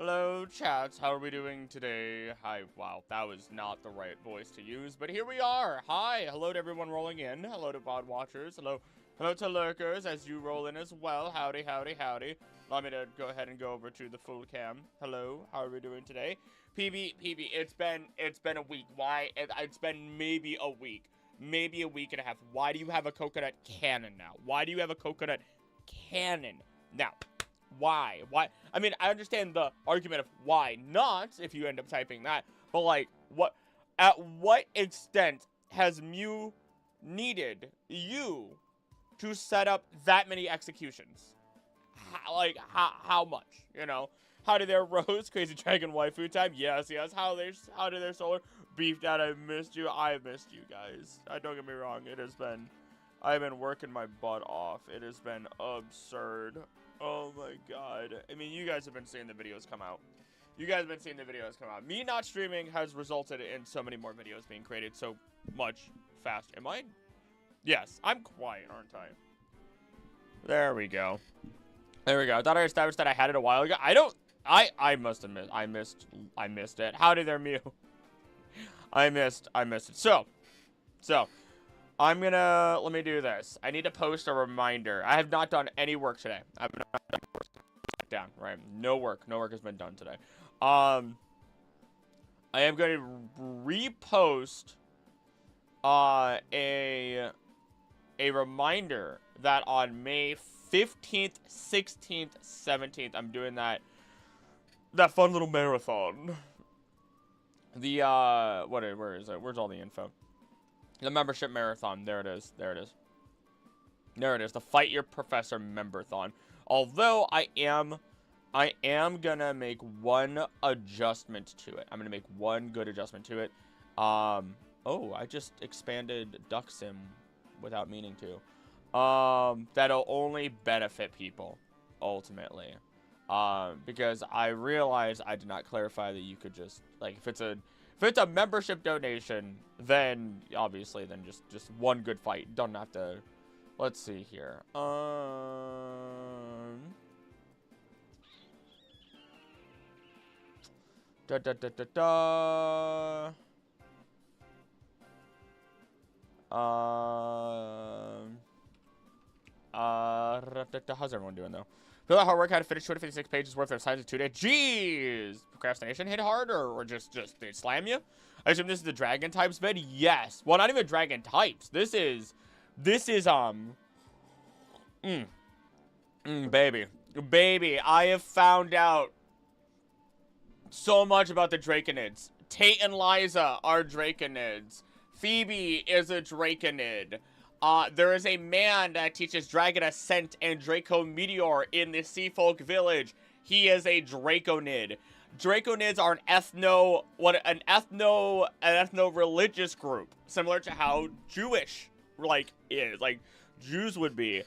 Hello, chats. How are we doing today? Hi. Wow, that was not the right voice to use, but here we are. Hi. Hello to everyone rolling in. Hello to VOD watchers. Hello. Hello to lurkers as you roll in as well. Howdy, howdy, howdy. Allow me to go ahead and go over to the full cam. Hello. How are we doing today? Phoebe, it's been a week. Why? It's been maybe a week. Maybe a week and a half. Why do you have a coconut cannon now? Why do you have a coconut cannon now? Why? Why? I mean, I understand the argument of why not if you end up typing that, but like, what? At what extent has Mew needed you to set up that many executions? How much? You know? How did their Rose Crazy Dragon waifu time? Yes. How did their Solar beefed out? I missed you. I missed you guys. Don't get me wrong. I've been working my butt off. It has been absurd. Oh my god. I mean, you guys have been seeing the videos come out. Me not streaming has resulted in so many more videos being created so much fast. Am I? Yes, I'm quiet, aren't I? There we go. I thought I established that I had it a while ago. I must have missed. I missed it. How did there Mew? I missed it. So. Let me do this. I need to post a reminder. I have not done any work today. I've not done work. Down, right? No work has been done today. I am going to repost a reminder that on May 15th, 16th, 17th, I'm doing that fun little marathon. Where is it? Where's all the info? The membership marathon. There it is. The Fight Your Professor memberthon. Although I am gonna make one adjustment to it. I'm gonna make one good adjustment to it. Oh, I just expanded Duck Sim without meaning to. That'll only benefit people ultimately. Because I realized I did not clarify that you could just like if it's a membership donation, then obviously just one good fight. Don't have to. Let's see here. How's everyone doing though? Feel that hard work had to finish 256 pages worth of science in 2 days. Jeez! Procrastination hit hard, or just they slam you? I assume this is the dragon types bed? Yes. Well, not even dragon types. This is baby, I have found out so much about the Draconids. Tate and Liza are Draconids. Phoebe is a Draconid. There is a man that teaches Dragon Ascent and Draco Meteor in the Seafolk village. He is a Draconid. Draconids are an ethno-religious group, similar to how Jewish Jews would be.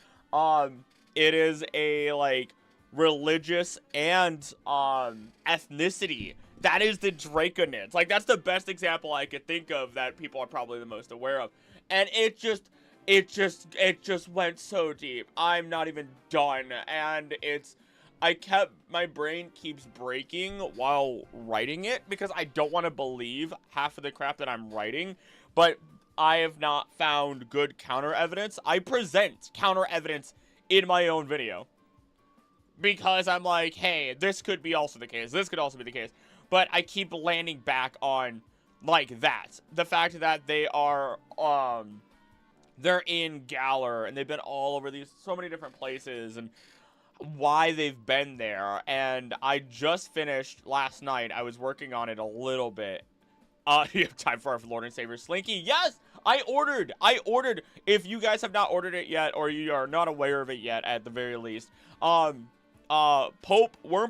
It is a religious and ethnicity. That is the Draconids. Like, that's the best example I could think of that people are probably the most aware of. And it just went so deep. I'm not even done. And my brain keeps breaking while writing it because I don't want to believe half of the crap that I'm writing. But I have not found good counter evidence. I present counter evidence in my own video. Because I'm like, hey, this could be also the case. This could also be the case. But I keep landing back on, like, that. The fact that they are, they're in Galar, and they've been all over so many different places, and why they've been there. And I just finished last night. I was working on it a little bit. You have time for our Lord and Savior Slinky. Yes! I ordered. If you guys have not ordered it yet, or you are not aware of it yet, at the very least, Worm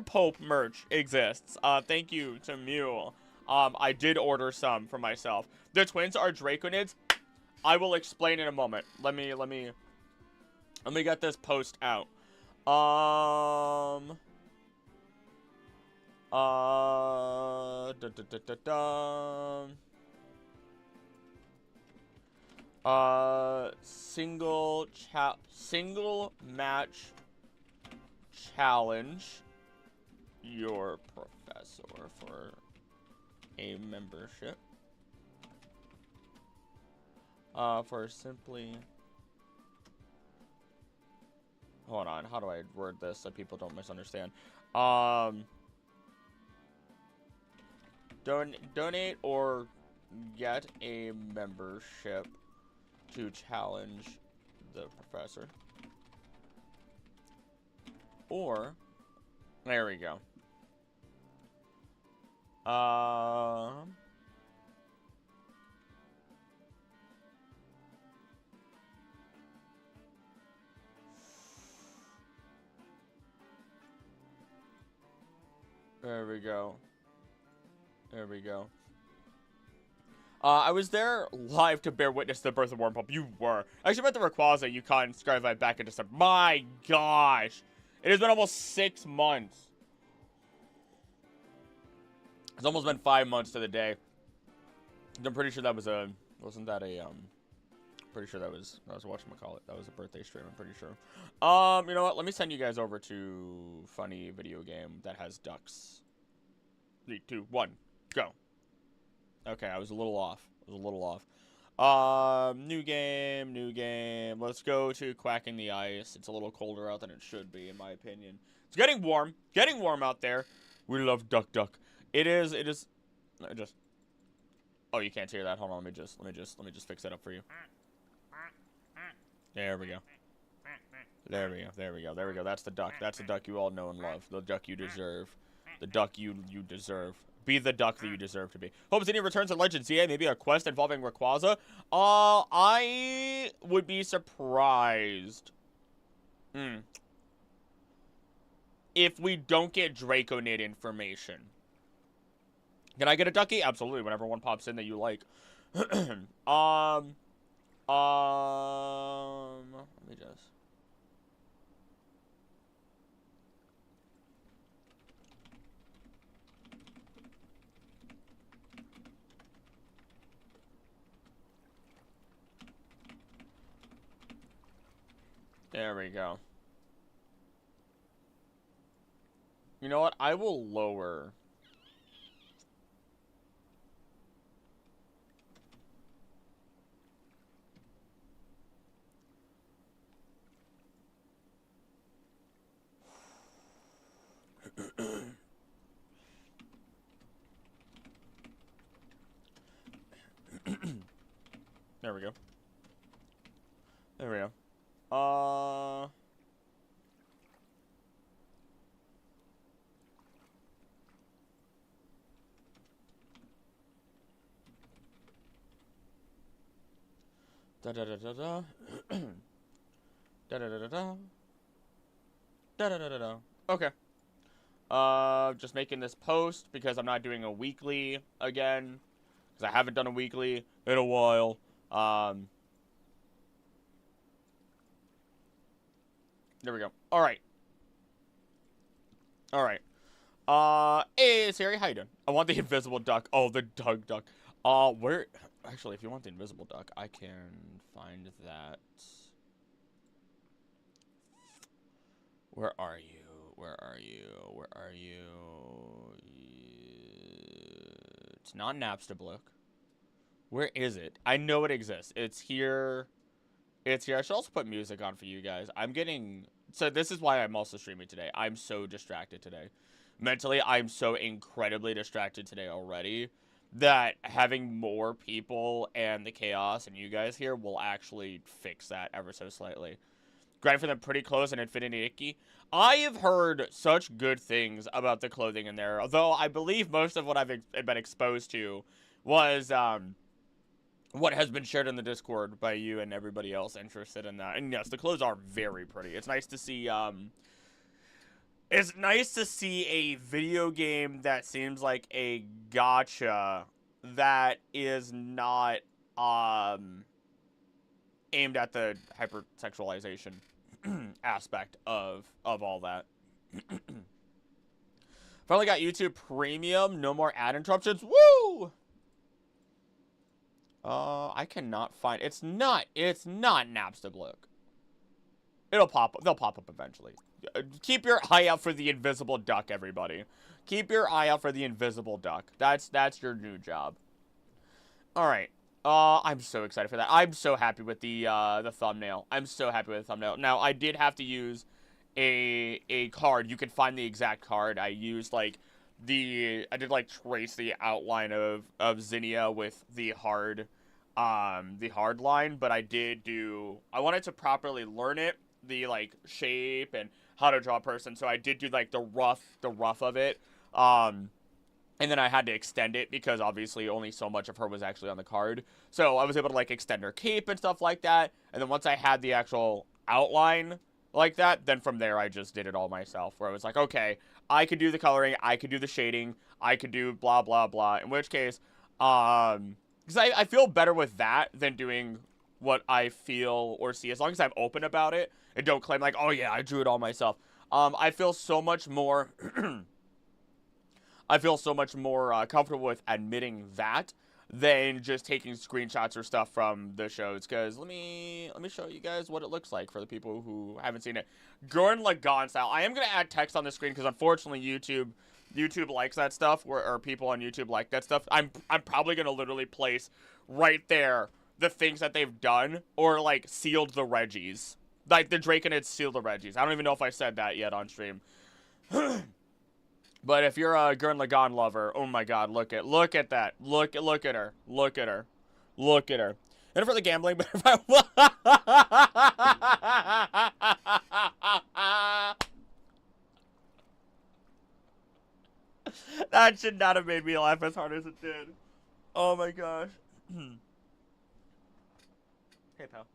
Pope merch exists. Thank you to Mew. I did order some for myself. The twins are Draconids. I will explain in a moment. Let me get this post out. Single match challenge. your professor for a membership. For simply... Hold on, how do I word this so people don't misunderstand? Donate or get a membership to challenge the professor. Or, there we go. There we go. There we go. I was there live to bear witness to the birth of Wormpup. You were. I actually met the Rayquaza you caught in Skylight back in December. My gosh. It has been almost 6 months. It's almost been 5 months to the day. I'm pretty sure that was a... Wasn't that a, Pretty sure that was whatchamacallit. That was a birthday stream, I'm pretty sure. You know what? Let me send you guys over to funny video game that has ducks. 3, 2, 1, go. Okay, I was a little off. New game. Let's go to Quacking the Ice. It's a little colder out than it should be, in my opinion. It's getting warm. Getting warm out there. We love duck. It is. Oh, you can't hear that. Hold on. Let me just fix that up for you. There we go. There we go. That's the duck. That's the duck you all know and love. The duck you deserve. The duck you deserve. Be the duck that you deserve to be. Hope Zinnia returns to Legends. Yeah, maybe a quest involving Rayquaza. I would be surprised. If we don't get Draconid information. Can I get a ducky? Absolutely. Whenever one pops in that you like. Let me just. There we go. You know what? I will lower. There we go. There we go. Da da da da da. Da da da da da. Da da da da da. Okay. Just making this post because I'm not doing a weekly again. Because I haven't done a weekly in a while. There we go. Alright. Hey, Siri, how you doing? I want the invisible duck. Oh, the duck. Where... Actually, if you want the invisible duck, I can find that. Where are you? It's not Napstablook. Where is it? I know it exists. It's here. I should also put music on for you guys. I'm getting... So this is why I'm also streaming today. I'm so distracted today. Mentally, I'm so incredibly distracted today already that having more people and the chaos and you guys here will actually fix that ever so slightly. Granted for them pretty close in Infinity Icky. I have heard such good things about the clothing in there, although I believe most of what I've been exposed to was what has been shared in the Discord by you and everybody else interested in that. And yes, the clothes are very pretty. It's nice to see a video game that seems like a gacha that is not aimed at the hypersexualization aspect of all that. Finally got YouTube Premium, no more ad interruptions. Woo! I cannot find... It's not Napstablook. They'll pop up eventually. keep your eye out for the invisible duck, everybody. Keep your eye out for the invisible duck. That's your new job. All right. I'm so excited for that. I'm so happy with the thumbnail. I'm so happy with the thumbnail. Now, I did have to use a card. You can find the exact card. I used, like, I did, like, trace the outline of Zinnia with the hard line, but I wanted to properly learn it, the, like, shape and how to draw a person, so I did do, like, the rough of it, and then I had to extend it because obviously only so much of her was actually on the card. So I was able to, like, extend her cape and stuff like that. And then once I had the actual outline like that, then from there I just did it all myself. Where I was like, okay, I could do the coloring, I could do the shading, I could do blah, blah, blah. In which case, because I feel better with that than doing what I feel or see. As long as I'm open about it and don't claim like, oh yeah, I drew it all myself. I feel so much more... I feel so much more comfortable with admitting that than just taking screenshots or stuff from the shows. Because let me show you guys what it looks like for the people who haven't seen it. Gurren Lagann style. I am gonna add text on the screen because unfortunately YouTube likes that stuff, or people on YouTube like that stuff. I'm probably gonna literally place right there the things that they've done or like sealed the Regis, like the Draconids sealed the Regis. I don't even know if I said that yet on stream. But if you're a Gurren Lagann lover, oh my god, look at that. Look at her. Look at her. Look at her. And for the gambling, but if that should not have made me laugh as hard as it did. Oh my gosh. Hey, pal.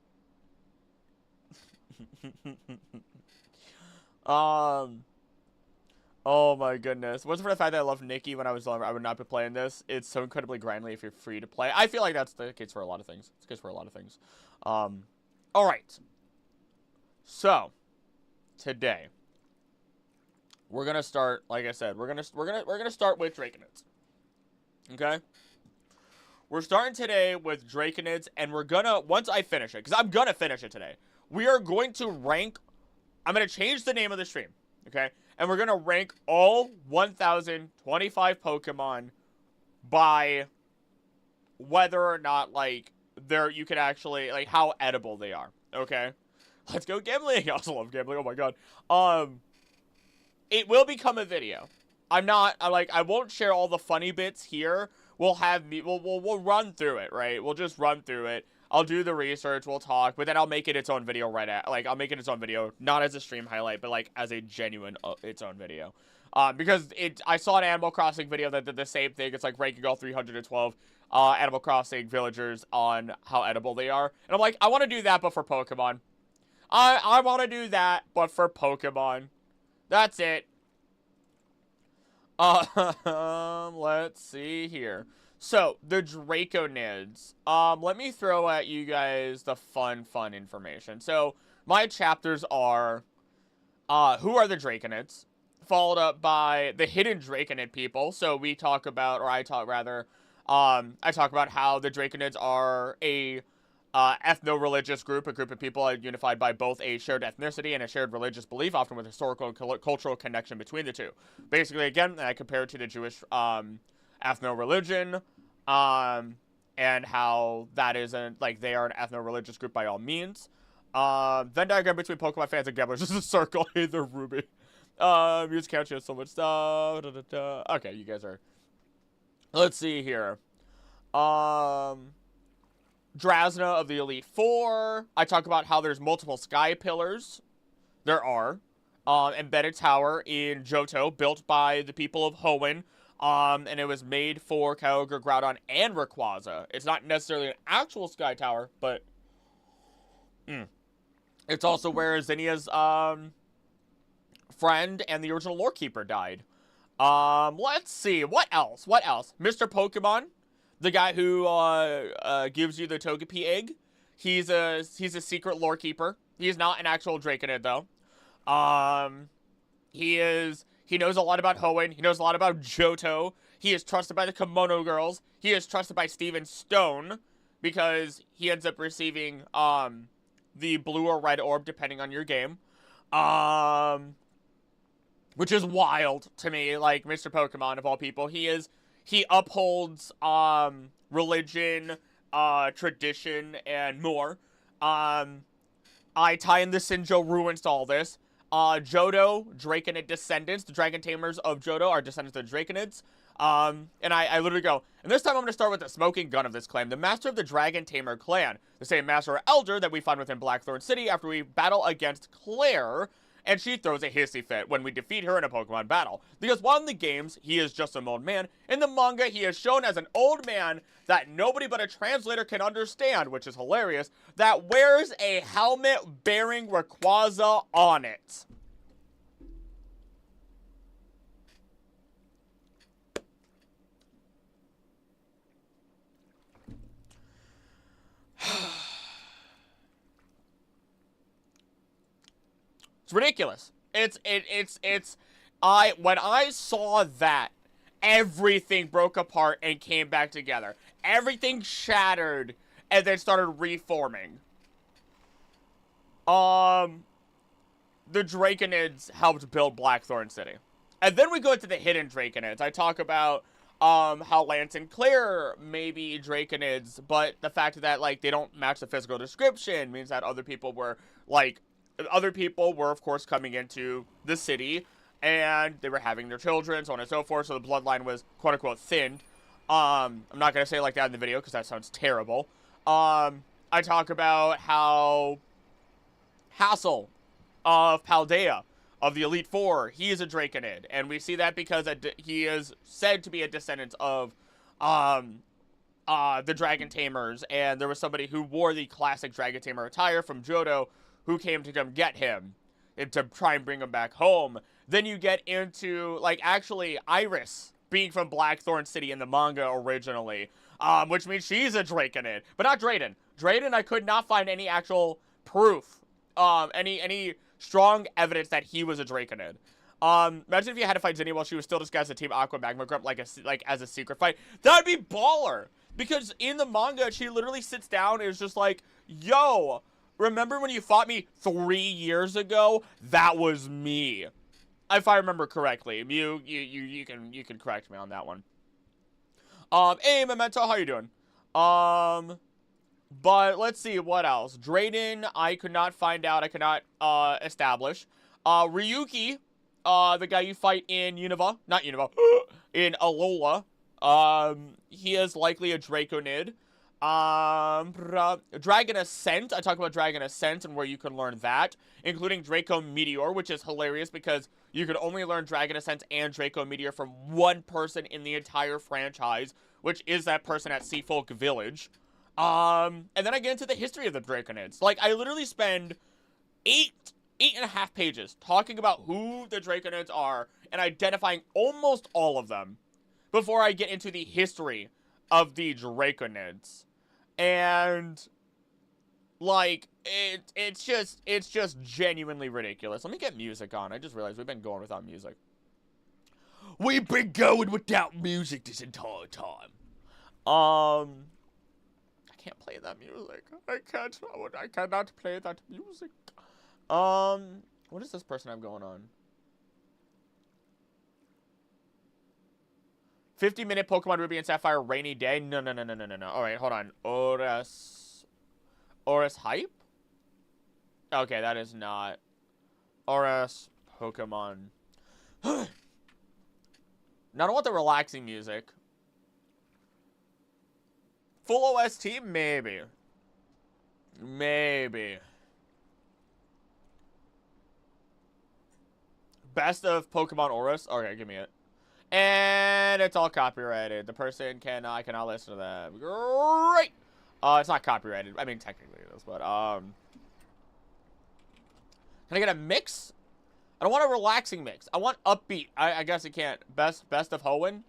Oh my goodness. Wasn't for the fact that I loved Nikki when I was younger, I would not be playing this. It's so incredibly grindly if you're free to play. I feel like that's the case for a lot of things. It's the case for a lot of things. Alright. So, today, we're gonna start, like I said, we're gonna start with Draconids. Okay? We're starting today with Draconids, and we're gonna, once I finish it, because I'm gonna finish it today, we are going to rank, I'm gonna change the name of the stream, okay? And we're going to rank all 1,025 Pokemon by whether or not, like, you can actually, like, how edible they are, okay? Let's go gambling. I also love gambling. Oh, my God. It will become a video. I won't share all the funny bits here. We'll run through it, right? We'll just run through it. I'll do the research, we'll talk, but then I'll make it its own video I'll make it its own video, not as a stream highlight, but, like, as a genuine, its own video. Because I saw an Animal Crossing video that did the same thing. It's, like, ranking all 312, Animal Crossing villagers on how edible they are. And I'm like, I want to do that, but for Pokemon. I want to do that, but for Pokemon. That's it. Let's see here. So, the Draconids. Let me throw at you guys the fun information. So, my chapters are, who are the Draconids? Followed up by the hidden Draconid people. So, I talk about how the Draconids are a, ethno-religious group, a group of people unified by both a shared ethnicity and a shared religious belief, often with historical and cultural connection between the two. Basically, again, I compare it to the Jewish, ethno-religion, and how that isn't, like, they are an ethno-religious group by all means. Venn diagram between Pokemon fans and gamblers is a circle. Hey there, Ruby. Music count, so much stuff. Okay, you guys are... Let's see here. Drasna of the Elite Four. I talk about how there's multiple sky pillars. There are. Embedded tower in Johto, built by the people of Hoenn. And it was made for Kyogre, Groudon, and Rayquaza. It's not necessarily an actual sky tower, but... It's also where Zinnia's, friend and the original lorekeeper died. Let's see. What else? Mr. Pokemon, the guy who, gives you the Togepi egg. He's a secret lorekeeper. He's not an actual Draconid, though. He knows a lot about Hoenn. He knows a lot about Johto. He is trusted by the Kimono Girls. He is trusted by Steven Stone because he ends up receiving, the blue or red orb, depending on your game. Which is wild to me, like, Mr. Pokemon, of all people. He upholds, religion, tradition, and more. I tie in the Sinjo ruins to all this. Johto, Draconid descendants, the Dragon Tamers of Johto are descendants of Draconids. And I literally go, and this time I'm going to start with the smoking gun of this claim. The master of the Dragon Tamer clan, the same master or elder that we find within Blackthorn City after we battle against Claire, and she throws a hissy fit when we defeat her in a Pokemon battle. Because while in the games, he is just an old man, in the manga, he is shown as an old man that nobody but a translator can understand, which is hilarious, that wears a helmet bearing Rayquaza on it. It's ridiculous. When I saw that, everything broke apart and came back together. Everything shattered and then started reforming. The Draconids helped build Blackthorn City. And then we go into the hidden Draconids. I talk about how Lance and Claire may be Draconids, but the fact that, like, they don't match the physical description means that other people were, of course, coming into the city, and they were having their children, so on and so forth, so the bloodline was, quote-unquote, thinned. I'm not going to say it like that in the video, because that sounds terrible. I talk about how Hassel of Paldea, of the Elite Four, he is a Draconid, and we see that because he is said to be a descendant of the Dragon Tamers, and there was somebody who wore the classic Dragon Tamer attire from Johto who came to come get him and to try and bring him back home. Then you get into, like, actually Iris being from Blackthorn City in the manga originally, which means she's a Draconid, but not Drayden. Drayden, I could not find any actual proof, any strong evidence that he was a Draconid. Imagine if you had to fight Zinnia while she was still disguised as Team Aqua Magma Grump, like as a secret fight. That'd be baller! Because in the manga, she literally sits down and is just like, yo, remember when you fought me 3 years ago? That was me. If I remember correctly. You can correct me on that one. Hey, Memento, how you doing? But let's see, what else? Drayden, I could not find out. I could not, establish. Ryuki, the guy you fight in Unova. Not Unova. In Alola. He is likely a Draconid. Dragon Ascent. I talk about Dragon Ascent and where you can learn that, including Draco Meteor, which is hilarious because you can only learn Dragon Ascent and Draco Meteor from one person in the entire franchise, which is that person at Seafolk Village. And then I get into the history of the Draconids. Like, I literally spend 8.5 pages talking about who the Draconids are and identifying almost all of them before I get into the history of the Draconids. And, like, it's just genuinely ridiculous. Let me get music on. I just realized we've been going without music. We've been going without music this entire time. I can't play that music. I cannot play that music. What does this person have going on? 50-minute Pokemon Ruby and Sapphire rainy day? No. Alright, hold on. Oris Hype? Okay, that is not. Oris Pokemon. Now, I don't want the relaxing music. Full OST? Maybe. Best of Pokemon Oris? Okay, give me it. And it's all copyrighted. The person I cannot listen to that. Great! It's not copyrighted. I mean, technically it is, but, can I get a mix? I don't want a relaxing mix. I want upbeat. I guess I can't. Best of Hoenn?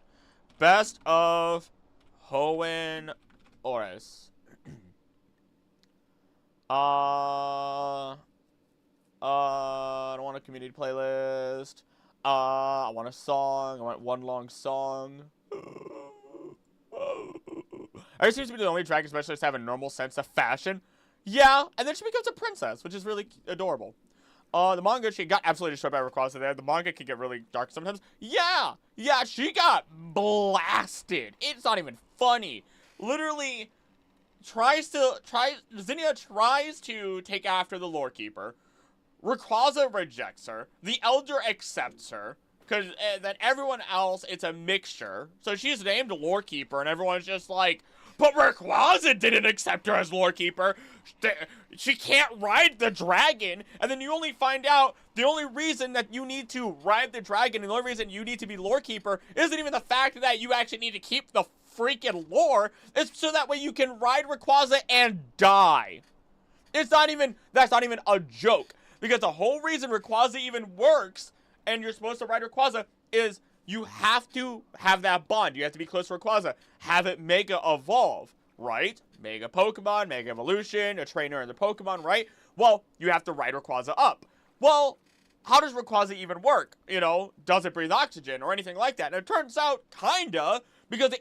Best of Hoenn Oris. I don't want a community playlist. I want a song. I want one long song. Iris seems to be the only dragon specialist to have a normal sense of fashion. Yeah, and then she becomes a princess, which is really adorable. The manga, she got absolutely destroyed by Rayquaza there. The manga can get really dark sometimes. Yeah, she got blasted. It's not even funny. Literally, Zinnia tries to take after the lorekeeper. Rayquaza rejects her. The Elder accepts her. Because then everyone else, it's a mixture. So she's named lorekeeper, and everyone's just like, but Rayquaza didn't accept her as lorekeeper. She can't ride the dragon. And then you only find out the only reason that you need to ride the dragon and the only reason you need to be lorekeeper isn't even the fact that you actually need to keep the freaking lore. It's so that way you can ride Rayquaza and die. That's not even a joke. Because the whole reason Rayquaza even works and you're supposed to ride Rayquaza is you have to have that bond. You have to be close to Rayquaza. Have it Mega Evolve, right? Mega Pokemon, Mega Evolution, a trainer in the Pokemon, right? Well, you have to ride Rayquaza up. Well, how does Rayquaza even work? You know, does it breathe oxygen or anything like that? And it turns out, kinda, because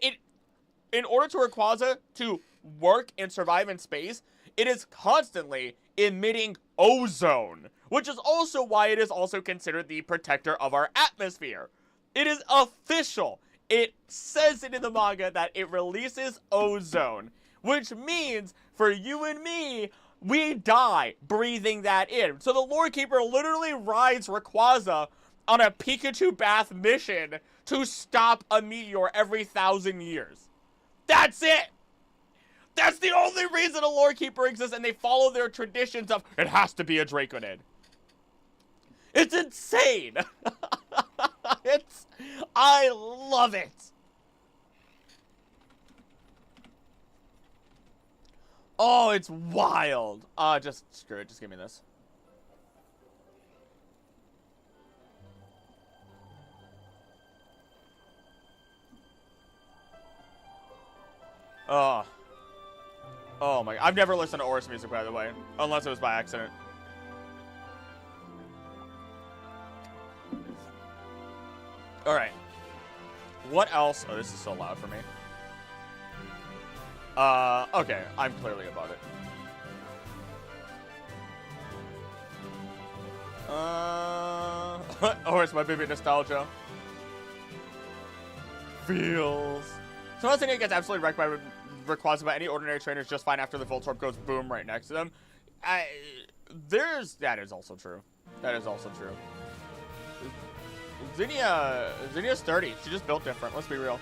in order to Rayquaza to work and survive in space, it is constantly emitting ozone, which is also why it is also considered the protector of our atmosphere. It is official. It says it in the manga that it releases ozone, which means for you and me, we die breathing that in. So the lorekeeper literally rides Rayquaza on a Pikachu bath mission to stop a meteor every 1,000 years. That's it! That's the only reason a lorekeeper exists, and they follow their traditions of, it has to be a Draconid. It's insane! I love it! Oh, it's wild. Just screw it, just give me this. Oh my, I've never listened to Oris music, by the way, unless it was by accident. Alright. What else? Oh, this is so loud for me. Okay, I'm clearly above it. Oris, my baby nostalgia. Feels. So I think it gets absolutely wrecked by Rayquaza, but any ordinary trainer is just fine after the Voltorb goes boom right next to them. That is also true. That is also true. Zinnia's sturdy. She just built different. Let's be real.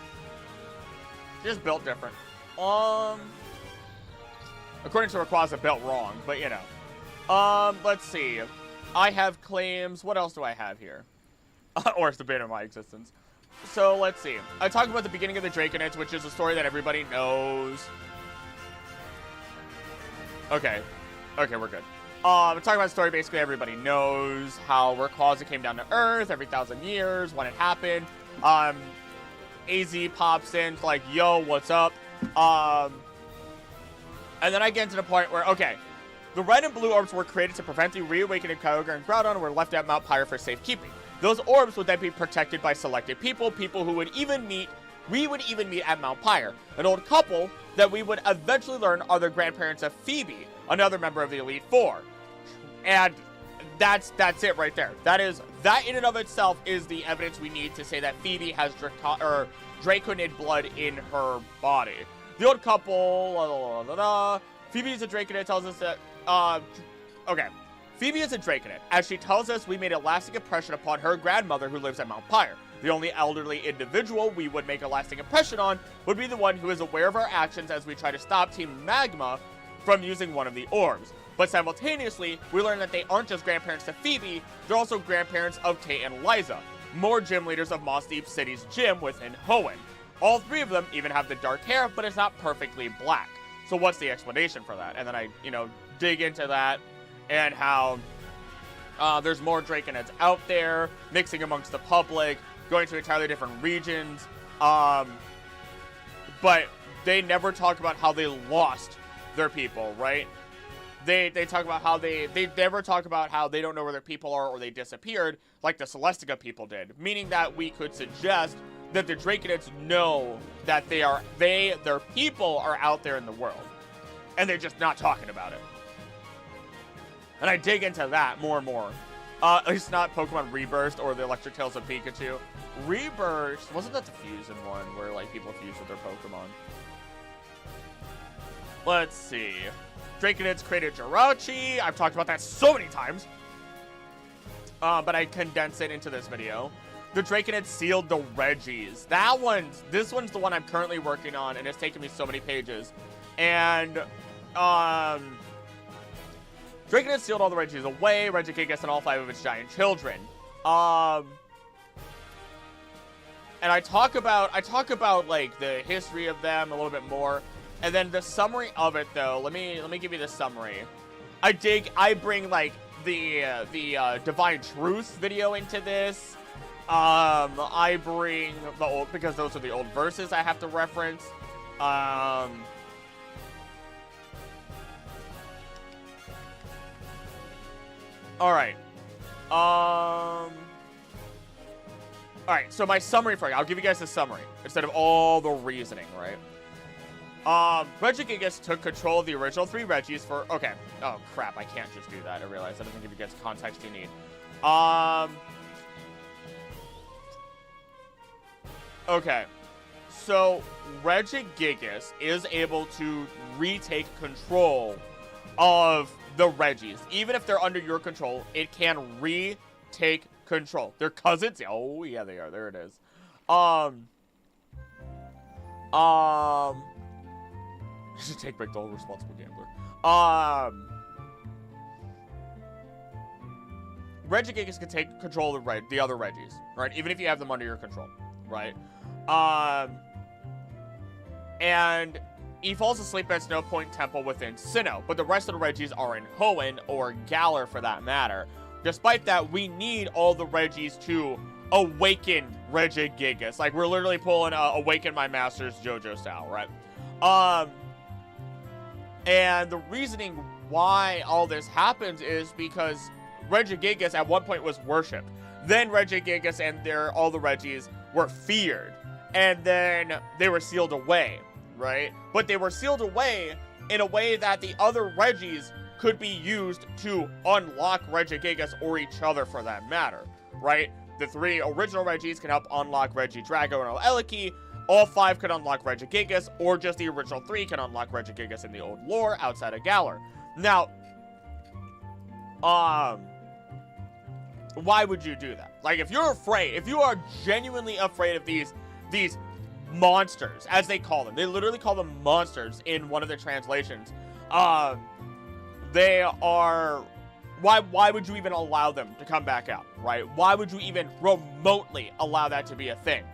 She just built different. According to Rayquaza, built wrong, but you know. Let's see. I have claims. What else do I have here? Or it's the bane of my existence. So, let's see. I talked about the beginning of the Draconids, which is a story that everybody knows. Okay. Okay, we're good. I'm talking about a story basically everybody knows. How Rayquaza came down to Earth every 1,000 years, when it happened. AZ pops in, like, yo, what's up? And then I get to the point where, okay, the red and blue orbs were created to prevent the reawakening of Kyogre and Groudon and were left at Mount Pyre for safekeeping. Those orbs would then be protected by selected people who we would even meet at Mount Pyre. An old couple that we would eventually learn are the grandparents of Phoebe, another member of the Elite Four. And that's it right there. That in and of itself is the evidence we need to say that Phoebe has Draconid blood in her body. The old couple, Phoebe is a Draconid, tells us that, okay. Phoebe is a Draconid, as she tells us we made a lasting impression upon her grandmother who lives at Mount Pyre. The only elderly individual we would make a lasting impression on would be the one who is aware of our actions as we try to stop Team Magma from using one of the orbs. But simultaneously, we learn that they aren't just grandparents to Phoebe, they're also grandparents of Tate and Liza, more gym leaders of Moss Deep City's gym within Hoenn. All three of them even have the dark hair, but it's not perfectly black. So what's the explanation for that? And then I, dig into that. And how there's more Draconids out there, mixing amongst the public, going to entirely different regions. But they never talk about how they lost their people, right? They talk about how they never talk about how they don't know where their people are or they disappeared, like the Celestica people did. Meaning that we could suggest that the Draconids know that their people are out there in the world. And they're just not talking about it. And I dig into that more and more At least not Pokemon Rebirth or the Electric Tales of Pikachu. Rebirth, wasn't that the Fusion one where, like, people fuse with their Pokemon? Let's see. Draconids created Jirachi. I've talked about that so many times. But I condensed it into this video. The Draconids sealed the Regis. This one's the one I'm currently working on, and it's taken me so many pages. And, Draconids sealed all the Regis away, Regigigas and all 5 of its giant children. And I talk about like the history of them a little bit more, and then the summary of it though. Let me give you the summary. I bring like the Divine Truth video into this. I bring the old, because those are the old verses I have to reference. Alright. Alright, so my summary for you. I'll give you guys the summary instead of all the reasoning, right? Regigigas took control of the original 3 Regis for... Okay. Oh, crap. I can't just do that. I realize that doesn't give you guys context you need. Okay. So, Regigigas is able to retake control of the Regis. Even if they're under your control, it can retake control. They're cousins? Oh, yeah, they are. There it is. You should take back the whole responsible gambler. Regigigas can take control of the other Regis, right? Even if you have them under your control, right? And he falls asleep at Snow Point Temple within Sinnoh, but the rest of the Regis are in Hoenn, or Galar for that matter. Despite that, we need all the Regis to awaken Regigigas. Like, we're literally pulling Awaken My Masters JoJo style, right? And the reasoning why all this happens is because Regigigas at one point was worshipped. Then Regigigas and all the Regis were feared. And then they were sealed away, right? But they were sealed away in a way that the other Regis could be used to unlock Regigigas or each other for that matter, right? The 3 original Regis can help unlock Regidrago and Eleki. All 5 could unlock Regigigas, or just the original 3 can unlock Regigigas in the old lore outside of Galar. Now, why would you do that? Like, if you're afraid, if you are genuinely afraid of these monsters, as they call them, they literally call them monsters in one of their translations, they are... Why would you even allow them to come back out, right? Why would you even remotely allow that to be a thing?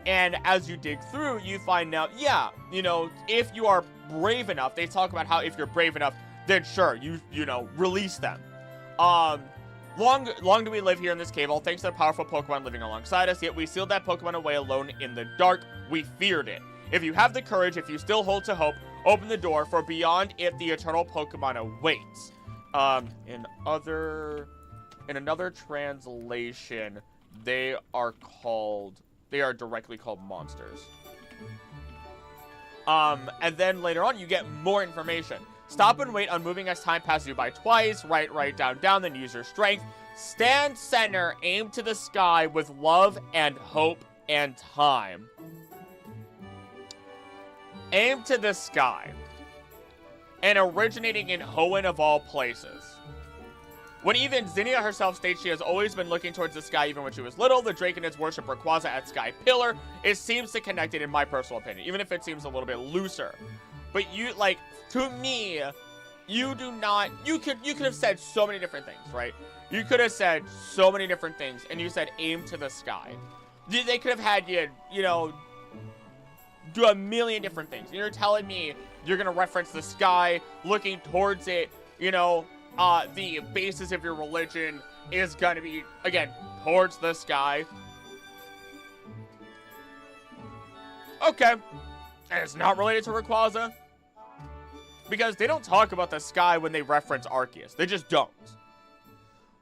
And as you dig through, you find out, yeah, you know, if you are brave enough, they talk about how if you're brave enough, then sure, you know, release them. Long do we live here in this cave, all thanks to the powerful Pokemon living alongside us, yet we sealed that Pokemon away alone in the dark. We feared it. If you have the courage, if you still hold to hope, open the door, for beyond it, the eternal Pokemon awaits. In another translation, they are directly called monsters. And then later on, you get more information. Stop and wait, unmoving as time passes you by twice. Right, down, then use your strength. Stand center, aim to the sky with love and hope and time. Aim to the sky. And originating in Hoenn of all places. When even Zinnia herself states she has always been looking towards the sky even when she was little, the Draconids worship Rayquaza at Sky Pillar. It seems to connect it, in my personal opinion, even if it seems a little bit looser. But you, like, to me, you do not, you could have said so many different things, right? You could have said so many different things, and you said aim to the sky. They could have had you know, do a million different things. And you're telling me you're going to reference the sky, looking towards it, you know, the basis of your religion is going to be, again, towards the sky. Okay. And it's not related to Rayquaza. Because they don't talk about the sky when they reference Arceus. They just don't.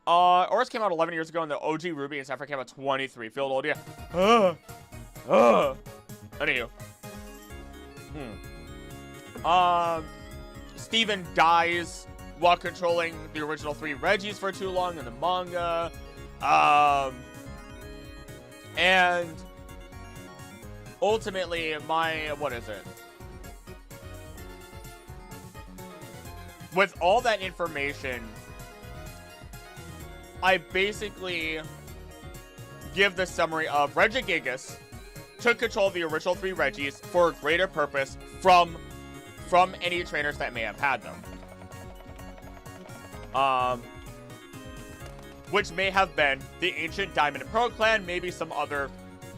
Oris came out 11 years ago, and the OG Ruby and Sapphire came out 23. Feel old, yeah. Anywho. Steven dies while controlling the original 3 Regis for too long in the manga. And ultimately, what is it? With all that information, I basically give the summary of Regigigas took control of the original 3 Regis for a greater purpose from any trainers that may have had them. Which may have been the ancient Diamond and Pearl clan, maybe some other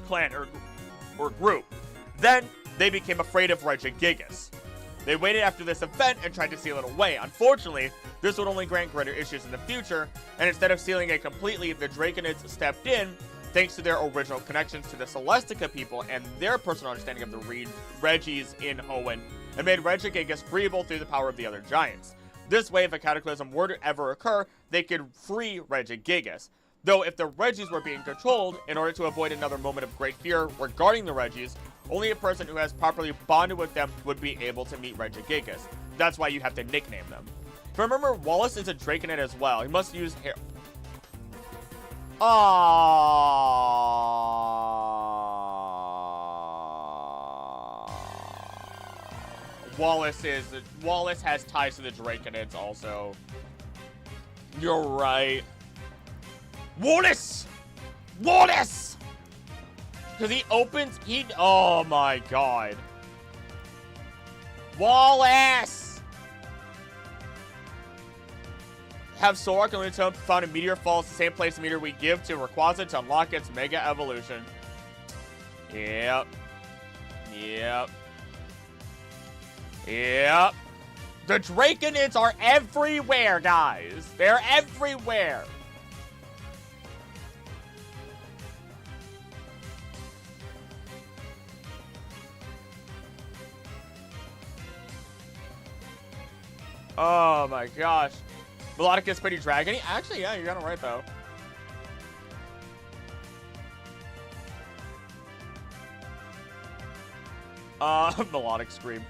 clan or group. Then they became afraid of Regigigas. They waited after this event and tried to seal it away. Unfortunately, this would only grant greater issues in the future, and instead of sealing it completely, the Draconids stepped in, thanks to their original connections to the Celestica people and their personal understanding of the Regis in Hoenn, and made Regigigas freeable through the power of the other giants. This way, if a cataclysm were to ever occur, they could free Regigigas. Though if the Regis were being controlled, in order to avoid another moment of great fear regarding the Regis, only a person who has properly bonded with them would be able to meet Regigigas. That's why you have to nickname them. If I remember, Wallace is a Draconid as well. He must use hair. Wallace has ties to the Draconids also. You're right. Wallace! Wallace! Because oh my god. Wallace! Have Solrock and Lunatone found a meteor falls the same place the meteor we give to Rayquaza to unlock its Mega Evolution. Yep. Yep. Yep. The Draconids are everywhere, guys. They're everywhere. Oh my gosh. Melodic is pretty dragony. Actually, yeah, you got it right though. Melodic scream.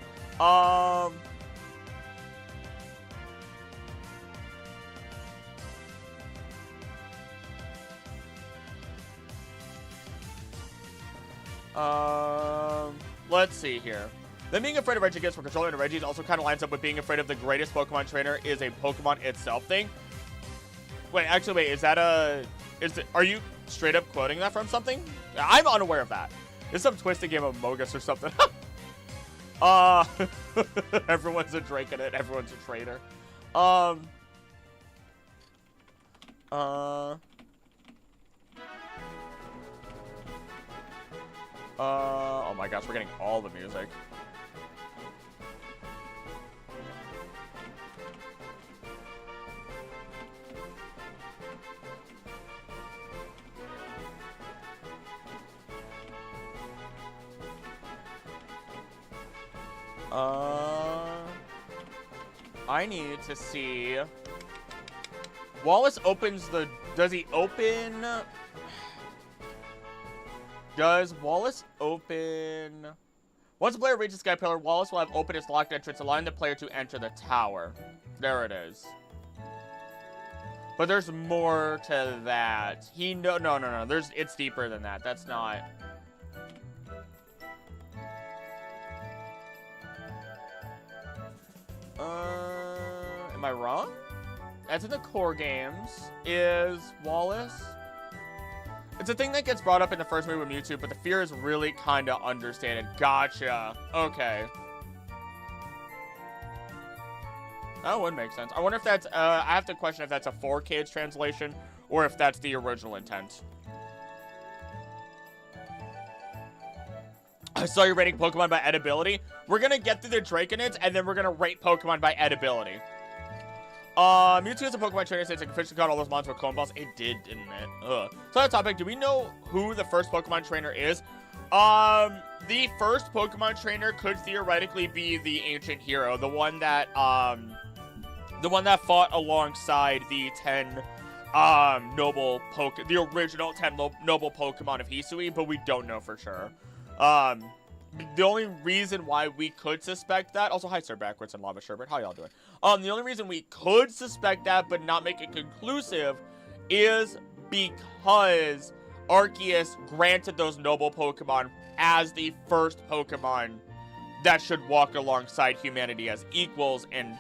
Let's see here. Then being afraid of Regigigas for controlling the Regis also kind of lines up with being afraid of the greatest Pokemon trainer is a Pokemon itself thing. Wait, actually, wait, is that are you straight up quoting that from something? I'm unaware of that. It's some twisted game of Mogus or something. Everyone's a Draconid, everyone's a traitor. Oh my gosh, we're getting all the music. I need to see. Wallace opens the. Does he open? Does Wallace open? Once the player reaches Sky Pillar, Wallace will have opened its locked entrance, allowing the player to enter the tower. There it is. But there's more to that. No. It's deeper than that. That's not. Am I wrong? That's in the core games. Is Wallace? It's a thing that gets brought up in the first movie with Mewtwo, but the fear is really kind of understated. Gotcha. Okay. That would make sense. I wonder if that's, I have to question if that's a 4K's translation or if that's the original intent. I saw you rating Pokemon by edibility. We're gonna get through the Draconids, and then we're gonna rate Pokemon by edibility. Mewtwo is a Pokemon trainer since it officially caught all those monsters with clone balls. It did, didn't it? Ugh. So on that topic, do we know who the first Pokemon trainer is? The first Pokemon trainer could theoretically be the ancient hero, the one that fought alongside the 10 the original 10 noble Pokemon of Hisui, but we don't know for sure. the only reason why we could suspect that, also, hi, Sir Backwards and Lava Sherbet, how y'all doing? The only reason we could suspect that, but not make it conclusive, is because Arceus granted those noble Pokemon as the first Pokemon that should walk alongside humanity as equals and,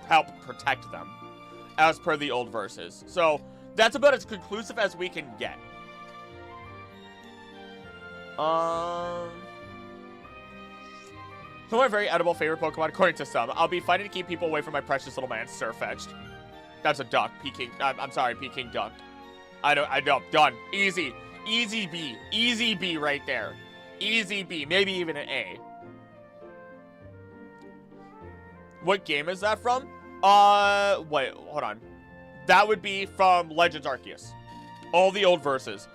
help protect them, as per the old verses. So, that's about as conclusive as we can get. So my very edible favorite Pokemon, according to some. I'll be fighting to keep people away from my precious little man, Sirfetch'd. That's a duck. Peking. I'm sorry, Peking duck. I know. Done. Easy. Easy B. Easy B right there. Easy B. Maybe even an A. What game is that from? Wait, hold on. That would be from Legends Arceus. All the old verses.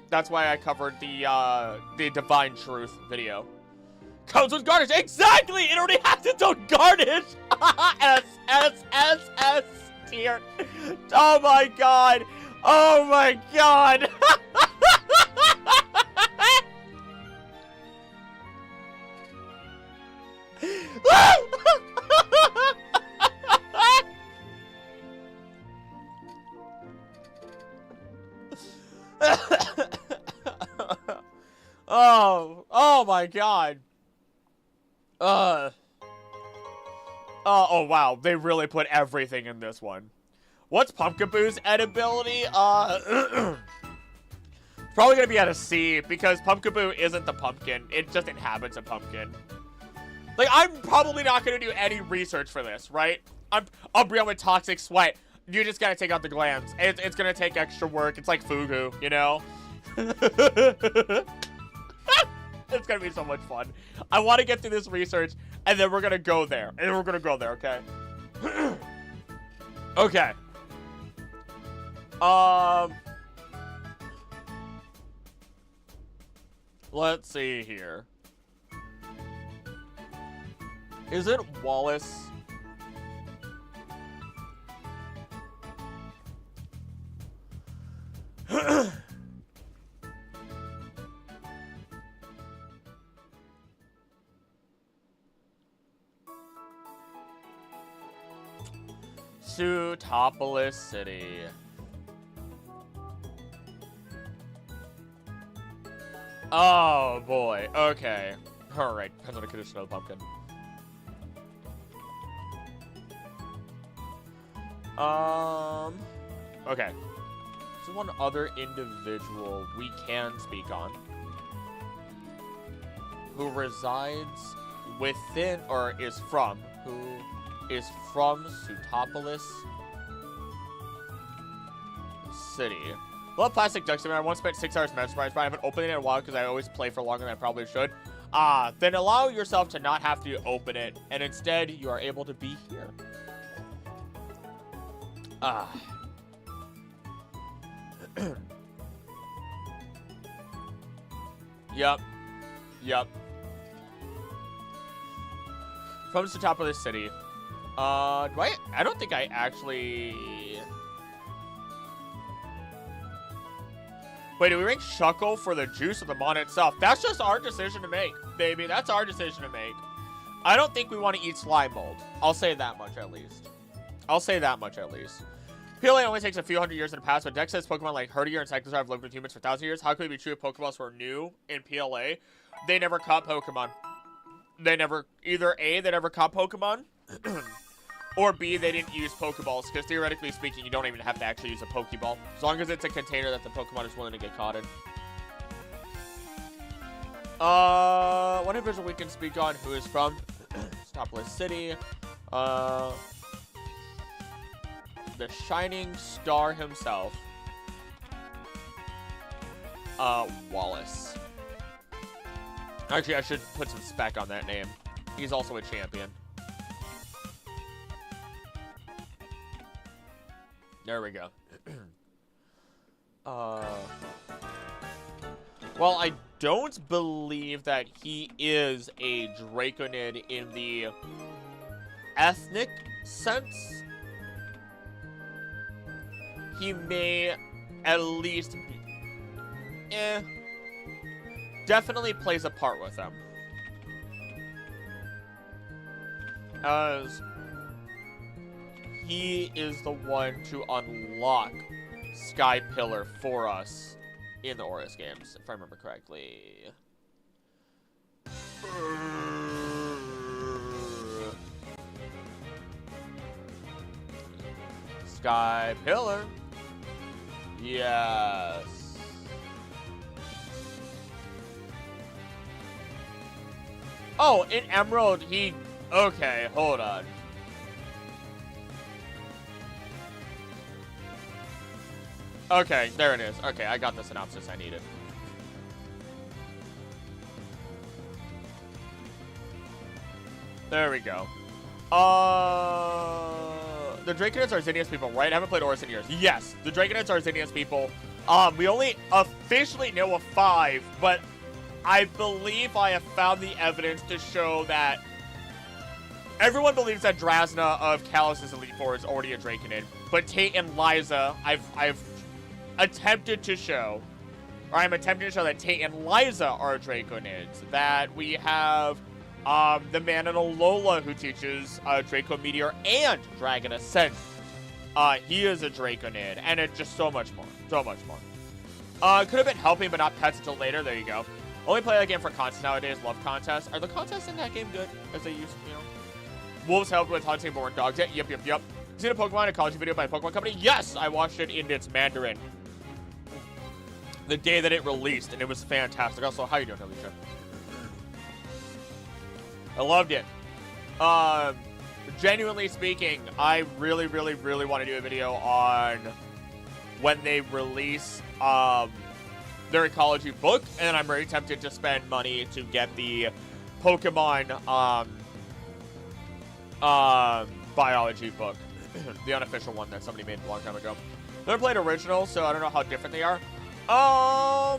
That's why I covered the Divine Truth video. Comes with Garnish. Exactly! It already has its own Garnish! S tier. Oh my god! Oh my god! Oh my god. Oh wow, they really put everything in this one. What's Pumpkaboo's edibility? Probably gonna be at a C, because Pumpkaboo isn't the pumpkin, it just inhabits a pumpkin. Like, I'm probably not gonna do any research for this, right? I'm Umbreon with Toxic Sweat. You just gotta take out the glands. It's gonna take extra work. It's like Fugu, you know? It's gonna be so much fun. I want to get through this research, and then we're gonna go there. Okay? Okay. Let's see here. Is it Wallace? Sutopolis City. Oh boy. Okay. Alright. Depends on the condition of the pumpkin. Okay. There's one other individual we can speak on who resides within, or is from, Sutopolis City. Love plastic ducks. I once spent 6 hours mesmerized, but I haven't opened it in a while because I always play for longer than I probably should. Then allow yourself to not have to open it, and instead you are able to be here. Yep. From Sutopolis City. I don't think I actually... Wait, do we rank Shuckle for the juice of the mon itself? That's just our decision to make, baby. That's our decision to make. I don't think we want to eat slime mold. I'll say that much at least. PLA only takes a few hundred years in the past, but Dex says Pokemon like Herdier and Cyclizar have lived with humans for 1,000 years. How could it be true if Pokeballs were new in PLA? They never caught Pokemon. Either A, they never caught Pokemon, or B, they didn't use Pokeballs, because theoretically speaking, you don't even have to actually use a Pokeball, as long as it's a container that the Pokemon is willing to get caught in. One individual we can speak on who is from Sutopolis City, the Shining Star himself, Wallace. Actually, I should put some spec on that name. He's also a champion. There we go. Well, I don't believe that he is a Draconid in the ethnic sense. He may at least be... definitely plays a part with him. As he is the one to unlock Sky Pillar for us in the Oris games, if I remember correctly. Sky Pillar. Yes. Oh, in Emerald, he... Okay, hold on. Okay, there it is. Okay, I got the synopsis I needed. There we go. The Draconids are Zinnias people, right? I haven't played Oris in years. Yes, the Draconids are Zinnias people. We only officially know of 5, but I believe I have found the evidence to show that everyone believes that Drasna of Kalos' Elite Four is already a Draconid, but Tate and Liza, I've attempted to show, or I'm attempting to show that Tate and Liza are Draconids. That we have the man in Alola who teaches Draco Meteor and Dragon Ascent. He is a Draconid, and it's just so much more. So much more. Could have been helping, but not pets until later. There you go. Only play that game for contests nowadays. Love contests. Are the contests in that game good as they used to, you know? Wolves helped with hunting born dogs. Yeah, yep. Seen a Pokemon ecology video by a Pokemon company? Yes! I watched it in its Mandarin the day that it released, and it was fantastic. Also, how you doing, Alicia? I loved it. Genuinely speaking, I really want to do a video on when they release their ecology book, and I'm very tempted to spend money to get the Pokemon biology book, the unofficial one that somebody made a long time ago. Never played original, so I don't know how different they are. I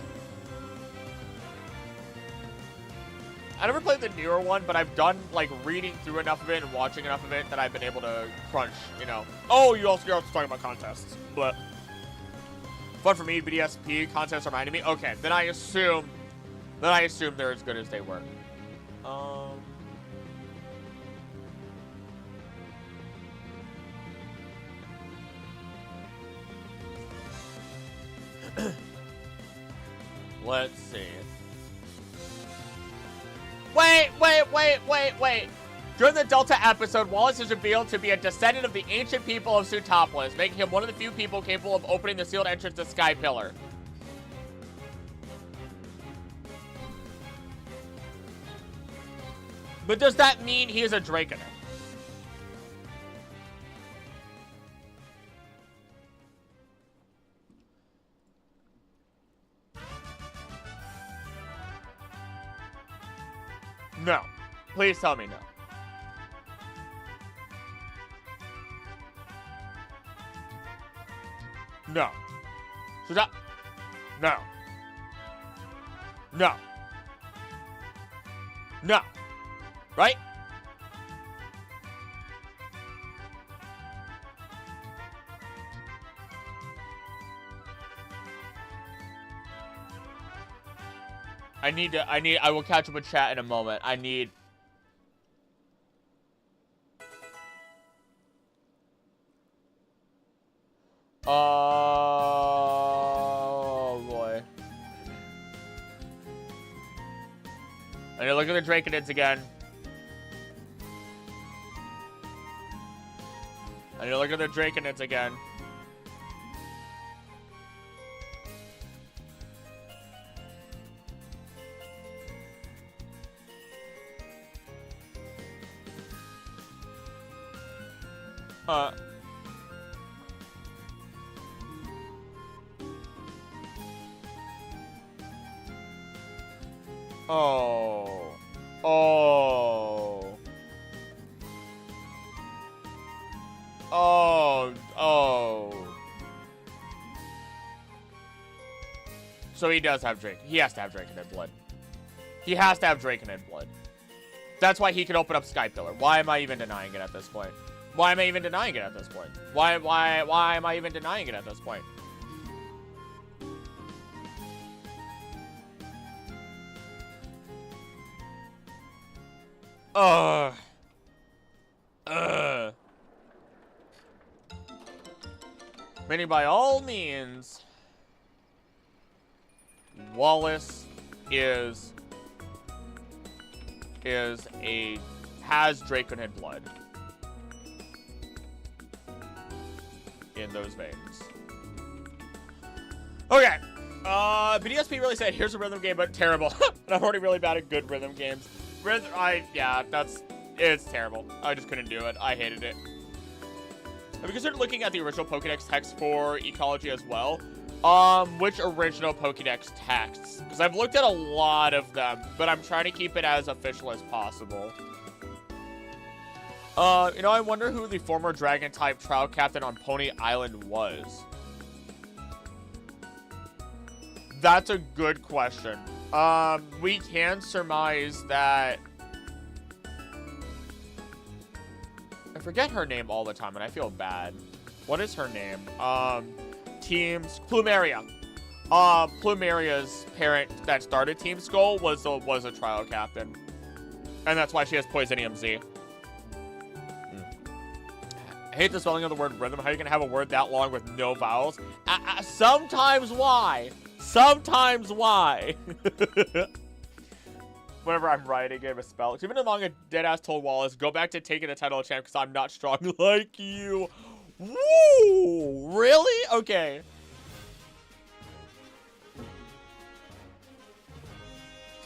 never played the newer one, but I've done, like, reading through enough of it and watching enough of it that I've been able to crunch, you know. Oh, you're also talking about contests. But fun for me, BDSP contests reminded me. Okay, then I assume they're as good as they were. Let's see. Wait. During the Delta episode, Wallace is revealed to be a descendant of the ancient people of Sootopolis, making him one of the few people capable of opening the sealed entrance to Sky Pillar. But does that mean he is a Draconid? No. Please tell me no. No. No. No. No. Right? I will catch up with chat in a moment. Oh, boy. I need to look at the Draconids again. So he does have he has to have Draconid blood. He has to have Draconid blood. That's why he can open up Sky Pillar. Why am I even denying it at this point? Why am I even denying it at this point? Why am I even denying it at this point? Meaning by all means, Wallace has Draconid blood in those veins. Okay. BDSP really said, here's a rhythm game, but terrible. And I'm already really bad at good rhythm games. It's terrible. I just couldn't do it. I hated it. Have you considered looking at the original Pokédex text for Ecology as well? Which original Pokédex texts? Because I've looked at a lot of them, but I'm trying to keep it as official as possible. You know, I wonder who the former Dragon-type trial captain on Pony Island was. That's a good question. We can surmise that... I forget her name all the time, and I feel bad. What is her name? Teams... Plumeria. Plumeria's parent that started Team Skull was a trial captain. And that's why she has Poisonium Z. I hate the spelling of the word rhythm. How are you gonna have a word that long with no vowels? Sometimes why? Sometimes why? Whenever I'm writing a spell. Even among a deadass told Wallace, go back to taking the title of champ because I'm not strong like you. Woo! Really? Okay.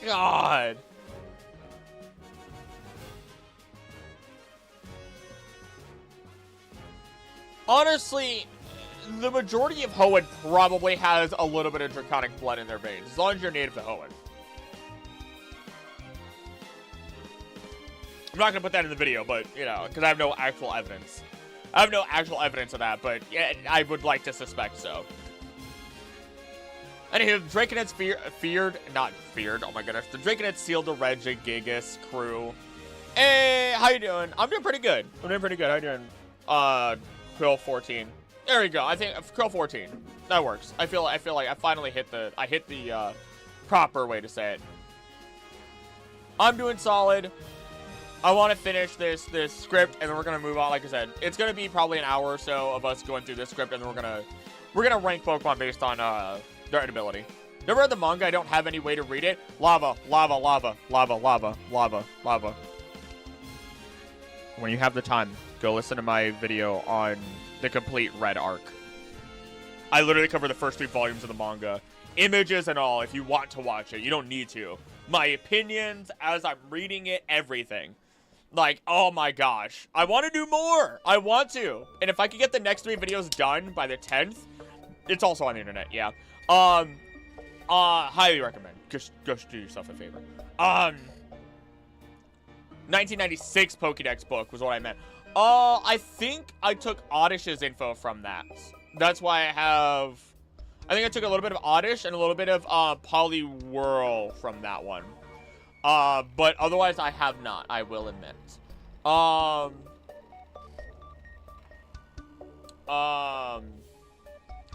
God. Honestly, the majority of Hoenn probably has a little bit of draconic blood in their veins, as long as you're native to Hoenn. I'm not gonna put that in the video, but, you know, because I have no actual evidence. I have no actual evidence of that, but yeah, I would like to suspect so. Anywho, Draconids oh my goodness. The Draconids sealed the Regigigas crew. Hey, how you doing? I'm doing pretty good. How you doing? Krill 14. There we go. I think Krill 14. That works. I feel like I finally hit the proper way to say it. I'm doing solid. I want to finish this script, and then we're gonna move on. Like I said, it's gonna be probably an hour or so of us going through this script, and then we're gonna rank Pokemon based on their ability. Never read the manga. I don't have any way to read it. Lava, lava, lava, lava, lava, lava, lava. When you have the time, go listen to my video on the complete Red arc. I literally cover the first 3 volumes of the manga, images and all. If you want to watch it, you don't need to. My opinions as I'm reading it, everything. Like, oh my gosh. I want to do more. I want to. And if I could get the next 3 videos done by the 10th, it's also on the internet, yeah. Highly recommend. Just do yourself a favor. 1996 Pokédex book was what I meant. I think I took Oddish's info from that. That's why I think I took a little bit of Oddish and a little bit of Poliwhirl from that one. But otherwise I have not, I will admit.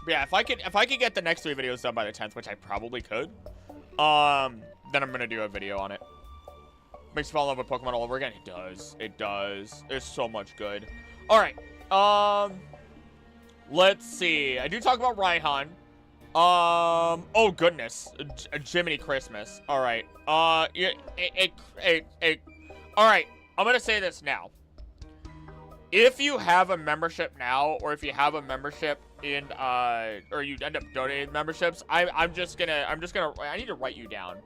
Yeah, if I could get the next 3 videos done by the 10th, which I probably could, then I'm gonna do a video on it. Makes you fall in love with Pokemon all over again. It does. It does. It's so much good. All right. Let's see. I do talk about Raihan. Oh goodness. Jiminy Christmas. All right. Yeah. All right. I'm gonna say this now. If you have a membership now, or if you have a membership in, or you end up donating memberships, I need to write you down.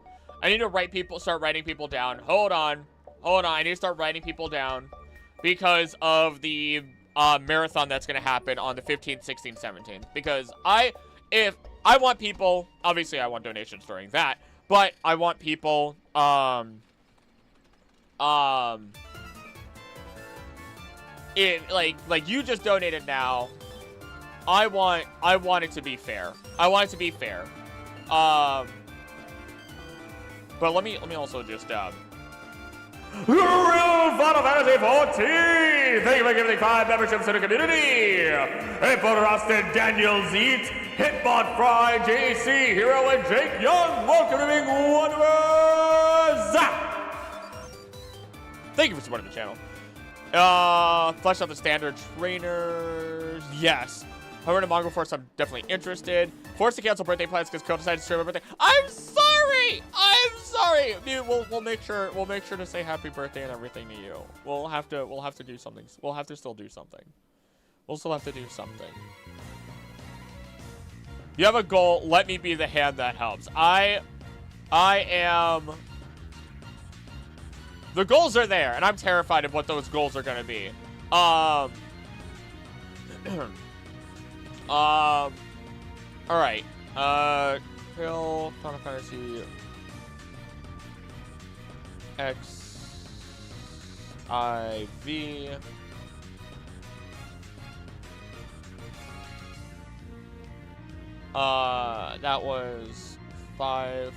I need to start writing people down. Hold on. I need to start writing people down because of the marathon that's going to happen on the 15th, 16th, 17th. Because if I want people, obviously I want donations during that, but I want people, like you just donated now. I want it to be fair. I want it to be fair. But let me also just, Real Final Fantasy 14! Thank you for giving 5 memberships to the community! April Rosted, Daniel Zeet, Hitbot Fry, JC, Hero, and Jake Young! Welcome to Being Wanderers! Thank you for supporting the channel. Flesh out the standard trainers. Yes. However, in Mongol Force, I'm definitely interested. Forced to cancel birthday plans because Ko decided to stream my birthday. I'm sorry. I'm sorry. Dude, we'll make sure to say happy birthday and everything to you. We'll have to do something. We'll have to still do something. We'll still have to do something. You have a goal. Let me be the hand that helps. I am. The goals are there, and I'm terrified of what those goals are gonna be. All right. Phil, Final Fantasy XIV. That was 5.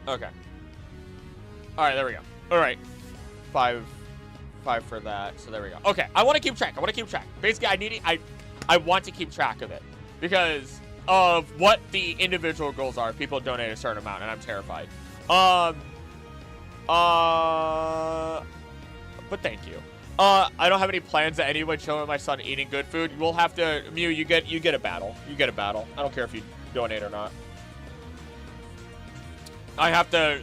Okay. All right, there we go. All right, 5 for that. So there we go. Okay, I want to keep track. Basically, I want to keep track of it because of what the individual goals are. If people donate a certain amount, and I'm terrified. But thank you. I don't have any plans at anyway. Chilling with my son, eating good food. We'll have to. Mew, you get a battle. You get a battle. I don't care if you donate or not. You have to.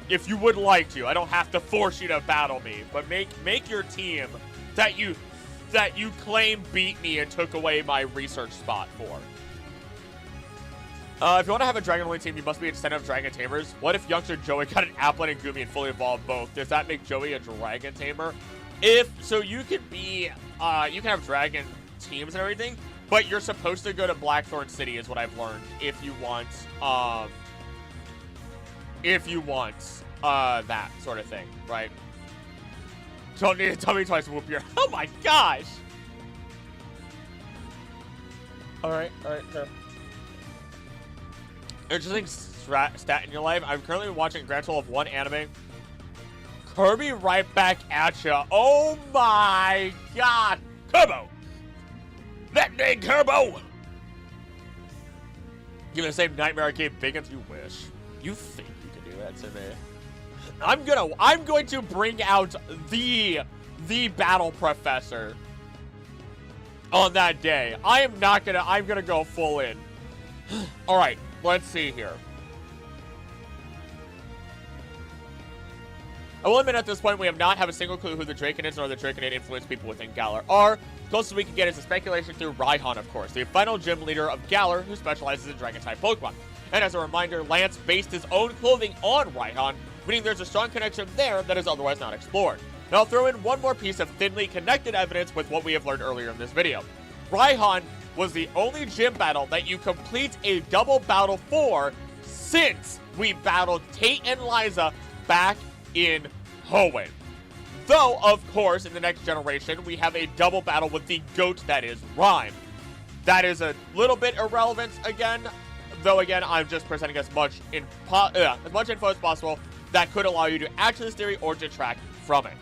If you would like to, I don't have to force you to battle me, but make your team that you claim beat me and took away my research spot for. If you want to have a Dragon only team, you must be a descendant of Dragon Tamers. What if youngster Joey got an Applin and Goomy and fully evolved both? Does that make Joey a Dragon Tamer? If so, you could be you can have Dragon teams and everything, but you're supposed to go to Blackthorn City, is what I've learned. If you want that sort of thing, right? Don't need to tell me twice to whoop your. Oh my gosh! All right, sure. Interesting stat in your life. I'm currently watching a grand total of 1 anime. Kirby right back at ya. Oh my god! Turbo! That dang Turbo! Give me the same Nightmare Arcade Bacons you wish. You think you can do that to me? I'm going to bring out the battle professor on that day. I'm gonna go full in. Alright, let's see here. I will admit at this point we have not have a single clue who the Draconids or the Draconid influenced people within Galar are. Closest we can get is a speculation through Raihan, of course, the final gym leader of Galar who specializes in Dragon-type Pokemon. And as a reminder, Lance based his own clothing on Raihan, meaning there's a strong connection there that is otherwise not explored. Now I'll throw in one more piece of thinly connected evidence with what we have learned earlier in this video. Raihan was the only gym battle that you complete a double battle for since we battled Tate and Liza back in Hoenn. Though, of course, in the next generation, we have a double battle with the GOAT that is Rhyme. That is a little bit irrelevant again, though again, I'm just presenting as much info as possible that could allow you to add to this theory or detract from it.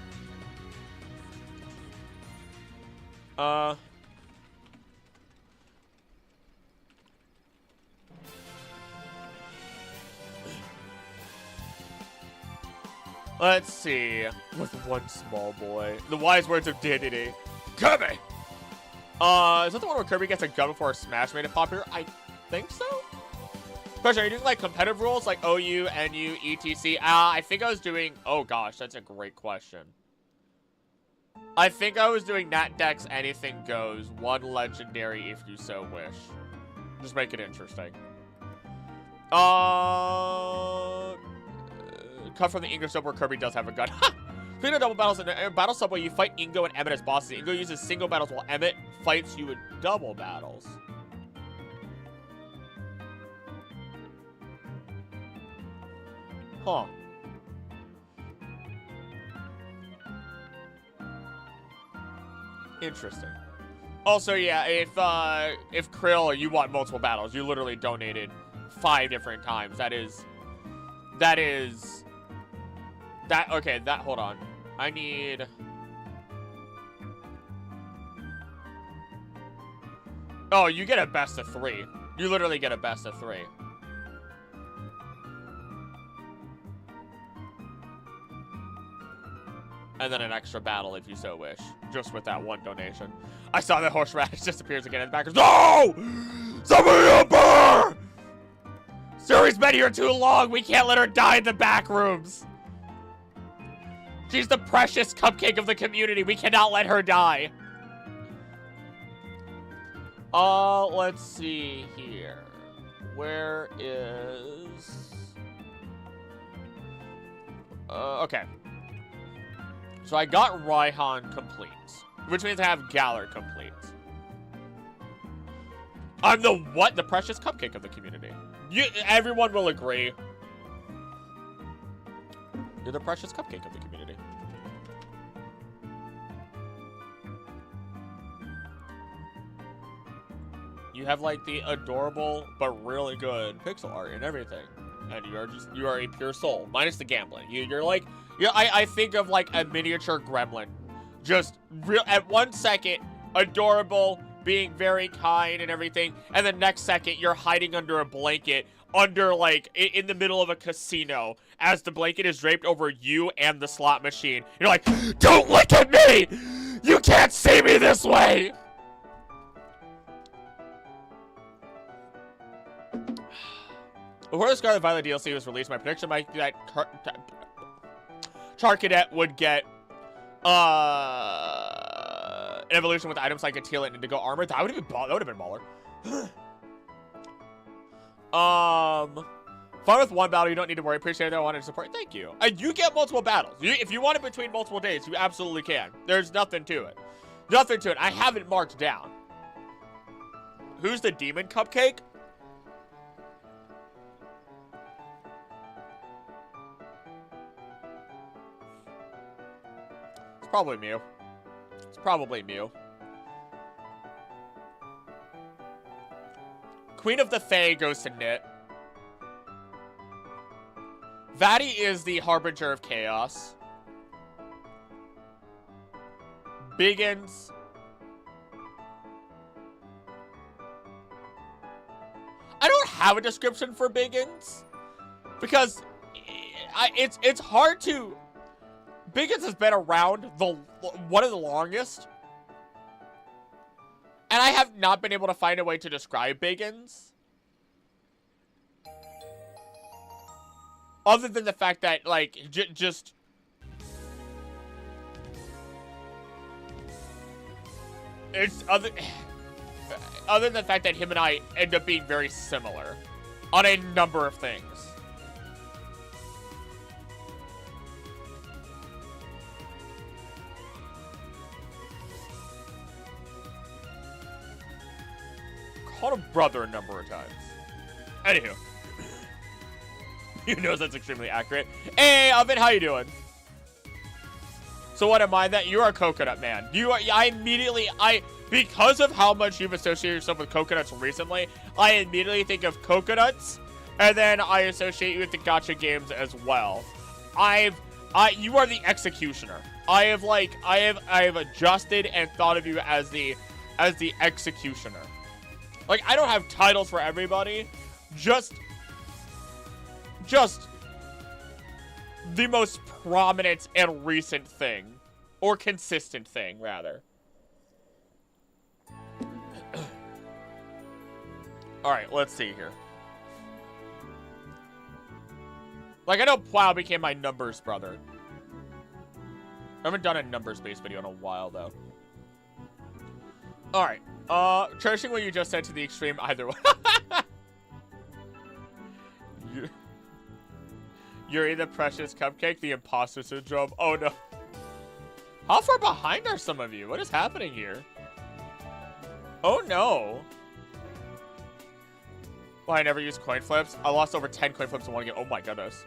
Let's see. With one small boy. The wise words of Dignity. Kirby! Is that the one where Kirby gets a gun before a Smash made it popular? I think so? Question, are you doing like competitive rules like OU, NU, ETC? I think I was doing... Oh gosh, that's a great question. I think I was doing Nat Dex Anything Goes. 1 legendary if you so wish. Just make it interesting. Cut from the English sub where Kirby does have a gun. Speaking of double battles, in Battle Subway, you fight Ingo and Emmett as bosses. Ingo uses single battles while Emmett fights you in double battles. Huh. Interesting. Also, yeah, if Krill, you want multiple battles, you literally donated 5 different times. Hold on. I need... Oh, you get a best of 3. You literally get a best of 3. And then an extra battle if you so wish. Just with that one donation. I saw that horseradish disappears again in the background. No! Somebody help her! Suri's been here too long. We can't let her die in the back rooms. She's the precious cupcake of the community. We cannot let her die. Let's see here. Where is... okay. So I got Raihan complete, which means I have Galar complete. I'm the what? The precious cupcake of the community. Everyone will agree. You're the precious cupcake of the community. You have like the adorable but really good pixel art and everything, and you are a pure soul, minus the gambling. You're like, I think of like a miniature gremlin, just real at 1 second adorable, being very kind and everything, and the next second you're hiding under a blanket under like in the middle of a casino as the blanket is draped over you and the slot machine. You're like, don't look at me! You can't see me this way! Before the Scarlet Violet DLC was released, my prediction might be that Charcadet would get an evolution with items like a teal and indigo armor. That would have been baller. Fun with one battle, you don't need to worry. Appreciate it. I wanted to support. Thank you. You get multiple battles. If you want it between multiple days, you absolutely can. There's nothing to it. Nothing to it. I have it marked down. Who's the demon cupcake? It's probably Mew. It's probably Mew. Queen of the Fae goes to Knit. Vaddie is the Harbinger of Chaos. Biggins. I don't have a description for Biggins because it's hard to... Biggins has been around one of the longest. And I have not been able to find a way to describe Biggins. Other than the fact that, like, just... It's other than the fact that him and I end up being very similar on a number of things. Called a brother a number of times. Anywho. You know that's extremely accurate. Hey, Oven, how you doing? So what am I that? You're a coconut man. Because of how much you've associated yourself with coconuts recently, I immediately think of coconuts, and then I associate you with the gacha games as well. You are the executioner. I have adjusted and thought of you as the executioner. Like, I don't have titles for everybody. Just the most prominent and recent thing. Or consistent thing, rather. Alright, let's see here. Like, I know Plow became my numbers brother. I haven't done a numbers-based video in a while, though. Alright. Cherishing what you just said to the extreme either way. You're the precious cupcake, the imposter syndrome. Oh, no. How far behind are some of you? What is happening here? Oh, no. Well, I never used coin flips. I lost over 10 coin flips in one game. Oh, my goodness.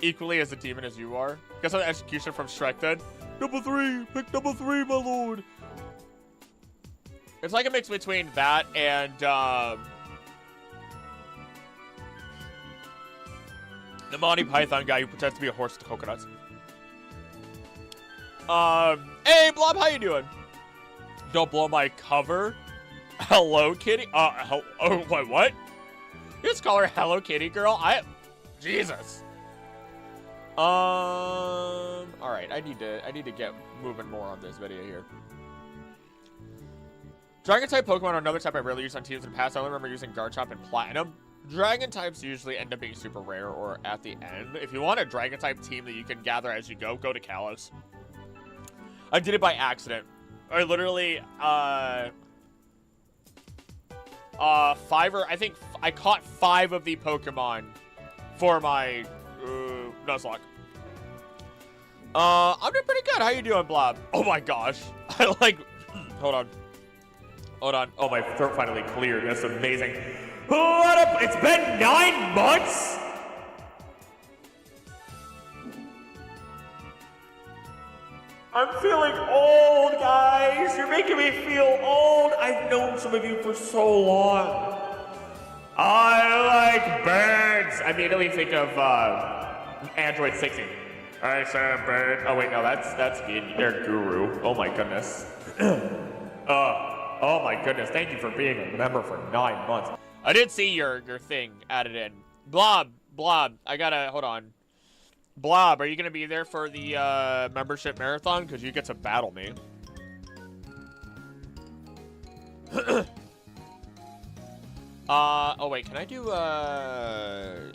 Equally as a demon as you are. Guess what execution from Shrek then? Number 3. Pick number 3, my lord. It's like a mix between that and, the Monty Python guy who pretends to be a horse with coconuts. Hey, Blob, how you doing? Don't blow my cover. Hello, Kitty. Oh, wait, what? You just call her Hello Kitty girl? Jesus. All right, I need to get moving more on this video here. Dragon type Pokemon are another type I rarely used on teams in the past. I only remember using Garchomp and Platinum. Dragon types usually end up being super rare or at the end. If you want a Dragon type team that you can gather as you go to Kalos. I did it by accident. I literally, I caught 5 of the Pokemon for my, Nuzlocke. I'm doing pretty good. How you doing, Blob? Oh my gosh. I like, hold on. Oh, my throat finally cleared. That's amazing. It's been 9 months? I'm feeling old, guys. You're making me feel old. I've known some of you for so long. I like birds. I immediately think of Android 16. I said bird. Oh wait, no, that's their guru. Oh my goodness. Oh my goodness. Thank you for being a member for 9 months. I did see your thing added in. Blob. I gotta hold on. Blob, are you gonna be there for the membership marathon? Because you get to battle me. Oh wait, can I do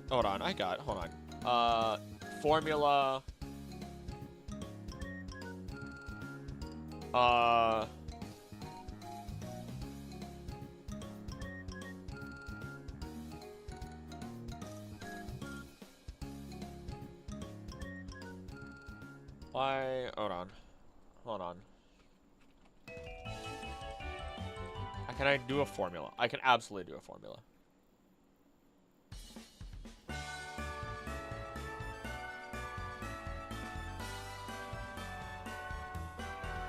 hold on, hold on. Formula. Why? Hold on. Can I do a formula? I can absolutely do a formula.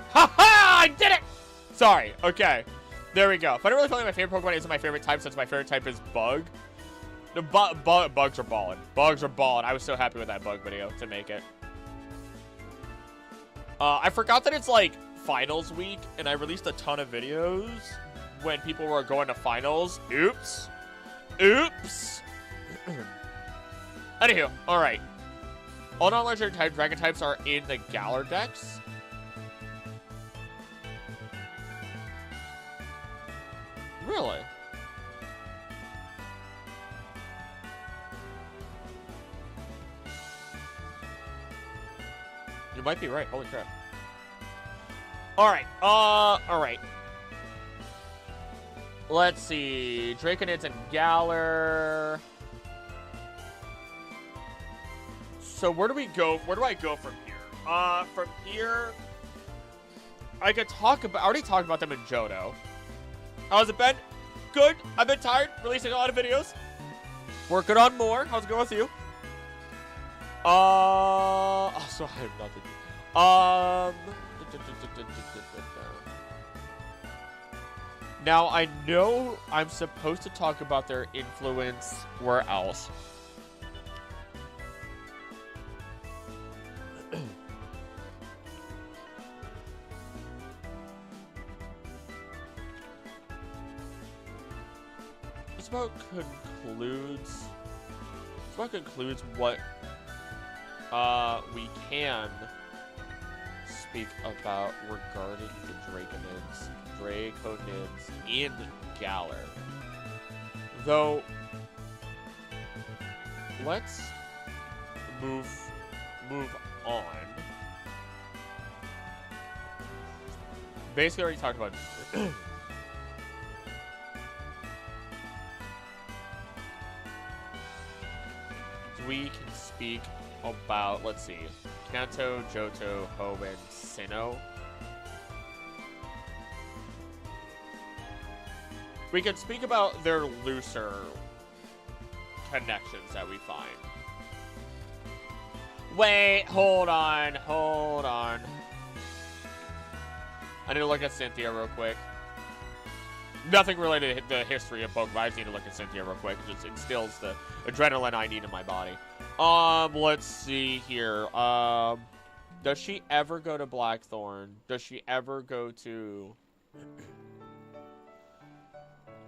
Ha-ha! I did it! Sorry. Okay. There we go. If I don't really feel like my favorite Pokemon isn't my favorite type, since my favorite type is Bug. The bugs are ballin'. Bugs are ballin'. I was so happy with that Bug video to make it. I forgot that it's like finals week, and I released a ton of videos when people were going to finals. Oops. Anywho, alright. All non-legendary type dragon types are in the Galar decks. Really? You might be right. Holy crap. Alright. Alright. Let's see. Draconids and Galar. So where do we go? Where do I go from here? From here, I could talk about. I already talked about them in Johto. How's it been? Good. I've been tired. Releasing a lot of videos. Working on more. How's it going with you? So I have nothing. Now I know I'm supposed to talk about their influence where else. This about concludes what we can speak about regarding the Draconids in Galar. Though, let's move on. Basically, already talked about. We can speak about, let's see, Kanto, Johto, Ho, and Sinnoh. We can speak about their looser connections that we find. Wait, hold on. I need to look at Cynthia real quick. Nothing related to the history of Pokemon. I just need to look at Cynthia real quick. It just instills the adrenaline I need in my body. Let's see here. Does she ever go to Blackthorn? Does she ever go to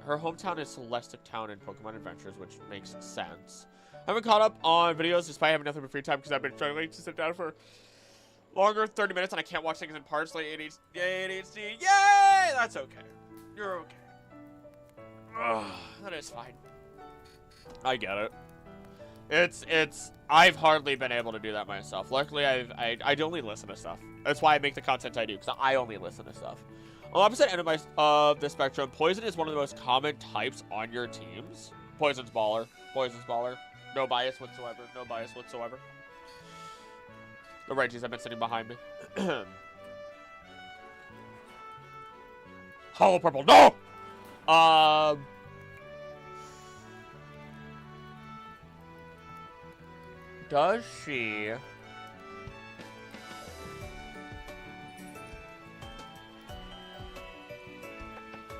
Her hometown is Celestic Town in Pokemon Adventures, which makes sense. I haven't caught up on videos despite having nothing but free time because I've been struggling to sit down for longer 30 minutes and I can't watch things in parts like ADHD. Yay! That's okay. You're okay. Ugh, that is fine. I get it. I've hardly been able to do that myself. Luckily, I only listen to stuff. That's why I make the content I do, because I only listen to stuff. On the opposite end of the spectrum, Poison is one of the most common types on your teams. Poison's baller. Poison's baller. No bias whatsoever. No bias whatsoever. The Regis have been sitting behind me. Hollow Purple. No! Does she...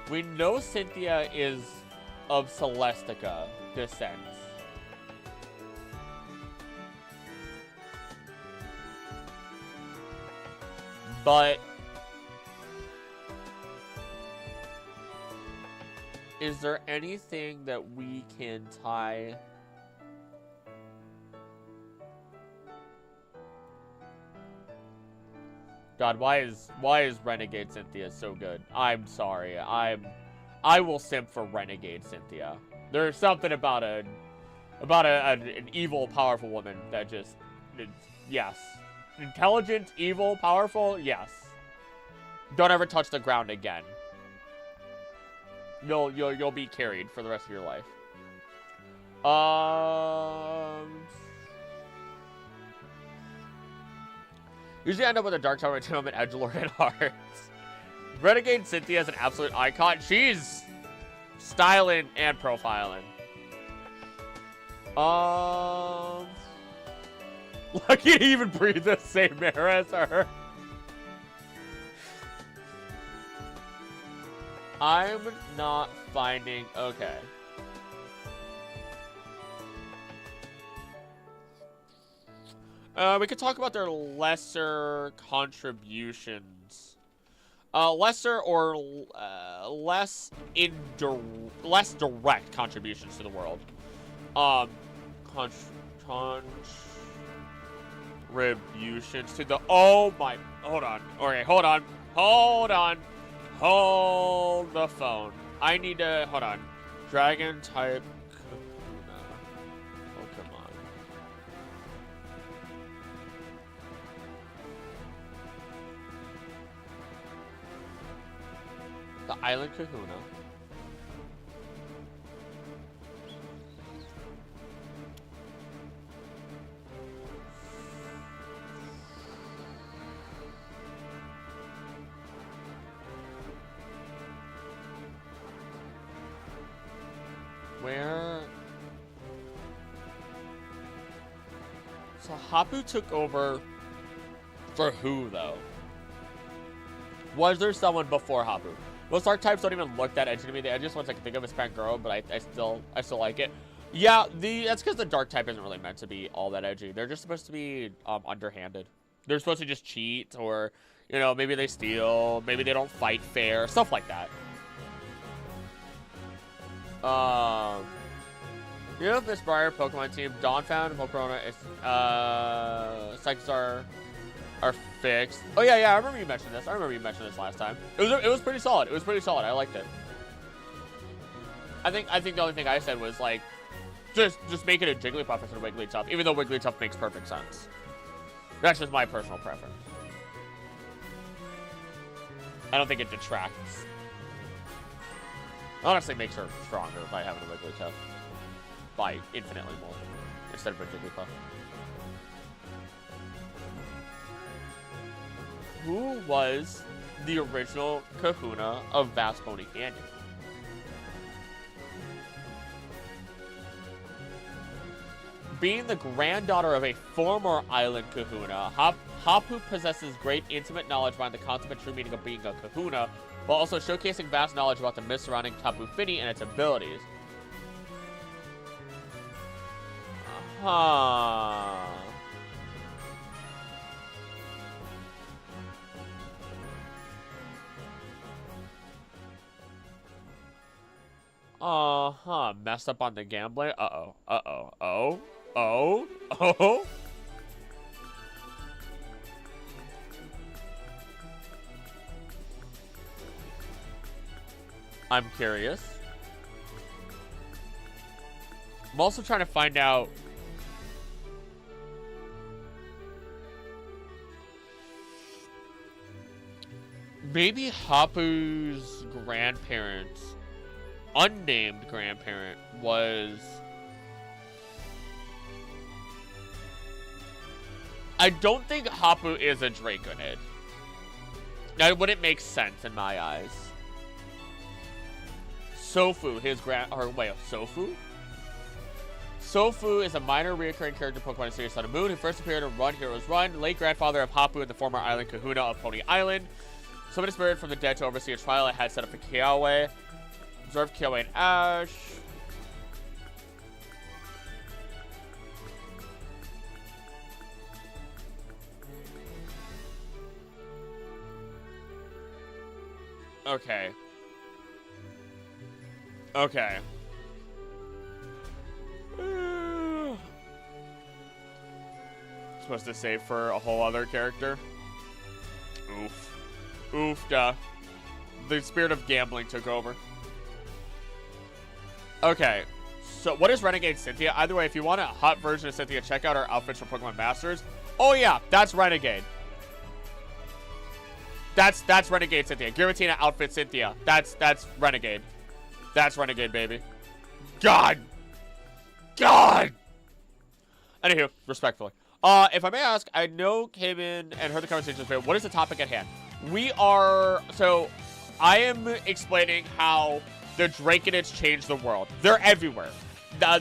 We know Cynthia is of Celestica descent. But... is there anything that we can tie... God, why is Renegade Cynthia so good? I'm sorry. I will simp for Renegade Cynthia. There's something about an evil, powerful woman that just, yes. Intelligent, evil, powerful, yes. Don't ever touch the ground again. You'll be carried for the rest of your life. Usually I end up with a Dark Tower Tomb and Edgelord and Hearts. Renegade Cynthia is an absolute icon. She's styling and profiling. Lucky to even breathe the same air as her. I'm not finding... Okay. We could talk about their lesser contributions. Lesser or less direct contributions to the world. Contributions to the... Oh my... Hold on. Okay, hold on. Hold on. Hold the phone. I need to... Hold on. Dragon type... The Island Kahuna. Where? So Hapu took over for who, though? Was there someone before Hapu? Most archetypes don't even look that edgy to me. The edgiest ones I can think of is Pangoro, but I still like it. Yeah, that's because the dark type isn't really meant to be all that edgy. They're just supposed to be underhanded. They're supposed to just cheat, or, you know, maybe they steal, maybe they don't fight fair, stuff like that. You know, this Briar Pokemon team, Dawnfound and Pokemon Psychics are fixed. Oh yeah, I remember you mentioned this. I remember you mentioned this last time. It was pretty solid. It was pretty solid. I liked it. I think the only thing I said was like, just make it a Jigglypuff instead of Wigglytuff, even though Wigglytuff makes perfect sense. That's just my personal preference. I don't think it detracts. Honestly, makes her stronger by having a Wigglytuff by infinitely more instead of a Jigglypuff. Who was the original Kahuna of Vast Pony Canyon? Being the granddaughter of a former island Kahuna, Hapu possesses great intimate knowledge behind the consummate true meaning of being a Kahuna, while also showcasing vast knowledge about the myths surrounding Tapu Fini and its abilities. Uh-huh. Messed up on the gambling. Uh-oh. Uh-oh. Oh. Oh. Oh. I'm curious. I'm also trying to find out. Maybe Hapu's grandparents, unnamed grandparent, was... I don't think Hapu is a Draconid. That wouldn't make sense in my eyes. Sofu, his Sofu? Sofu is a minor recurring character in Pokemon series Sun and Moon who first appeared in Run Heroes Run, late grandfather of Hapu and the former island Kahuna of Pony Island. Summoned a spirit from the dead to oversee a trial I had set up for Kiawe. Observed Kiawe and Ash. Okay. Okay. Supposed to save for a whole other character? Oof. Oofda. The spirit of gambling took over. Okay. So, what is Renegade Cynthia? Either way, if you want a hot version of Cynthia, check out our outfits from Pokemon Masters. Oh, yeah. That's Renegade. That's Renegade Cynthia. Giratina outfit Cynthia. That's Renegade. That's Renegade, baby. God! God! Anywho, respectfully. If I may ask, I know came in and heard the conversation, but what is the topic at hand? So, I am explaining how the Draconids changed the world. They're everywhere.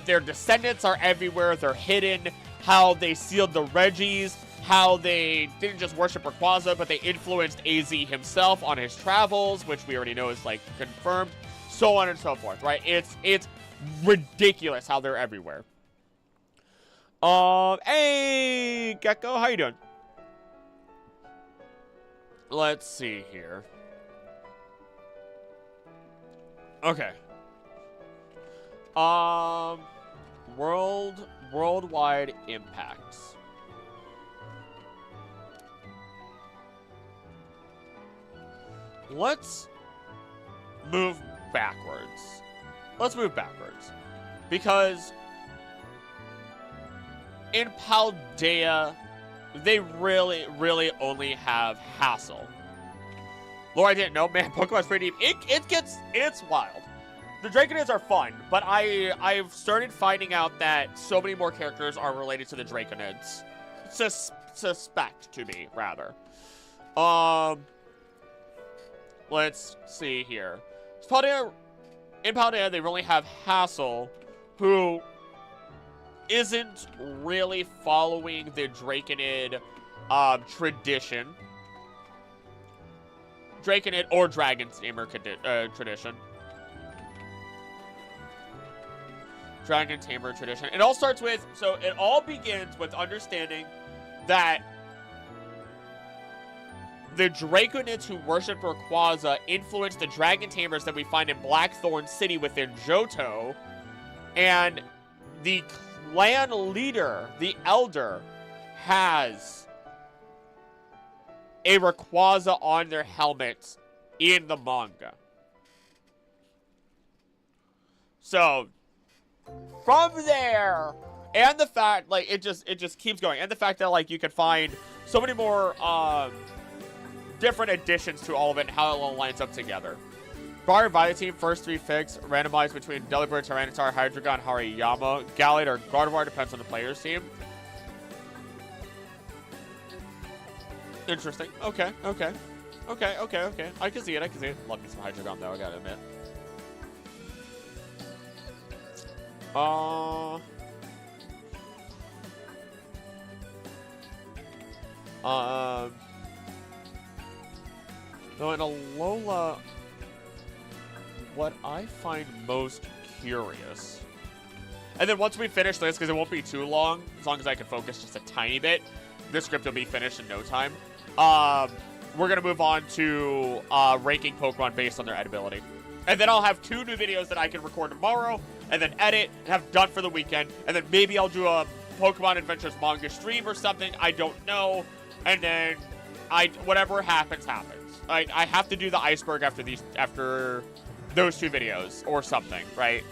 Their descendants are everywhere. They're hidden. How they sealed the Regis. How they didn't just worship Rayquaza, but they influenced AZ himself on his travels, which we already know is, like, confirmed. So on and so forth, right? It's ridiculous how they're everywhere. Hey, Gecko, how you doing? Let's see here. Okay. Worldwide impacts. Let's move backwards. Because in Paldea, they really only have Hassel. Lore, I didn't know. Man, Pokemon's pretty deep. It's wild. The Draconids are fun, but I've started finding out that so many more characters are related to the Draconids. Suspect to be, rather. Let's see here. In Paldea, they really have Hassel, who isn't really following the Draconid tradition. Draconid or Dragon Tamer tradition. Dragon Tamer tradition. It all starts with, so it all begins with understanding that the Draconids who worship Rayquaza influenced the Dragon Tamers that we find in Blackthorn City within Johto, and the clan leader, the Elder, has a Rayquaza on their helmets in the manga. So, from there, and the fact, like, it just keeps going, and the fact that, like, you can find so many more, different additions to all of it and how it all lines up together. Fire Violet team, first 3 picks, randomized between Delibird, Tyranitar, Hydreigon, Hariyama, Gallade, or Gardevoir, depends on the player's team. Interesting. Okay. I can see it. Love me some Hydreigon, though, I gotta admit. So in Alola, what I find most curious, and then once we finish this, because it won't be too long, as long as I can focus just a tiny bit, this script will be finished in no time. We're going to move on to ranking Pokemon based on their edibility. And then I'll have 2 new videos that I can record tomorrow, and then edit, and have done for the weekend. And then maybe I'll do a Pokemon Adventures manga stream or something. I don't know. And then whatever happens, happens. I have to do the iceberg after those 2 videos or something, right?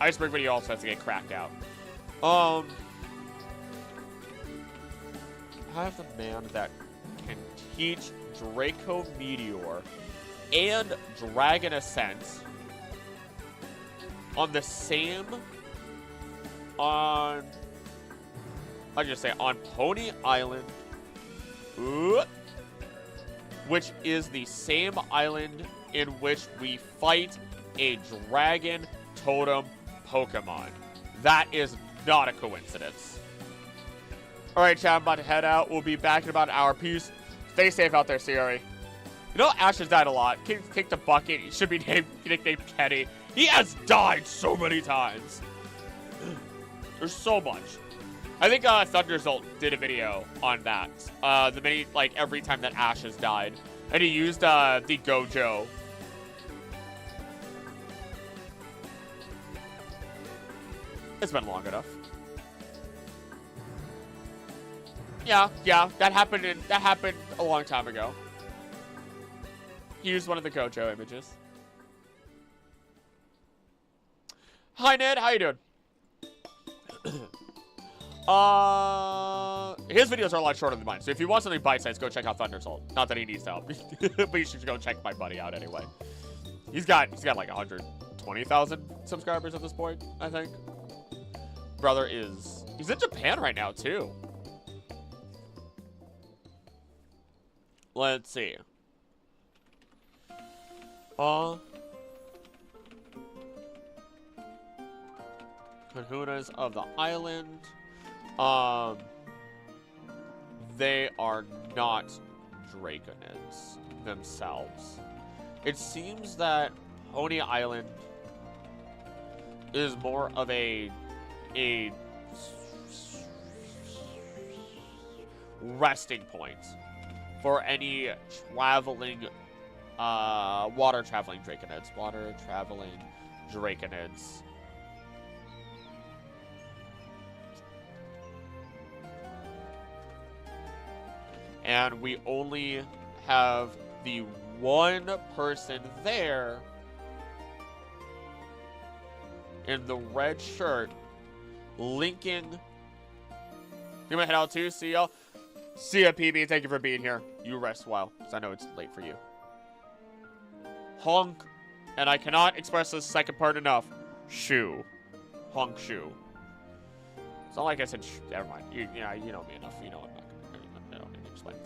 Iceberg video also has to get cracked out. I have the man that can teach Draco Meteor and Dragon Ascent on the same on Pony Island, which is the same island in which we fight a dragon totem Pokemon. That is not a coincidence. Alright, chat, I'm about to head out. We'll be back in about an hour. Peace. Stay safe out there, Siri. You know, Ash has died a lot. Kick the bucket. He should be nicknamed Kenny. He has died so many times. There's so much. I think Thunderzolt did a video on that. Every time that Ash has died. And he used the Gojo. It's been long enough. Yeah, that happened a long time ago. He used one of the Gojo images. Hi, Ned. How you doing? His videos are a lot shorter than mine, so if you want something bite-sized, go check out Thunderzolt. Not that he needs help, but you should go check my buddy out anyway. He's got like 120,000 subscribers at this point, I think. Brother he's in Japan right now too. Let's see. Kahunas of the island. They are not Draconids themselves. It seems that Pony Island is more of a resting point for any traveling water traveling Draconids. And we only have the one person there in the red shirt linking. You might head out too. See y'all. See ya, PB. Thank you for being here. You rest well, because I know it's late for you. Honk. And I cannot express this second part enough. Shoe. Honk shoe. It's not like I said never mind. You know me enough. You know I'm not gonna, I don't need to explain.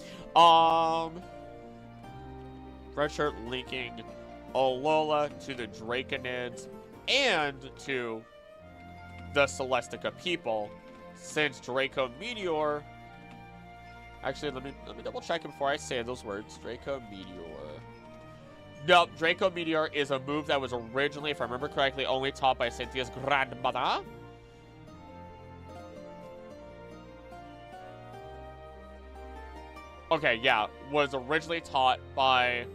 Red shirt linking Alola to the Draconids and to the Celestica people, since Draco Meteor. Actually, let me double check before I say those words. Draco Meteor. No, Draco Meteor is a move that was originally, if I remember correctly, only taught by Cynthia's grandmother. Okay, yeah, was originally taught by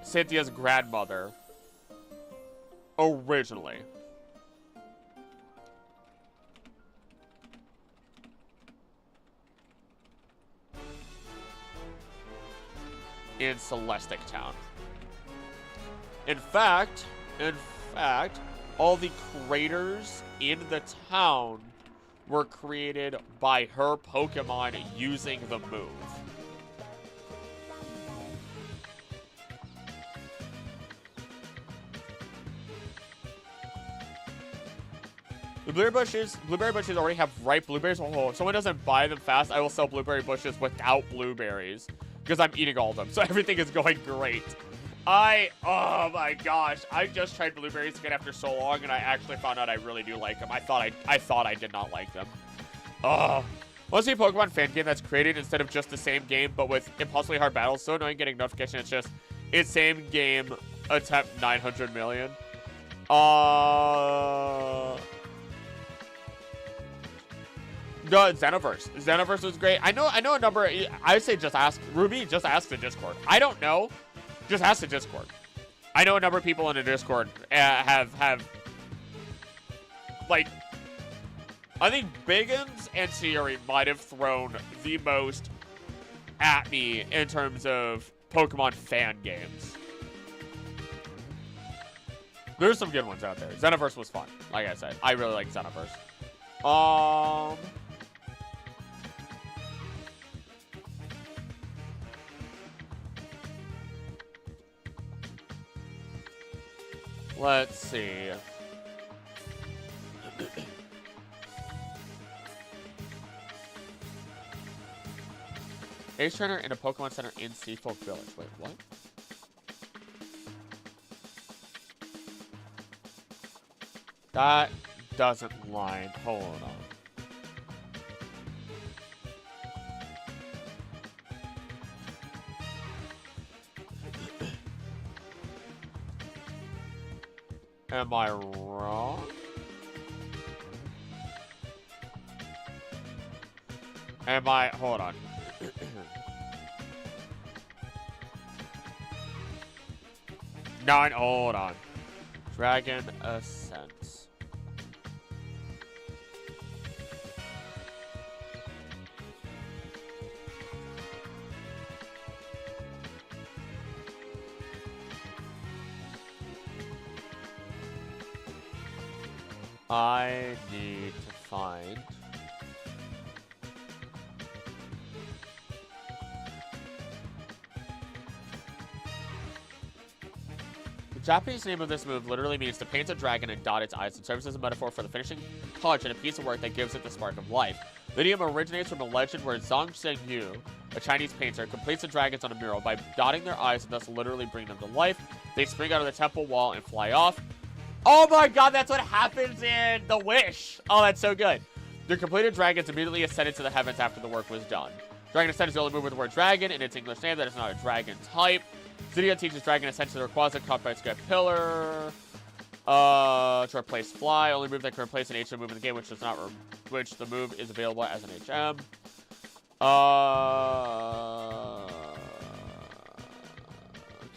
Cynthia's grandmother. Originally. In Celestic Town. In fact, all the craters in the town were created by her Pokemon using the move. The blueberry bushes already have ripe blueberries. Oh, if someone doesn't buy them fast, I will sell blueberry bushes without blueberries. Because I'm eating all of them, so everything is going great. Oh my gosh, I just tried blueberries again after so long, and I actually found out I really do like them. I thought I did not like them. Want to see a Pokemon fan game that's created instead of just the same game, but with impossibly hard battles? So annoying getting notification. It's same game, attempt 900 million. No, Xenoverse. Xenoverse was great. I know a number. I would say just ask Ruby. Just ask the Discord. I don't know. Just ask the Discord. I know a number of people in the Discord have like, I think Biggins and Siri might have thrown the most at me in terms of Pokemon fan games. There's some good ones out there. Xenoverse was fun. Like I said, I really like Xenoverse. Let's see. Ace Trainer in a Pokemon Center in Seafolk Village. Wait, what? That doesn't line. Hold on. Am I wrong? Am I... Hold on. Hold on. Dragon Ascent. I need to find... The Japanese name of this move literally means to paint a dragon and dot its eyes and serves as a metaphor for the finishing touch and a piece of work that gives it the spark of life. The idiom originates from a legend where Zhang Zhengyu, a Chinese painter, completes the dragons on a mural by dotting their eyes and thus literally bring them to life. They spring out of the temple wall and fly off. Oh my god, that's what happens in The Wish! Oh, that's so good. The completed dragons immediately ascended to the heavens after the work was done. Dragon Ascent is the only move with the word dragon in its English name that is not a dragon type. Cynthia teaches Dragon Ascent to the Rayquaza, caught by Sky Pillar. To replace Fly, only move that can replace an HM move in the game, which does not, which the move is available as an HM.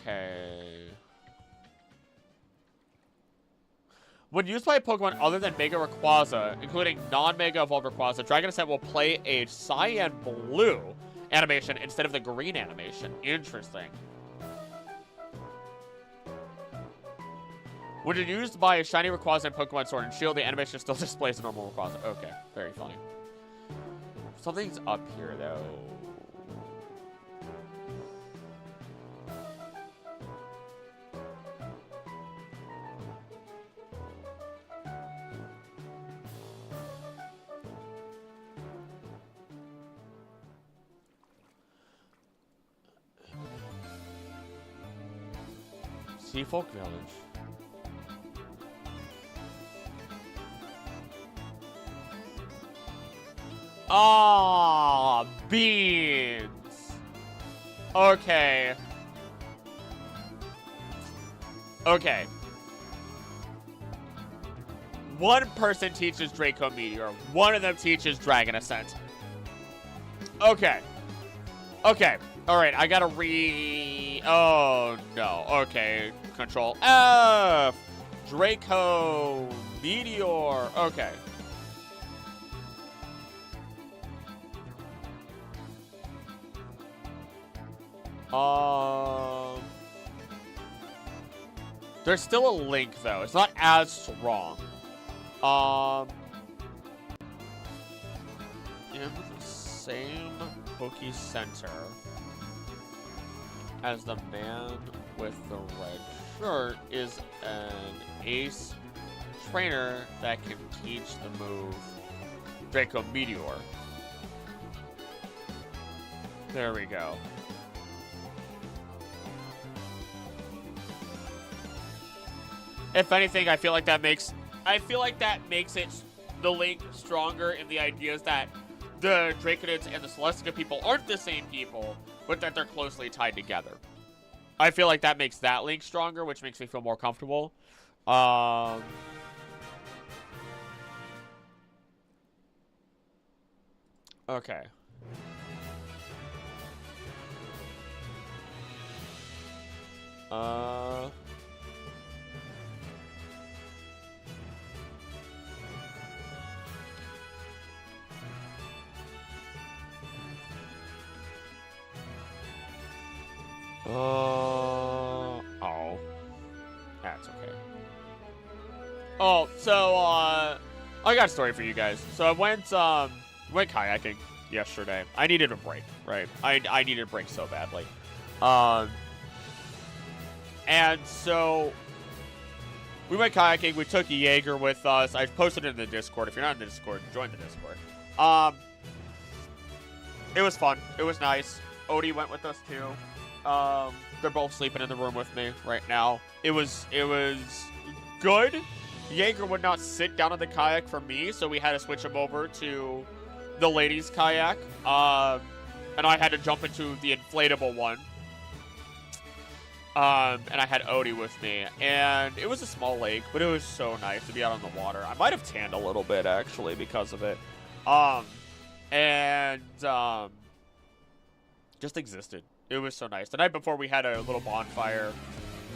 Okay. When used by a Pokemon other than Mega Rayquaza, including non-Mega Evolved Rayquaza, Dragon Ascent will play a Cyan Blue animation instead of the green animation. Interesting. When used by a shiny Rayquaza in Pokemon Sword and Shield, the animation still displays a normal Rayquaza. Okay, very funny. Something's up here, though. Seafolk Village. Ah, beans. Okay. Okay. One person teaches Draco Meteor. One of them teaches Dragon Ascent. Okay. Okay. Alright, I gotta Oh, no. Okay. Control F. Draco Meteor. Okay. There's still a link, though. It's not as strong. In the same Poké Center as the man with the red shirt is an ace trainer that can teach the move Draco Meteor. There we go. If anything, I feel like that makes it the link stronger in the ideas that the Draconids and the Celestica people aren't the same people, but that they're closely tied together. I feel like that makes that link stronger, which makes me feel more comfortable. Okay. Oh. That's okay. Oh, so, I got a story for you guys. So I went kayaking yesterday. I needed a break, right? I needed a break so badly. And so we went kayaking. We took a Jaeger with us. I posted it in the Discord. If you're not in the Discord, join the Discord. It was fun. It was nice. Odie went with us too. They're both sleeping in the room with me right now. It was good. Jaeger would not sit down on the kayak for me, so we had to switch him over to the ladies' kayak. And I had to jump into the inflatable one. And I had Odie with me. And it was a small lake, but it was so nice to be out on the water. I might have tanned a little bit, actually, because of it. Just existed. It was so nice. The night before, we had a little bonfire.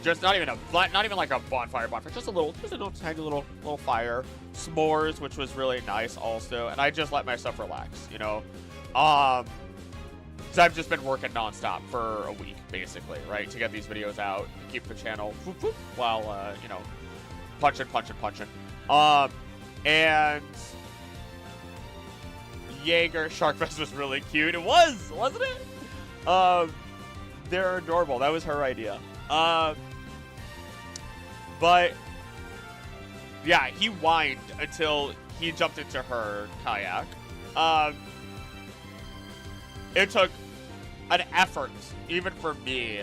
Just not even like a bonfire, just a little tiny little fire. S'mores, which was really nice also. And I just let myself relax, you know. So I've just been working nonstop for a week, basically, right, to get these videos out, to keep the channel whoop, whoop, while you know, punching. And Jaeger Sharkfest was really cute. It was, wasn't it? They're adorable. That was her idea. But yeah, he whined until he jumped into her kayak. It took an effort, even for me,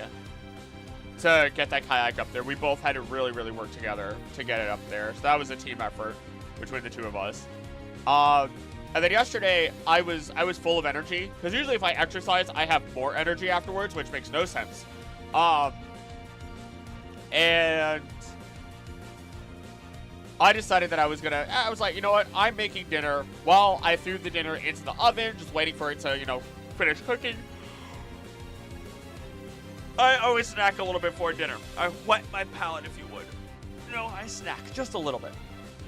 to get that kayak up there. We both had to really, really work together to get it up there. So that was a team effort between the two of us. And then yesterday, I was full of energy. Because usually if I exercise, I have more energy afterwards, which makes no sense. And I decided that I was like, you know what? I'm making dinner. Well, I threw the dinner into the oven, just waiting for it to, you know, finish cooking. I always snack a little bit before dinner. I whet my palate, if you would. You know, I snack just a little bit.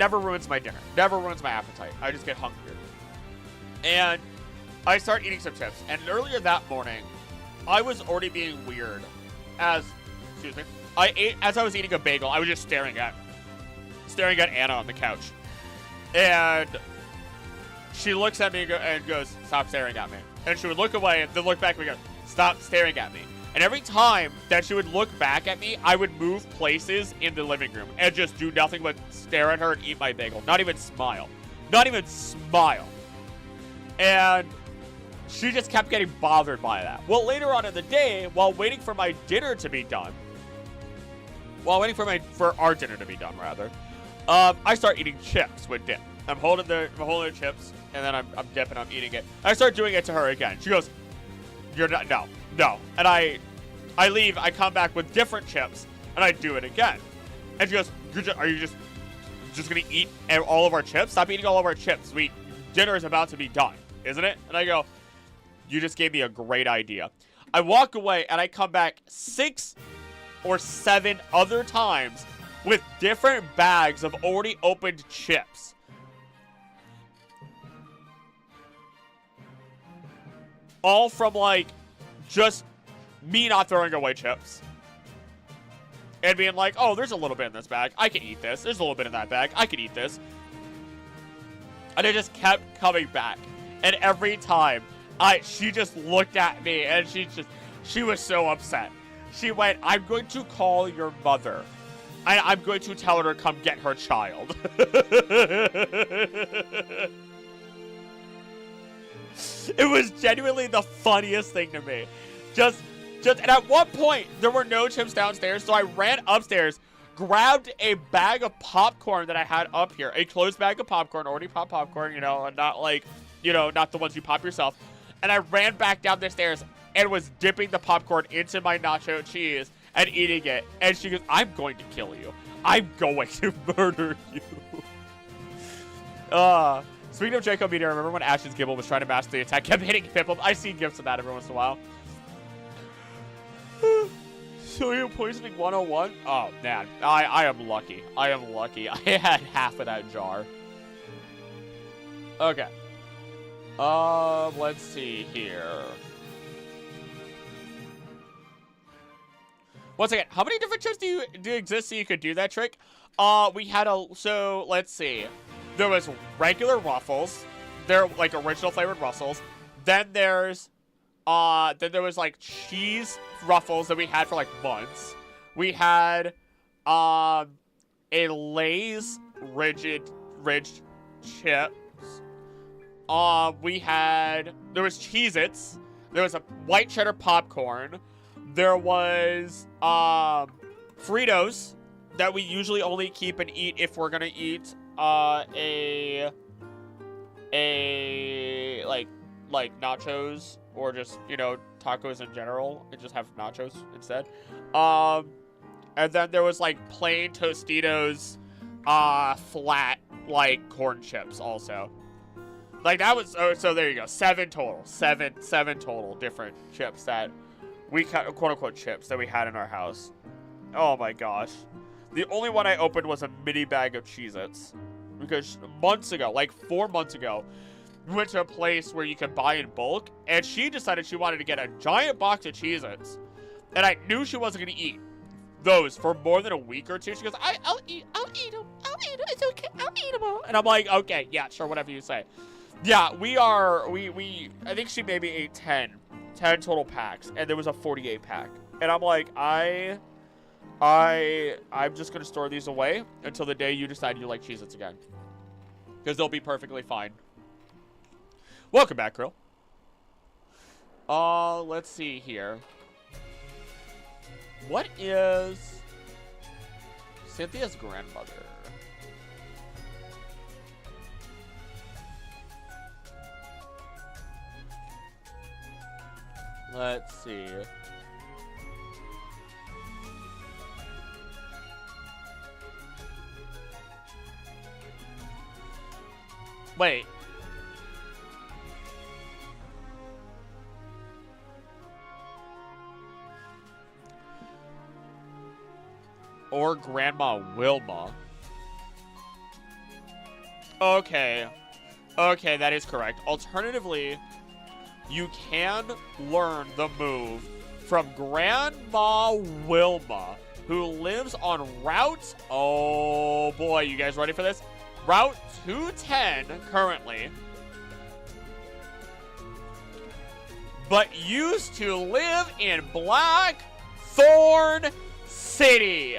Never ruins my dinner. Never ruins my appetite. I just get hungrier. And I start eating some chips. And earlier that morning, I was already being weird. As I was eating a bagel, I was just staring at Anna on the couch. And she looks at me and goes, "Stop staring at me." And she would look away and then look back at me and go, "Stop staring at me." And every time that she would look back at me, I would move places in the living room and just do nothing but stare at her and eat my bagel. Not even smile. Not even smile. And she just kept getting bothered by that. Well, later on in the day, while waiting for my dinner to be done, for our dinner to be done, rather, I start eating chips with dip. I'm holding the chips, and then I'm dipping, I'm eating it. I start doing it to her again. She goes, "You're not, no." And I leave, I come back with different chips, and I do it again. And she goes, "Are you just gonna eat all of our chips? Stop eating all of our chips. Dinner is about to be done, isn't it?" And I go, "You just gave me a great idea." I walk away, and I come back 6 or 7 other times with different bags of already opened chips. All from, like, just me not throwing away chips. And being like, "Oh, there's a little bit in this bag. I can eat this. There's a little bit in that bag. I can eat this." And it just kept coming back. And every time, she just looked at me, and she was so upset. She went, "I'm going to call your mother. I'm going to tell her to come get her child." It was genuinely the funniest thing to me. And at one point, there were no chips downstairs, so I ran upstairs, grabbed a bag of popcorn that I had up here, a closed bag of popcorn, already popped popcorn, you know, and not like, you know, not the ones you pop yourself. And I ran back down the stairs and was dipping the popcorn into my nacho cheese and eating it. And she goes, "I'm going to kill you. I'm going to murder you." Speaking of Draco Meteor, I remember when Ash's Gibble was trying to master the attack, kept hitting Pipple. I see gifs of that every once in a while. Psyllium Poisoning 101? Oh, man. I am lucky. I am lucky. I had half of that jar. Okay. Let's see here. Once again, how many different chips do exist so you could do that trick? We had so let's see. There was regular Ruffles. They're like original flavored Ruffles. Then there was like cheese Ruffles that we had for like months. We had a Lay's Ridge chips. There was Cheez-Its. There was a white cheddar popcorn. There was Fritos that we usually only keep and eat if we're gonna eat like nachos or just, you know, tacos in general and just have nachos instead. And then there was like plain Tostitos flat like corn chips also. Like that was so there you go. Seven total different chips that we quote unquote chips that we had in our house. Oh my gosh. The only one I opened was a mini bag of Cheez-Its. Because months ago, like 4 months ago, we went to a place where you could buy in bulk, and she decided she wanted to get a giant box of Cheez-Its. And I knew she wasn't going to eat those for more than a week or two. She goes, I'll eat them, it's okay, I'll eat them all. And I'm like, okay, yeah, sure, whatever you say. Yeah, I think she maybe ate 10 total packs, and there was a 48 pack. And I'm like, I'm just going to store these away until the day you decide you like Cheez-Its again. Because they'll be perfectly fine. Welcome back, Krill. Let's see here. What is Cynthia's grandmother? Let's see. Wait. Or Grandma Wilma. Okay. Okay, that is correct. Alternatively, you can learn the move from Grandma Wilma, who lives on Route... Oh, boy. You guys ready for this? Route 210 currently. But used to live in Blackthorn City.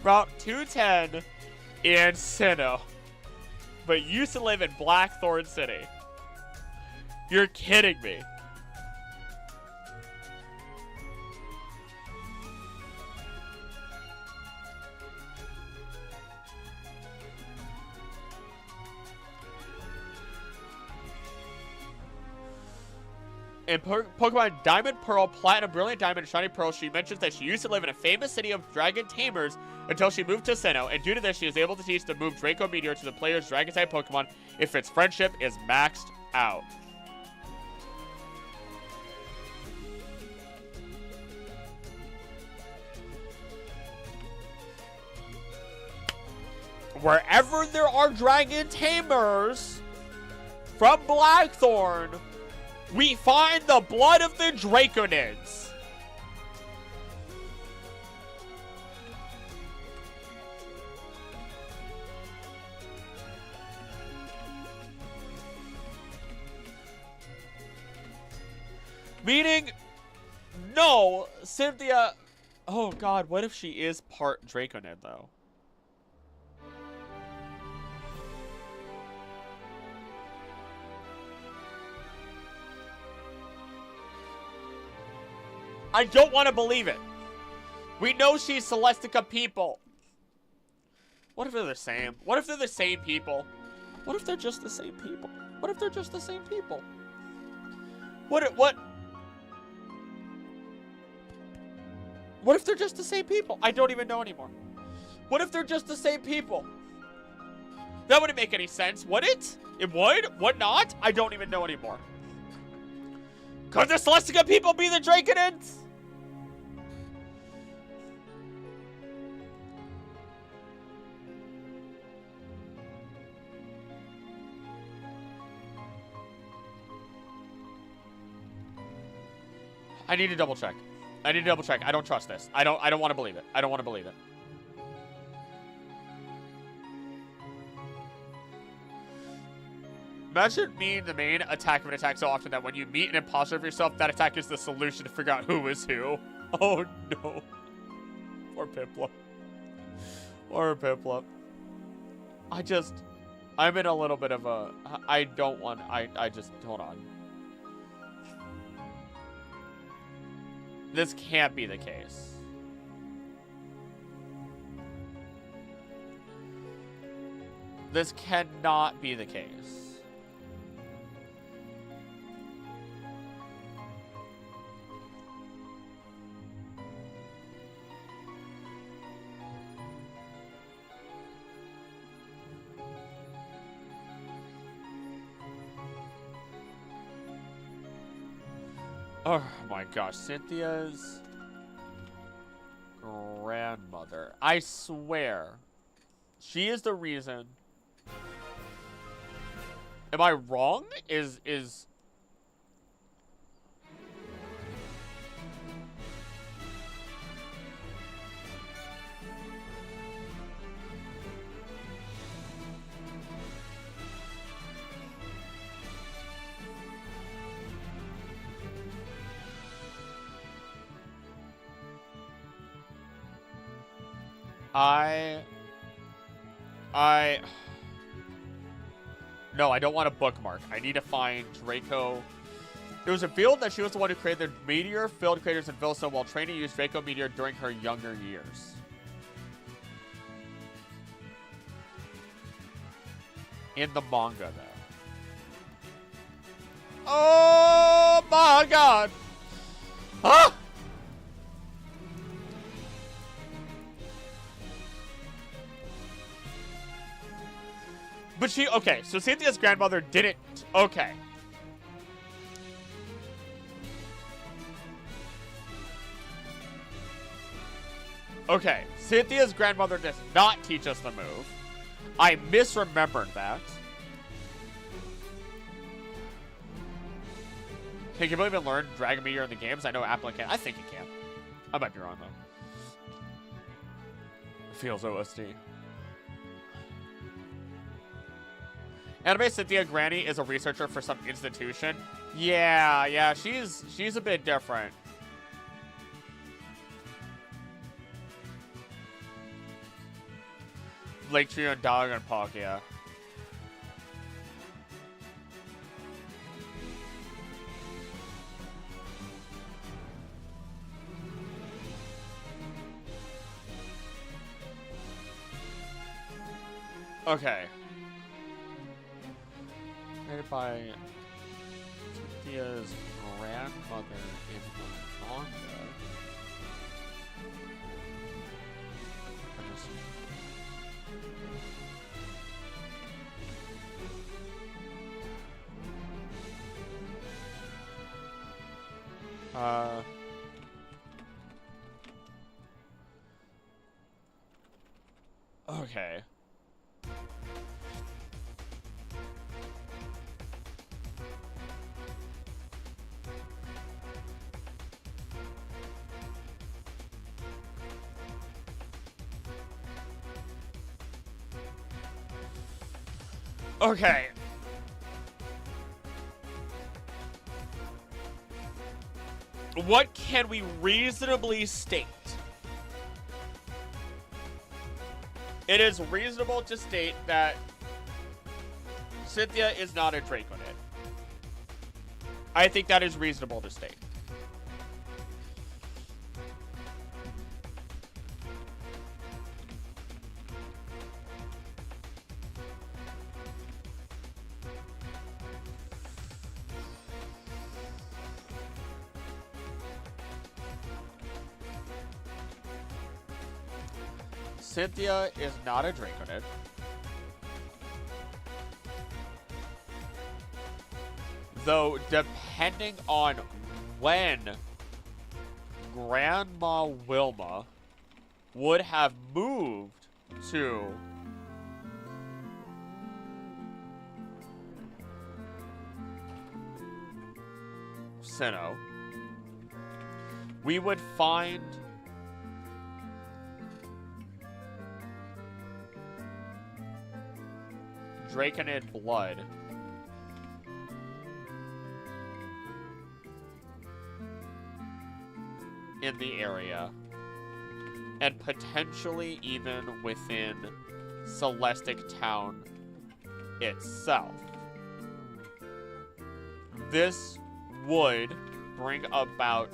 Route 210 in Sinnoh, but used to live in Blackthorn City. You're kidding me. In Pokemon Diamond, Pearl, Platinum, Brilliant Diamond, and Shiny Pearl, she mentions that she used to live in a famous city of dragon tamers until she moved to Sinnoh, and due to this, she is able to teach the move Draco Meteor to the player's Dragon-type Pokemon if its friendship is maxed out. Wherever there are dragon tamers from Blackthorn, we find the blood of the Draconids. Meaning, no, Cynthia... Oh god, what if she is part Draconid, though? I don't want to believe it. We know she's Celestica people. What if they're the same? What if they're the same people? What if they're just the same people? What if they're just the same people? What if they're just the same people? I don't even know anymore. What if they're just the same people? That wouldn't make any sense, would it? It would? Would not? I don't even know anymore. Could the Celestica people be the Draconids? I need to double check. I need to double check. I don't trust this. I don't want to believe it. I don't want to believe it. Imagine being the main attack of an attack so often that when you meet an imposter of yourself, that attack is the solution to figure out who is who. Oh no. Poor Piplup. Poor Piplup. I'm in a little bit of a, I just, hold on. This can't be the case. This cannot be the case. Oh my gosh, Cynthia's grandmother. I swear, she is the reason. Am I wrong? No, I don't want a bookmark. I need to find Draco. It was revealed that she was the one who created the meteor filled craters in Villastone while training to use Draco Meteor during her younger years. In the manga, though. Oh my god! Huh? But she, okay, so Cynthia's grandmother didn't, okay. Okay, Cynthia's grandmother does not teach us the move. I misremembered that. Can you even learn Draco Meteor in the games? I know Apple can. I think it can. I might be wrong, though. It feels OSD. Anime Cynthia Granny is a researcher for some institution. Yeah, she's a bit different. Lake Tree and Dog and Park, yeah. Okay. Created by Cynthia's grandmother in the manga. Okay. Okay. What can we reasonably state? It is reasonable to state that Cynthia is not a Draconid. I think that is reasonable to state. Cynthia is not a Draconid. Though, depending on when Grandma Wilma would have moved to Sinnoh, we would find Draconid blood in the area, and potentially even within Celestic Town itself. This would bring about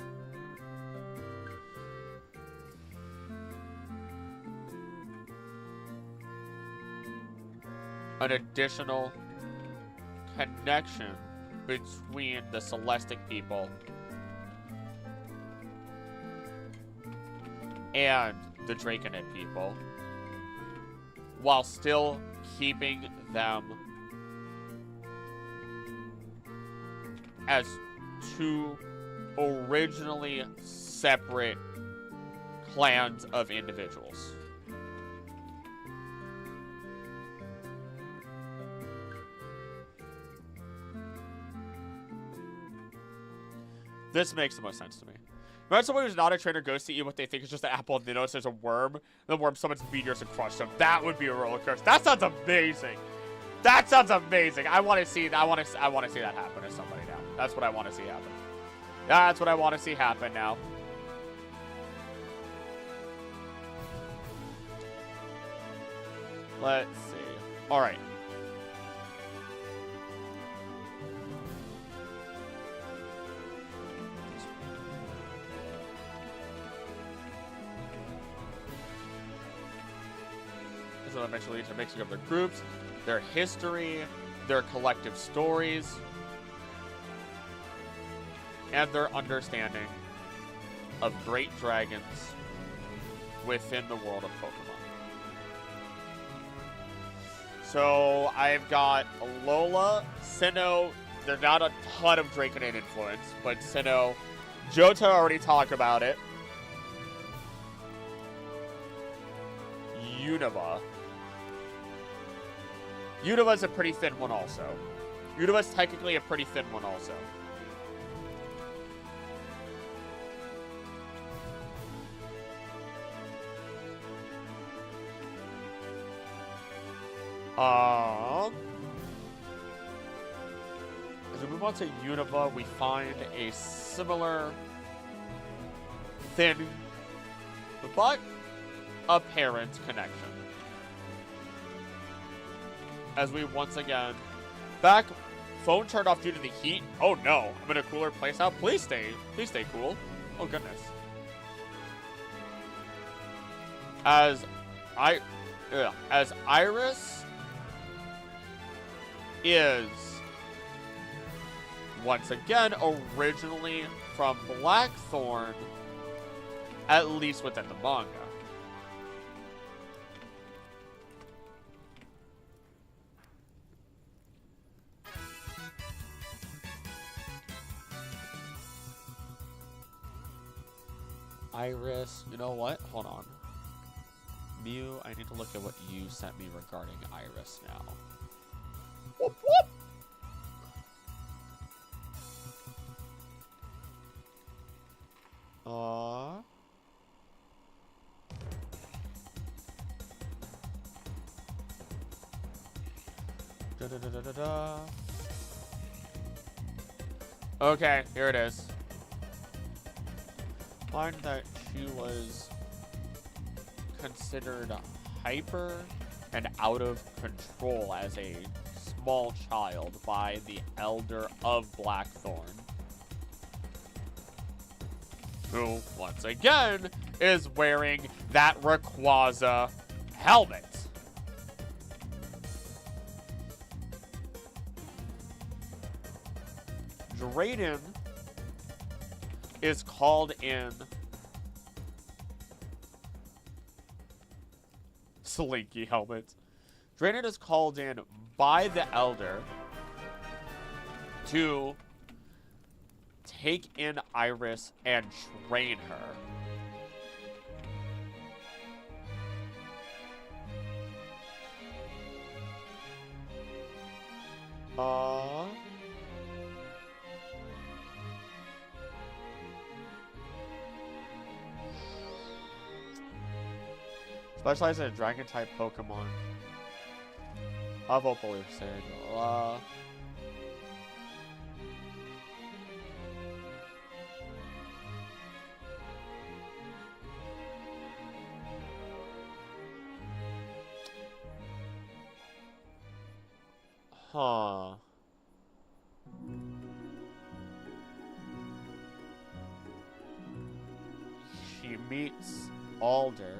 an additional connection between the Celestic people and the Draconid people, while still keeping them as two originally separate clans of individuals. This makes the most sense to me. Imagine someone who's not a trainer goes to eat what they think is just an apple and they notice there's a worm. The worm summons meteors and crushes them. That would be a roller coaster. That sounds amazing. That sounds amazing. I want to see that happen to somebody now. That's what I want to see happen. That's what I want to see happen now. Let's see. All right. This will eventually lead to mixing of their groups, their history, their collective stories, and their understanding of great dragons within the world of Pokemon. So I've got Alola, Sinnoh. They're not a ton of Draconid influence, but Sinnoh. Johto already talked about it. Unova. Unova's a pretty thin one also. Unova's technically a pretty thin one also. As we move on to Unova, we find a similar thin but apparent connection. As we once again phone turned off due to the heat. Oh no, I'm in a cooler place now. Please stay cool. Oh goodness. As Iris is once again originally from Blackthorn, at least within the manga. Iris, you know what? Hold on. Mew, I need to look at what you sent me regarding Iris now. Whoop, whoop. Okay, here it is. Find that she was considered hyper and out of control as a small child by the elder of Blackthorn, who once again is wearing that Rayquaza helmet. Drayden is called in Slinky helmet. Draconid is called in by the Elder to take in Iris and train her. Specialize in a dragon-type Pokemon. Hopefully Sandra. Huh. She meets Alder.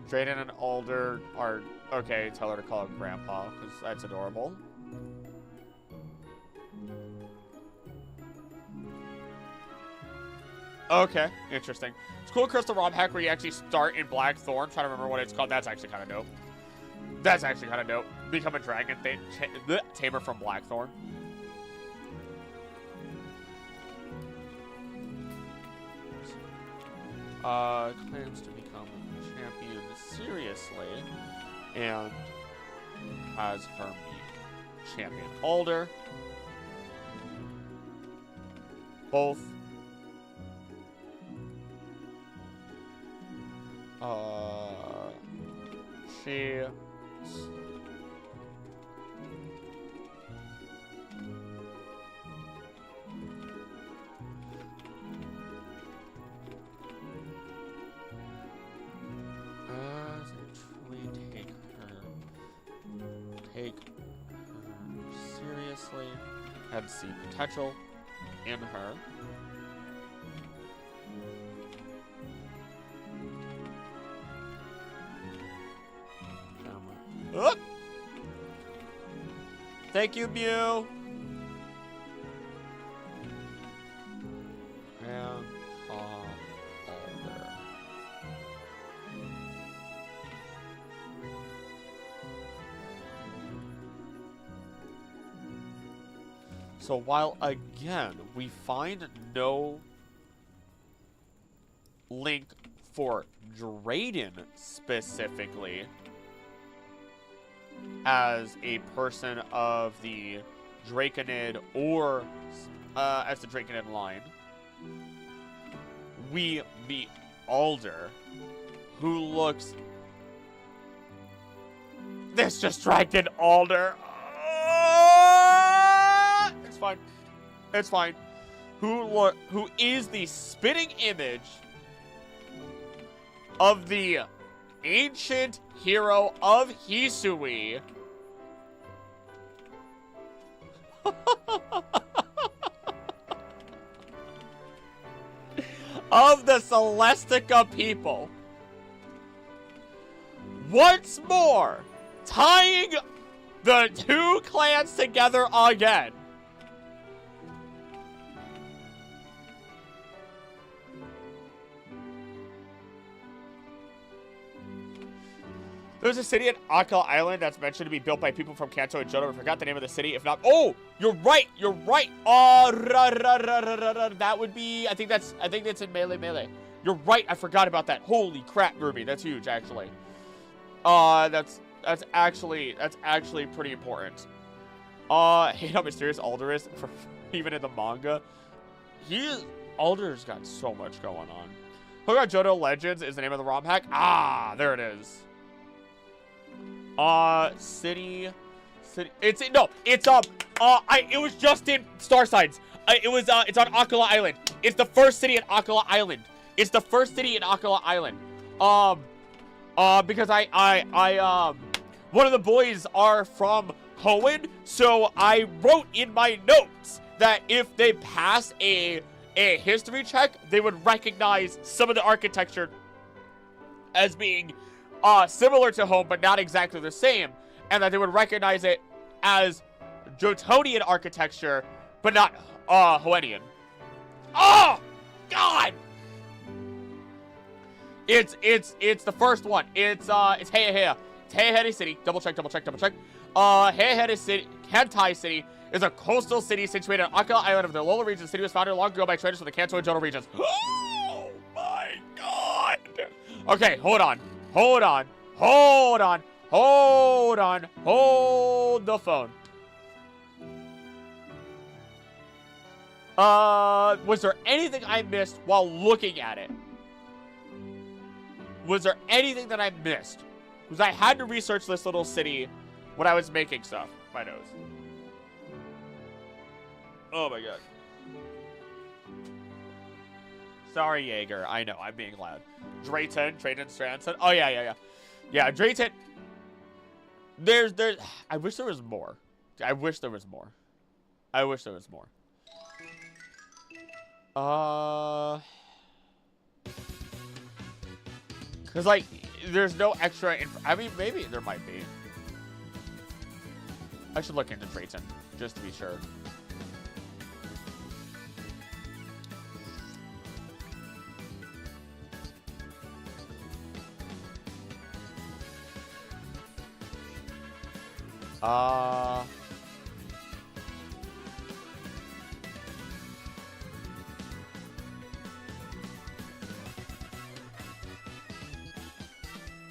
Drayden and Alder are okay. Tell her to call him Grandpa, because that's adorable. Okay, interesting. It's cool crystal ROM hack where you actually start in Blackthorn. Trying to remember what it's called. That's actually kind of dope. That's actually kind of dope. Become a dragon tamer from Blackthorn. Claims to become a champion seriously, and has her meet champion Alder. Both she take her seriously and see potential in her. Oh! Thank you, Mew. And Alder. So while again we find no link for Drayden specifically as a person of the Draconid or as the Draconid line, we meet Alder, who looks... This just Dragon Alder. It's fine. It's fine. Who is the spitting image of the ancient hero of Hisui. Of the Celestica people. Once more, tying the two clans together again. There's a city at Akala Island that's mentioned to be built by people from Kanto and Johto. I forgot the name of the city. If not, oh, you're right. You're right. Oh, that would be. I think that's in Melee. You're right. I forgot about that. Holy crap, Ruby. That's huge, actually. That's actually pretty important. Hate how mysterious Alder is, even in the manga. Alder's got so much going on. Pokemon Johto Legends is the name of the ROM hack. Ah, there it is. City. It was just in Star Signs. It's on Akala Island. It's the first city at Akala Island. Because one of the boys are from Hoenn, so I wrote in my notes that if they pass a history check, they would recognize some of the architecture as being similar to Hoenn, but not exactly the same, and that they would recognize it as Draconian architecture, but not Hoennian. Oh God! It's the first one. It's Heya. It's Heya City. Double check. Heya City, Hentai City is a coastal city situated on Akala Island of the Alolan region. The city was founded long ago by traders from the Kanto and Johto regions. Oh my God! Okay, hold on. Hold the phone. Was there anything I missed while looking at it? Was there anything that I missed? Because I had to research this little city when I was making stuff. My nose. Oh my God. Sorry, Jaeger. I know, I'm being loud. Drayton, Stranson. Oh, yeah. Yeah, Drayton. There's, I wish there was more. Because, like, there's no extra I mean, maybe there might be. I should look into Drayton, just to be sure.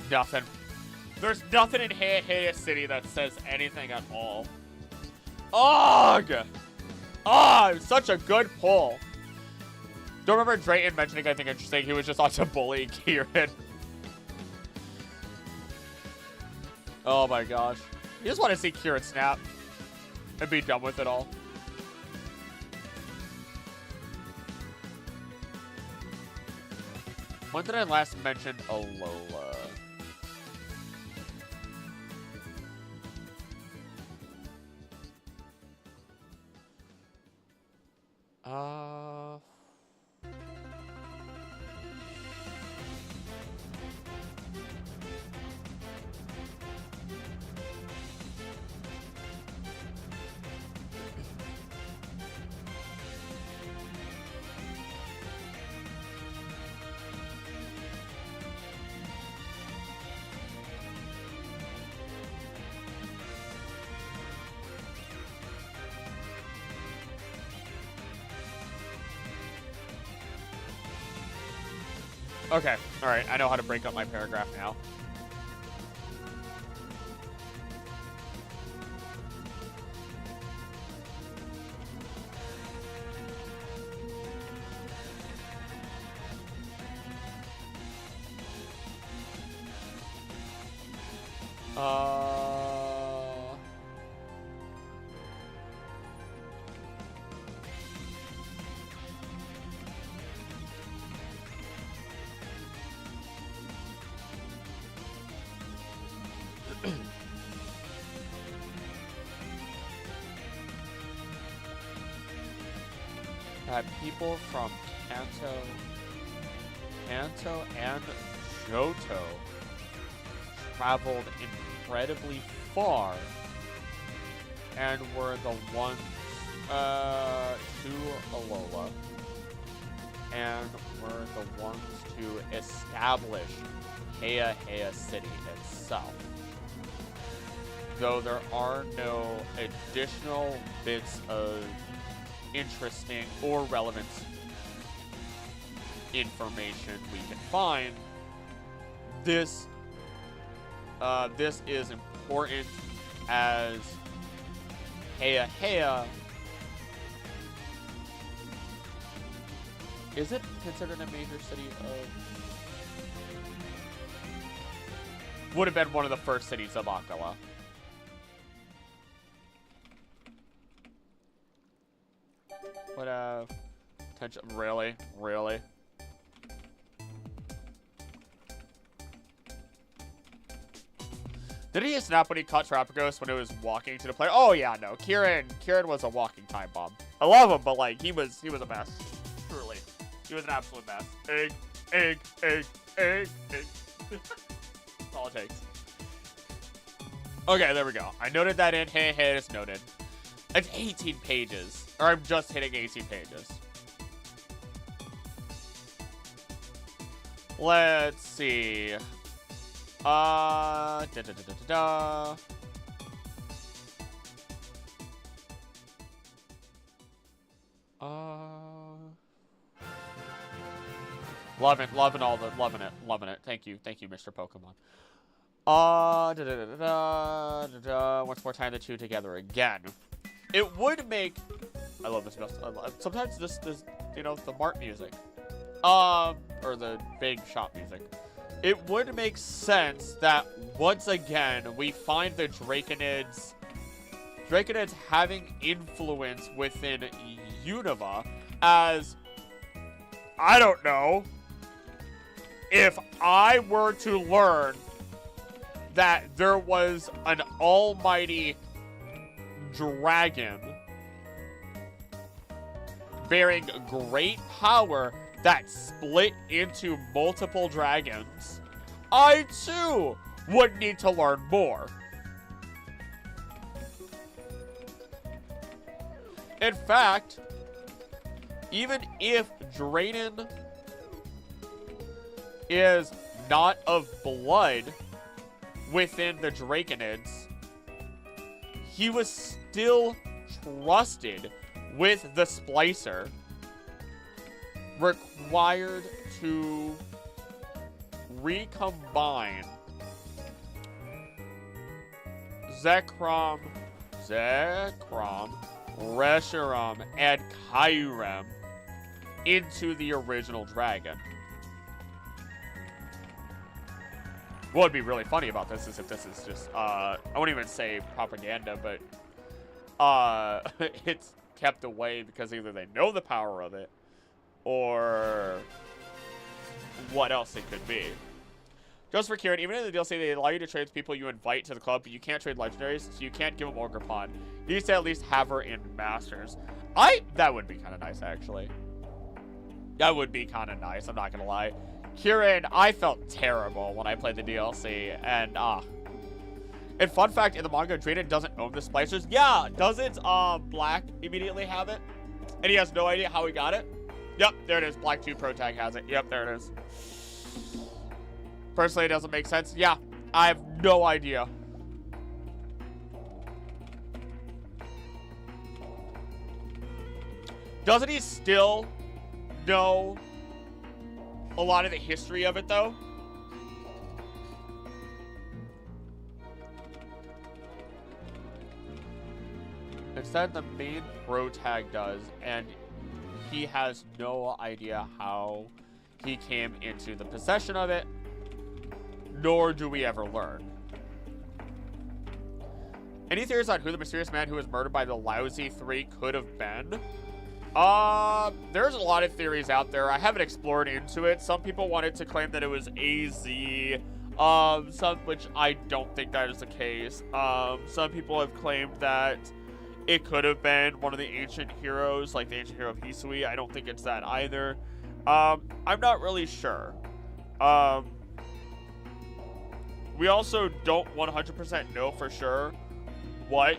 Nothing. There's nothing in Heya City that says anything at all. Ugh! Such a good pull. Don't remember Drayton mentioning anything interesting. He was just on to bully Kieran. Oh my gosh. You just want to see Kieran snap and be done with it all. When did I last mention Alola? Okay, alright, I know how to break up my paragraph now. People from Kanto and Johto traveled incredibly far and were the ones to Alola and were the ones to establish Heya City itself. Though there are no additional bits of interesting or relevant information we can find, this is important as Heya. Is it considered a major city of? Would have been one of the first cities of Akala. What attention, really? Did he snap when he caught Terapagos when it was walking to the player? Oh yeah, no. Kieran was a walking time bomb. I love him, but like he was a mess. Truly. He was an absolute mess. Egg. That's all it takes. Okay, there we go. I noted that in. Hey, it's noted. It's 18 pages. Or I'm just hitting 18 pages. Let's see. Da da da da da da. Loving it. Thank you, Mr. Pokemon. Once more time, the two together again. It would make. I love this. Sometimes this, you know, the Mart music, or the big shop music. It would make sense that once again we find the Draconids having influence within Unova, as I don't know. If I were to learn that there was an almighty dragon bearing great power that split into multiple dragons, I too would need to learn more. In fact, even if Drayden is not of blood within the Draconids, he was still trusted with the Splicer required to recombine Zekrom, Reshiram, and Kyurem into the original dragon. What would be really funny about this is if this is just, I won't even say propaganda, but, it's kept away because either they know the power of it, or what else it could be. Just for Kieran, even in the DLC, they allow you to trade with people you invite to the club, but you can't trade legendaries, so you can't give them Ogrepon. You need to at least have her in Masters. That would be kind of nice, actually. That would be kind of nice, I'm not gonna lie. Kieran, I felt terrible when I played the DLC, and, and fun fact, in the manga, Drayden doesn't own the Splicers. Yeah, doesn't, Black immediately have it? And he has no idea how he got it? Yep, there it is. Black 2 Pro Tag has it. Yep, there it is. Personally, it doesn't make sense. Yeah, I have no idea. Doesn't he still know a lot of the history of it, though? Instead, the main Pro Tag does, and he has no idea how he came into the possession of it, nor do we ever learn. Any theories on who the mysterious man who was murdered by the lousy 3 could have been? There's a lot of theories out there. I haven't explored into it. Some people wanted to claim that it was AZ, some which I don't think that is the case. Some people have claimed that it could have been one of the ancient heroes, like the ancient hero of Hisui. I don't think it's that either. I'm not really sure. We also don't 100% know for sure what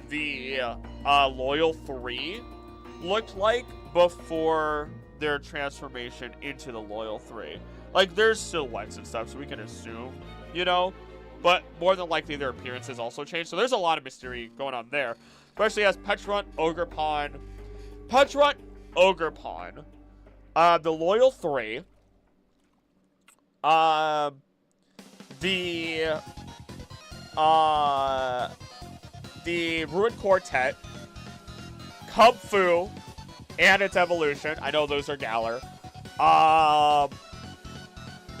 the Loyal 3 looked like before their transformation into the Loyal 3. Like, there's silhouettes and stuff, so we can assume, you know? But more than likely, their appearances also changed. So there's a lot of mystery going on there. Especially as Petrunt, Ogrepon, the Loyal 3, the Ruined Quartet, Kubfu, and its evolution. I know those are Galar.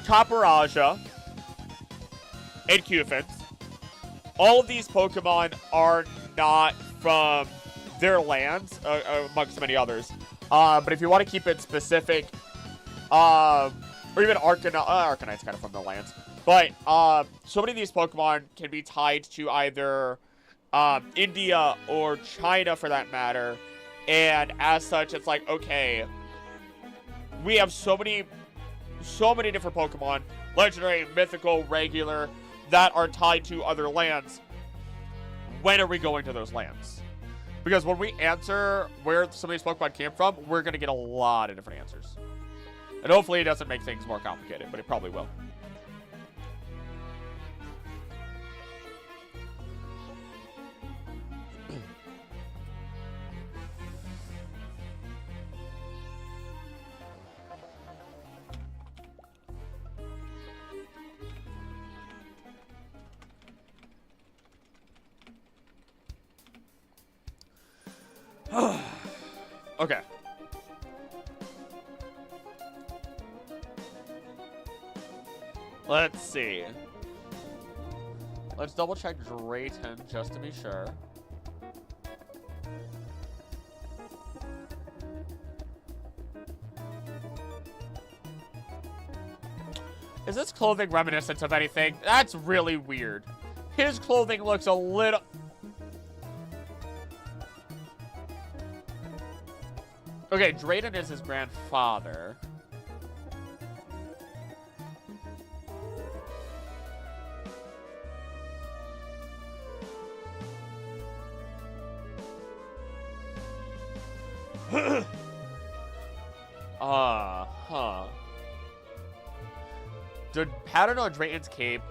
Taparaja, and Cufins. All of these Pokemon are not from their lands, amongst many others. But if you want to keep it specific, or even Arcanite's kind of from the lands. But so many of these Pokemon can be tied to either India or China, for that matter. And as such, it's like, okay, we have so many different Pokemon, legendary, mythical, regular, that are tied to other lands. When are we going to those lands? Because when we answer where some of these Pokemon came from, we're going to get a lot of different answers. And hopefully it doesn't make things more complicated, but it probably will. Okay. Let's see. Let's double check Drayton just to be sure. Is this clothing reminiscent of anything? That's really weird. His clothing looks a little... Okay, Drayton is his grandfather. The pattern on Drayton's cape,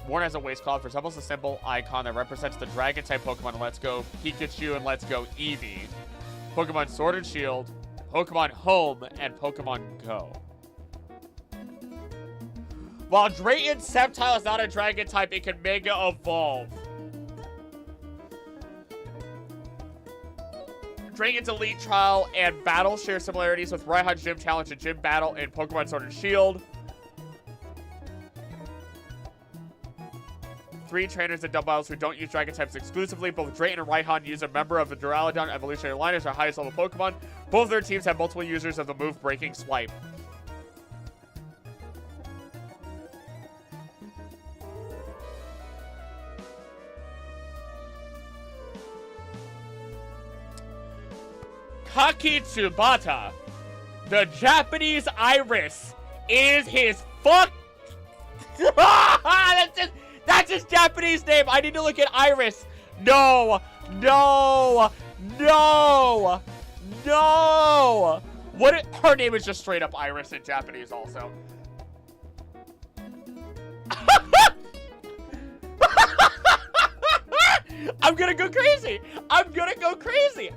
worn as a waistcloth, resembles a symbol icon that represents the Dragon-type Pokemon Let's Go Pikachu and Let's Go Eevee, Pokemon Sword and Shield, Pokemon Home, and Pokemon Go. While Drayton's Sceptile is not a Dragon type, it can Mega Evolve. Drayton's Elite Trial and Battle share similarities with Raihan's Gym Challenge and Gym Battle in Pokemon Sword and Shield. 3 trainers and dumbbells who don't use Dragon types exclusively. Both Drayton and Raihan use a member of the Duraludon evolutionary lineage, our highest level Pokemon. Both of their teams have multiple users of the move Breaking Swipe. Kakitsubata, the Japanese Iris, is his fuck. That's his Japanese name. I need to look at Iris. No. What? Her name is just straight up Iris in Japanese also. I'm gonna go crazy. I'm gonna go crazy.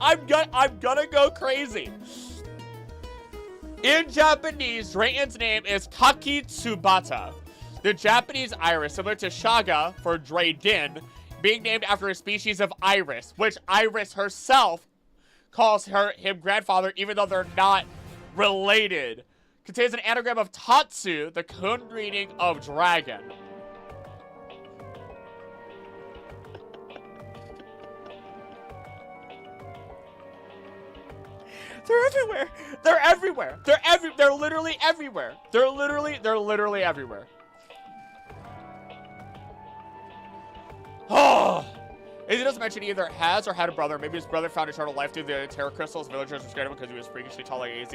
In Japanese, Drayton's name is Kakitsubata. The Japanese Iris, similar to Shaga for Drayden, being named after a species of iris, which Iris herself calls him grandfather, even though they're not related. Contains an anagram of Tatsu, the Kun reading of dragon. They're everywhere. They're literally everywhere. They're literally everywhere. Oh! It doesn't mention he either has or had a brother. Maybe his brother found eternal life through the Terra Crystals. Villagers were scared of him because he was freakishly tall like AZ.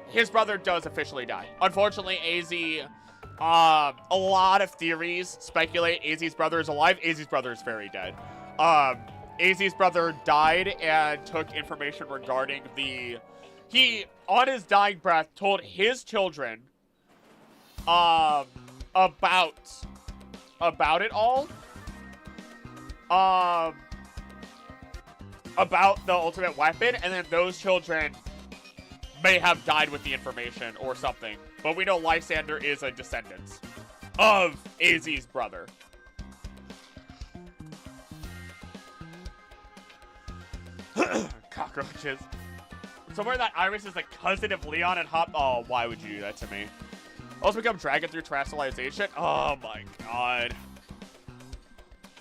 His brother does officially die. Unfortunately, AZ, a lot of theories speculate AZ's brother is alive. AZ's brother is very dead. AZ's brother died and took information regarding he, on his dying breath, told his children, about it all. About the ultimate weapon, and then those children may have died with the information or something. But we know Lysander is a descendant of AZ's brother. Cockroaches. Somewhere that Iris is the cousin of Leon and Hop. Oh, why would you do that to me? Also become dragon through terrestrialization. Oh my god.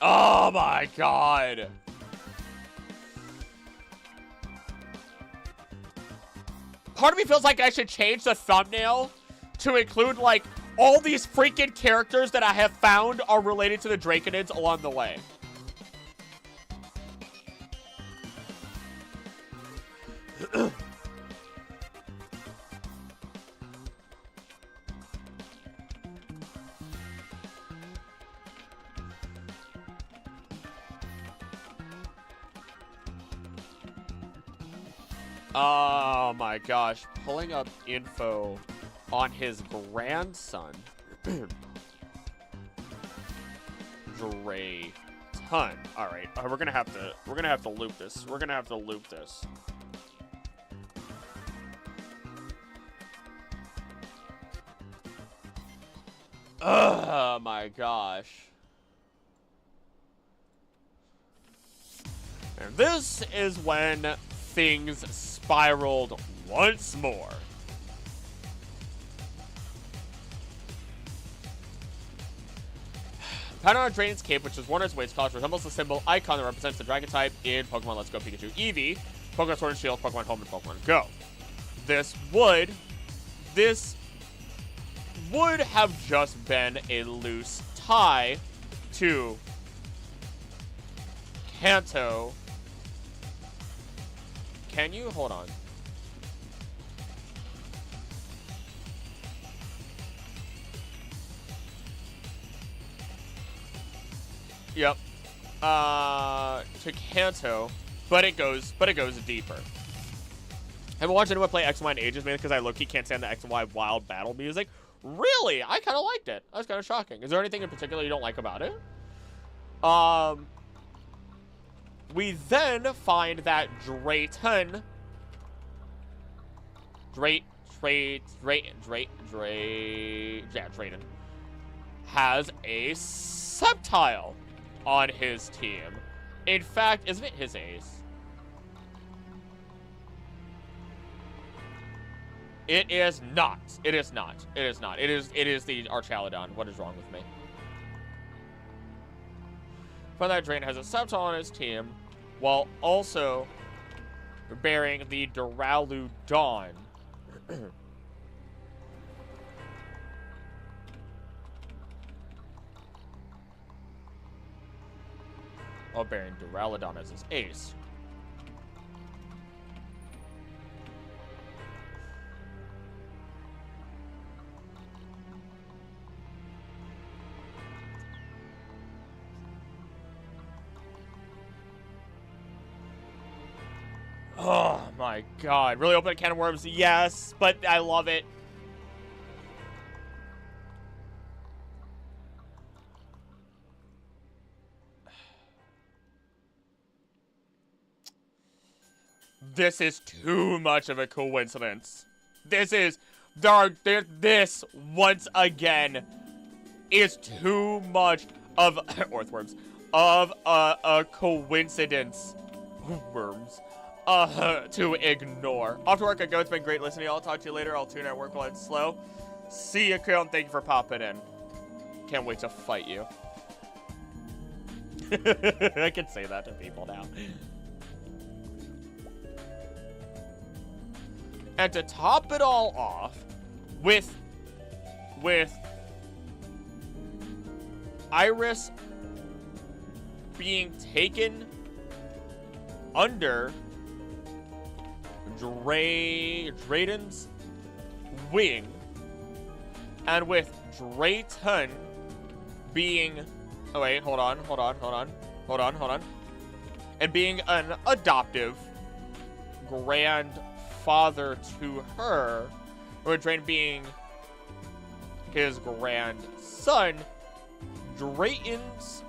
Oh my god. Part of me feels like I should change the thumbnail to include, like, all these freaking characters that I have found are related to the Draconids along the way. Oh my gosh. Pulling up info on his grandson. Dre ton. All right, we're gonna have to loop this. We're gonna have to loop this. Oh my gosh. And this is when things spiraled once more. Pattern on Draconid's cape, which is one of its ways colors, resembles the symbol icon that represents the dragon type in Pokemon Let's Go Pikachu Eevee, Pokemon Sword and Shield, Pokemon Home, and Pokemon Go. This would have just been a loose tie to Kanto. Can you hold on? Yep. To Kanto, but it goes deeper. I haven't watched anyone play X and Y in ages, mainly because I low-key can't stand the X and Y wild battle music. Really? I kind of liked it. That was kind of shocking. Is there anything in particular you don't like about it? We then find that Drayton has a Sceptile on his team. In fact, isn't it his ace? It is not. It is not. It is not. It is the Archaladon. What is wrong with me? Find that Drayton has a Sceptile on his team, while also bearing the Duraludon. While bearing Duraludon as his ace. Oh my god. Really open a can of worms? Yes, but I love it. This is too much of a coincidence. This once again is too much of earthworms of a coincidence. Worms. To ignore. Off to work I go. It's been great listening. I'll talk to you later. I'll tune at work while it's slow. See you, Kale. Thank you for popping in. Can't wait to fight you. I can say that to people now. And to top it all off, with Iris being taken under Drayton's wing, and with Drayton being, oh wait, hold on, and being an adoptive grandfather to her, or Drayton being his grandson, Drayton's.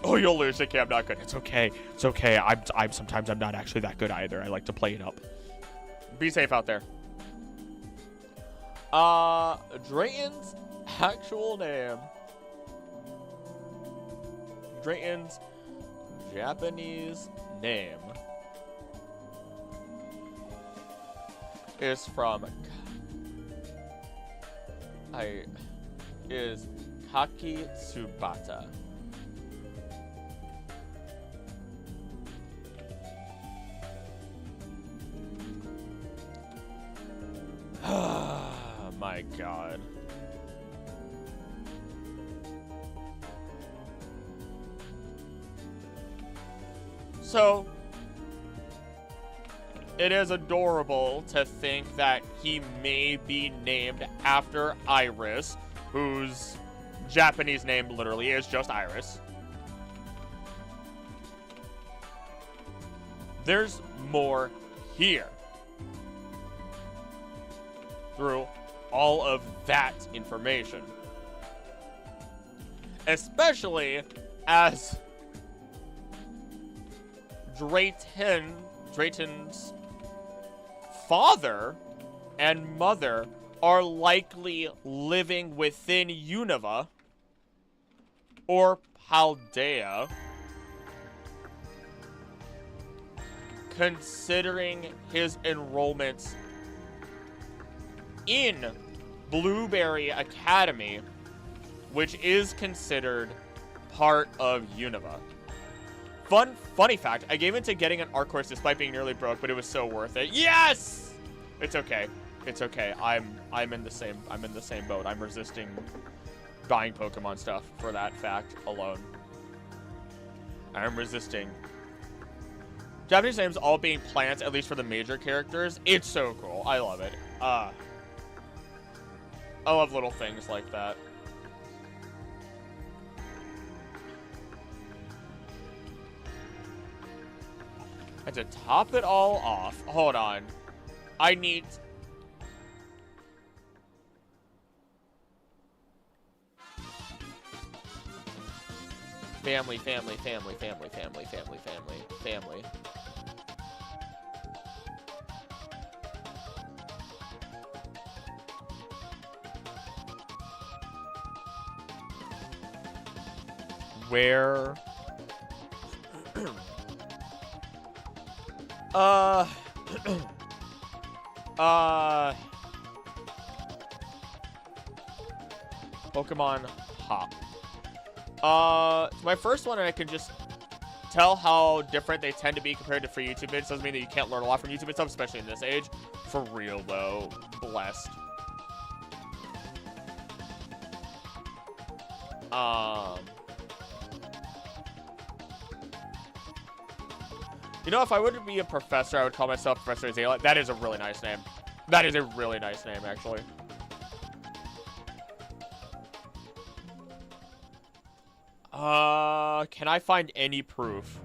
Oh, you'll lose, okay, I'm not good. It's okay. It's okay. I'm sometimes I'm not actually that good either. I like to play it up. Be safe out there. Drayton's actual name. Drayton's Japanese name is Kaki Tsubata. My god. So, it is adorable to think that he may be named after Iris, whose Japanese name literally is just Iris. There's more here through all of that information. Especially as Drayton's father and mother are likely living within Unova or Paldea, considering his enrollment in Blueberry Academy, which is considered part of Unova. Funny fact, I gave into getting an art course despite being nearly broke, but it was so worth it. Yes! It's okay. It's okay. I'm in the same boat. I'm resisting buying Pokemon stuff for that fact alone. I'm resisting. Japanese names all being plants, at least for the major characters. It's so cool. I love it. I love little things like that. And to top it all off, hold on. I need... Family. Where... Pokemon Hop. It's my first one, and I can just tell how different they tend to be compared to free YouTube vids. Doesn't mean that you can't learn a lot from YouTube stuff, especially in this age. For real, though. Blessed. You know, if I would be a professor, I would call myself Professor Azalea. That is a really nice name. That is a really nice name, actually. Can I find any proof?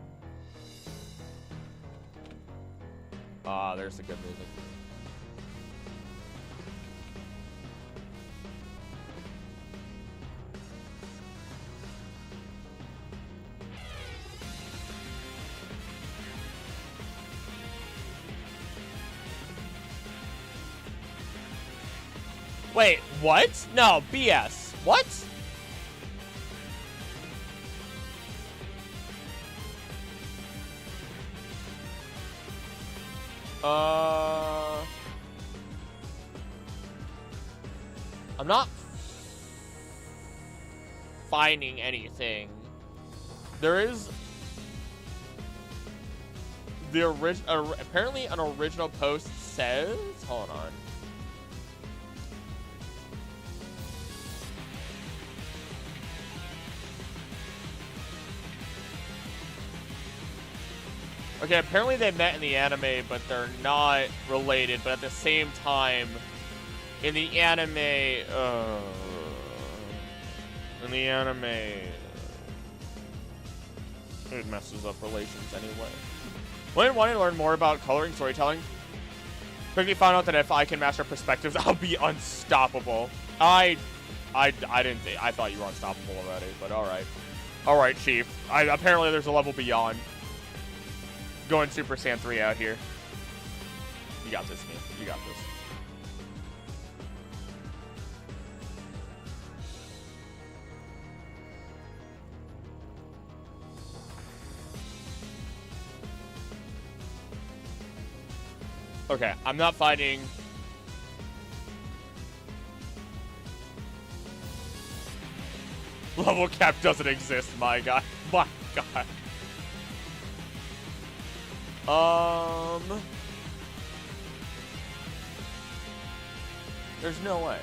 There's the good music. Wait, what? No, BS. What? I'm not finding anything. There is the apparently an original post says, hold on. Okay, apparently they met in the anime, but they're not related. But at the same time, in the anime, it messes up relations anyway. When wanting to learn more about coloring storytelling, quickly found out that if I can master perspectives, I'll be unstoppable. I didn't think, I thought you were unstoppable already, but all right, Chief. Apparently there's a level beyond. Going Super Saiyan 3 out here. You got this, man. You got this. Okay, I'm not finding... Level cap doesn't exist, my God. My God. There's no way.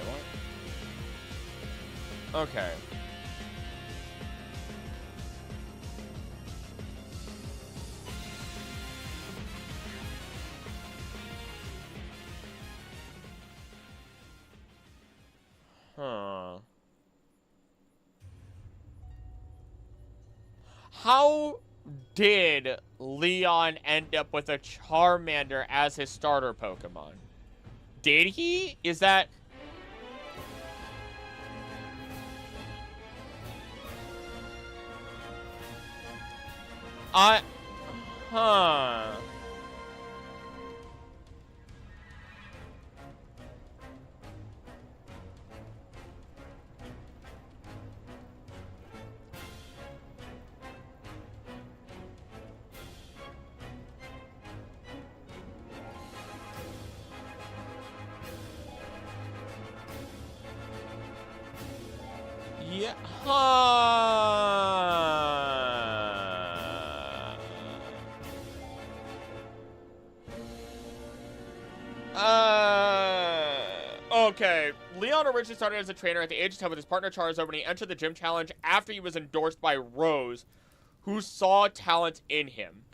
What? Okay. Huh. How did Leon end up with a Charmander as his starter Pokemon? Did he? Is that... Huh. Yeah. Okay. Leon originally started as a trainer at the age of 10 with his partner Charizard when he entered the gym challenge after he was endorsed by Rose, who saw talent in him.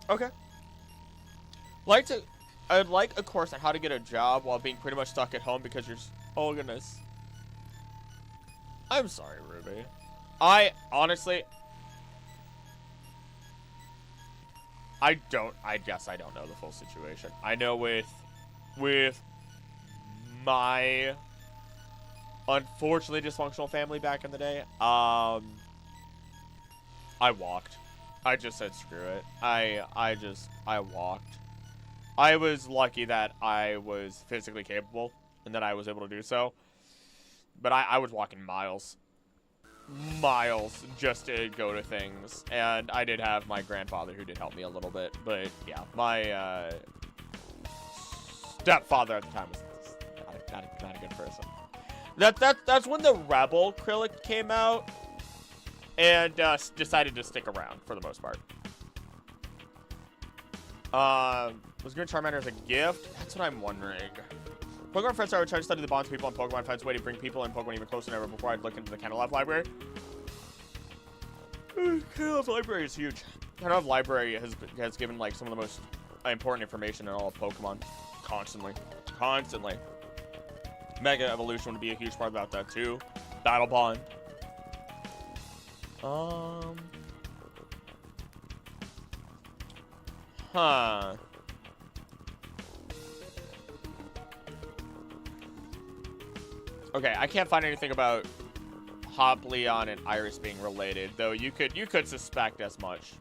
Okay. I'd like a course on how to get a job while being pretty much stuck at home because you're... Oh, goodness. I'm sorry, Ruby. I guess I don't know the full situation. I know with my unfortunately dysfunctional family back in the day, I walked. I just said screw it. I walked. I was lucky that I was physically capable and that I was able to do so. But I was walking miles just to go to things. And I did have my grandfather who did help me a little bit. But yeah, my stepfather at the time was not a good person. That's when the Rebel Krillin came out. And decided to stick around for the most part. Was given Charmander as a gift? That's what I'm wondering. Pokemon friends, I would try to study the bonds of people in Pokemon, find a way to bring people and Pokemon even closer than ever before I'd look into the Canalab library. Canalab library is huge. Canalab library has given like some of the most important information in all of Pokemon. Constantly. Mega Evolution would be a huge part about that too. Battle Bond. Huh. Okay, I can't find anything about Hop, Leon, and Iris being related, though you could suspect as much.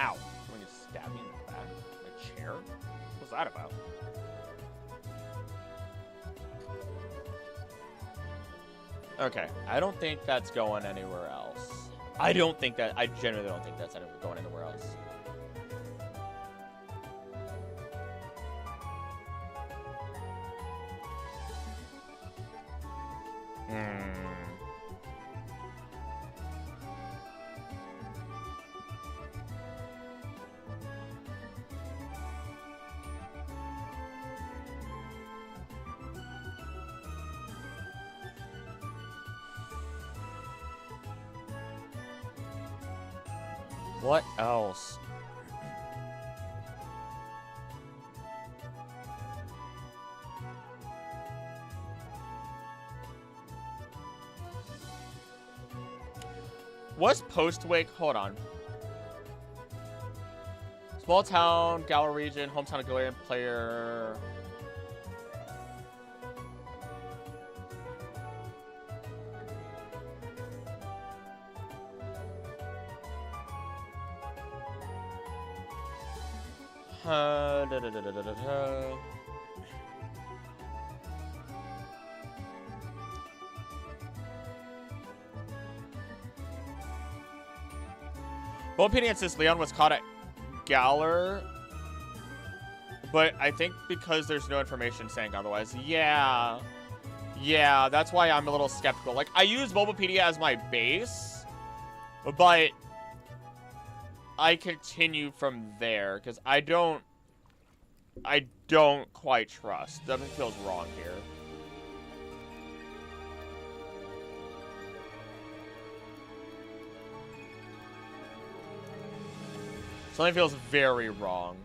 Ow. Someone just stabbed me in the back. A chair? What's that about? Okay. I don't think that's going anywhere else. I genuinely don't think that's going anywhere else. What else? What's post-wake? Hold on. Small town, Galar region, hometown of Galarian player. Well, opinion says Leon was caught at Galar, but I think because there's no information saying otherwise. Yeah, Yeah, that's why I'm a little skeptical. Like, I use Bulbapedia as my base, but I continue from there because I don't quite trust. Something feels wrong here. Something feels very wrong.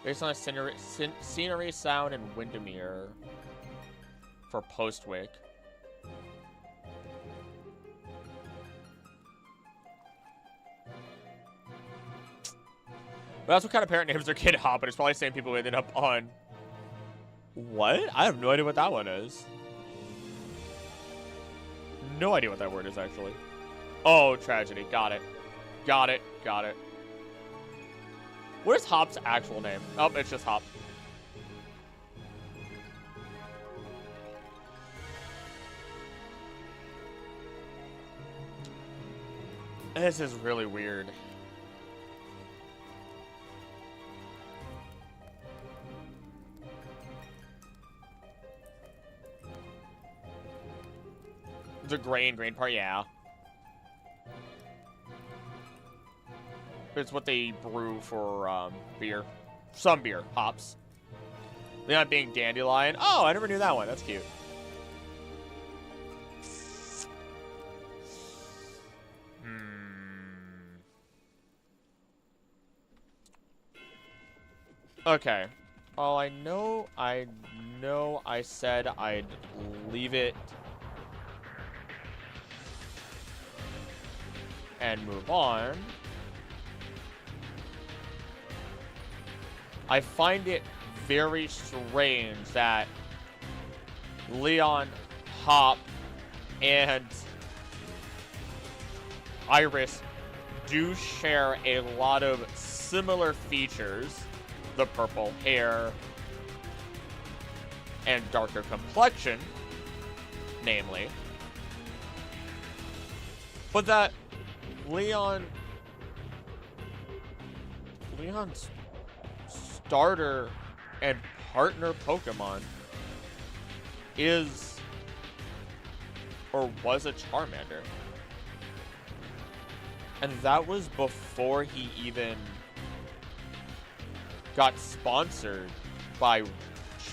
Based on a scenery, sound, and Windermere for Postwick. But that's what kind of parent names their kid Hop, but it's probably the same people who ended up on. What? I have no idea what that one is. No idea what that word is, actually. Oh, tragedy. Got it. Got it. Got it. What is Hop's actual name? Oh, it's just Hop. This is really weird. The grain part, yeah. It's what they brew for beer. Some beer, hops. They're not being dandelion. Oh, I never knew that one. That's cute. Okay. Oh, I know I said I'd leave it and move on. I find it very strange that Leon, Hop, and Iris do share a lot of similar features. The purple hair and darker complexion, namely. But that Leon's starter and partner Pokemon is or was a Charmander. And that was before he even got sponsored by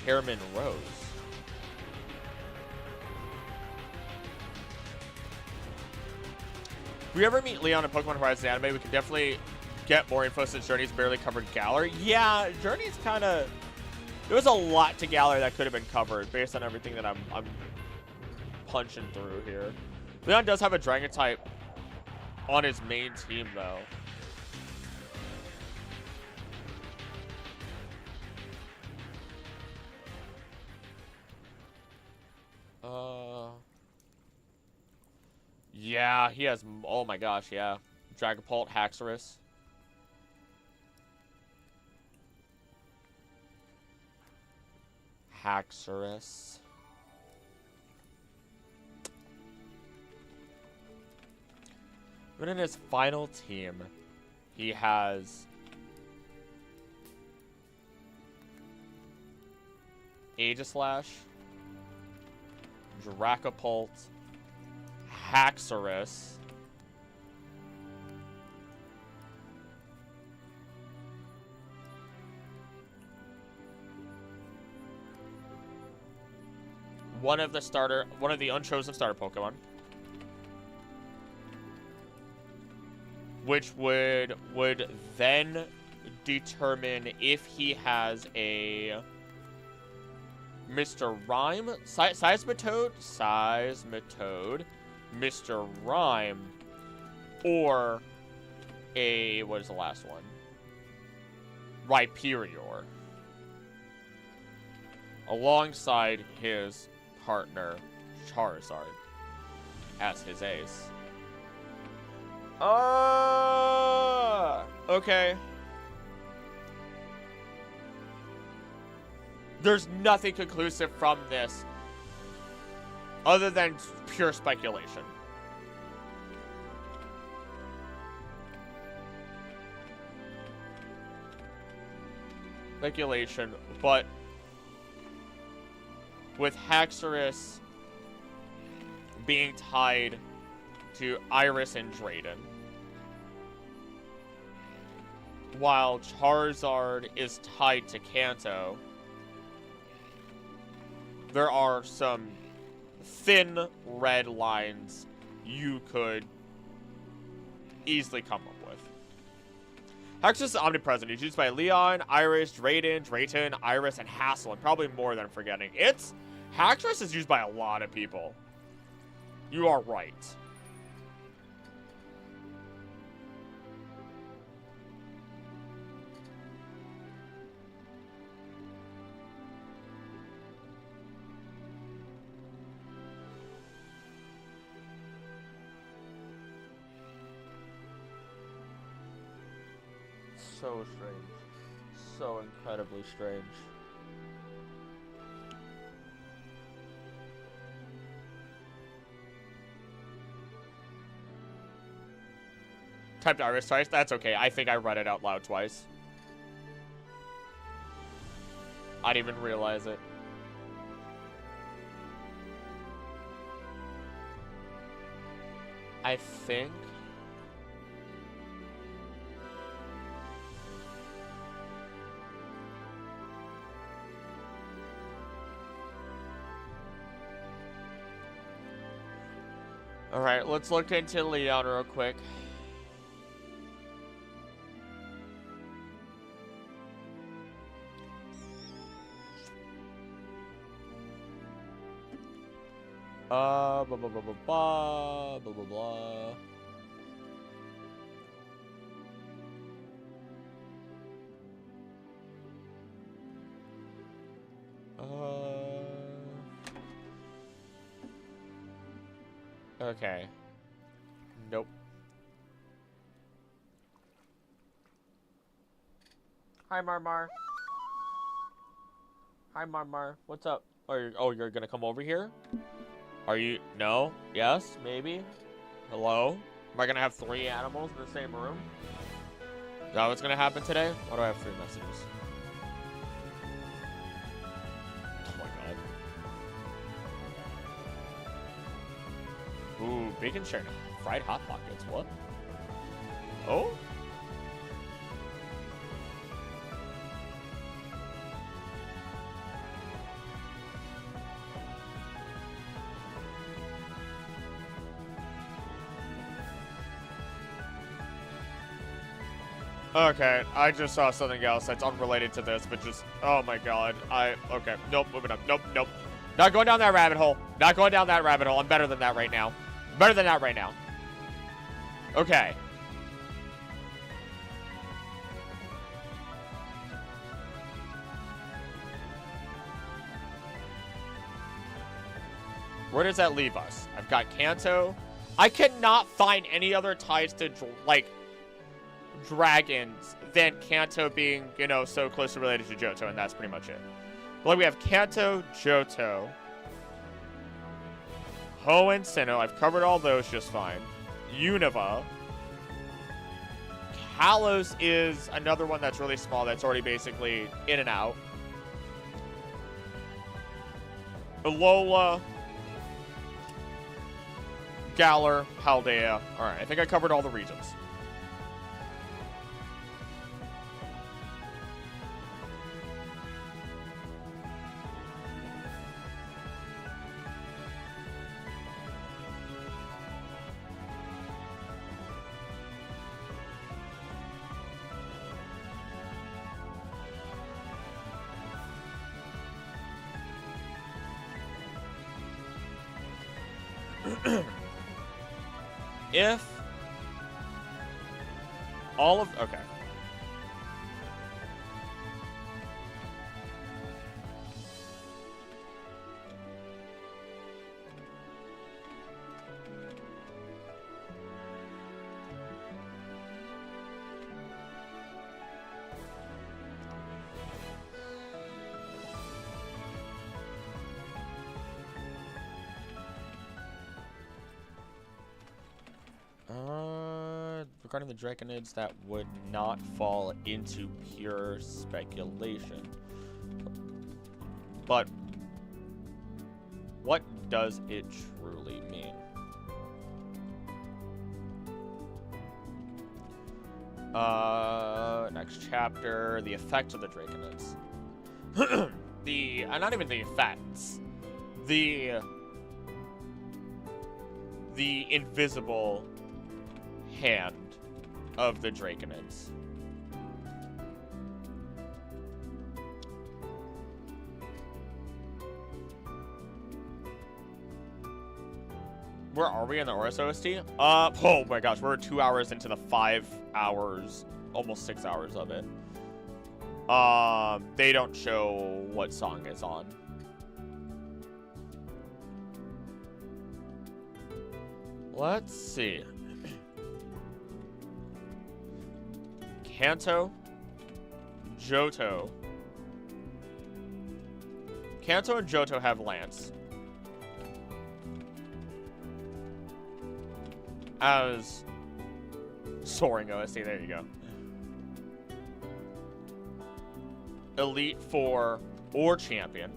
Chairman Rose. If we ever meet Leon in Pokemon Horizon anime, we can definitely get more info since Journey's barely covered Galar. Yeah, Journey's kind of... There was a lot to Galar that could have been covered based on everything that I'm punching through here. Leon does have a Dragon type on his main team, though. Yeah, he has... Oh my gosh, yeah. Dragapult, Haxorus. Haxorus. But in his final team, he has Aegislash, Dracopult, Haxorus, one of the unchosen starter Pokemon, which would then determine if he has a Mr. Rhyme, Seismitoad, Mr. Rhyme, or a, what is the last one? Rhyperior. Alongside his partner, Charizard, as his ace. Okay. There's nothing conclusive from this other than pure speculation. speculation, but with Haxorus being tied to Iris and Drayden, while Charizard is tied to Kanto, there are some thin red lines you could easily come up with. Haxorus is omnipresent. He's used by Leon, Iris, Drayden, Drayton, Iris, and Hassel, and probably more than I'm forgetting. Haxorus is used by a lot of people. You are right. So strange. So incredibly strange. Typed Iris twice? That's okay. I think I read it out loud twice. I didn't even realize it. I think... Alright, let's look into Leon real quick. Blah, blah, blah, blah, blah, blah, blah, blah. Okay. Nope. Hi, Marmar. Hi, Marmar. What's up? You're gonna come over here? Are you? No? Yes? Maybe? Hello? Am I gonna have 3 animals in the same room? Is that what's gonna happen today? Why do I have 3 messages? Oh my god. Ooh, bacon sharing fried hot pockets. What? Oh? Okay, I just saw something else that's unrelated to this, but just, oh my god, okay, nope, moving up, nope, nope. Not going down that rabbit hole, not going down that rabbit hole, I'm better than that right now. Better than that right now. Okay. Where does that leave us? I've got Kanto. I cannot find any other ties to, like, dragons than Kanto being, you know, so closely related to Johto, and that's pretty much it. Like, we have Kanto, Johto, Ho and Sinnoh. I've covered all those just fine. Unova. Kalos is another one that's really small that's already basically in and out. Alola, Galar, Paldea. Alright, I think I covered all the regions. If all of, okay. regarding the Draconids that would not fall into pure speculation. But what does it truly mean? Next chapter, the effects of the Draconids. Not even the effects. The invisible hand of the Draconids. Where are we in the Oris OST? Oh my gosh, we're 2 hours into the 5 hours, almost 6 hours of it. They don't show what song is on. Let's see. Kanto, Johto. Kanto and Johto have Lance. As Soaring OST, there you go. Elite Four or Champion.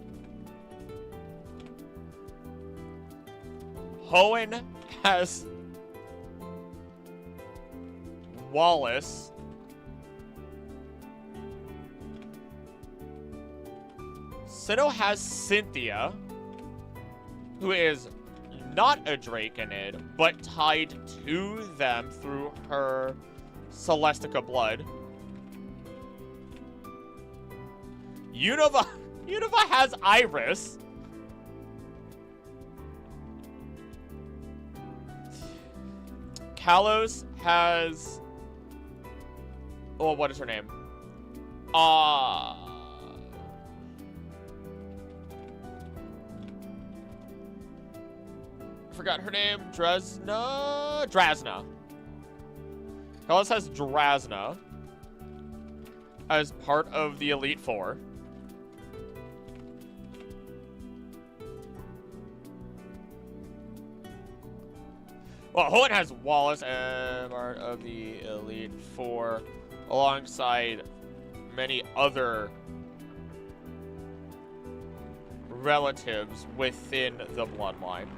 Hoenn has Wallace. Sinnoh has Cynthia, who is not a Draconid, but tied to them through her Celestica blood. Unova has Iris. Kalos has... Oh, what is her name? Forgot her name. Drasna. Kalos has Drasna as part of the Elite Four. Well, Hoenn has Wallace as part of the Elite Four, alongside many other relatives within the bloodline.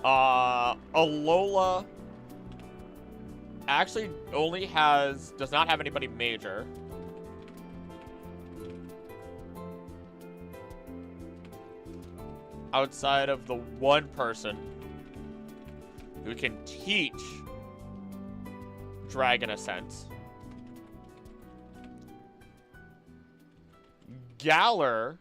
Alola actually does not have anybody major. Outside of the one person who can teach Dragon Ascent. Galar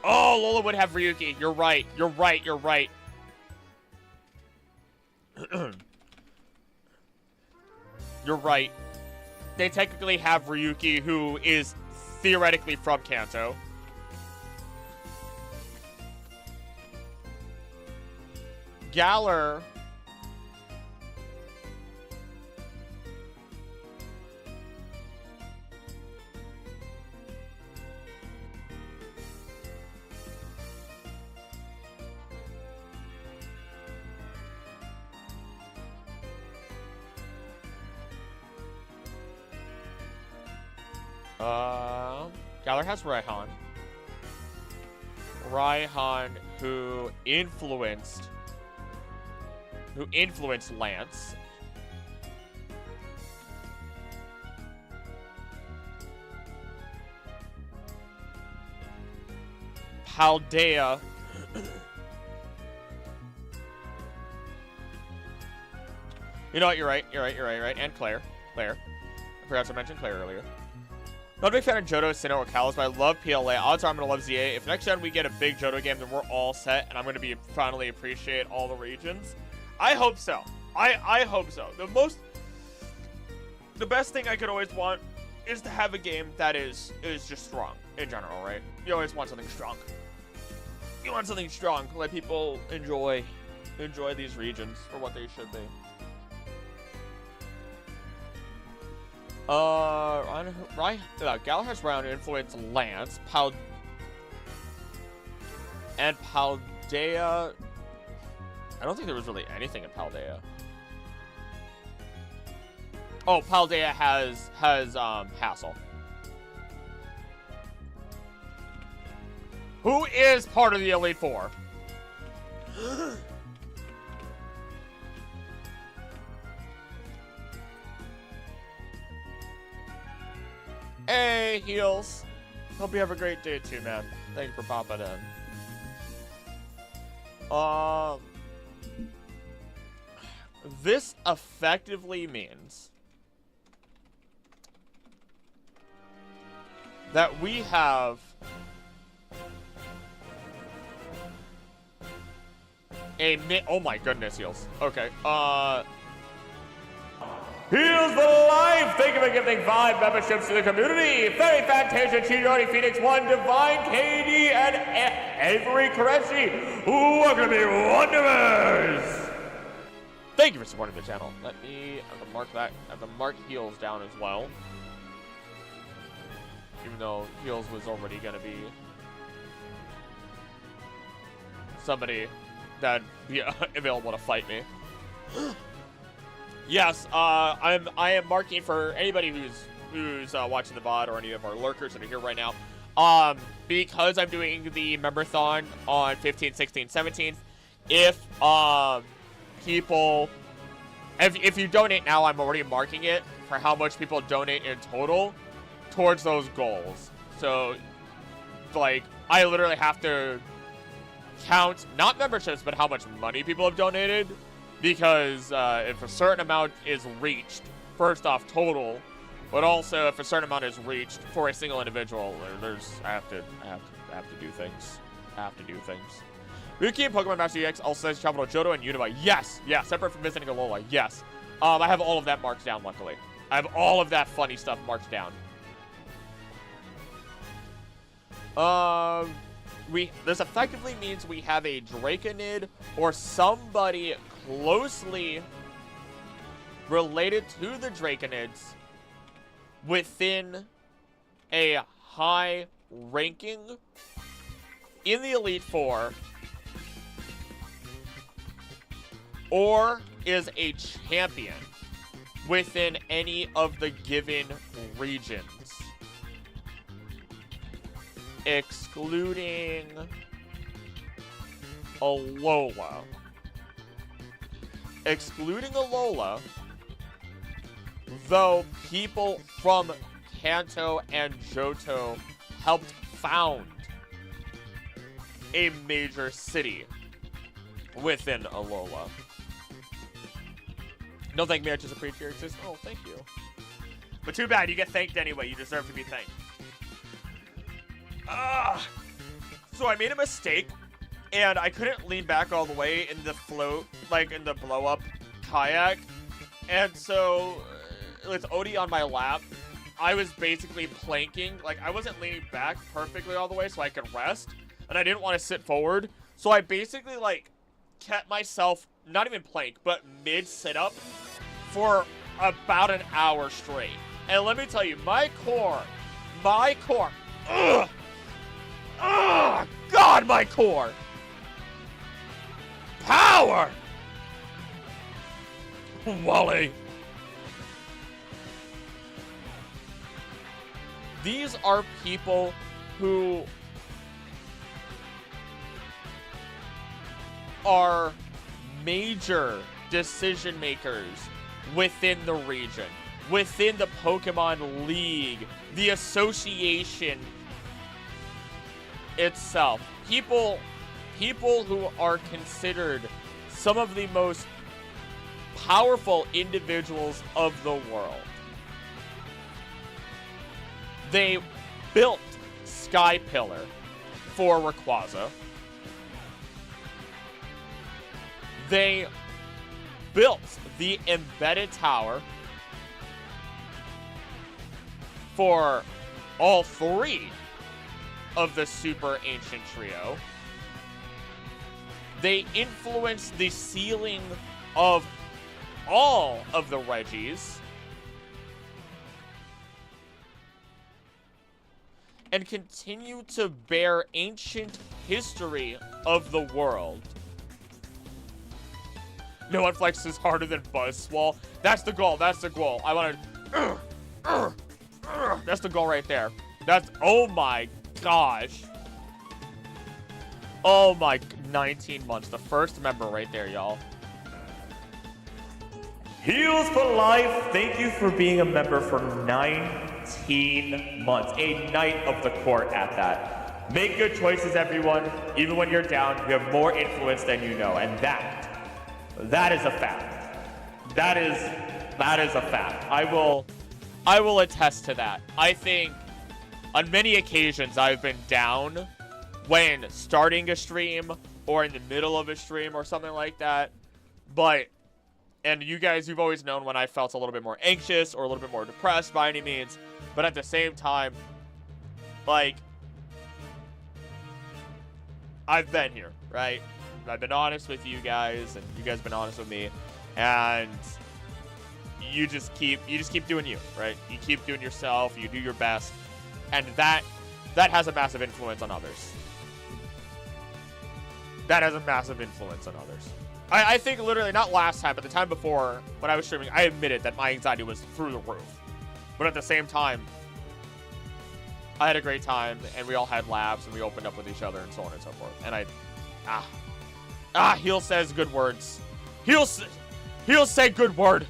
Oh, Lola would have Ryuki. You're right. You're right. You're right. You're right. They technically have Ryuki, who is theoretically from Kanto. Galar... Galar has Raihan. Raihan, who influenced Lance. Paldea. You know what? You're right. You're right. And Claire. I forgot to mention Claire earlier. Not a big fan of Johto, Sinnoh, or Kalos, but I love PLA. Odds are I'm going to love ZA. If next gen we get a big Johto game, then we're all set, and I'm going to finally appreciate all the regions. I hope so. I hope so. The best thing I could always want is to have a game that is just strong in general, right? You always want something strong. You want something strong to let people enjoy these regions for what they should be. Galar has round influence Lance, and Paldea. I don't think there was really anything in Paldea. Oh, Paldea has Hassel. Who is part of the Elite Four? Hey, Heels. Hope you have a great day too, man. Thank you for popping in. This effectively means that we have oh my goodness, Heels. Okay, Heels for life! Thank you for giving 5 memberships to the community. Fairy Fantasia, Chidori, Phoenix 1, Divine, KD, and Avery Koreshi. Welcome to be Wanderers! Thank you for supporting the channel. Let me mark that. I have to mark Heels down as well. Even though Heels was already gonna be somebody that'd be available to fight me. Yes, I am marking for anybody who's watching the VOD or any of our lurkers that are here right now. Because I'm doing the member-thon on 15th, 16th, 17th. If people, if you donate now, I'm already marking it for how much people donate in total towards those goals. So, like, I literally have to count not memberships, but how much money people have donated. Because if a certain amount is reached, first off total, but also if a certain amount is reached for a single individual, I have to do things. We keep Pokemon Master EX also says travel to Johto and Unova. Yes, separate from visiting Alola. Yes. I have all of that marked down, luckily. I have all of that funny stuff marked down. This effectively means we have a Draconid or somebody closely related to the Draconids within a high ranking in the Elite Four, or is a champion within any of the given regions, excluding Alola. Though people from Kanto and Johto helped found a major city within Alola. No thank me, I just appreciate your existence. Oh, thank you. But too bad, you get thanked anyway. You deserve to be thanked. So I made a mistake, and I couldn't lean back all the way in the float, like in the blow-up kayak. And so, with Odie on my lap, I was basically planking. Like, I wasn't leaning back perfectly all the way so I could rest, and I didn't want to sit forward. So I basically, like, kept myself, not even plank, but mid-sit-up for about an hour straight. And let me tell you, my core, ugh! Oh, God, my core! Power! Wally! These are people who are major decision makers within the region, within the Pokemon League, the association itself. People who are considered some of the most powerful individuals of the world. They built Sky Pillar for Rayquaza. They built the Embedded Tower for all three of the super ancient trio. They influence the ceiling of all of the Regis and continue to bear ancient history of the world. No one flexes harder than Buzzswall. That's the goal. That's the goal. I want to... That's the goal right there. That's... Oh my gosh. Oh my... 19 months. The first member right there, y'all. Heals for life. Thank you for being a member for 19 months. A knight of the court at that. Make good choices, everyone. Even when you're down, you have more influence than you know. And that is a fact. That is a fact. I will attest to that. I think on many occasions I've been down when starting a stream or in the middle of a stream or something like that. But, and you guys, you've always known when I felt a little bit more anxious or a little bit more depressed by any means. But at the same time, like, I've been here, right? I've been honest with you guys, and you guys have been honest with me, and you just keep doing you, right? You keep doing yourself, you do your best, and that has a massive influence on others. That has a massive influence on others. I think literally, not last time, but the time before, when I was streaming, I admitted that my anxiety was through the roof. But at the same time, I had a great time, and we all had laughs, and we opened up with each other, and so on and so forth. And Heal says good words. Heal say good word.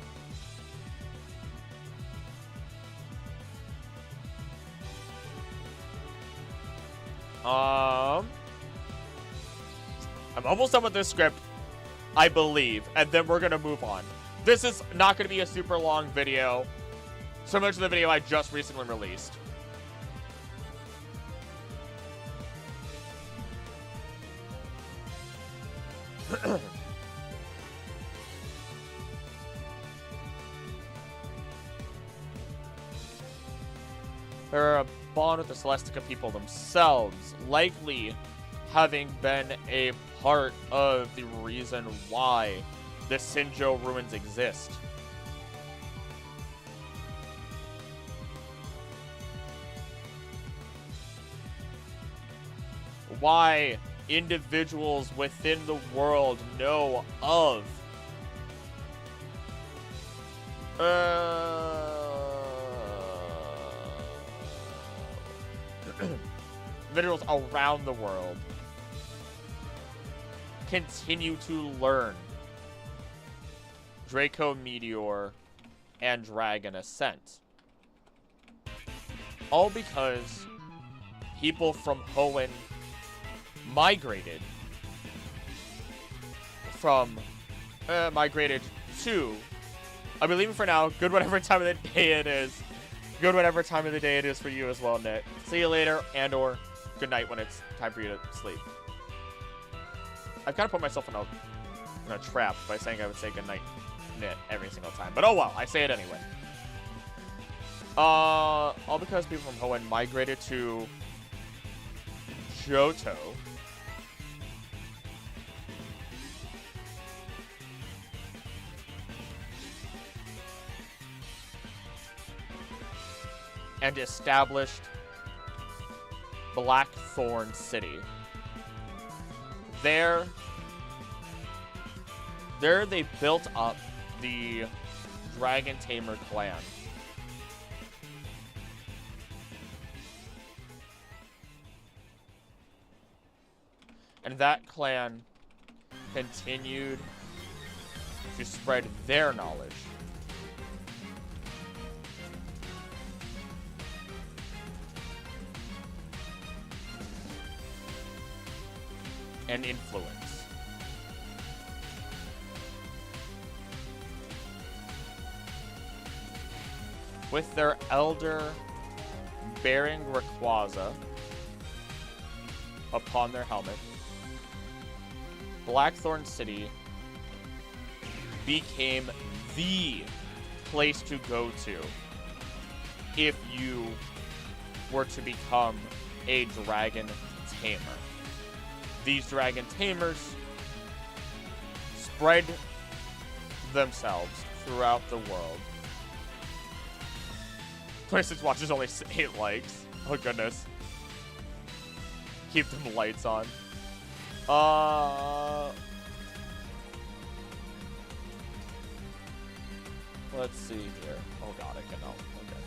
I'm almost done with this script, I believe, and then we're gonna move on. This is not gonna be a super long video, similar to the video I just recently released. They're a bond with the Celestica people themselves, likely having been a part of the reason why the Sinjo ruins exist. Why individuals within the world know of individuals around the world continue to learn Draco Meteor and Dragon Ascent. All because people from Hoenn migrated to, I believe for now, good whatever time of the day it is. Good whatever time of the day it is for you as well, Knit. See you later, and or good night when it's time for you to sleep. I've kind of put myself in a trap by saying I would say good night, Knit, every single time. But oh well, I say it anyway. All because people from Hoenn migrated to Johto. And established Blackthorn City. There they built up the Dragon Tamer clan. And that clan continued to spread their knowledge. And influence. With their elder bearing Rayquaza upon their helmet, Blackthorn City became the place to go to if you were to become a dragon tamer. These dragon tamers spread themselves throughout the world. 26 watches, only 8 likes. Oh goodness. Keep them lights on. Let's see here. Oh god, I cannot. Okay.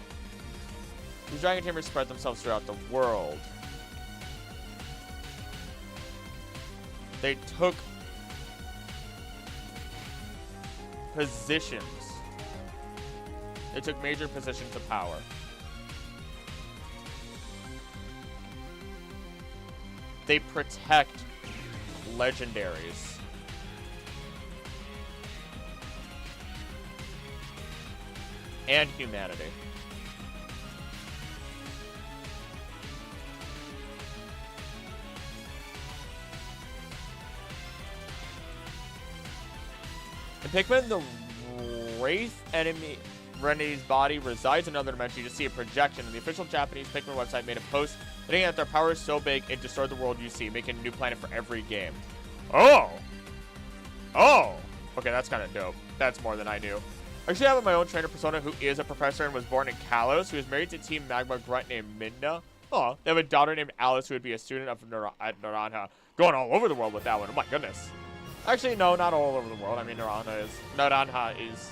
These dragon tamers spread themselves throughout the world. They took positions. They took major positions of power. They protect legendaries. And humanity. In Pikmin, the Wraith enemy Rene's body resides in another dimension. You just see a projection. The official Japanese Pikmin website made a post stating that their power is so big it destroyed the world you see, making a new planet for every game. Oh! Oh! Okay, that's kind of dope. That's more than I knew. I actually have my own trainer persona who is a professor and was born in Kalos, who is married to Team Magma grunt named Minna. Oh, they have a daughter named Alice who would be a student of at Naranja. Going all over the world with that one. Oh my goodness. Actually, no, not all over the world. I mean, Naranja is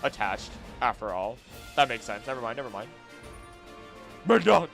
attached, after all. That makes sense. Never mind, never mind. Minna!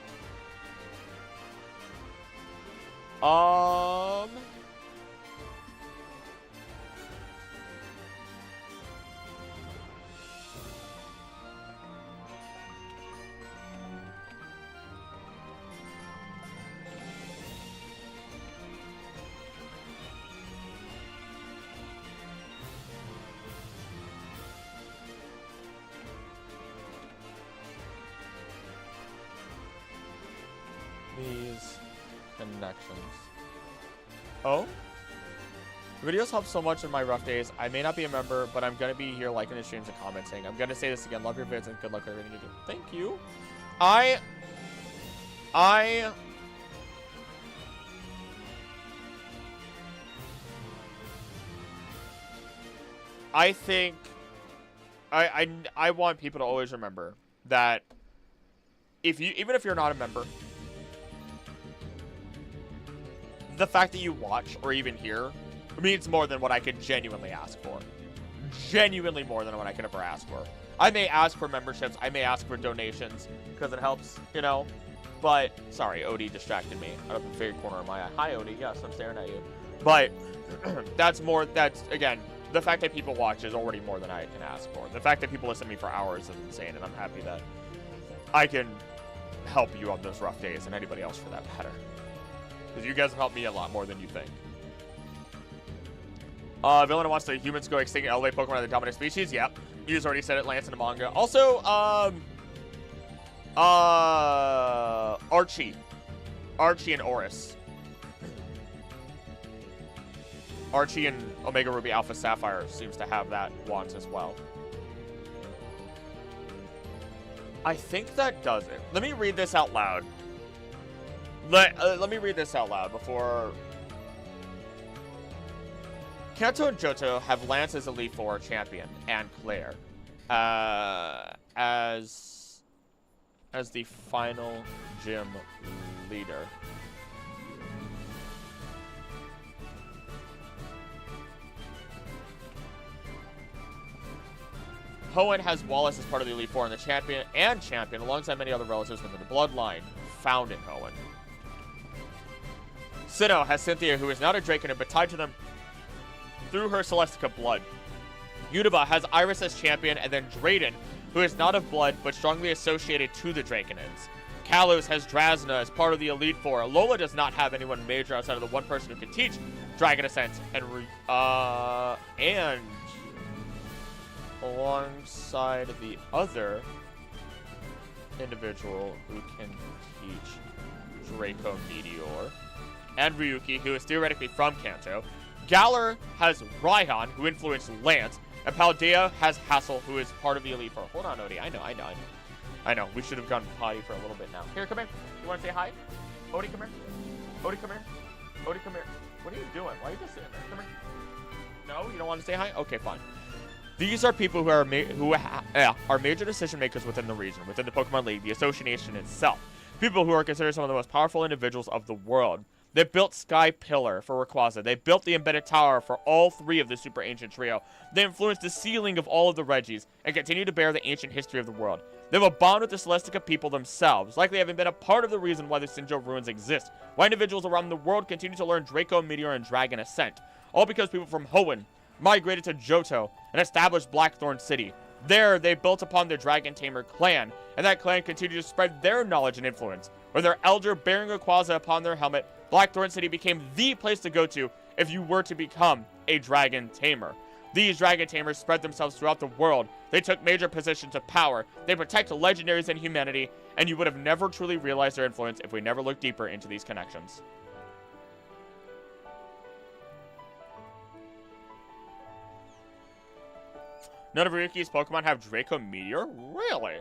These connections. Oh? The videos help so much in my rough days. I may not be a member, but I'm going to be here liking the streams and commenting. I'm going to say this again. Love your vids and good luck with everything you do. Thank you. I think I want people to always remember that even if you're not a member, the fact that you watch or even hear means more than what I could genuinely ask for. Genuinely more than what I could ever ask for. I may ask for memberships. I may ask for donations because it helps, you know. But, sorry, Odie distracted me out of the very corner of my eye. Hi, Odie. Yes, I'm staring at you. But that's, again, the fact that people watch is already more than I can ask for. The fact that people listen to me for hours is insane, and I'm happy that I can help you on those rough days and anybody else for that matter. Because you guys have helped me a lot more than you think. Villain wants the humans go extinct. Elevate Pokemon are the dominant species. Yep. You just already said it. Lance in the manga. Also, Archie and Oris. Archie and Omega Ruby Alpha Sapphire seems to have that once as well. I think that does it. Let me read this out loud. Let me read this out loud before... Kanto and Johto have Lance as Elite Four champion and Claire as the final gym leader. Hoenn has Wallace as part of the Elite Four and the champion alongside many other relatives within the bloodline found in Hoenn. Sinnoh has Cynthia, who is not a Draconid, but tied to them through her Celestica blood. Unova has Iris as champion, and then Drayden, who is not of blood, but strongly associated to the Draconids. Kalos has Drasna as part of the Elite Four. Alola does not have anyone major outside of the one person who can teach Dragon Ascent, and alongside the other individual who can teach Draco Meteor, and Ryuki, who is theoretically from Kanto. Galar has Raihan, who influenced Lance, and Paldea has Hassel, who is part of the Elite Four. Hold on, Odie. I know. I know, we should have gone potty for a little bit now. Here, come here. You want to say hi? Odie, come here. Odie, come here. Odie, come here. What are you doing? Why are you just sitting there? Come here. No, you don't want to say hi? Okay, fine. These are people who are major decision makers within the region, within the Pokemon League, the association itself. People who are considered some of the most powerful individuals of the world. They built Sky Pillar for Rayquaza. They built the Embedded Tower for all three of the Super Ancient Trio. They influenced the sealing of all of the Regis and continue to bear the ancient history of the world. They have a bond with the Celestica people themselves, likely having been a part of the reason why the Sinjo ruins exist, why individuals around the world continue to learn Draco Meteor and Dragon Ascent, all because people from Hoenn migrated to Johto and established Blackthorn City. There, they built upon their Dragon Tamer clan, and that clan continued to spread their knowledge and influence. With their elder bearing Rayquaza upon their helmet, Blackthorn City became the place to go to if you were to become a Dragon Tamer. These Dragon Tamers spread themselves throughout the world. They took major positions of power. They protect legendaries and humanity, and you would have never truly realized their influence if we never looked deeper into these connections. None of Ryuki's Pokemon have Draco Meteor? Really?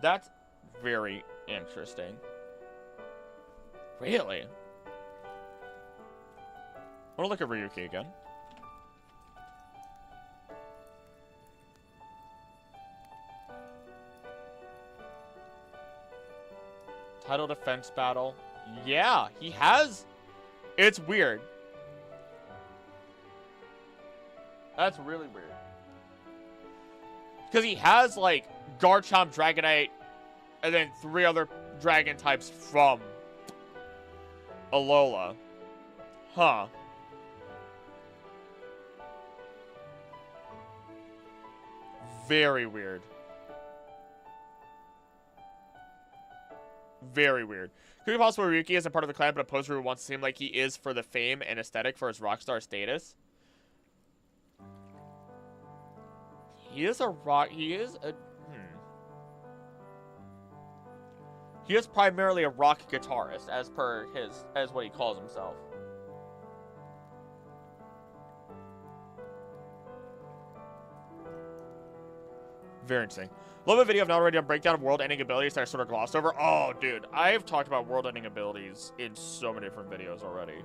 That's very interesting. Really? I want to look at Ryuki again. Title defense battle. Yeah, he has. It's weird. That's really weird. Because he has, like, Garchomp, Dragonite, and then 3 other dragon types from Alola. Huh. Very weird. Very weird. Could it be possible Ryuki isn't part of the clan, but a poser who wants to seem like he is for the fame and aesthetic for his rockstar status? He is a rock. He is a. He is primarily a rock guitarist, as per as what he calls himself. Very interesting. Love a video I've not already done breakdown of world-ending abilities that are sort of glossed over. Oh, dude, I've talked about world-ending abilities in so many different videos already.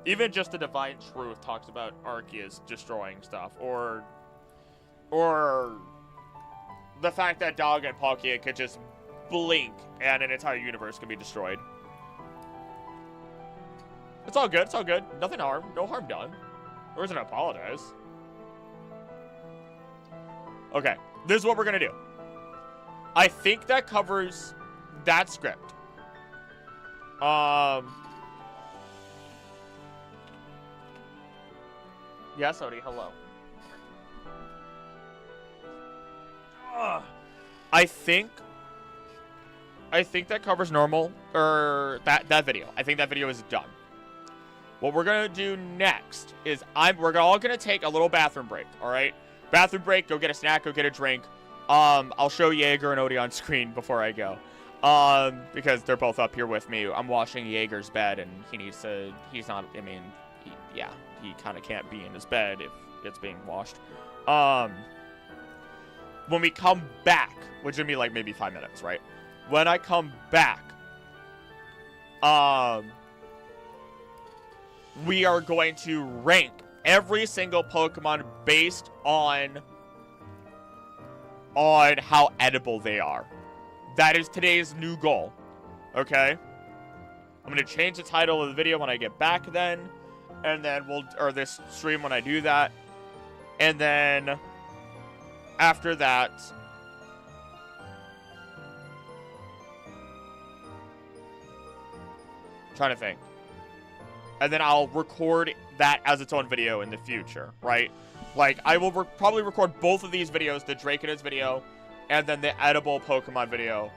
Even just the Divine Truth talks about Arceus destroying stuff, or the fact that Dog and Palkia could just blink and an entire universe can be destroyed. It's all good. It's all good. Nothing harm. No harm done. Or isn't apologize. Okay. This is what we're going to do. I think that covers that script. Yes, Odie. Hello. I think that covers normal, or that video. I think that video is done. What we're gonna do next is we're all gonna take a little bathroom break. All right, bathroom break. Go get a snack. Go get a drink. I'll show Jaeger and Odie on screen before I go. Because they're both up here with me. I'm washing Jaeger's bed, and he's not. I mean, he kind of can't be in his bed if it's being washed. When we come back, which is gonna be like maybe 5 minutes, right? When I come back, we are going to rank every single Pokemon based on how edible they are. That is today's new goal. Okay? I'm gonna change the title of the video when I get back then, and then or this stream when I do that, and then after that, trying to think. And then I'll record that as its own video in the future, right? Like, I will probably record both of these videos, the Draconids video and then the edible Pokemon video,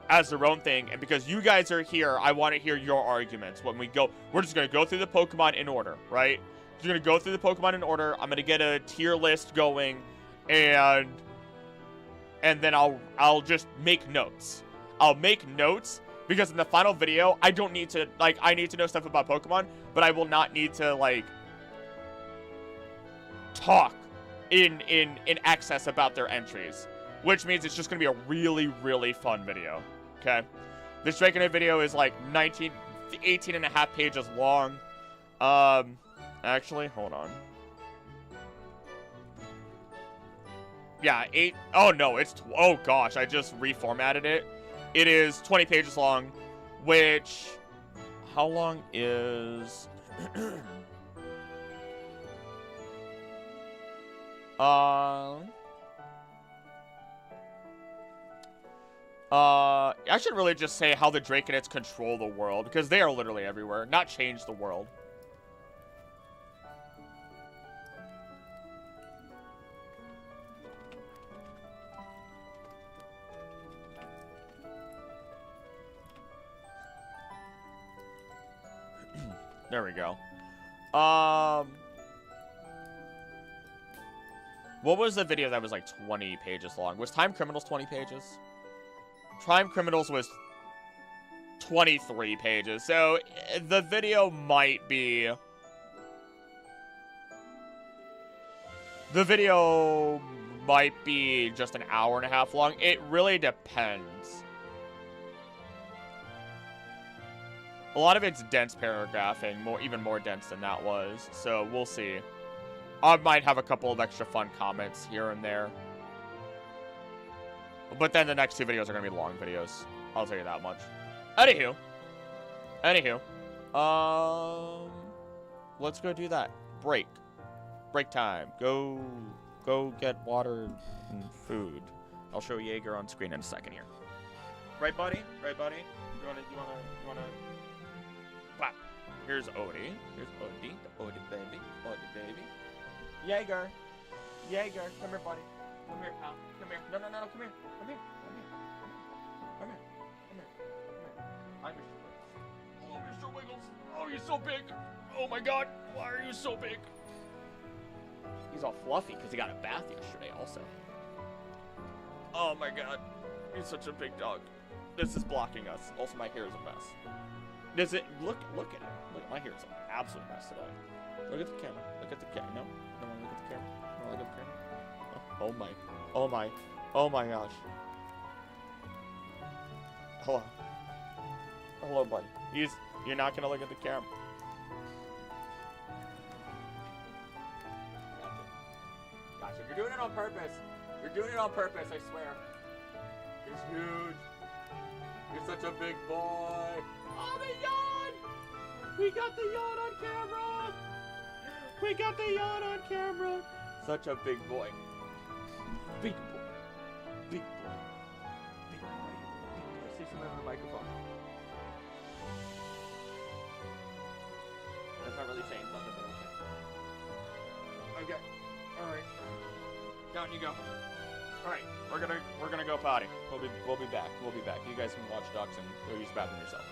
as their own thing. And because you guys are here, I want to hear your arguments. When we go, we're just going to go through the Pokemon in order, right? We're going to go through the Pokemon in order. I'm going to get a tier list going, and then I'll just make notes. I'll make notes. Because in the final video, I don't need to, like, I need to know stuff about Pokemon, but I will not need to, like, talk in excess about their entries. which means it's just going to be a really, really fun video, okay? This Draconid video is like 18 and a half pages long. Actually, hold on. Yeah, oh no, oh gosh, I just reformatted it. It is 20 pages long, which, how long is, I should really just say how the Draconids control the world, because they are literally everywhere, not change the world. There we go. What was the video that was like 20 pages long? Was Time Criminals 20 pages? Time Criminals was 23 pages, so the video might be... The video might be just an hour and a half long. It really depends. A lot of it's dense paragraphing, even more dense than that was, so we'll see. I might have a couple of extra fun comments here and there. But then the next two videos are going to be long videos. I'll tell you that much. Anywho. Let's go do that. Break time. Go get water and food. I'll show Jaeger on screen in a second here. Right, buddy? Right, buddy? You wanna... Wow. Here's Odie. Here's Odie. The Odie baby. Odie baby. Jaeger. Jaeger. Come here, buddy. Come here, pal. Come here. No. Come here. Come here. Come here. Come here. Come here. I'm Mr. Wiggles. Oh, Mr. Wiggles. Oh, you're so big. Oh, my God. Why are you so big? He's all fluffy because he got a bath yesterday also. Oh, my God. He's such a big dog. This is blocking us. Also, my hair is a mess. Does it look at it? Look, my hair is an absolute mess today. Look at the camera. Look at the camera. No, don't want to look at the camera. Don't want to look at the camera. Oh my. Oh my. Oh my gosh. Hello. Hello, buddy. You're not gonna look at the camera. Gotcha. You're doing it on purpose. You're doing it on purpose, I swear. He's huge. You're such a big boy. Oh, the yawn! We got the yawn on camera! We got the yawn on camera! Such a big boy. Big boy. Big boy. Big boy. Big boy. Say something on the microphone. That's not really saying something, but okay. Okay. Alright. Down you go. Alright, we're gonna go potty. We'll be back. We'll be back. You guys can watch ducks and go use the bathroom yourself.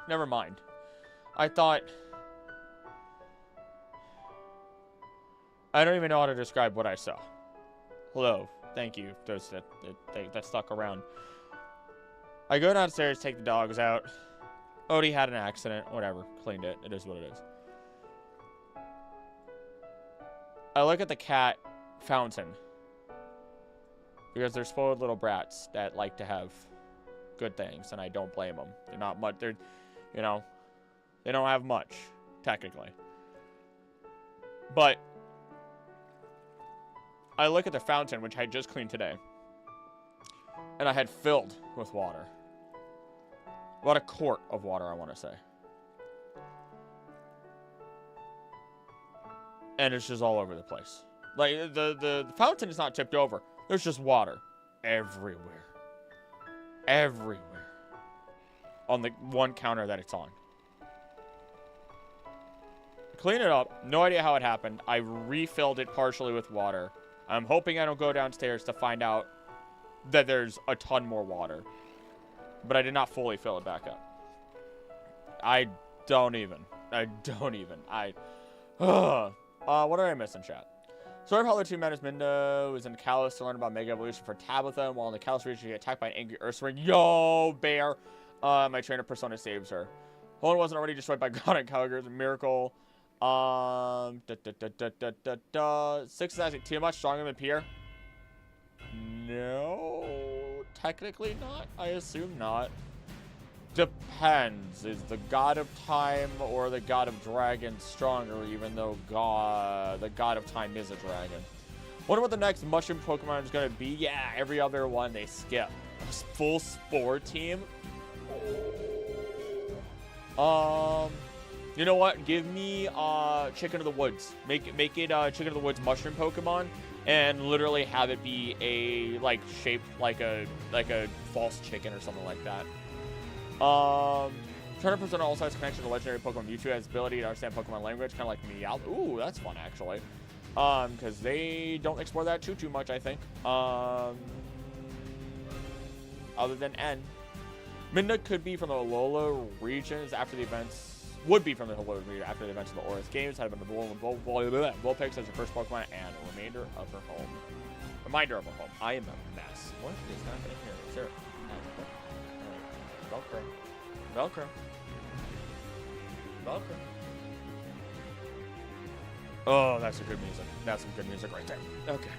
Never mind. I thought... I don't even know how to describe what I saw. Hello. Thank you. Those that stuck around. I go downstairs, take the dogs out. Odie had an accident. Whatever. Cleaned it. It is what it is. I look at the cat fountain. Because they're spoiled little brats that like to have good things, and I don't blame them. They're not much. They're, you know, they don't have much, technically. But I look at the fountain, which I just cleaned today, and I had filled with water. About a quart of water, I want to say. And it's just all over the place. Like, the fountain is not tipped over. There's just water everywhere. Everywhere. On the one counter that it's on. Clean it up. No idea how it happened. I refilled it partially with water. I'm hoping I don't go downstairs to find out that there's a ton more water. But I did not fully fill it back up. I don't even. What did I miss in chat? Sword of Hollow 2 Madness Mindo is in Kalos to learn about Mega Evolution for Tabitha. While in the Kalos region, you get attacked by an angry Ursaring. Yo, bear! My trainer Persona saves her. Holland wasn't already destroyed by God and Calgary. Miracle. 6 is actually too much stronger than Pierre. No, technically not. I assume not. Depends. Is the God of Time or the God of Dragon stronger, even though the God of Time is a dragon? Wonder what the next mushroom Pokemon is going to be. Yeah, every other one they skip. A full Spore team? You know what? Give me Chicken of the Woods. Make it Chicken of the Woods mushroom Pokemon, and literally have it be a shaped like a false chicken or something like that. 100% also has connection to legendary Pokemon. Mewtwo has ability to understand Pokemon language, kind of like Meow. Ooh, that's fun actually. Because they don't explore that too much, I think. Other than N. Minda could be from the Alola regions after the events. Would be from the Alola region after the events of the Aurus games. Had been the Vulpix as her first Pokemon and a reminder of her home. Reminder of her home. I am a mess. What is happening here? Is there... Velcro. Velcro. Velcro. Oh, that's a good music. That's some good music right there. Okay.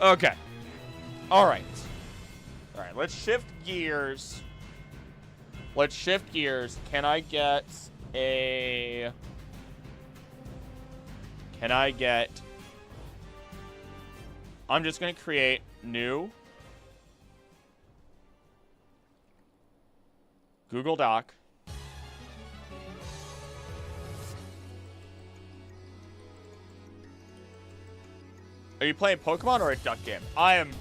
Okay. All right. All right, let's shift gears. Let's shift gears. Can I get a... I'm just going to create new Google Doc. Are you playing Pokemon or a duck game? I am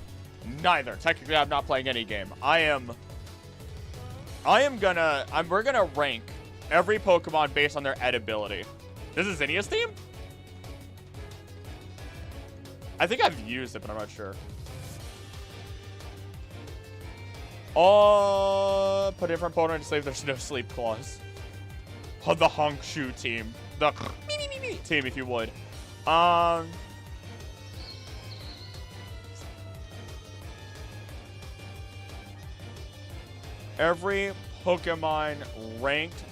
neither. Technically, I'm not playing any game. we're gonna rank every Pokemon based on their edibility. This is Zinnia's theme? I think I've used it, but I'm not sure. Oh, put different opponent to sleep. There's no sleep clause. Oh, the Honkshu team. The team, if you would. Every Pokemon ranked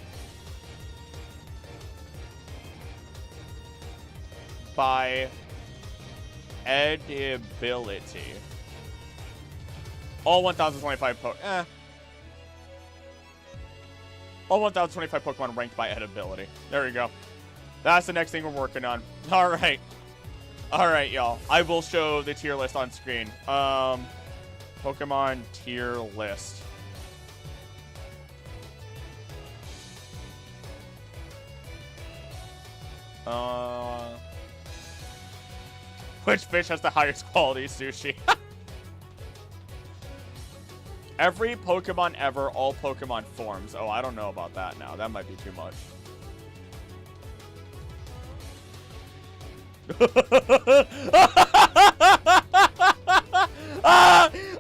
by edibility. All 1,025 All 1,025 Pokemon ranked by edibility. There we go. That's the next thing we're working on. All right. All right, y'all. I will show the tier list on screen. Pokemon tier list. Which fish has the highest quality sushi? Every Pokemon ever, all Pokemon forms. Oh, I don't know about that now. That might be too much.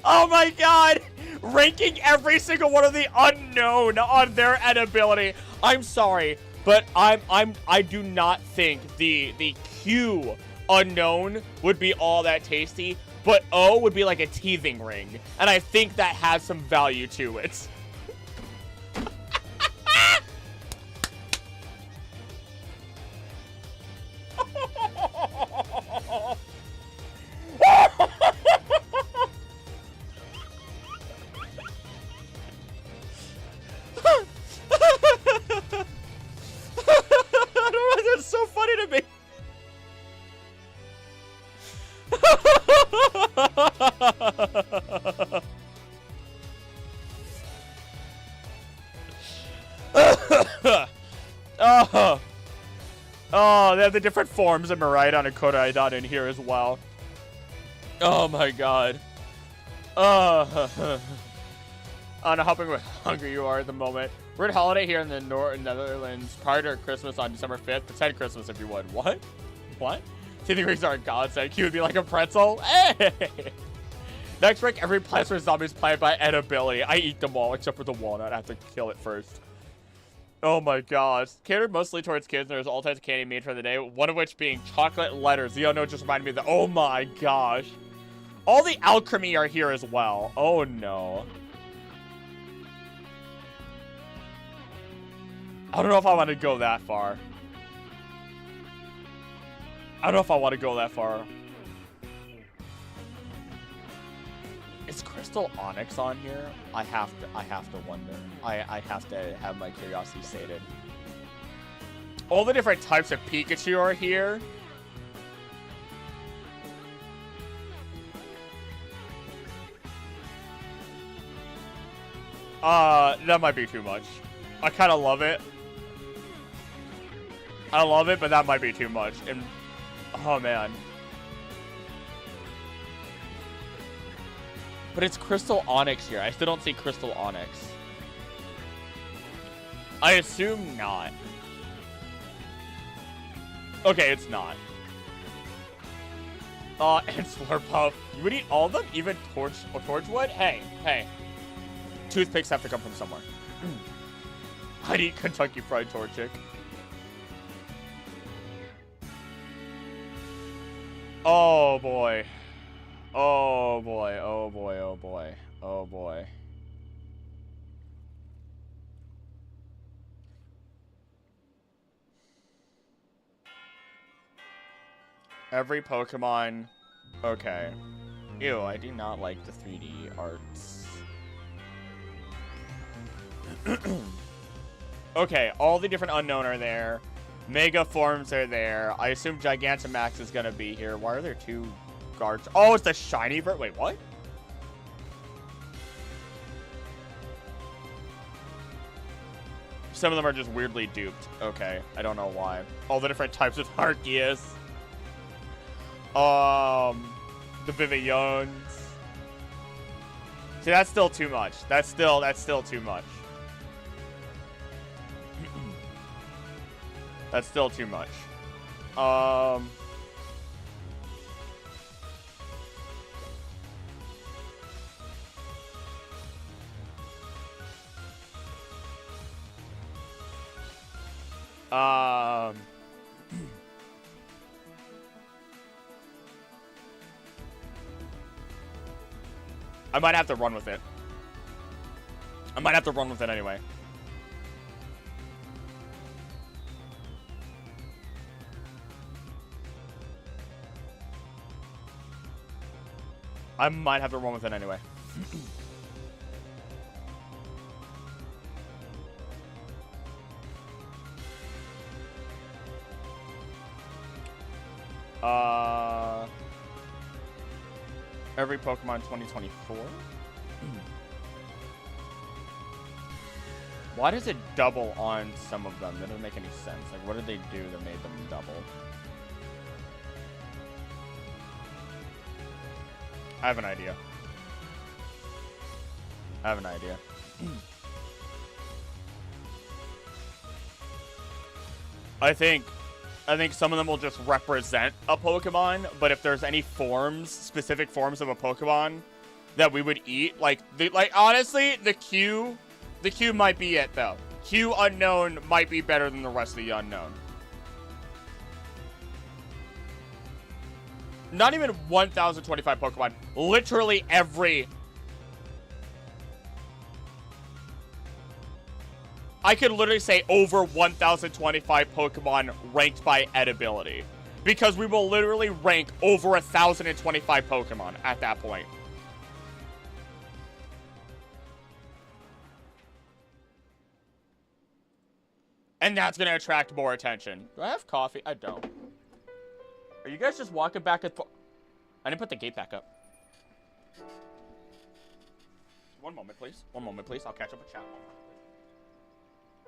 Oh my god! ranking every single one of the unknown on their edibility. I'm sorry, but I do not think the Q unknown would be all that tasty, but O would be like a teething ring, and I think that has some value to it. That's so funny to me. Oh, they have the different forms of Miraidon and Koraidon in here as well. Oh my god. I don't know how hungry you are at the moment. We're at holiday here in the Netherlands prior to Christmas on December 5th. Pretend Christmas if you would. What? What? Teething rings are a godsend. Q would be like a pretzel. Hey! Next week, every Plants vs. Zombies played by edibility. I eat them all except for the walnut. I have to kill it first. Oh my gosh. Catered mostly towards kids, and there's all types of candy made for the day, one of which being chocolate letters. The unknown just reminded me of the. Oh my gosh. All the alchemy are here as well. Oh no. I don't know if I want to go that far. I don't know if I want to go that far. Is Crystal Onyx on here? I have to wonder. I have to have my curiosity sated. All the different types of Pikachu are here. That might be too much. I kind of love it. I love it, but that might be too much. And oh man. But it's Crystal Onyx here. I still don't see Crystal Onyx. I assume not. Okay, it's not. And Slurpuff. You would eat all of them? Even Torchwood? Hey. Toothpicks have to come from somewhere. I'd eat Kentucky Fried Torchic. Oh boy. Oh boy, oh boy, oh boy, oh boy. Every Pokemon. Okay. Ew, I do not like the 3D arts. Okay, all the different unknown are there. Mega forms are there. I assume Gigantamax is gonna be here. Why are there two guards? Oh, it's the shiny Wait, what? Some of them are just weirdly duped. Okay, I don't know why. All the different types of Arceus. The Vivians. See, that's still too much. That's still too much. That's still too much. I might have to run with it. I might have to run with it anyway. I might have to run with it anyway. Every Pokemon 2024? Why does it double on some of them? That doesn't make any sense. Like, what did they do that made them double? I have an idea. I think some of them will just represent a Pokemon, but if there's any forms, specific forms of a Pokemon, that we would eat. Like honestly, the Q might be it though. Q unknown might be better than the rest of the unknown. Not even 1,025 Pokemon. Literally every... I could literally say over 1,025 Pokemon ranked by Edibility. Because we will literally rank over 1,025 Pokemon at that point. And that's going to attract more attention. Do I have coffee? I don't. Are you guys just walking back and forth? I didn't put the gate back up. One moment, please. One moment, please. I'll catch up with chat.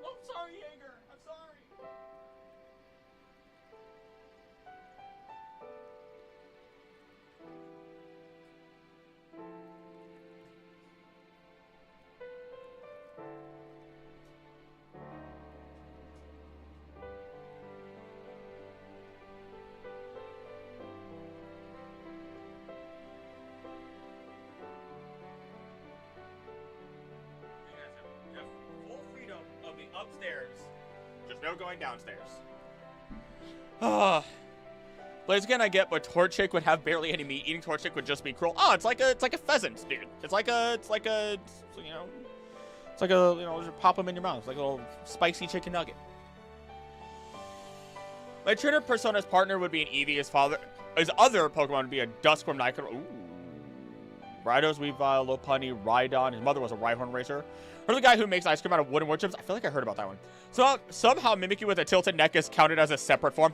Oh, I'm sorry, Jaeger. I'm sorry. Upstairs. Just no going downstairs. Blaziken I get, but Torchic would have barely any meat. Eating Torchic would just be cruel. Oh, it's like a pheasant, dude. It's like a just pop them in your mouth. It's like a little spicy chicken nugget. My trainer persona's partner would be an Eevee. His other Pokemon would be a Duskworm Nycon. Ooh. Ridos, Weavile, Lopunny, Rhydon. His mother was a Rhyhorn racer. Or the guy who makes ice cream out of wooden wood chips. I feel like I heard about that one. So somehow Mimikyu with a tilted neck is counted as a separate form.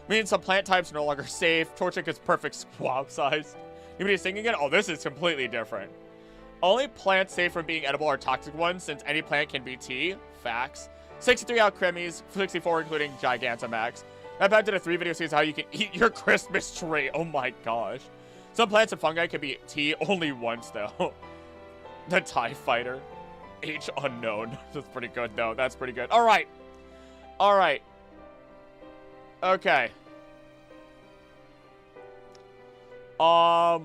Meaning some plant types are no longer safe. Torchic is perfect squab size. Anybody singing it? Oh, this is completely different. Only plants safe from being edible are toxic ones, since any plant can be tea. Facts. 63 out Cremies, 64 including Gigantamax. That back to the 3 video series how you can eat your Christmas tree. Oh my gosh. Some plants and fungi can be tea only once though. The TIE Fighter. H unknown. That's pretty good though. That's pretty good. Alright. Alright. Okay. I'll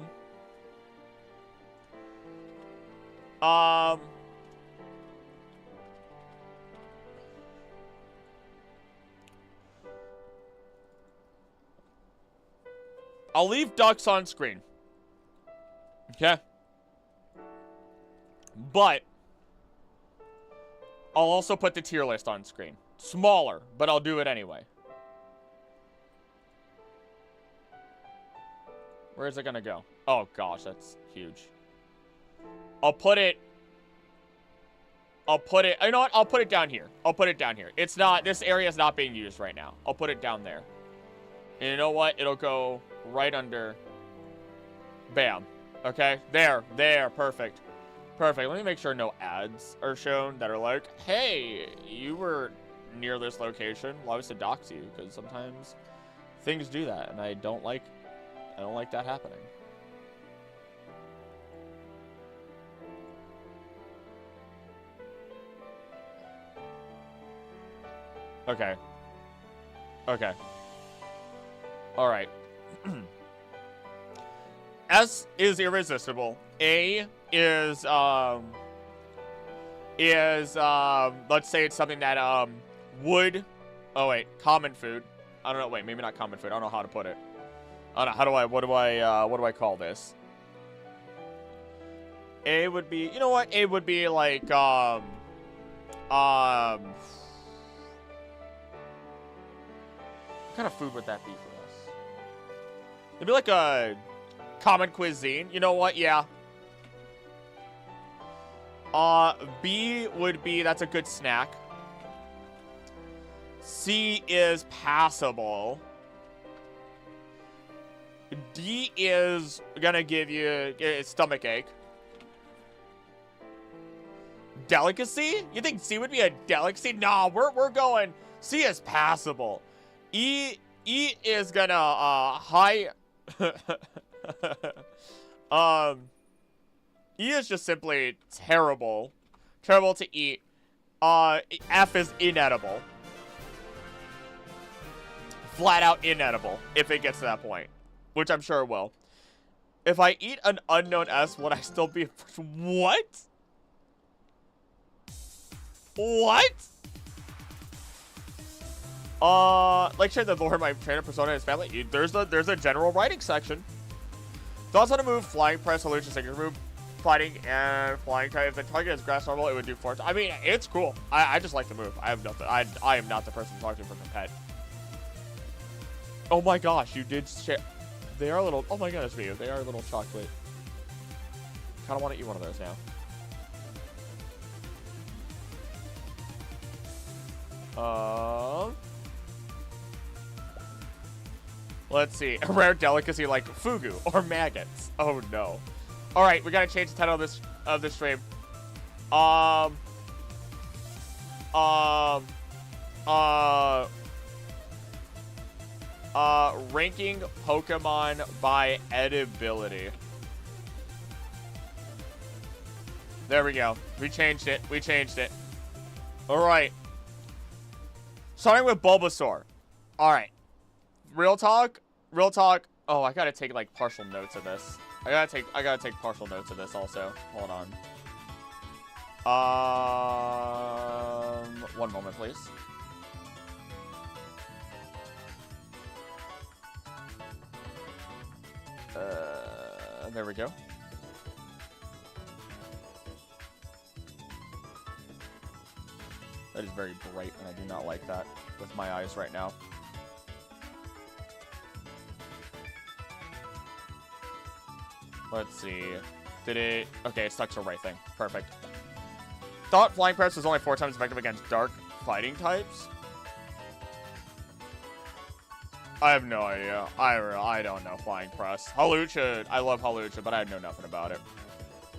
leave ducks on screen. Okay? But I'll also put the tier list on screen. Smaller, but I'll do it anyway. Where is it gonna go? Oh gosh, that's huge. I'll put it, you know what? I'll put it down here. I'll put it down here. It's not, this area is not being used right now. I'll put it down there. And you know what? It'll go right under. Bam. Okay, there, perfect. Perfect. Let me make sure no ads are shown that are like, hey, you were near this location. Well, I was to dox you, because sometimes things do that, and I don't like that happening. Okay. Okay. Alright. S is irresistible. A is let's say it's something that would, oh wait, common food. I don't know, wait, maybe not common food. I don't know how to put it. I don't know, what do I call this? A would be, you know what? A would be like what kind of food would that be for us? It'd be like a common cuisine. You know what? Yeah. B would be, that's a good snack. C is passable. D is gonna give you a stomach ache. Delicacy? You think C would be a delicacy? Nah, we're going, C is passable. E is gonna E is just simply terrible. Terrible to eat. F is inedible. Flat out inedible, if it gets to that point. Which I'm sure it will. If I eat an unknown S, would I still be... What? What? Like share the lore of my trainer persona and his family. There's a general writing section. Thoughts on a move, flying press, illusion, signature move, fighting, and flying type. If the target is grass normal, it would do 4. I mean, it's cool. I just like the move. I have nothing. I am not the person to talk to for the pet. Oh my gosh, you did share. They are little. Oh my goodness, me. They are little chocolate. Kind of want to eat one of those now. Let's see. A rare delicacy like fugu or maggots. Oh no. All right, we gotta change the title of this stream. Ranking Pokemon by edibility. There we go. We changed it. We changed it. All right. Starting with Bulbasaur. All right. Real talk. Real talk. Oh, I gotta take like partial notes of this. I gotta take partial notes of this also. Hold on. One moment, please. There we go. That is very bright, and I do not like that with my eyes right now. Let's see. Did it... Okay, it stuck to the right thing. Perfect. Thought Flying Press is only 4 times effective against dark fighting types? I have no idea. I don't know Flying Press. Hawlucha, I love Hawlucha, but I know nothing about it.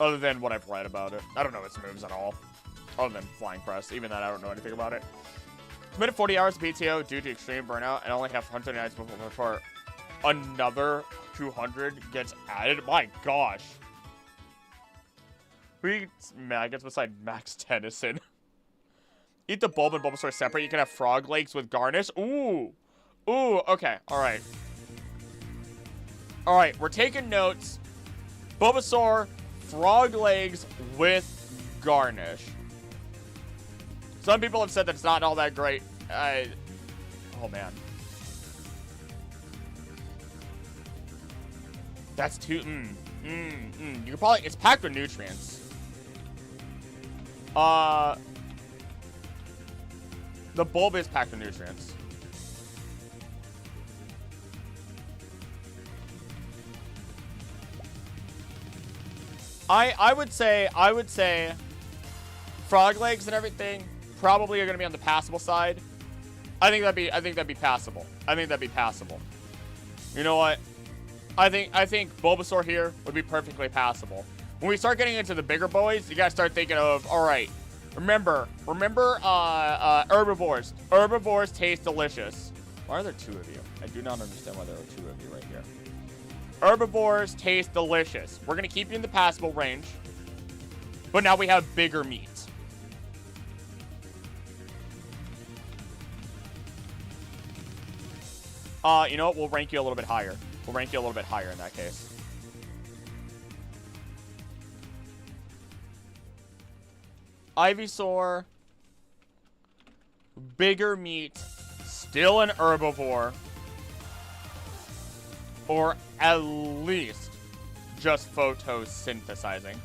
Other than what I've read about it. I don't know its moves at all. Other than Flying Press. Even that, I don't know anything about it. Committed 40 hours of PTO due to extreme burnout and only have 100 nights before another 200 gets added. My gosh. Who eats maggots beside Max Tennyson? Eat the bulb and Bulbasaur separate. You can have frog legs with garnish. Ooh. Ooh, okay. Alright. Alright, we're taking notes. Bulbasaur, frog legs with garnish. Some people have said that it's not all that great. Oh, man. That's too... You could probably... It's packed with nutrients. The bulb is packed with nutrients. I would say frog legs and everything probably are gonna be on the passable side. I think that'd be passable. I think that'd be passable. You know what? I think Bulbasaur here would be perfectly passable. When we start getting into the bigger boys, you gotta start thinking of, all right, remember herbivores. Herbivores taste delicious. Why are there 2 of you? I do not understand why there are 2 of you right here. Herbivores taste delicious. We're gonna keep you in the passable range, but now we have bigger meat. You know what? We'll rank you a little bit higher. We'll rank you a little bit higher in that case. Ivysaur. Bigger meat. Still an herbivore. Or at least just photosynthesizing.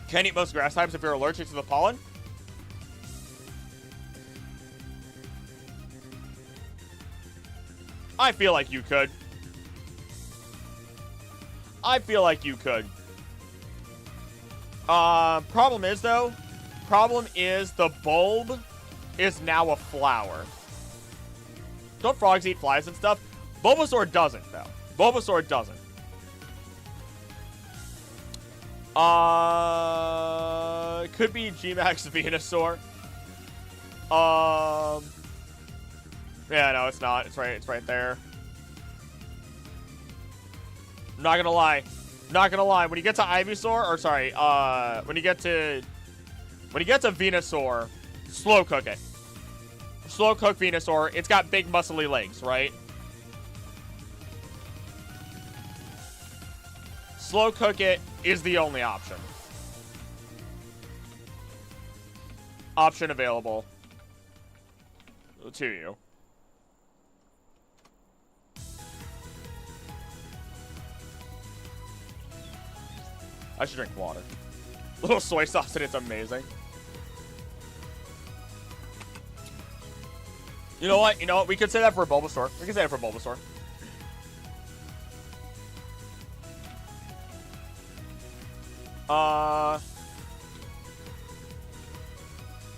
Can't eat most grass types if you're allergic to the pollen. I feel like you could. I feel like you could. Problem is the bulb is now a flower. Don't frogs eat flies and stuff? Bulbasaur doesn't, though. Bulbasaur doesn't. Could be G-Max Venusaur. Yeah, no, it's not. It's right there. I'm not gonna lie. Not gonna lie, when you get to Ivysaur, or sorry, when you get to Venusaur, slow cook it. Slow cook Venusaur. It's got big muscly legs, right? Slow cook it is the only option. Option available to you. I should drink water. Little soy sauce and it's amazing. You know what? You know what? We could say that for Bulbasaur. We could say that for Bulbasaur.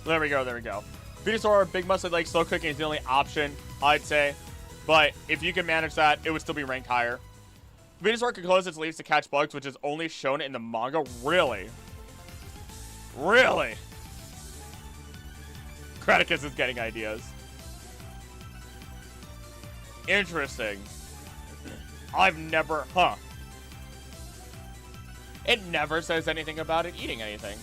There we go, there we go. Venusaur, big muscly legs, slow cooking is the only option, I'd say. But if you can manage that, it would still be ranked higher. Venusaur can close its leaves to catch bugs, which is only shown in the manga. Really? Really? Kraticus is getting ideas. Interesting. I've never... Huh. It never says anything about it eating anything.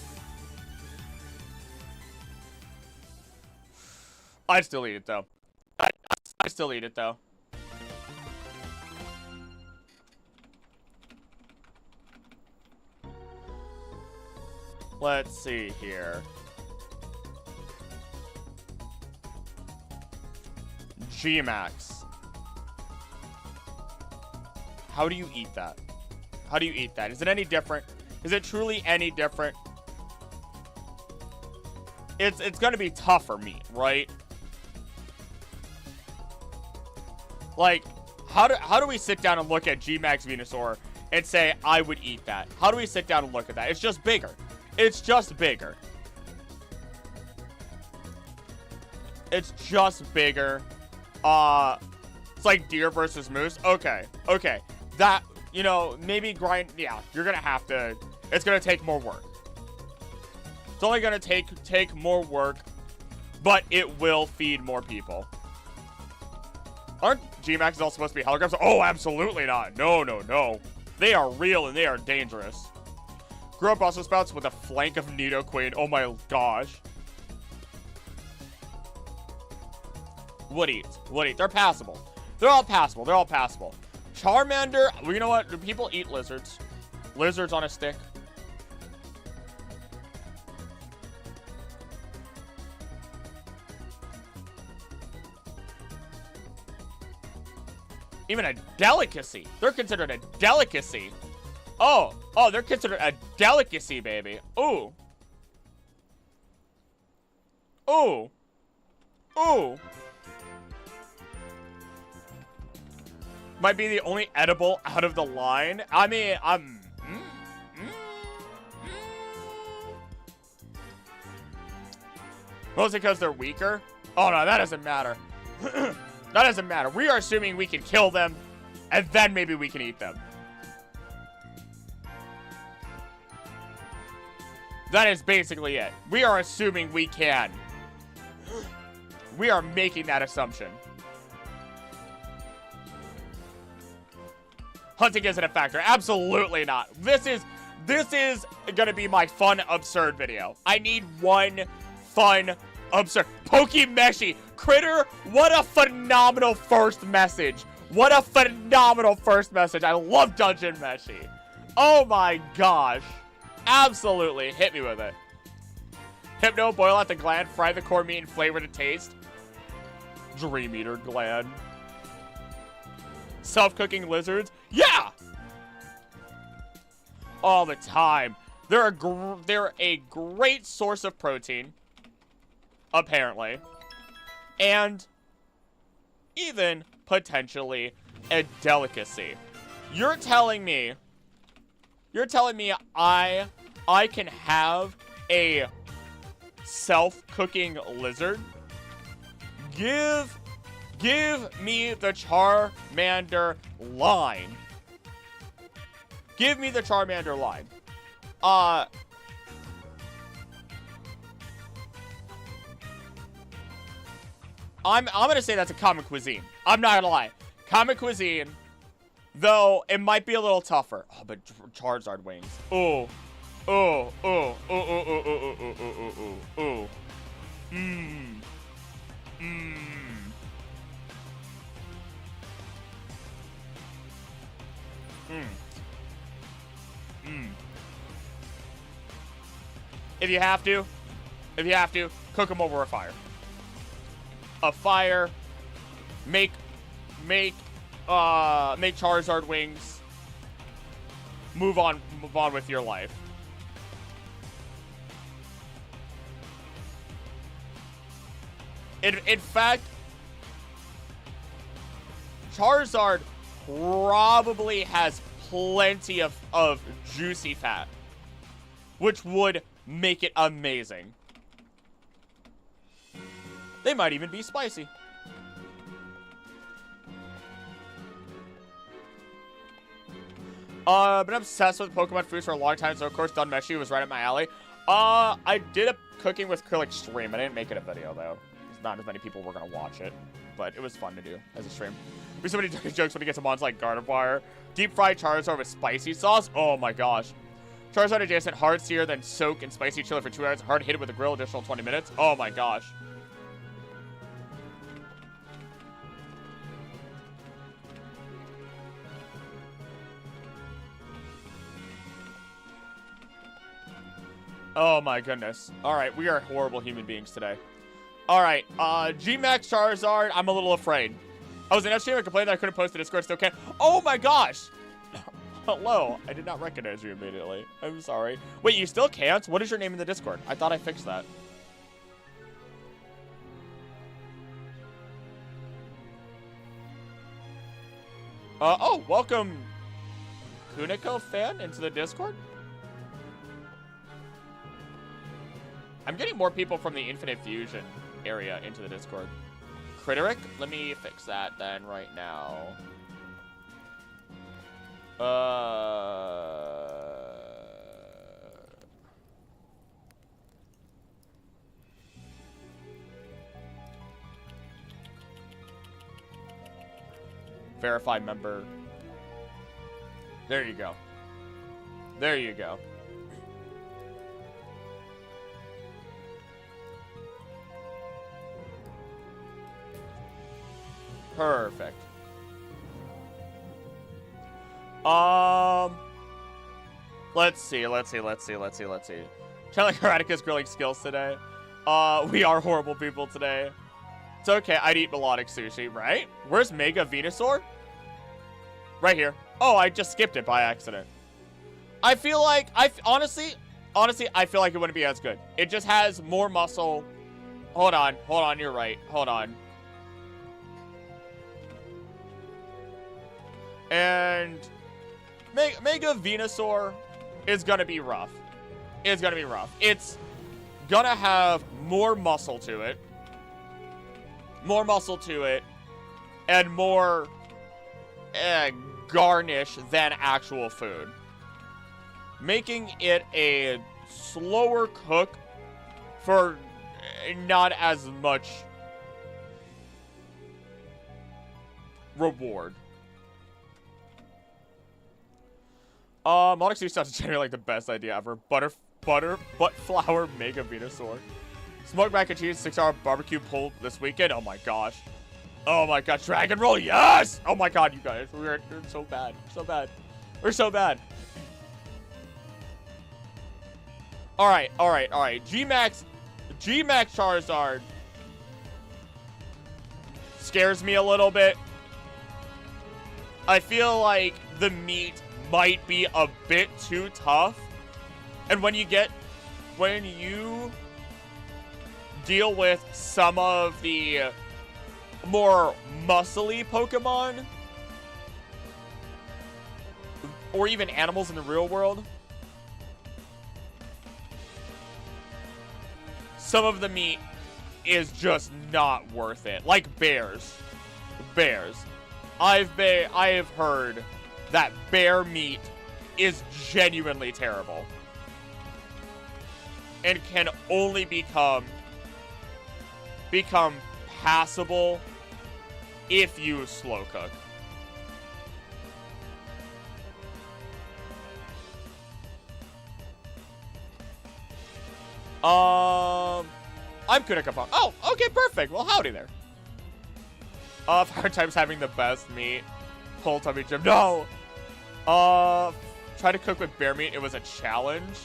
I'd still eat it, though. I'd still eat it, though. Let's see here. G-Max. How do you eat that? How do you eat that? Is it any different? Is it truly any different? It's gonna be tougher meat, right? Like, how do we sit down and look at G-Max Venusaur and say, I would eat that? How do we sit down and look at that? It's just bigger. It's just bigger. It's just bigger. It's like deer versus moose. Okay, okay. That, you know, maybe grind, yeah, you're gonna have to, it's gonna take more work. It's only gonna take more work, but it will feed more people. Aren't G-Maxes all supposed to be holograms? Oh, absolutely not. No, no, no. They are real and they are dangerous. Grow up Brussels sprouts with a flank of Nidoqueen. Oh my gosh. Would eat. Would eat. They're passable. They're all passable. They're all passable. Charmander. Well, you know what? Do people eat lizards? Lizards on a stick. Even a delicacy. They're considered a delicacy. Oh, they're considered a delicacy, baby. Ooh. Ooh. Ooh. Might be the only edible out of the line. I mean, mostly because they're weaker. Oh, no, that doesn't matter. That doesn't matter. We are assuming we can kill them, and then maybe we can eat them. That is basically it. We are assuming we can. We are making that assumption. Hunting isn't a factor. Absolutely not. This is gonna be my fun, absurd video. I need one fun, absurd. Pokemeshi. Critter, what a phenomenal first message. What a phenomenal first message. I love Dungeon Meshi. Oh my gosh. Absolutely. Hit me with it. Hypno, boil out the gland, fry the core meat, and flavor to taste. Dream Eater gland. Self-cooking lizards. Yeah! All the time. They're a great source of protein. Apparently. And even potentially a delicacy. You're telling me I can have a self-cooking lizard? Give me the Charmander line. Give me the Charmander line. I'm gonna say that's a common cuisine. I'm not gonna lie. Common cuisine. Though, it might be a little tougher. Oh, but Charizard wings. Ooh. Ooh. Ooh. Ooh. Ooh. Ooh. Ooh. Ooh. Ooh. Ooh. Ooh. Mmm. Mmm. Mmm. Mmm. If you have to, cook them over a fire. A fire. Make Charizard wings. Move on with your life. In fact, Charizard probably has plenty of juicy fat, which would make it amazing. They might even be spicy. Been obsessed with Pokemon foods for a long time, so of course Dunmeshi was right up my alley. I did a cooking with acrylic stream. I didn't make it a video though. Not as many people were gonna watch it, but it was fun to do as a stream. There's so many dirty jokes when he gets a mons like Gardevoir. Deep fried Charizard with spicy sauce. Oh my gosh. Charizard adjacent, hard sear, then soak in spicy chili for 2 hours. Hard hit it with a grill, additional 20 minutes. Oh my gosh. Oh my goodness. Alright, we are horrible human beings today. Alright, G-Max Charizard, I'm a little afraid. I was in stream, I complained that I couldn't post the Discord, still can't. Oh my gosh! Hello, I did not recognize you immediately. I'm sorry. Wait, you still can't? What is your name in the Discord? I thought I fixed that. Oh, welcome, Kuniko fan, into the Discord. I'm getting more people from the Infinite Fusion area into the Discord. Criteric? Let me fix that then right now. Verify member. There you go. There you go. Perfect. Let's see. Challenge Eradicus grilling skills today. We are horrible people today. It's okay, I'd eat melodic sushi, right? Where's Mega Venusaur? Right here. Oh, I just skipped it by accident. I feel like, honestly, I feel like it wouldn't be as good. It just has more muscle. Hold on, you're right. Hold on. And Mega Venusaur is gonna be rough. It's gonna be rough. It's gonna have more muscle to it. More muscle to it. And more garnish than actual food. Making it a slower cook for not as much reward. Melodic sushi sounds generally like the best idea ever. Butt flour Mega Venusaur. Smoked mac and cheese 6-hour barbecue pull this weekend. Oh my gosh. Oh my god, Dragon Roll, yes! Oh my god, you guys, we're so bad. So bad. We're so bad. Alright. G-Max Charizard scares me a little bit. I feel like the meat might be a bit too tough. And when you deal with some of the more muscly Pokemon, or even animals in the real world, some of the meat is just not worth it. Like bears. I have heard that bear meat is genuinely terrible and can only become passable if you slow cook. I'm Kunikapon. Oh, okay, perfect. Well, howdy there. Fire types having the best meat. Cold tummy gym. No. Try to cook with bear meat. It was a challenge.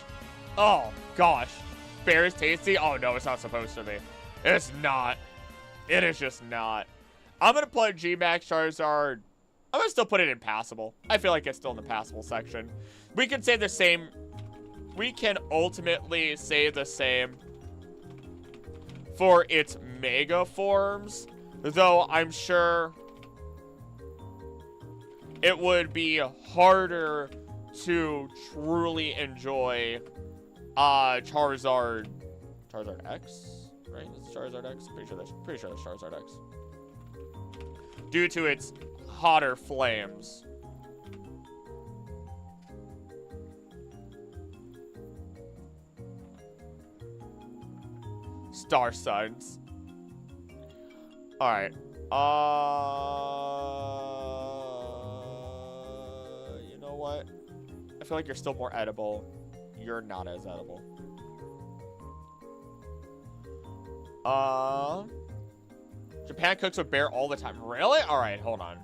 Oh, gosh. Bear is tasty? Oh, no, it's not supposed to be. It's not. It is just not. I'm going to put G-Max Charizard. I'm going to still put it in passable. I feel like it's still in the passable section. We can say the same. We can ultimately say the same for its mega forms. Though I'm sure it would be harder to truly enjoy Charizard X, right? Is it Charizard X? Pretty sure that's Charizard X. Due to its hotter flames. Star signs. Alright. You know what? I feel like you're still more edible. You're not as edible. Japan cooks with bear all the time. Really? Alright, hold on.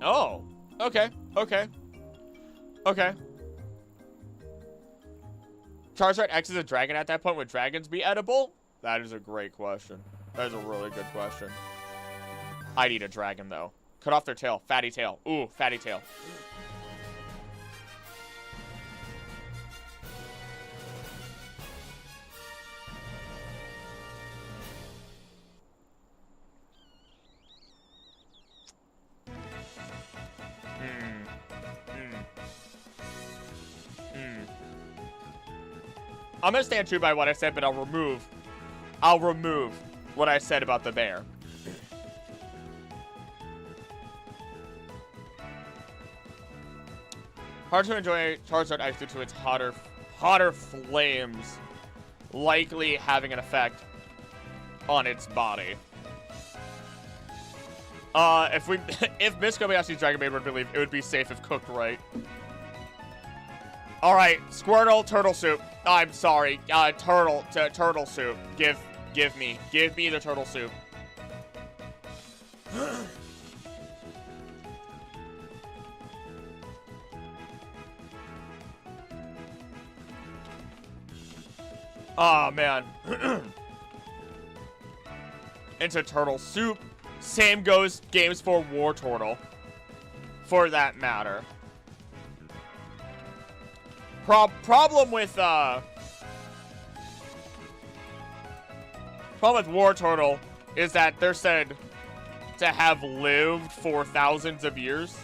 Oh, okay. Charizard X is a dragon at that point. Would dragons be edible? That is a great question. That is a really good question. I'd eat a dragon, though. Cut off their tail. Fatty tail. Ooh, fatty tail. I'm gonna stand true by what I said, but I'll remove what I said about the bear. Hard to enjoy Charizard X due to its hotter flames, likely having an effect on its body. If Miss Kobayashi's Dragon Maid would believe, it would be safe if cooked right. All right, Squirtle, turtle soup. I'm sorry, turtle soup. Give me the turtle soup. Oh man. Into turtle soup. Same goes games for War Turtle. For that matter. Problem with War Turtle is that they're said to have lived for thousands of years.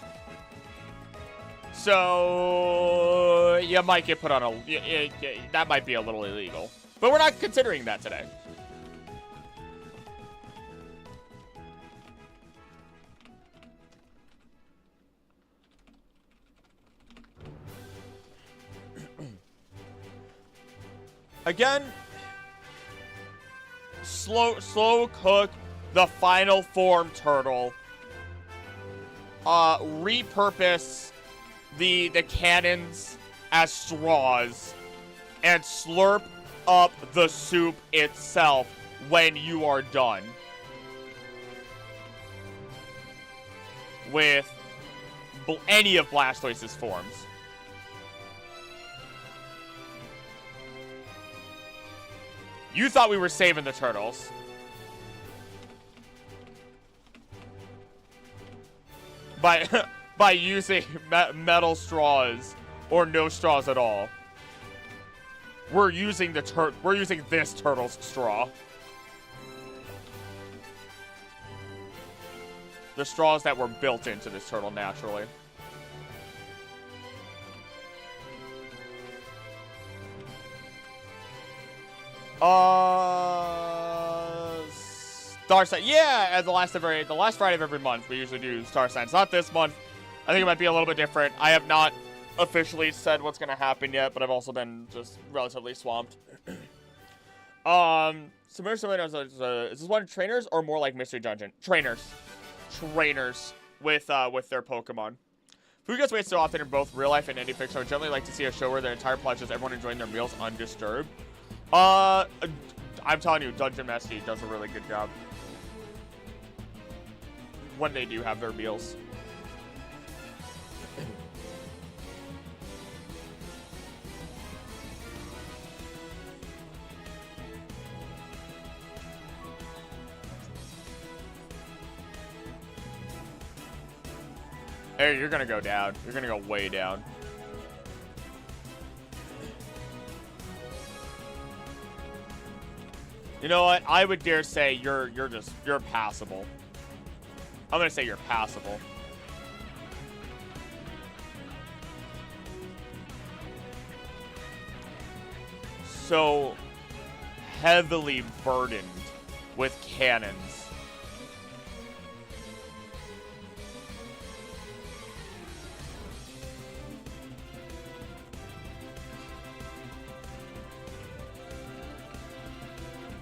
So you might get put on a that might be a little illegal. But we're not considering that today. Again, slow cook the final form turtle. Repurpose the cannons as straws and slurp up the soup itself when you are done with any of Blastoise's forms. You thought we were saving the turtles. By using metal straws or no straws at all. We're using this turtle's straw. The straws that were built into this turtle naturally. Star sign. Yeah, at the last Friday of every month, we usually do star signs. Not this month. I think it might be a little bit different. I have not officially said what's gonna happen yet, but I've also been just relatively swamped. Submerged is this one trainers or more like Mystery Dungeon? Trainers. Trainers with their Pokemon. Who gets wasted so often in both real life and indie fiction? I would generally like to see a show where their entire plot is just everyone enjoying their meals undisturbed. I'm telling you, Dungeon Mesty does a really good job. When they do have their meals. Hey, you're gonna go down. You're gonna go way down. You know what? I would dare say you're passable. I'm gonna say you're passable. So heavily burdened with cannons.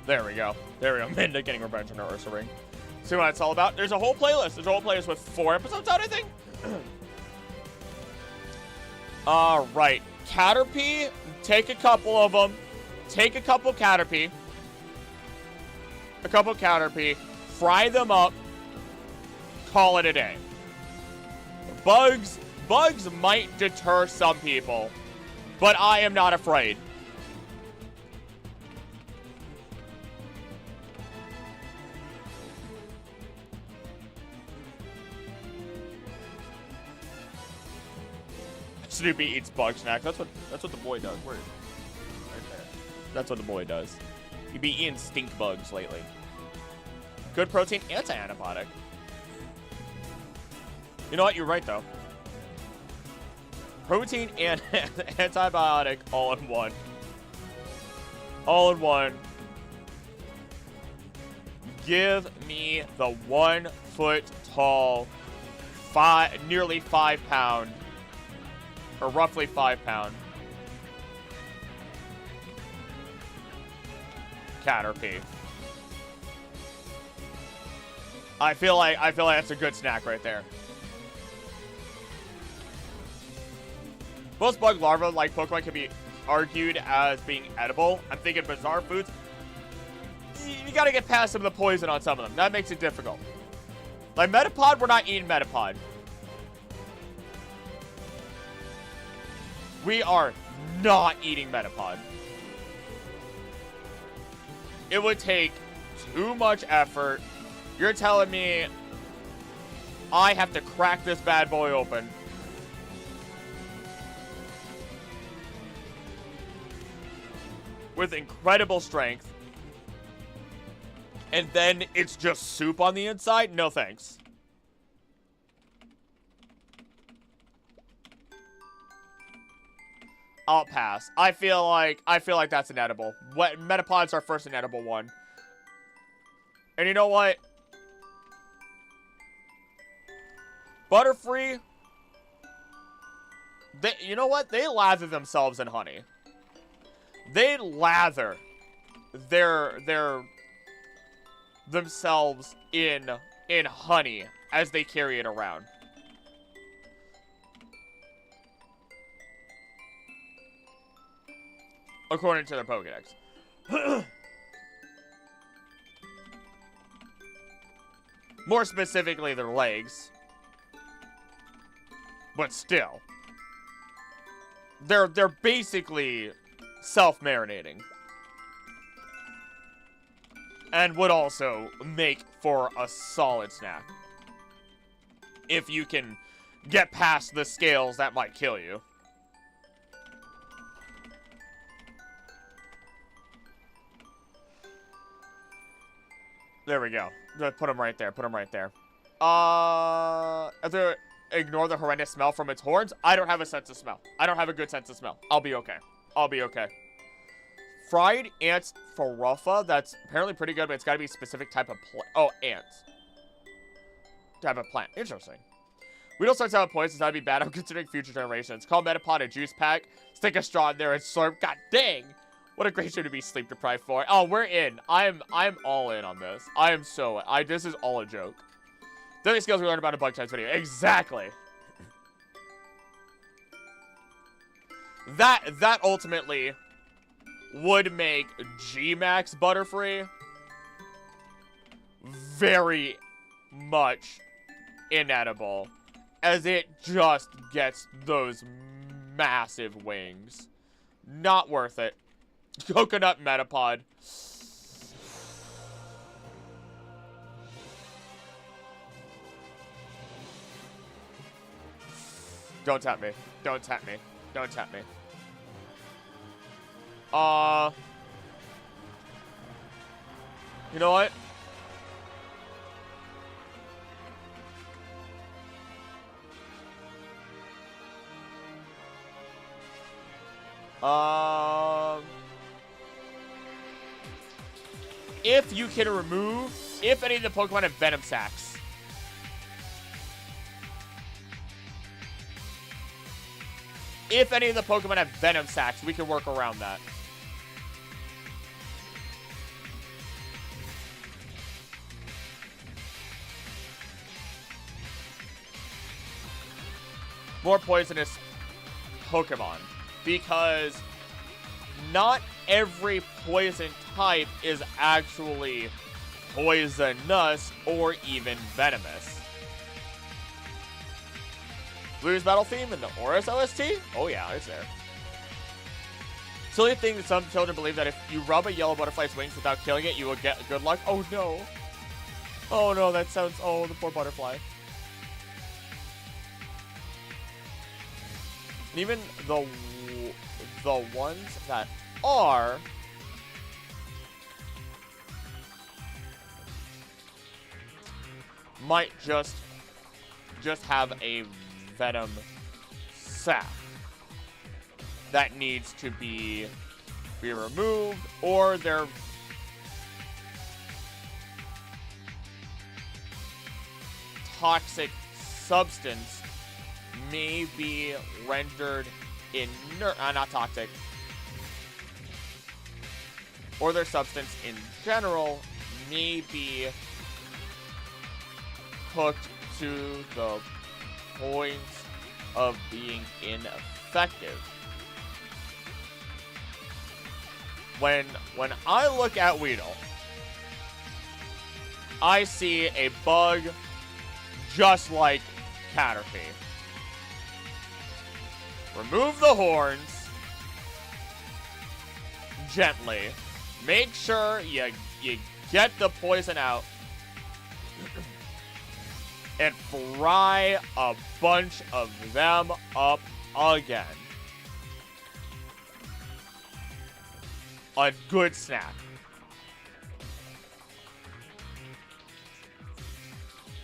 There we go. There we go. Minda getting revenge on her Ursa ring. See what it's all about? There's a whole playlist. There's a whole playlist with 4 episodes out, I think. Right. Caterpie. Take a couple of them. Take a couple Caterpie. A couple Caterpie. Fry them up. Call it a day. Bugs might deter some people, but I am not afraid. Snoopy eats bug snacks. That's what the boy does. Where? Right there. That's what the boy does. He'd be eating stink bugs lately. Good protein, anti-antibiotic. You know what? You're right though. Protein and antibiotic all in one. All in one. Give me the 1 foot tall, nearly 5 pound. Or roughly 5 pound. Caterpie. I feel like that's a good snack right there. Most bug larvae like Pokemon can be argued as being edible. I'm thinking bizarre foods. You gotta get past some of the poison on some of them. That makes it difficult. Like Metapod, we're not eating Metapod. We are not eating Metapod. It would take too much effort. You're telling me I have to crack this bad boy open. With incredible strength. And then it's just soup on the inside? No thanks. I'll pass. I feel like that's inedible. Metapod's our first inedible one. And you know what? Butterfree. You know what? They lather themselves in honey. They lather themselves in honey as they carry it around. According to their Pokédex. More specifically, their legs. But still. They're basically self-marinating. And would also make for a solid snack. If you can get past the scales that might kill you. There we go. Put them right there. Put them right there. Ignore the horrendous smell from its horns. I don't have a sense of smell. I don't have a good sense of smell. I'll be okay. I'll be okay. Fried ants faruffa. That's apparently pretty good, but it's got to be a specific type of plant. Oh, ants. Type of plant. Interesting. We don't start out points, that'd be bad. I'm considering future generations. Call Metapod a juice pack. Stick a straw in there and slurp. God dang! What a great show to be sleep deprived for. Oh, we're in. I'm all in on this. I am so. This is all a joke. The skills we learned about in Bug Types video. Exactly. That ultimately would make G-Max Butterfree very much inedible, as it just gets those massive wings. Not worth it. Coconut Metapod. Don't tap me. Don't tap me. Don't tap me. You know what? If you can remove, if any of the Pokemon have Venom Sacs. If any of the Pokemon have Venom Sacs, we can work around that. More poisonous Pokemon. Because not every poison type is actually poisonous or even venomous. Blue's battle theme in the Oris OST? Oh yeah, it's there. Silly thing that some children believe that if you rub a yellow butterfly's wings without killing it, you will get good luck. Oh no. Oh no, that sounds, oh, the poor butterfly. And even the ones that are might just have a venom sac that needs to be removed, or their toxic substance may be rendered inert, not toxic, or their substance in general may be cooked to the point of being ineffective. When I look at Weedle, I see a bug just like Caterpie. Remove the horns gently. Make sure you get the poison out and fry a bunch of them up again. A good snack.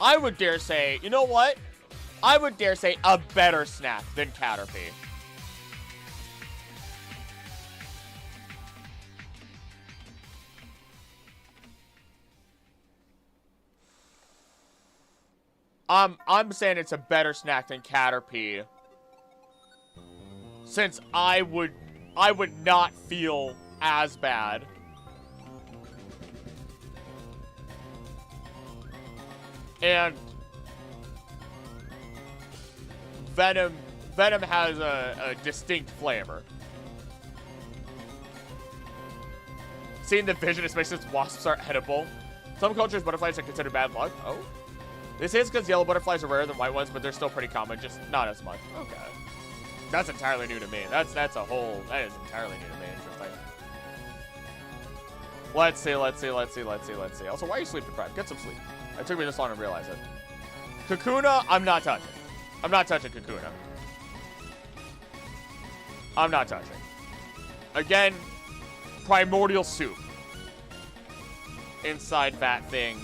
I would dare say, you know what? I would dare say a better snack than Caterpie. I'm saying it's a better snack than Caterpie, since I would not feel as bad. And Venom has a distinct flavor. Seeing the vision, especially since wasps are edible. Some cultures, butterflies are considered bad luck. Oh. This is because yellow butterflies are rarer than white ones, but they're still pretty common, just not as much. Okay. That's entirely new to me. That is entirely new to me. Interesting. Let's see. Also, why are you sleep deprived? Get some sleep. It took me this long to realize it. Kakuna, I'm not touching. I'm not touching Kakuna. I'm not touching. Again, primordial soup inside that thing.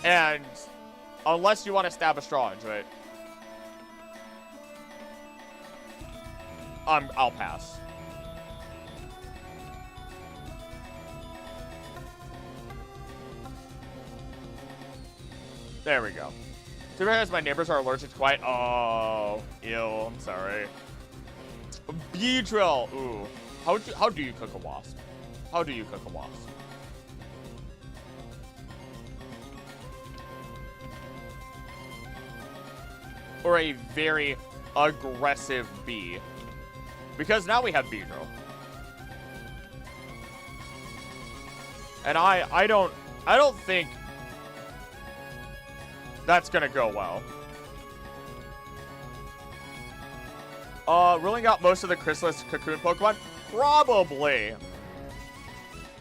And unless you want to stab a straw into it, I'll pass. There we go. Because my neighbors are allergic to quiet. Oh, ew, I'm sorry. Beedrill. Ooh. How do you cook a wasp? How do you cook a wasp? Or a very aggressive bee. Because now we have Beedrill. And I don't think that's gonna go well. Ruling out most of the chrysalis cocoon Pokemon? Probably.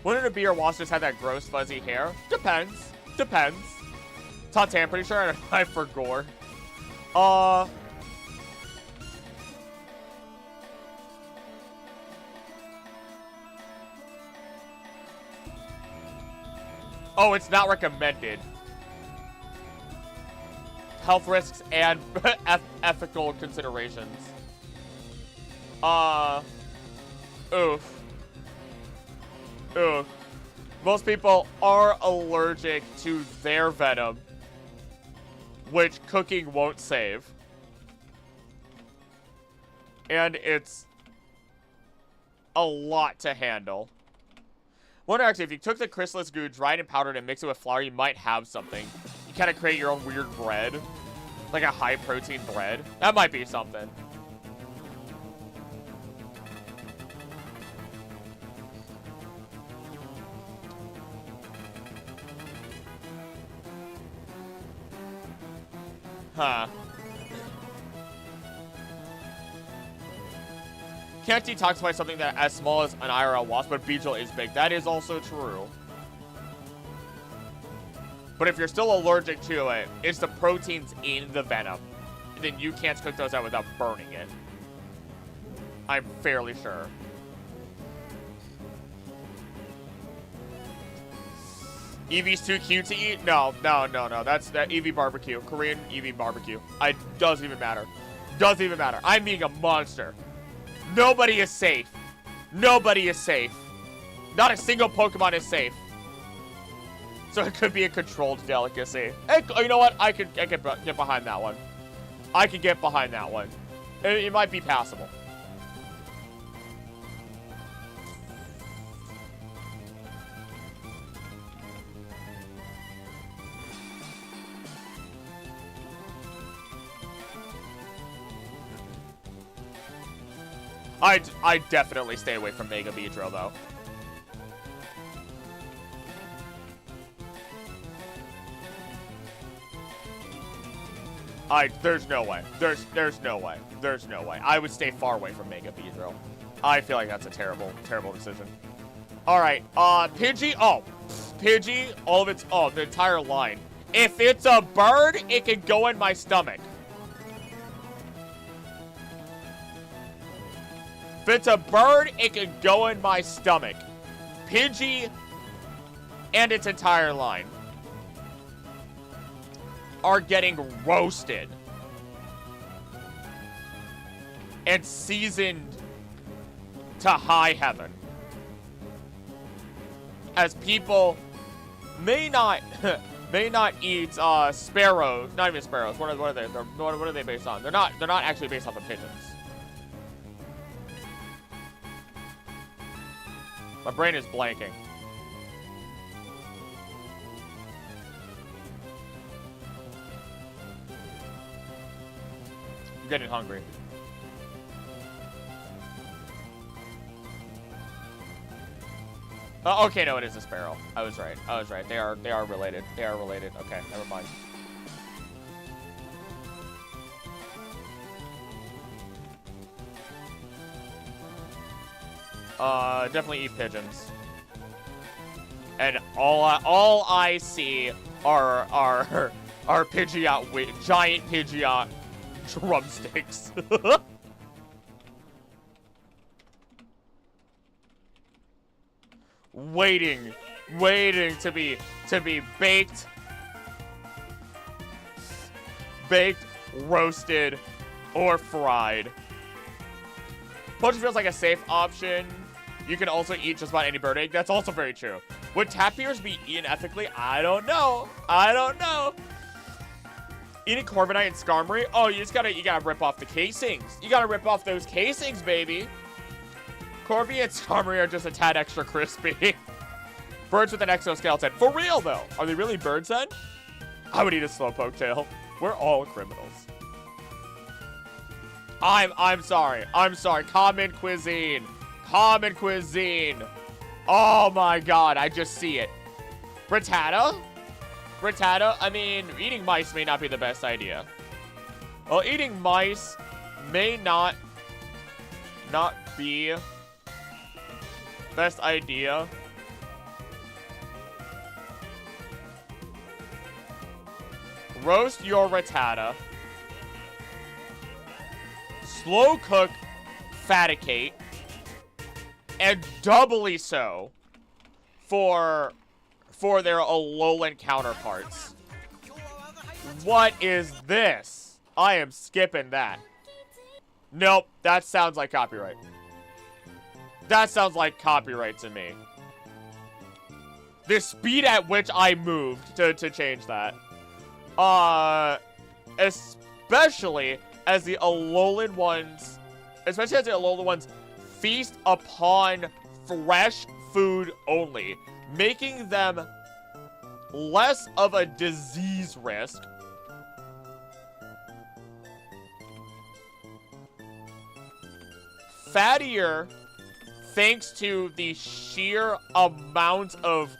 Wouldn't a bee or wasp just have that gross fuzzy hair? Depends. Depends. Tante, I'm pretty sure I forgot. Oh, it's not recommended. Health risks and ethical considerations. Oof. Oof. Most people are allergic to their venom, which cooking won't save. And it's a lot to handle. Wonder actually, if you took the chrysalis goo, dried and powdered, and mixed it with flour, you might have something. You kind of create your own weird bread. Like a high-protein bread. That might be something. Huh. Can't detoxify something that as small as an IRL wasp, but Beedrill is big. That is also true. But if you're still allergic to it, it's the proteins in the venom. And then you can't cook those out without burning it. I'm fairly sure. Eevee's too cute to eat? No. That's that Eevee barbecue. Korean Eevee barbecue. It doesn't even matter. Doesn't even matter. I'm being a monster. Nobody is safe. Nobody is safe. Not a single Pokemon is safe. So it could be a controlled delicacy. Hey, you know what? I can get behind that one. I can get behind that one. It might be passable. I'd definitely stay away from Mega Beedrill, though. There's no way. There's no way. There's no way. I would stay far away from Mega Beedrill. I feel like that's a terrible, terrible decision. Alright, Pidgey, Pidgey, all of its, the entire line. If it's a bird, it can go in my stomach. If it's a bird, it can go in my stomach. Pidgey and its entire line are getting roasted and seasoned to high heaven. As people may not eat sparrows, not even sparrows. What are they? What are they based on? They're not actually based off of pigeons. My brain is blanking. I'm getting hungry. Okay, no, it is a sparrow. I was right. They are related. They are related. Okay, never mind. Definitely eat pigeons. And all I see are Pidgeot, giant Pidgeot drumsticks. waiting to be baked, roasted, or fried. Poaching feels like a safe option. You can also eat just about any bird egg. That's also very true. Would tapirs be eaten ethically? I don't know. Eating Corviknight and Skarmory? Oh, you gotta rip off the casings. You gotta rip off those casings, baby. Corby and Skarmory are just a tad extra crispy. Birds with an exoskeleton. For real, though. Are they really birds, then? I would eat a Slowpoke tail. We're all criminals. I'm sorry. I'm sorry. Common cuisine. Common cuisine. Oh, my God. I just see it. Rattata? Rattata? I mean, eating mice may not be the best idea. Well, eating mice may not be best idea. Roast your Rattata. Slow cook Faticate. And doubly so for their Alolan counterparts. What is this? I am skipping that. Nope, that sounds like copyright. That sounds like copyright to me. The speed at which I moved to change that. Especially as the Alolan ones, feast upon fresh food only, making them less of a disease risk. Fattier, thanks to the sheer amount of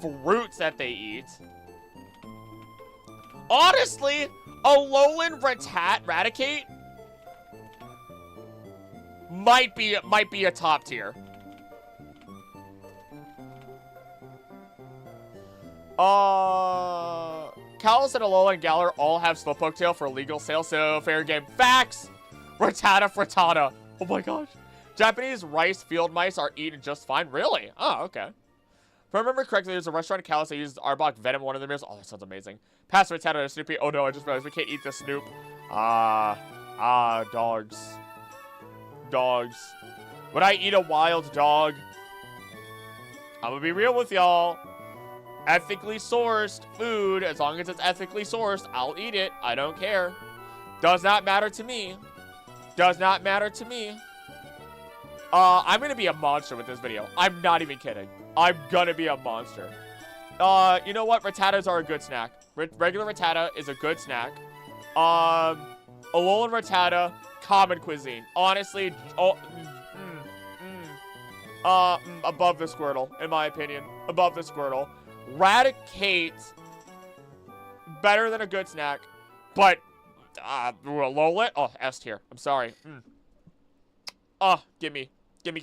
fruits that they eat. Honestly, Alolan Raticate might be a top tier. Kalos and Alolan and Galar all have Slowpoke Tail for legal sale, so fair game. Facts! Rattata Frittata. Oh my gosh. Japanese rice field mice are eaten just fine. Really? Oh, okay. If I remember correctly, there's a restaurant in Kalos that uses Arbok Venom in one of their meals. Oh, that sounds amazing. Pass Rattata to Snoopy. Oh no, I just realized we can't eat the Snoop. Dogs. Dogs. Would I eat a wild dog? I'm gonna be real with y'all. Ethically sourced food, as long as it's ethically sourced, I'll eat it. I don't care. Does not matter to me. Does not matter to me. I'm gonna be a monster with this video. I'm not even kidding. I'm gonna be a monster. You know what? Rattatas are a good snack. Regular Rattata is a good snack. Alolan Rattata, common cuisine. Honestly, above the Squirtle, in my opinion. Above the Squirtle. Raticate, better than a good snack, but Alolan, oh, S tier. I'm sorry. Gimme. Give.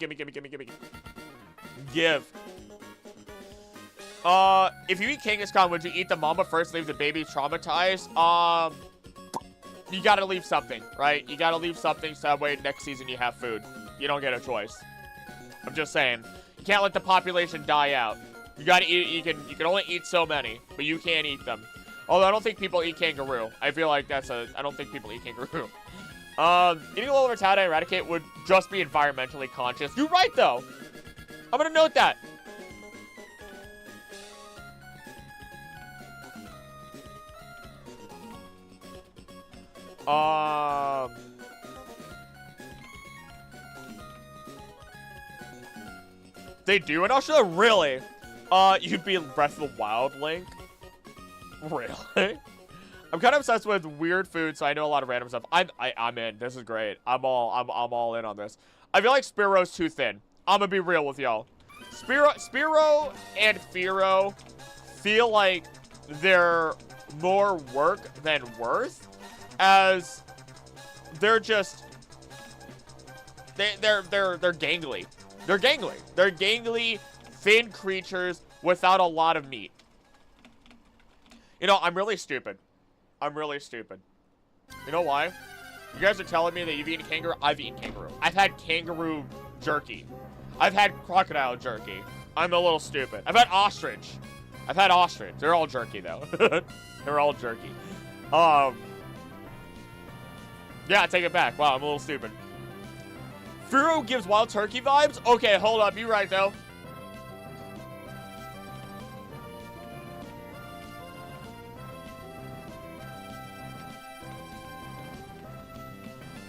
If you eat Kangaskhan, would you eat the mama first, leave the baby traumatized? You gotta leave something, right? You gotta leave something so that way next season you have food. You don't get a choice. I'm just saying. You can't let the population die out. You gotta eat, you can only eat so many, but you can't eat them. Although I don't think people eat kangaroo. I feel like I don't think people eat kangaroo. Eating a little Rattata and Eradicate would just be environmentally conscious. You're right, though. I'm gonna note that. They do? And also, really? You'd be Breath of the Wild Link? Really? I'm kind of obsessed with weird food, so I know a lot of random stuff. I'm in. This is great. I'm all in on this. I feel like Spearow's too thin. I'm gonna be real with y'all. Spearow and Fearow feel like they're more work than worth, as they're just they're gangly. They're gangly. They're gangly, thin creatures without a lot of meat. You know, I'm really stupid. I'm really stupid. You know why? You guys are telling me that you've eaten kangaroo. I've eaten kangaroo. I've had kangaroo jerky. I've had crocodile jerky. I'm a little stupid. I've had ostrich. I've had ostrich. They're all jerky, though. They're all jerky. Yeah, take it back. Wow, I'm a little stupid. Fearow gives wild turkey vibes? Okay, hold up. You're right, though.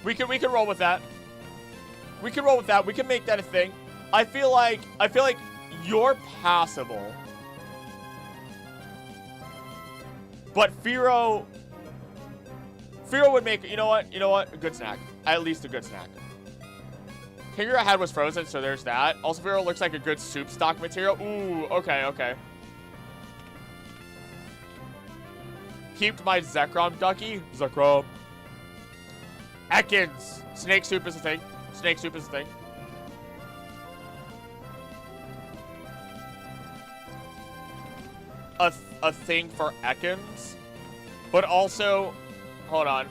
We can roll with that. We can roll with that. We can make that a thing. I feel like you're passable. But Firo would make, you know what? A good snack. At least a good snack. King your head was frozen, so there's that. Also, Firo looks like a good soup stock material. Ooh, okay. Keeped my Zekrom ducky. Zekrom. Ekans. Snake soup is a thing. Snake soup is a thing. A thing for Ekans. But also, hold on.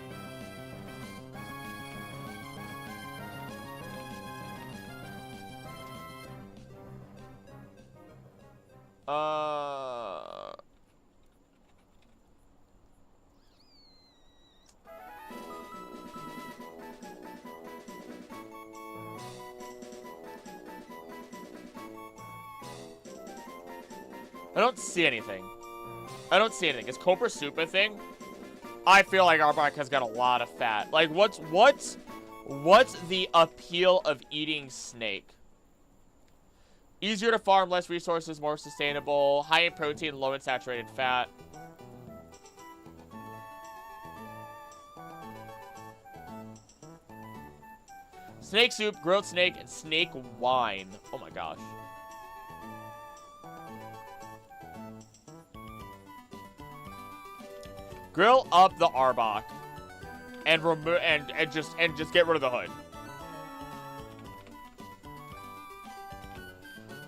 I don't see anything. Is Cobra Soup a thing? I feel like Arbok has got a lot of fat. Like, what's the appeal of eating snake? Easier to farm, less resources, more sustainable, high in protein, low in saturated fat. Snake soup, grilled snake, and snake wine. Oh my gosh. Grill up the Arbok and remove and just get rid of the hood.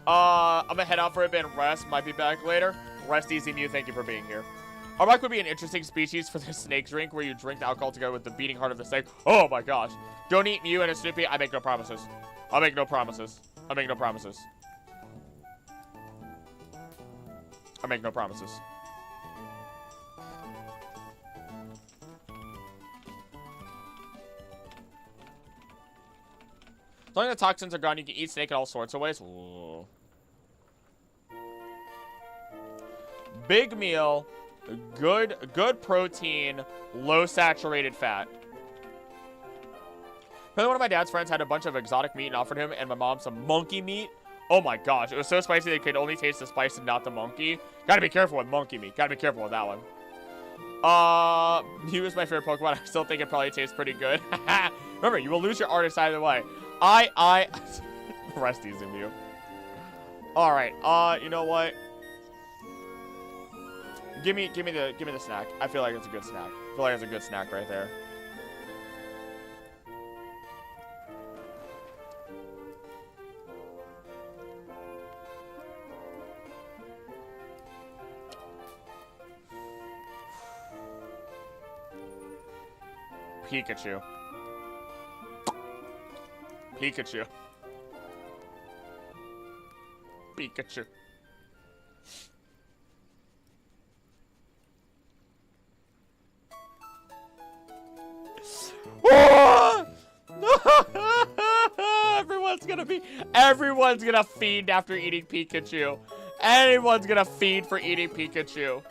I'm gonna head out for a bit and rest. Might be back later. Rest easy, Mew. Thank you for being here. Arbok would be an interesting species for the snake drink, where you drink the alcohol together with the beating heart of the snake. Oh my gosh! Don't eat Mew and a Snoopy. I make no promises. I make no promises. I make no promises. I make no promises. As long as the toxins are gone, you can eat snake in all sorts of ways. Ooh. Big meal, good protein, low saturated fat. Apparently one of my dad's friends had a bunch of exotic meat and offered him and my mom some monkey meat. Oh my gosh, it was so spicy they could only taste the spice and not the monkey. Gotta be careful with monkey meat. Gotta be careful with that one. Mew is my favorite Pokemon. I still think it probably tastes pretty good. Remember, you will lose your artist either way. Rest easy, Mew. Alright, you know what? Give me the snack. I feel like it's a good snack. I feel like it's a good snack right there. Pikachu. Pikachu. Pikachu. Everyone's gonna fiend after eating Pikachu. Anyone's gonna fiend for eating Pikachu.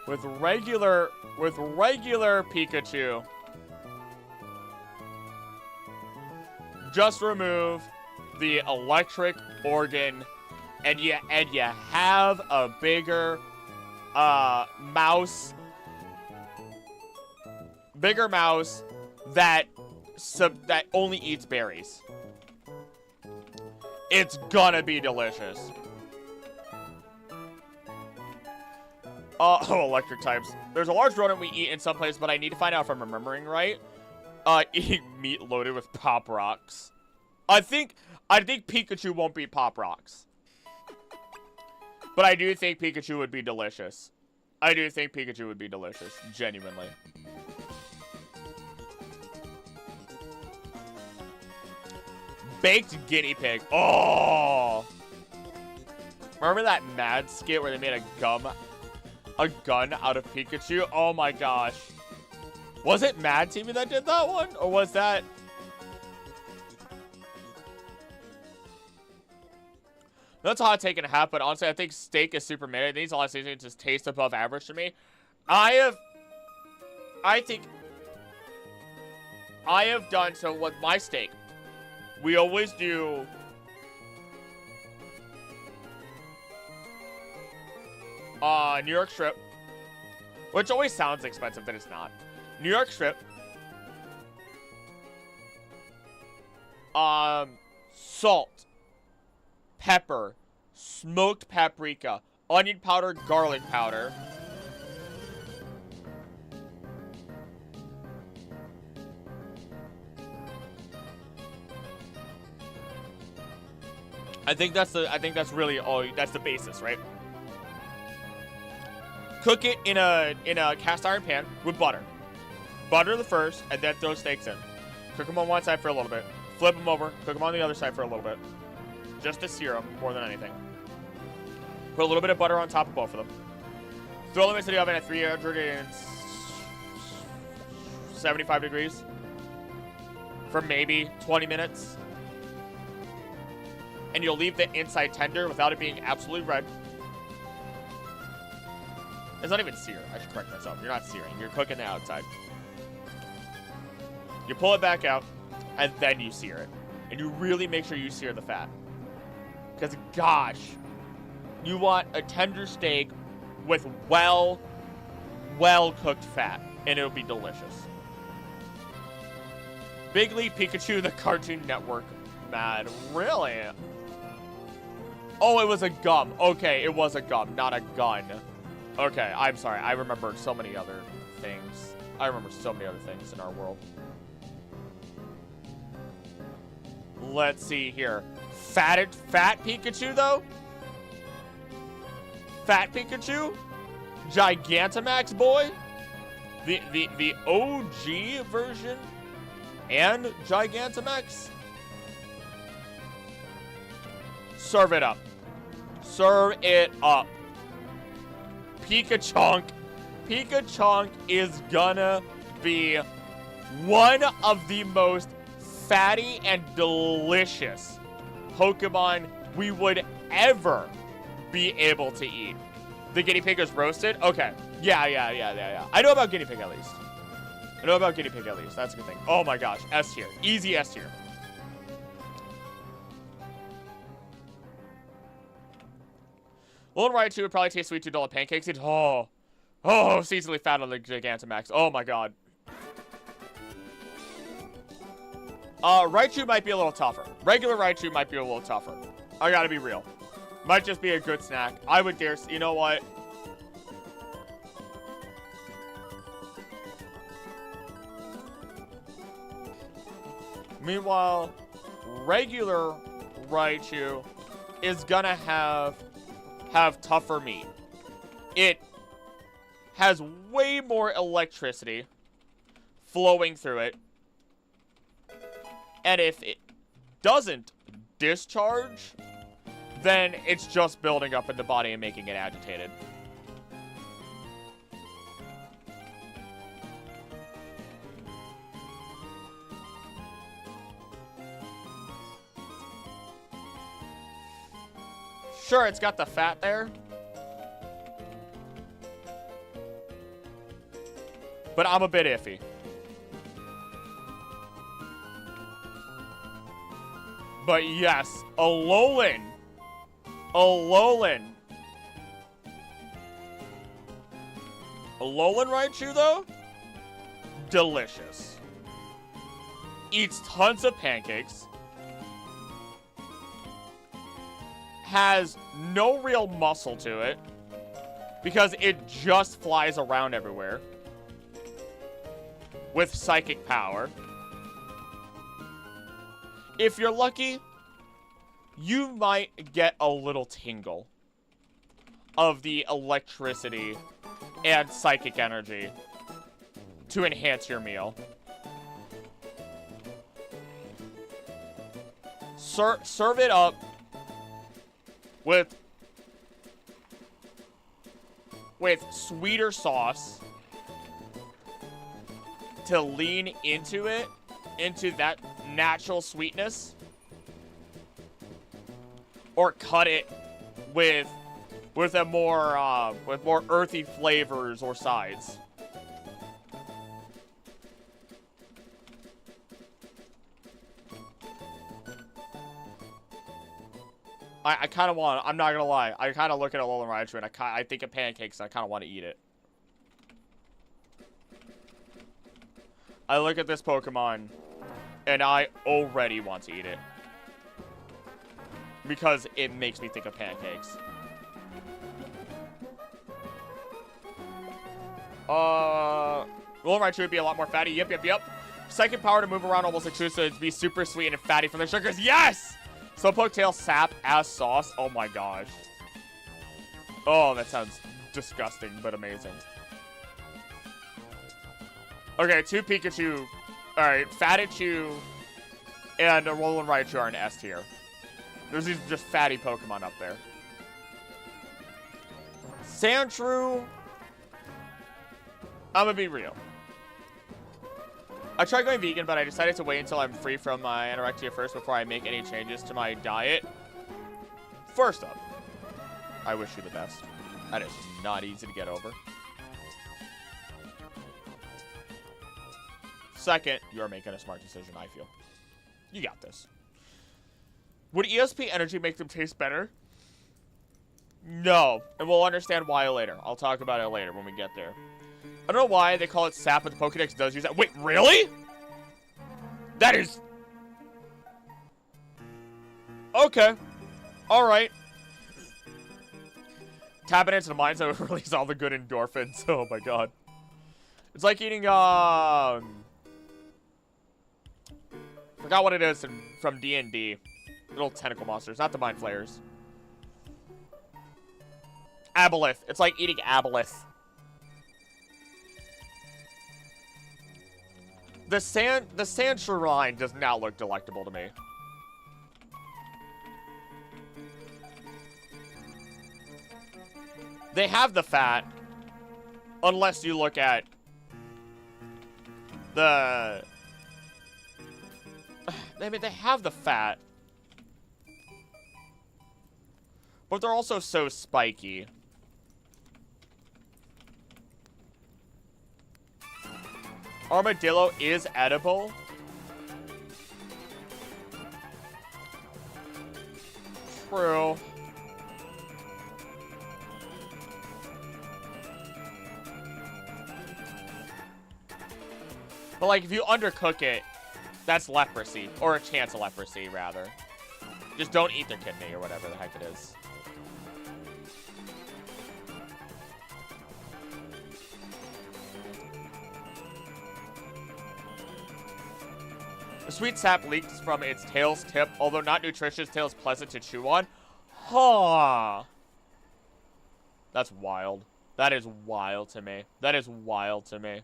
With regular Pikachu, just remove the electric organ, and you have a bigger mouse that only eats berries. It's gonna be delicious. Oh, electric types. There's a large rodent we eat in some place, but I need to find out if I'm remembering right. Eating meat loaded with Pop Rocks. I think Pikachu won't be Pop Rocks. But I do think Pikachu would be delicious. I do think Pikachu would be delicious. Genuinely. Baked guinea pig. Oh! Remember that Mad skit where they made a gun out of Pikachu? Oh my gosh. Was it Mad TV that did that one? Or was that... That's a hot take and a half, but honestly, I think steak is super mid. It needs a lot of seasoning to just taste above average to me. I think I have done, so with my steak, we always do New York strip, which always sounds expensive, but it's not. New York strip, salt, pepper, smoked paprika, onion powder, garlic powder. I think that's really all. That's the basis, right? Cook it in a cast iron pan with butter. Butter the first, and then throw steaks in. Cook them on one side for a little bit. Flip them over. Cook them on the other side for a little bit. Just to sear them more than anything. Put a little bit of butter on top of both of them. Throw them into the oven at 375 degrees for maybe 20 minutes. And you'll leave the inside tender without it being absolutely red. It's not even sear. I should correct myself. You're not searing. You're cooking the outside. You pull it back out, and then you sear it. And you really make sure you sear the fat. Because, gosh, you want a tender steak with well-cooked fat, and it'll be delicious. Big League Pikachu, the Cartoon Network. Man, really? Oh, it was a gum. Okay, it was a gum, not a gun. Okay, I'm sorry. I remembered so many other things. I remember so many other things in our world. Let's see here. Fat Pikachu, though? Fat Pikachu? Gigantamax boy? The OG version? And Gigantamax? Serve it up. Serve it up. Pikachonk is gonna be one of the most fatty and delicious Pokemon we would ever be able to eat. The guinea pig is roasted? Okay. Yeah. I know about guinea pig at least. That's a good thing. Oh my gosh. S tier. Easy S tier. Lone Raichu would probably taste sweet to dull pancakes. Seasonally fat on the Gigantamax. Oh my god. Raichu might be a little tougher. Regular Raichu might be a little tougher. I gotta be real. Might just be a good snack. I would dare. You know what? Meanwhile, regular Raichu is gonna have tougher meat. It has way more electricity flowing through it. And if it doesn't discharge, then it's just building up in the body and making it agitated. Sure, it's got the fat there. But I'm a bit iffy. But yes, Alolan Raichu, though? Delicious. Eats tons of pancakes. Has no real muscle to it. Because it just flies around everywhere. With psychic power. If you're lucky, you might get a little tingle of the electricity and psychic energy to enhance your meal. Serve it up with sweeter sauce to lean into it, into that natural sweetness. or cut it with a more with more earthy flavors or sides. I kind of want, I'm not gonna lie, I kind of look at Alolan Raichu and I think of pancakes and I kind of want to eat it. I look at this Pokemon and I already want to eat it. Because it makes me think of pancakes. Alolan Raichu would be a lot more fatty. Yep. Psychic power to move around almost like Chusa. It'd be super sweet and fatty from the sugars. Yes! Slowpoke tail sap as sauce. Oh my gosh. Oh, that sounds disgusting, but amazing. Okay, 2 Pikachu. Alright, Fatichu and Alolan Raichu are in S tier. There's these just fatty Pokemon up there. Sandshrew. I'm gonna be real. I tried going vegan, but I decided to wait until I'm free from my anorexia first before I make any changes to my diet. First up, I wish you the best. That is not easy to get over. Second, you're making a smart decision, I feel. You got this. Would ESP energy make them taste better? No, and we'll understand why later. I'll talk about it later when we get there. I don't know why they call it sap, but the Pokédex does use that. Wait, really? That is... Okay. Alright. Tap it into the mind so it release all the good endorphins. Oh my god. It's like eating, forgot what it is from D&D. Little tentacle monsters, not the mind flayers. Aboleth. It's like eating aboleth. The Sandshrew line does not look delectable to me. They have the fat, unless you look at the... I mean, they have the fat. But they're also so spiky. Armadillo is edible. True. But like, if you undercook it, that's leprosy. Or a chance of leprosy, rather. Just don't eat their kidney or whatever the heck it is. The sweet sap leaks from its tail's tip, although not nutritious, tail is pleasant to chew on. Huh. That's wild. That is wild to me. That is wild to me.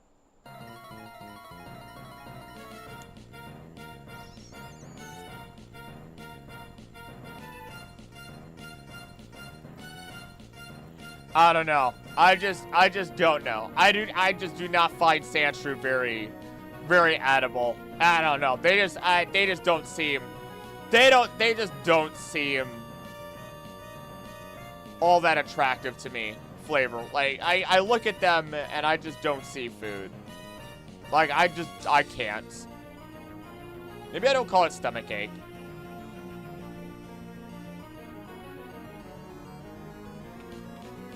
I don't know. I just don't know. I just do not find Sandshrew very edible. I don't know. They just don't seem. They just don't seem all that attractive to me. Flavor. Like I look at them and I just don't see food. Like I can't. Maybe I don't call it stomach ache.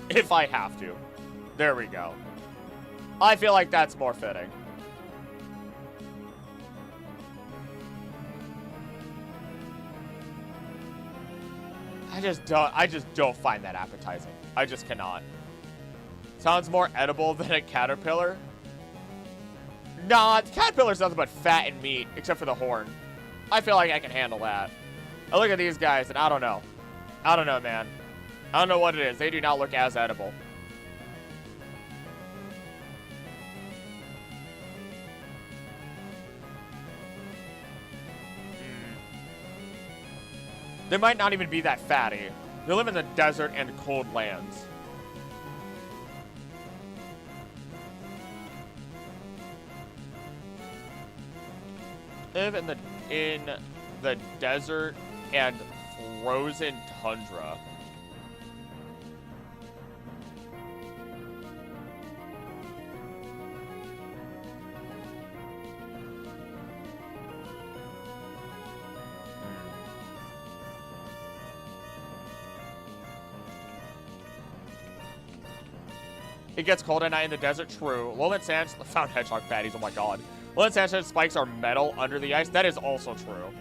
If I have to. There we go. I feel like that's more fitting. I just don't find that appetizing. I just cannot. Sounds more edible than a caterpillar. Nah, the caterpillar's nothing but fat and meat, except for the horn. I feel like I can handle that. I look at these guys and I don't know. I don't know, man. I don't know what it is. They do not look as edible. They might not even be that fatty. They live in the desert and cold lands. Live in the desert and frozen tundra. It gets cold at night in the desert, true. Lowland Sands found hedgehog fatties, oh my god. Lowland Sandstone spikes are metal under the ice, that is also true.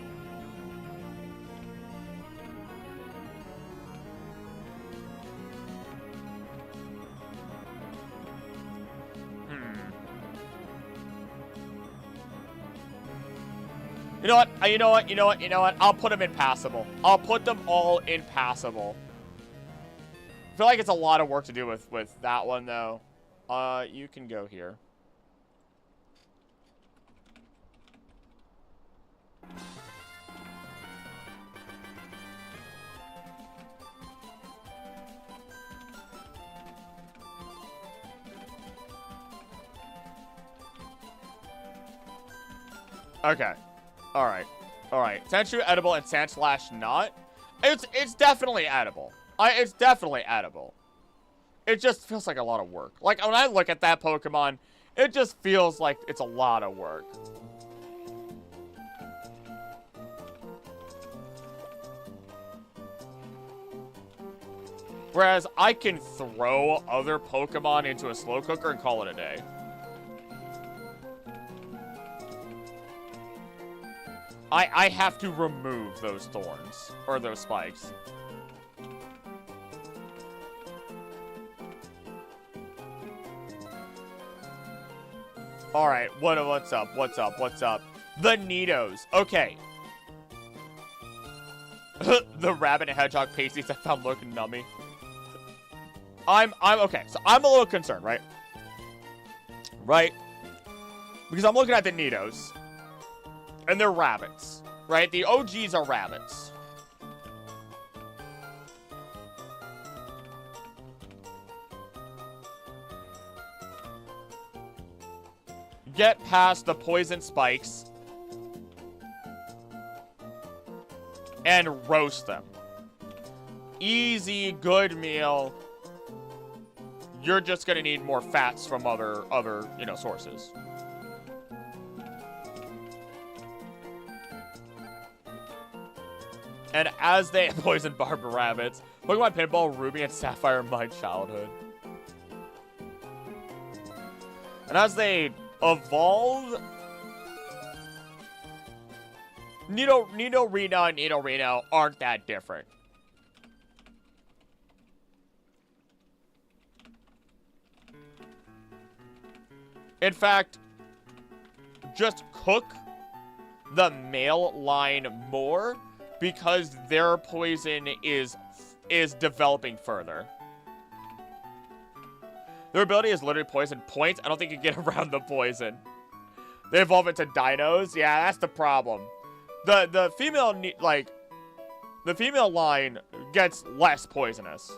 You know what? I'll put them impassable. I'll put them all impassable. I feel like it's a lot of work to do with that one, though. You can go here. Okay. Alright. Alright. Sandshrew edible and Sandslash not. It's definitely edible. It's definitely edible. It just feels like a lot of work. Like, when I look at that Pokemon, it just feels like it's a lot of work. Whereas I can throw other Pokemon into a slow cooker and call it a day. I have to remove those thorns, or those spikes. Alright, what's up? The Nidos. Okay. The rabbit and hedgehog pasties I found look nummy. I'm okay, so I'm a little concerned, right? Right? Because I'm looking at the Nidos. And they're rabbits, right? The OGs are rabbits. Get past the poison spikes and roast them. Easy, good meal. You're just gonna need more fats from other, sources. And as they poison Barber Rabbits, Pokemon Pinball, Ruby, and Sapphire my childhood. And as they evolve, Nidorino and Nidorino aren't that different. In fact, just cook the male line more, because their poison is developing further. Their ability is literally poison points. I don't think you can get around the poison. They evolve into dinos. Yeah, that's the problem. The female line gets less poisonous,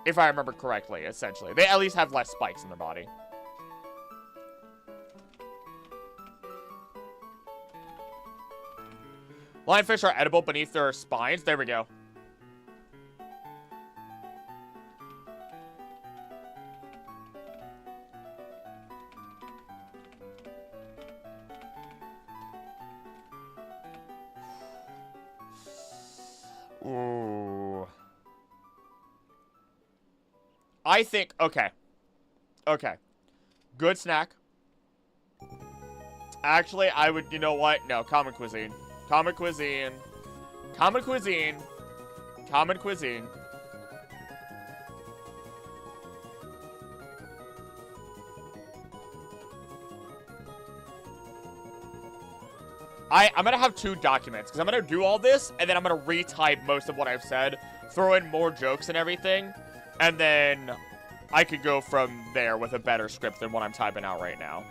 if I remember correctly. Essentially, they at least have less spikes in their body. Lionfish are edible beneath their spines. There we go. Ooh. I think, okay. Okay. Good snack. Actually, I would, you know what? No, common cuisine. Common cuisine. Common cuisine. Common cuisine. I'm gonna have two documents, because I'm gonna do all this, and then I'm gonna retype most of what I've said, throw in more jokes and everything, and then I could go from there with a better script than what I'm typing out right now.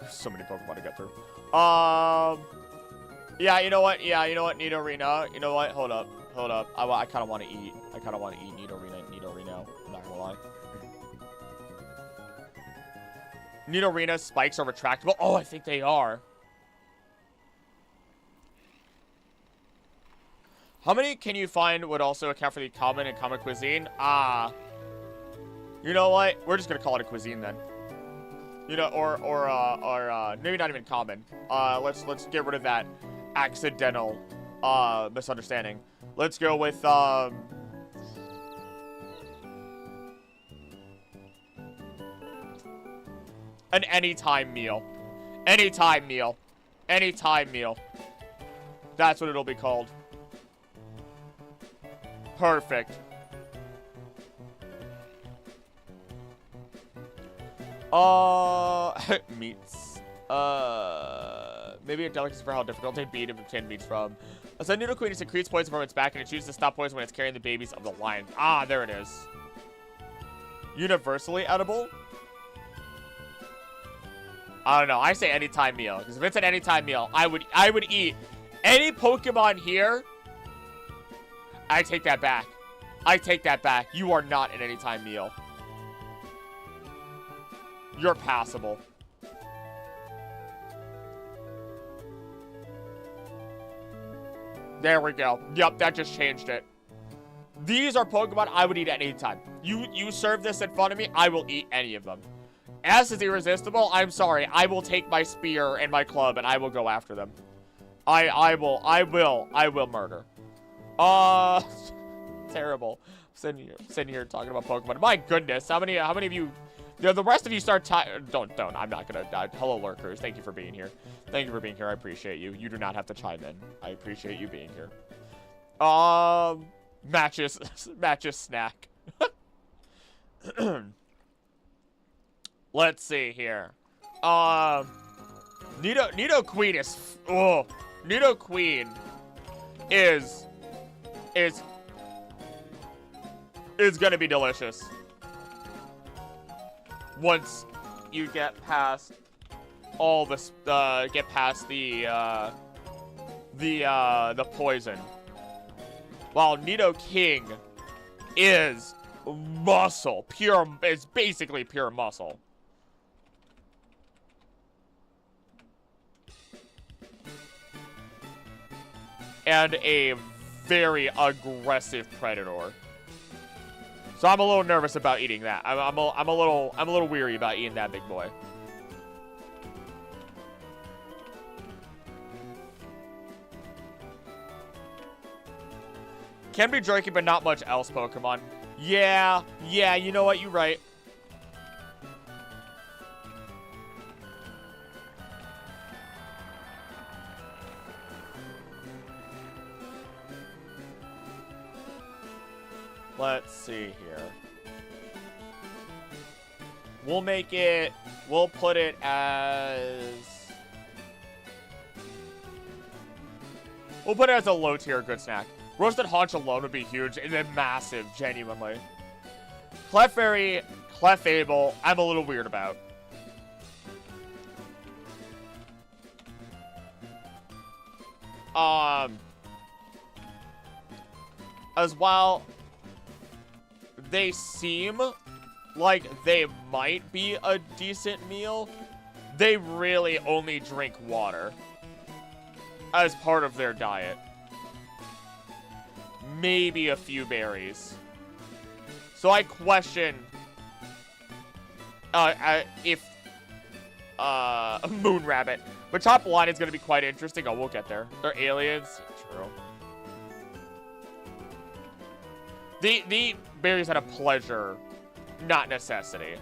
So many Pokemon to get through. Yeah, you know what? Nidorino. You know what? Hold up. I kind of want to eat. Nidorino. I'm not gonna lie. Nidorino's spikes are retractable. Oh, I think they are. How many can you find would also account for the common and common cuisine? Ah. You know what? We're just gonna call it a cuisine then. You know, or maybe not even common. Let's get rid of that accidental, misunderstanding. Let's go with, an anytime meal. Anytime meal. Anytime meal. That's what it'll be called. Perfect. Meats. Maybe a delicacy for how difficult it'd be to obtain meats from. A Noodle Queen secretes poison from its back and it chooses to stop poison when it's carrying the babies of the lion. Ah, there it is. Universally edible? I don't know. I say anytime meal. Because if it's an anytime meal, I would eat any Pokemon here. I take that back. I take that back. You are not an anytime meal. You're passable. There we go. Yep, that just changed it. These are Pokemon I would eat at any time. You serve this in front of me, I will eat any of them. S is irresistible. I'm sorry. I will take my spear and my club and I will go after them. I will murder. Terrible. Sitting here talking about Pokemon. My goodness, how many of you? The rest of you start. Don't. I'm not gonna. Hello, lurkers. Thank you for being here. Thank you for being here. I appreciate you. You do not have to chime in. I appreciate you being here. Matches snack. Let's see here. Nidoqueen is. Oh, Nidoqueen is gonna be delicious. Once you get past all this, get past the poison. While Nidoking is muscle, it's basically pure muscle. And a very aggressive predator. So I'm a little nervous about eating that. I'm a little weary about eating that big boy. Can be Draco, but not much else Pokemon. Yeah, you know what? You're right. Let's see here. We'll put it as a low tier good snack. Roasted haunch alone would be huge and then massive, genuinely. Clefairy, Clefable, I'm a little weird about. As well, they seem like they might be a decent meal. They really only drink water as part of their diet. Maybe a few berries. So I question if Moon Rabbit. But top line is going to be quite interesting. Oh, we'll get there. They're aliens. True. The berries had a pleasure, not necessity.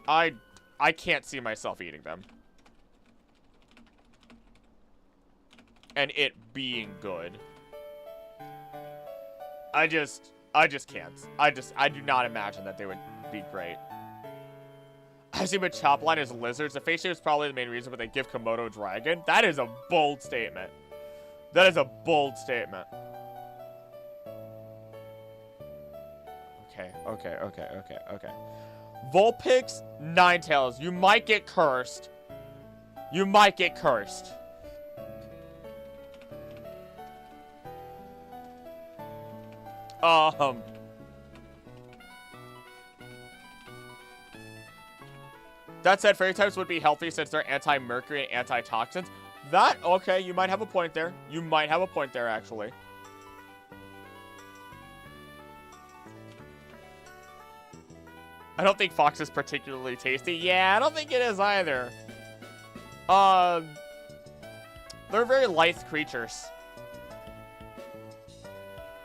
I can't see myself eating them. And it being good. I just can't. I do not imagine that they would be great. I see what top line is lizards. The face shape is probably the main reason, but they give Komodo dragon. That is a bold statement. That is a bold statement. Okay. Vulpix, Ninetales. You might get cursed. You might get cursed. That said, fairy types would be healthy since they're anti-mercury and anti-toxins. Okay, you might have a point there. You might have a point there, actually. I don't think Fox is particularly tasty. Yeah, I don't think it is either. They're very lithe creatures.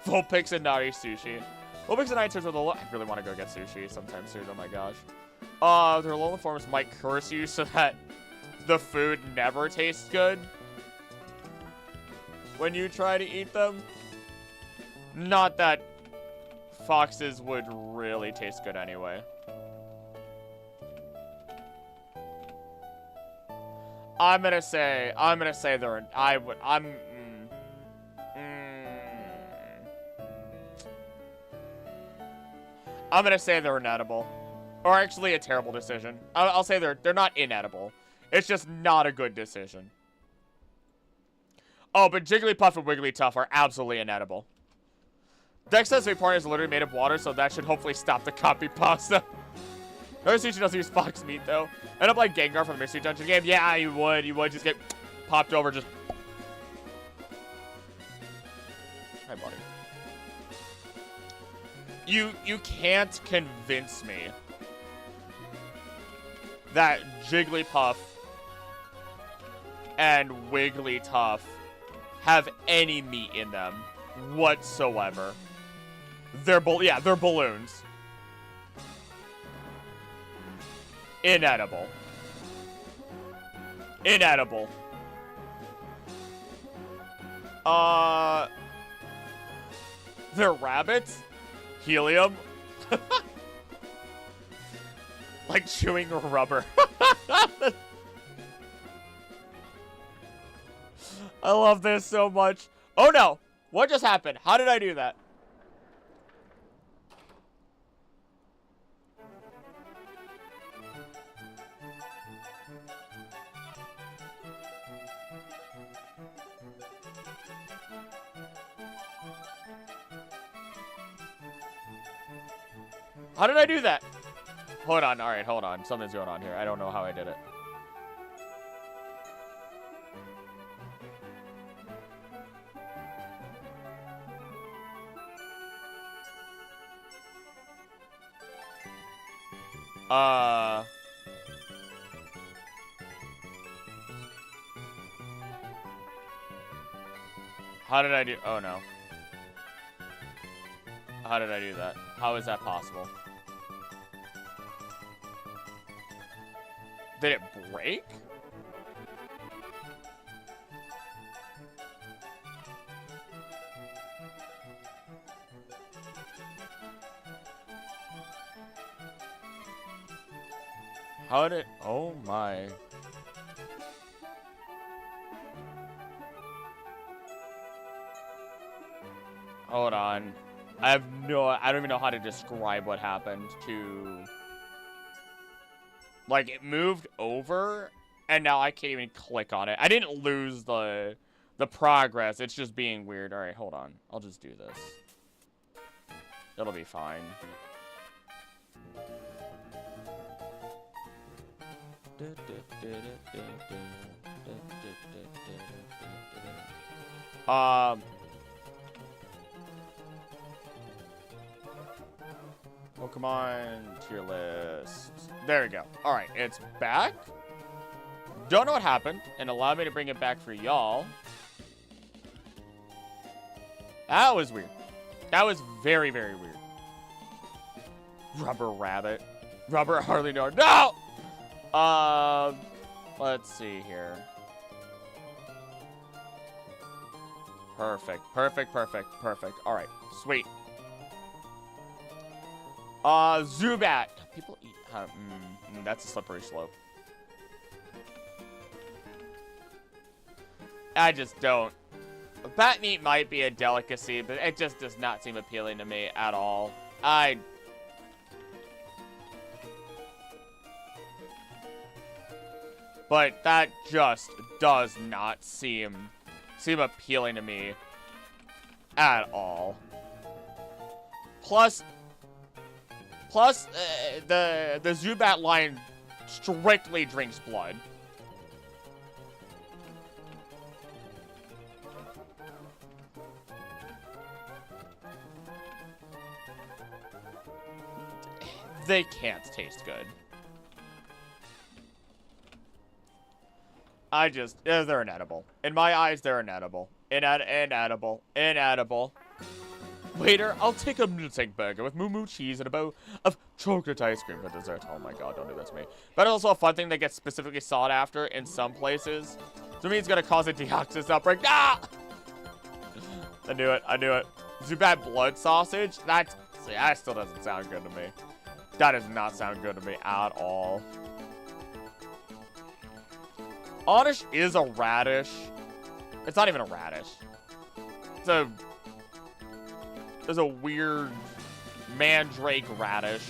Vulpix and Nari Sushi. Vulpix and Nari Sushi I really want to go get sushi sometime soon, oh my gosh. Their Alolan forms might curse you so that the food never tastes good when you try to eat them. Not that foxes would really taste good anyway. I'm gonna say they're, I'm gonna say they're inedible. Or actually a terrible decision. I'll say they're not inedible. It's just not a good decision. Oh, but Jigglypuff and Wigglytuff are absolutely inedible. Dex says Vaporeon is literally made of water, so that should hopefully stop the copy pasta. Nari Sushi doesn't use fox meat, though. End up like Gengar from the Mystery Dungeon game. Yeah, you would. You would just get popped over, just... Hi, buddy. You can't convince me that Jigglypuff and Wigglytuff have any meat in them whatsoever. They're balloons. Inedible. Inedible. They're rabbits? Helium? Like chewing rubber. I love this so much. Oh no! What just happened? How did I do that? How did I do that? Hold on, alright, hold on. Something's going on here. I don't know how I did it. How did I do? Oh no. How did I do that? How is that possible? Did it break? How did... Oh my... Hold on. I don't even know how to describe what happened to... Like, it moved over, and now I can't even click on it. I didn't lose the progress. It's just being weird. All right, hold on. I'll just do this. It'll be fine. Pokemon tier list. There we go. Alright, it's back. Don't know what happened, and allow me to bring it back for y'all. That was weird. That was very, very weird. Rubber Rabbit. Rubber Harley no. No! Let's see here. Perfect. Perfect, perfect, perfect. Alright, sweet. Zubat. People eat... that's a slippery slope. I just don't. Bat meat might be a delicacy, but it just does not seem appealing to me at all. But that just does not seem appealing to me at all. Plus, the Zubat line strictly drinks blood. They can't taste good. They're inedible. In my eyes, they're inedible. Inedible. Inedible. Waiter, I'll take a miltank burger with moo cheese and a bowl of chocolate ice cream for dessert. Oh my god, don't do that to me. But it's also a fun thing that gets specifically sought after in some places. To me, it's gonna cause a deoxys outbreak. Ah! I knew it. I knew it. Zubat blood sausage? That still doesn't sound good to me. That does not sound good to me at all. Oddish is a radish. It's not even a radish. There's a weird mandrake radish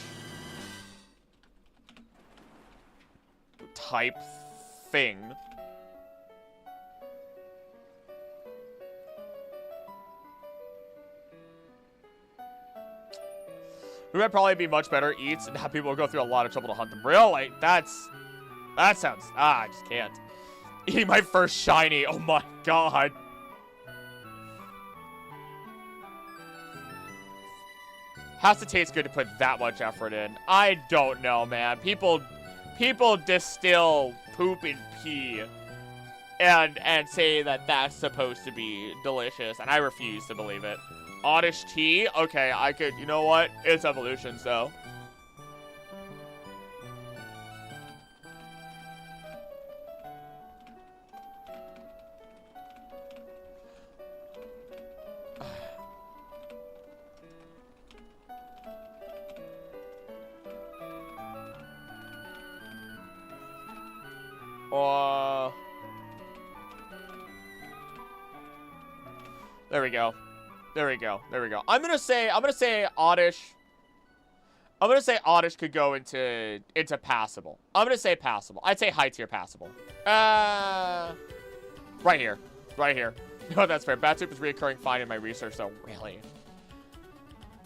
type thing. It would probably be much better eats and have people go through a lot of trouble to hunt them. Really? That sounds, I just can't. Eating my first shiny, oh my god. Has to taste good to put that much effort in. I don't know, man. People distill poop and pee and say that that's supposed to be delicious, and I refuse to believe it. Oddish tea? Okay, I could, you know what? It's evolution, so. There we go. There we go. There we go. I'm gonna say Oddish. I'm gonna say Oddish could go into passable. I'm gonna say passable. I'd say high tier passable. Right here. Right here. No, that's fair. Bat soup is reoccurring fine in my research, though. Really?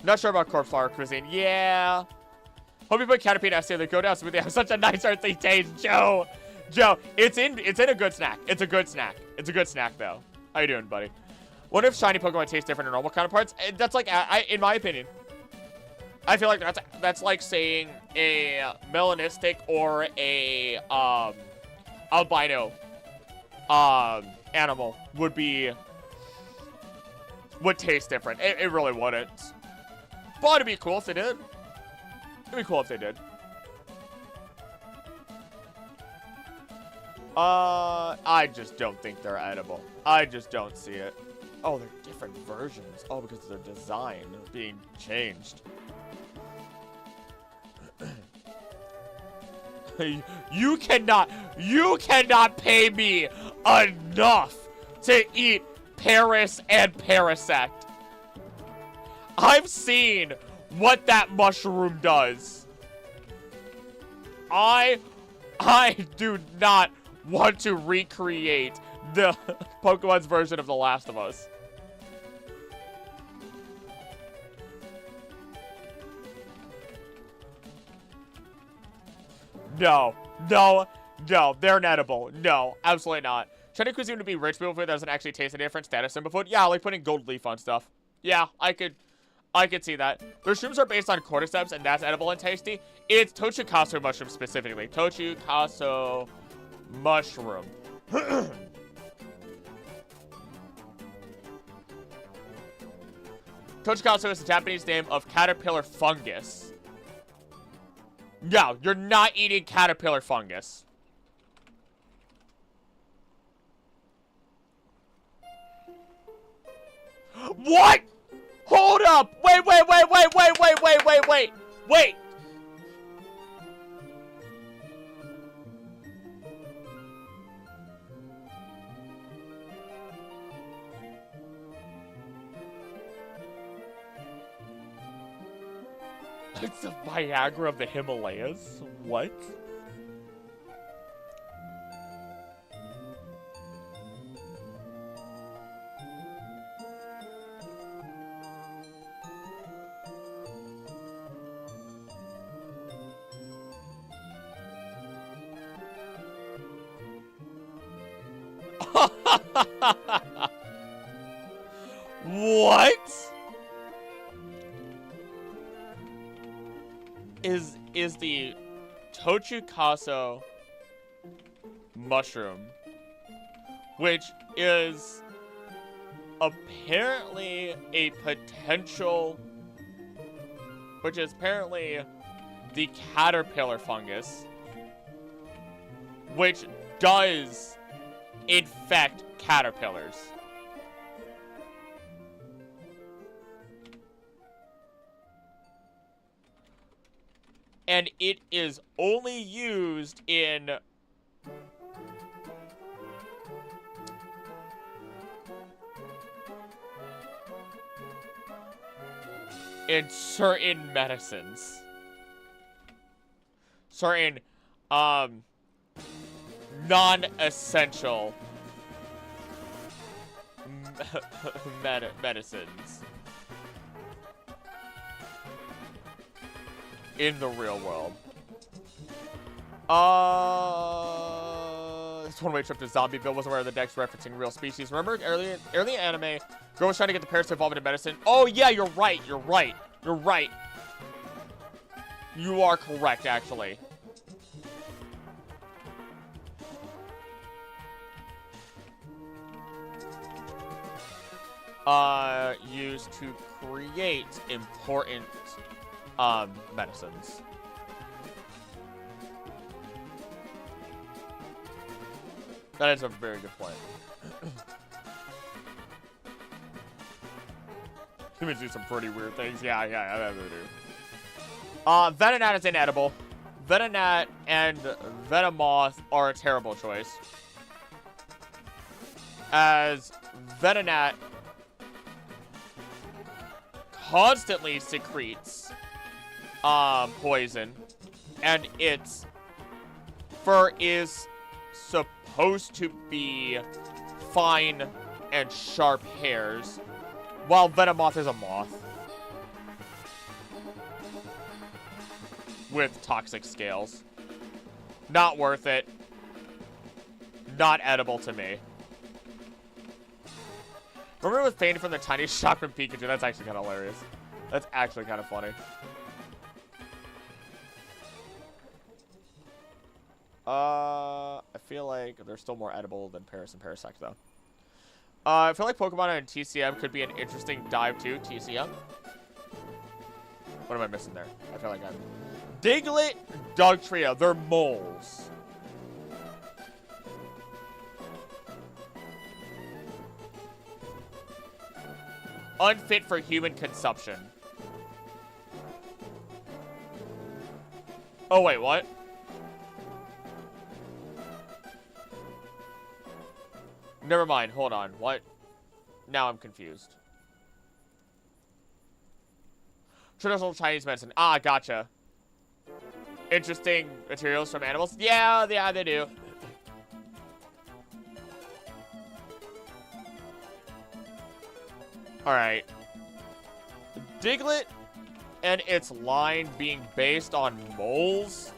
Not sure about corpse flower cuisine. Yeah. Hope you put Caterpie and essay that go down smoothly. They have such a nice earthy taste, Joe. Joe, it's in a good snack. It's a good snack. It's a good snack, though. How you doing, buddy? What if shiny Pokemon taste different than normal counterparts? That's like, in my opinion, I feel like that's like saying a melanistic or a albino animal would taste different. It really wouldn't. But it'd be cool if they did. It'd be cool if they did. I just don't think they're edible. I just don't see it. Oh, they're different versions. Oh, because their design is being changed. You cannot pay me enough to eat Paris and Parasect. I've seen what that mushroom does. I do not want to recreate the Pokemon's version of The Last of Us. No, they're inedible. No, absolutely not. Shiny cuisine would be rich people food that doesn't actually taste any different. Status symbol food? Yeah, like putting gold leaf on stuff. Yeah, I could see that. Their shrooms are based on cordyceps, and that's edible and tasty. It's Tochikasu mushroom specifically. Tochikasu mushroom. Tochikasu is the Japanese name of caterpillar fungus. No, you're not eating caterpillar fungus. What? Hold up! Wait! It's the Viagra of the Himalayas? What? What? Is the Tochukaso mushroom, which is apparently a potential, which is apparently the caterpillar fungus, which does infect caterpillars. And it is only used in certain medicines. Certain, non-essential medicines in the real world. This one-way trip to Zombieville. Wasn't aware of the decks referencing real species. Remember early anime, girl was trying to get the parrots to evolve into medicine. Oh yeah, you're right. You're right. You're right. You are correct, actually. Used to create important medicines. That is a very good point. Humans do some pretty weird things. Yeah, they do. Venonat is inedible. Venonat and Venomoth are a terrible choice, as Venonat constantly secretes poison, and its fur is supposed to be fine and sharp hairs, while Venomoth is a moth with toxic scales. Not worth it. Not edible to me. Remember with Fane from the tiny Chakram Pikachu? That's actually kind of hilarious. That's actually kind of funny. I feel like they're still more edible than Paras and Parasect, though. I feel like Pokemon and TCM could be an interesting dive, too. TCM? What am I missing there? I feel like I'm... Diglett, Dugtrio, they're moles. Unfit for human consumption. Oh, wait, what? Never mind, hold on. What? Now I'm confused. Traditional Chinese medicine. Ah, gotcha. Interesting materials from animals. Yeah, they do. Alright. Diglett and its line being based on moles,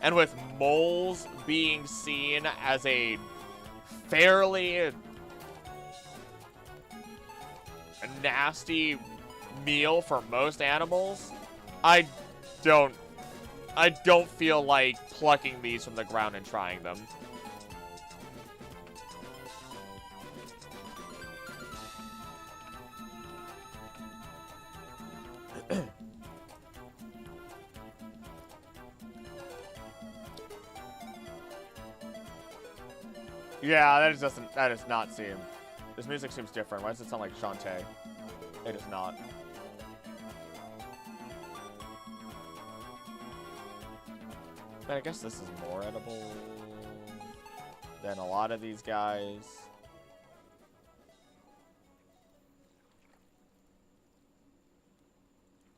and with moles being seen as a fairly nasty meal for most animals, I don't feel like plucking these from the ground and trying them. Yeah, that does not seem... This music seems different. Why does it sound like Shantae? It is not. But I guess this is more edible than a lot of these guys.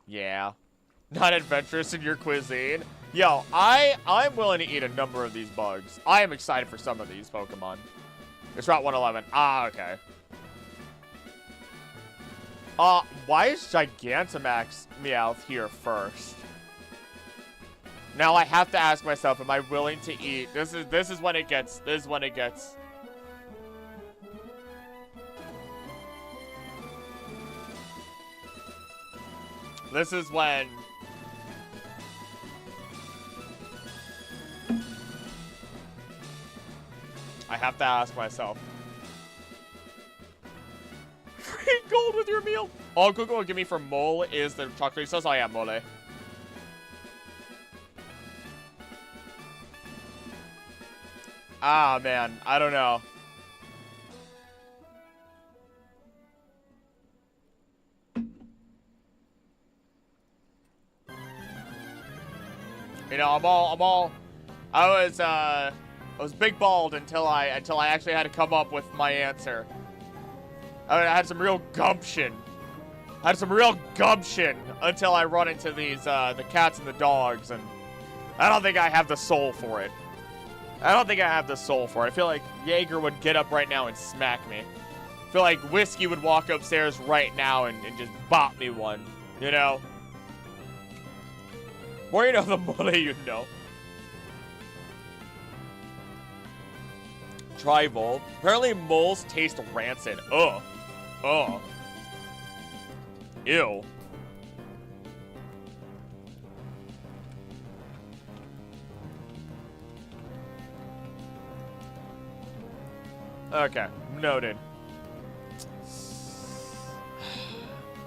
Yeah. Not adventurous in your cuisine. Yo, I'm willing to eat a number of these bugs. I am excited for some of these Pokemon. It's Route 111. Ah, okay. Why is Gigantamax Meowth here first? Now I have to ask myself, am I willing to eat? This is when it gets This is when... I have to ask myself. Free gold with your meal. All Google will give me for mole is the chocolate sauce. I am mole. Ah, man. I don't know. You know, I was big balled until I actually had to come up with my answer. I had some real gumption. Until I run into these, the cats and the dogs, and I don't think I have the soul for it. I feel like Jaeger would get up right now and smack me. I feel like Whiskey would walk upstairs right now and just bop me one, you know? More you know, the more you know. Tribal. Apparently moles taste rancid. Ugh. Ugh. Ew. Okay, noted.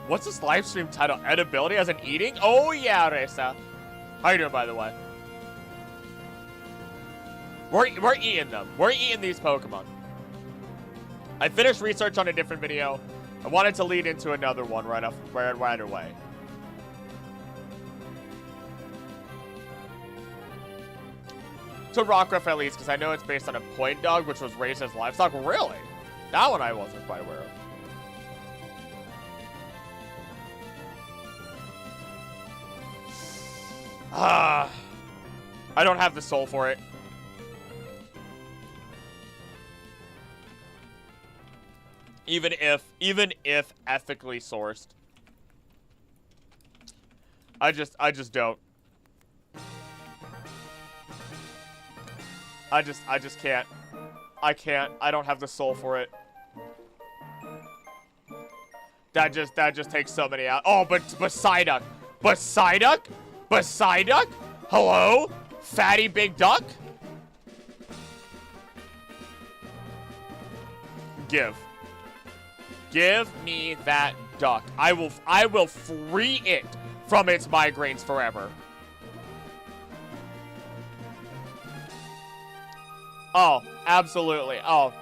What's this live stream title? Edibility as in eating? Oh yeah, Reza. How you doing, by the way? We're eating them. We're eating these Pokemon. I finished research on a different video. I wanted to lead into another one right away. To Rockruff at least, because I know it's based on a point dog, which was raised as livestock. Really? That one I wasn't quite aware of. I don't have the soul for it. Even if ethically sourced. I just don't. I just can't. I can't. I don't have the soul for it. That just takes so many out. Oh, but Psyduck. Psyduck? Hello? Fatty big duck? Give me that duck. I will free it from its migraines forever. Oh, absolutely. Oh,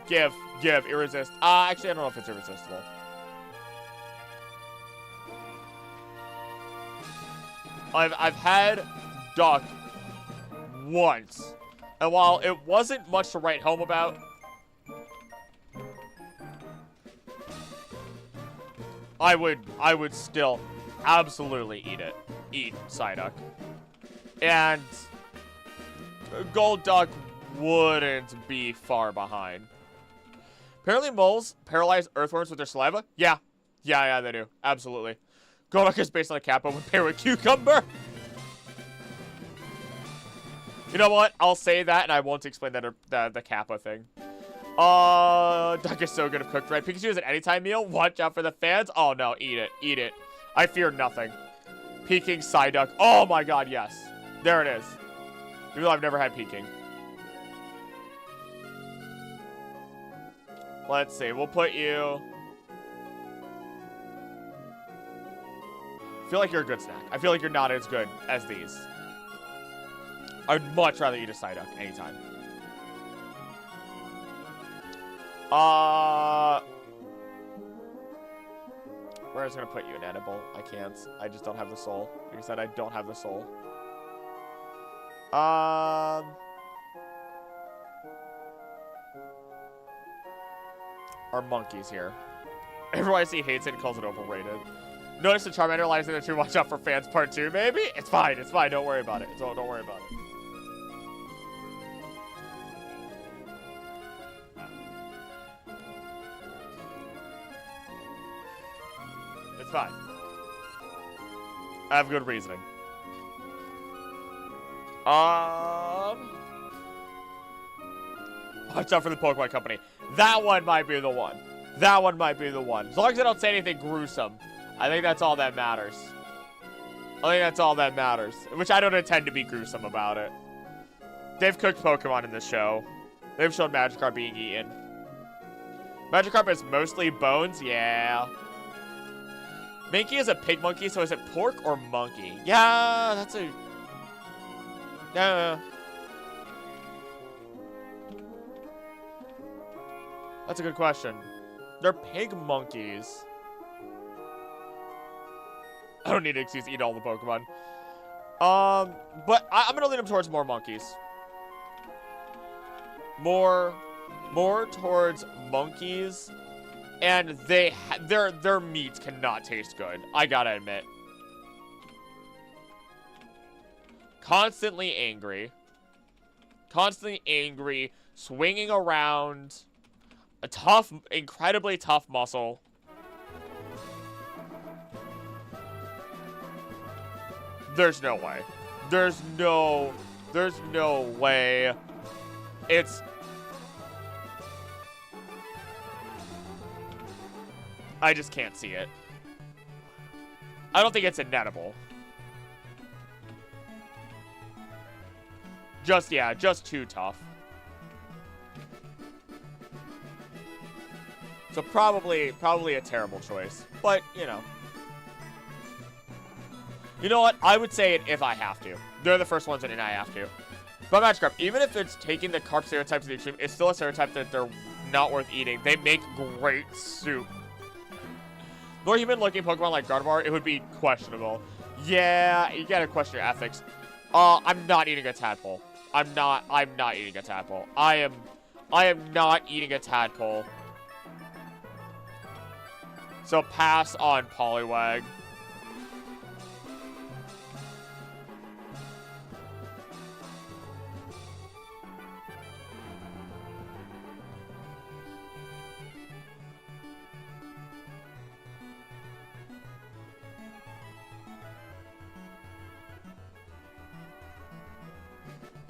give, irresistible. Actually, I don't know if it's irresistible. I've had duck once, and while it wasn't much to write home about, I would still absolutely eat Psyduck. And Gold Duck wouldn't be far behind. Apparently moles paralyze earthworms with their saliva. Yeah, they do. Absolutely. Gold Duck is based on a Kappa with pair with cucumber. You know what? I'll say that and I won't explain the Kappa thing. Duck is so good if cooked right. Pikachu is an anytime meal. Watch out for the fans. Oh no, eat it. I fear nothing. Peking Psyduck. Oh my god, yes. There it is. Even though I've never had Peking. Let's see, we'll put you... I feel like you're a good snack. I feel like you're not as good as these. I'd much rather eat a Psyduck anytime. Where I was gonna put you in edible. I can't. I just don't have the soul. Like I said, I don't have the soul. Our monkeys here. Everyone I see hates it and calls it overrated. Notice the Charmander lies in the tree. Watch out for fans part 2, maybe? It's fine. Don't worry about it. Don't worry about it. It's fine. I have good reasoning. Watch out for the Pokemon Company. That one might be the one. As long as I don't say anything gruesome. I think that's all that matters. I think that's all that matters. Which I don't intend to be gruesome about it. They've cooked Pokemon in this show. They've shown Magikarp being eaten. Magikarp is mostly bones? Yeah. Minky is a pig monkey, so is it pork or monkey? Yeah, that's a... Yeah. That's a good question. They're pig monkeys. I don't need an excuse to eat all the Pokemon. But I'm gonna lean them towards more monkeys. More towards monkeys, and their meat cannot taste good. I gotta admit. Constantly angry, swinging around, a tough, incredibly tough muscle. There's no way. There's no way. I just can't see it. I don't think it's inedible. Just too tough. So probably a terrible choice. But, you know. You know what? I would say it if I have to. They're the first ones in and I have to. But Magikarp, even if it's taking the carp stereotype to the extreme, it's still a stereotype that they're not worth eating. They make great soup. More human-looking Pokemon like Gardevoir, it would be questionable. Yeah, you gotta question your ethics. I'm not eating a tadpole. I'm not eating a tadpole. I am not eating a tadpole. So pass on Poliwag.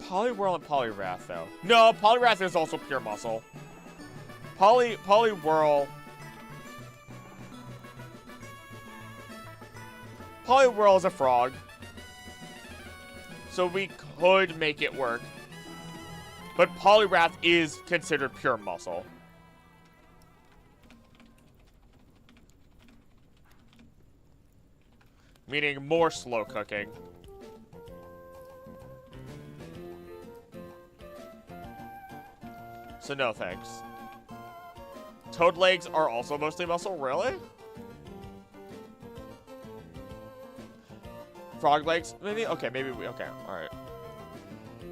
Poliwhirl and Poliwrath, though. No, Poliwrath is also pure muscle. Poliwhirl is a frog. So we could make it work. But Poliwrath is considered pure muscle. Meaning more slow cooking. So no thanks. Toad legs are also mostly muscle, really? Frog legs, maybe? Okay, okay, alright.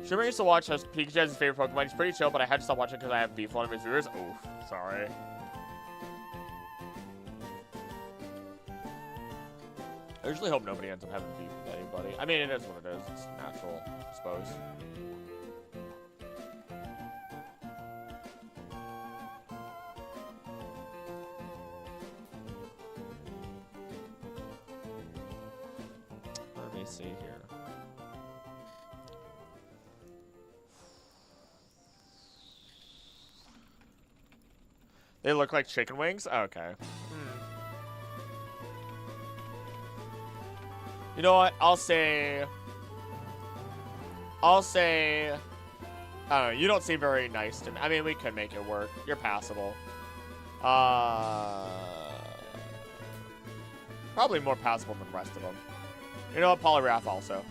Shimmer used to watch as Pikachu as his favorite Pokemon. He's pretty chill, but I had to stop watching because I have beef with one of his viewers. Oof, sorry. I usually hope nobody ends up having beef with anybody. I mean, it is what it is. It's natural, I suppose. See here. They look like chicken wings? Okay. You know what? I'll say, I don't know, you don't seem very nice to me. I mean, we could make it work. You're passable. Probably more passable than the rest of them. You know what? Poliwrath also.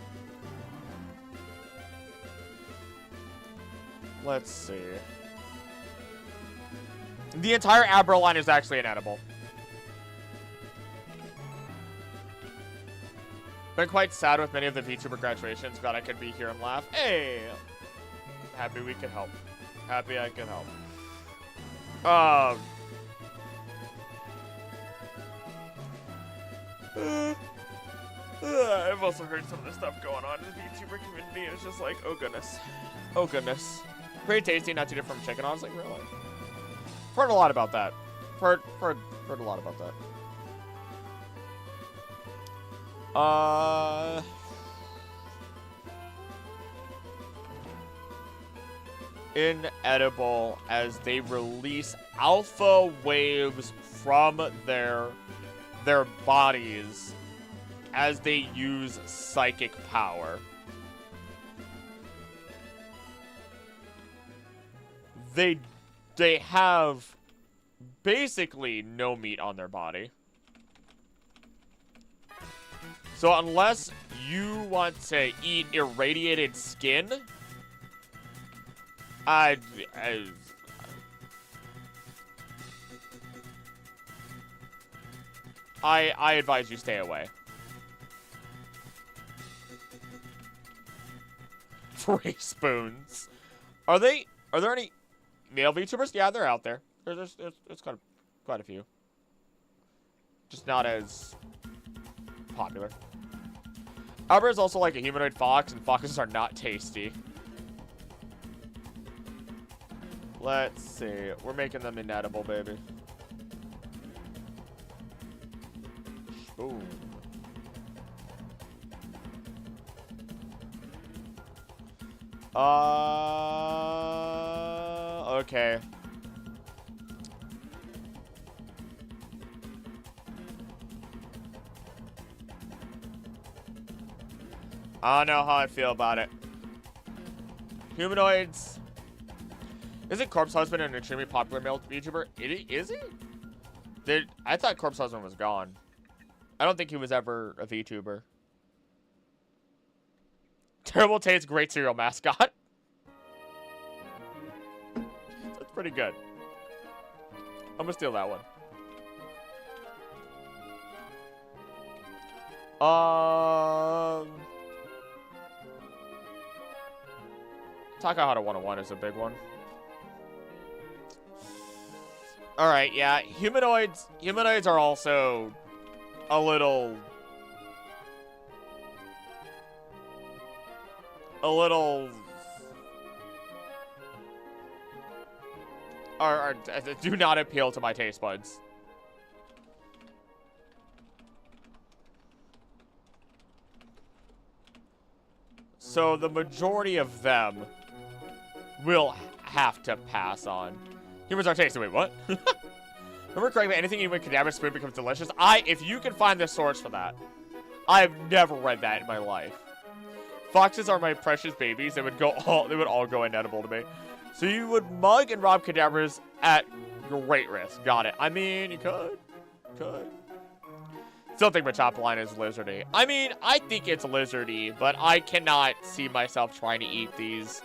Let's see. The entire Abra line is actually inedible. Been quite sad with many of the VTuber graduations. Glad I could be here and laugh. Hey! Happy we could help. Happy I could help. I've also heard some of the stuff going on in the VTuber community, and it's just like, oh goodness. Oh goodness. Pretty tasty, not too different from chicken, honestly, really. Heard a lot about that. Heard a lot about that. Inedible as they release alpha waves from their bodies as they use psychic power. They have basically no meat on their body. So unless you want to eat irradiated skin, I advise you stay away. 3 spoons. Are there any male VTubers? Yeah, they're out there. There's quite a few. Just not as popular. Albert is also like a humanoid fox, and foxes are not tasty. Let's see. We're making them inedible, baby. Boom. Okay. I don't know how I feel about it. Humanoids. Isn't Corpse Husband an extremely popular male VTuber? Is he? I thought Corpse Husband was gone. I don't think he was ever a VTuber. Terrible taste, great cereal mascot. That's pretty good. I'm gonna steal that one. Takahata 101 is a big one. Alright, yeah. Humanoids are also a little... do not appeal to my taste buds. So the majority of them will have to pass on. Humans are tasty. Wait, what? Remember correctly, anything eaten with cadaver spoon becomes delicious? If you can find the source for that. I've never read that in my life. Foxes are my precious babies. They would all go inedible to me. So you would mug and rob cadavers at great risk. Got it. I mean, you could. Still think Machopoline is lizardy. I mean, I think it's lizardy, but I cannot see myself trying to eat these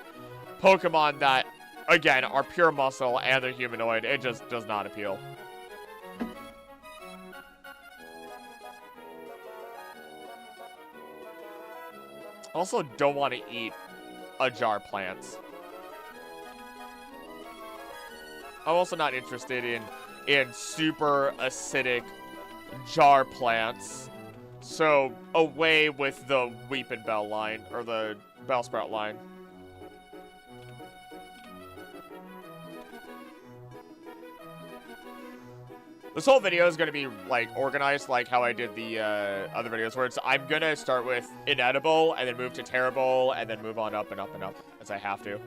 Pokemon that, again, are pure muscle and they're humanoid. It just does not appeal. Also don't want to eat a jar plants. I'm also not interested in super acidic jar plants. So away with the Weepin' Bell line, or the Bellsprout line. This whole video is going to be, like, organized like how I did the other videos, where I'm going to start with inedible, and then move to terrible, and then move on up and up and up, as I have to.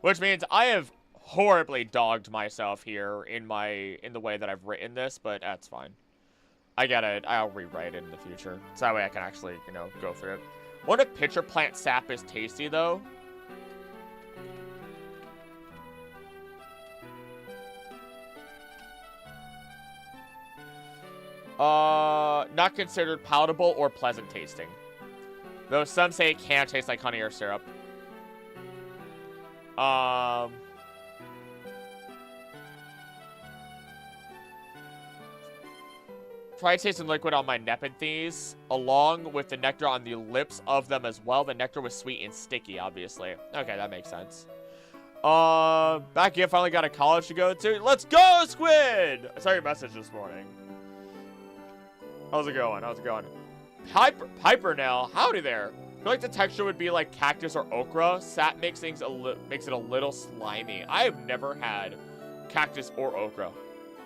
Which means I have horribly dogged myself here in the way that I've written this, but that's fine. I'll rewrite it in the future. So that way I can actually, go through it. What if pitcher plant sap is tasty, though? Not considered palatable or pleasant tasting. Though some say it can taste like honey or syrup. Try tasting liquid on my Nepenthes, along with the nectar on the lips of them as well. The nectar was sweet and sticky, obviously. Okay, that makes sense. Back in, finally got a college to go to. Let's go, Squid! I saw your message this morning. How's it going? Piper now. Howdy there. I feel like the texture would be like cactus or okra. Sap makes it a little slimy. I have never had cactus or okra,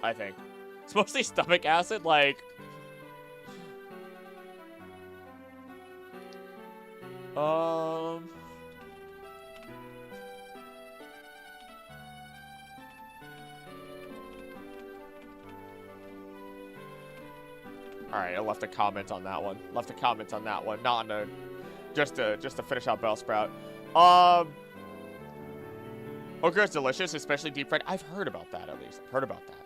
I think. It's mostly stomach acid, like... Alright, I left a comment on that one. Left a comment on that one. Not on a... Just to finish out Bellsprout. Okra is delicious, especially deep fried. I've heard about that, at least. I've heard about that.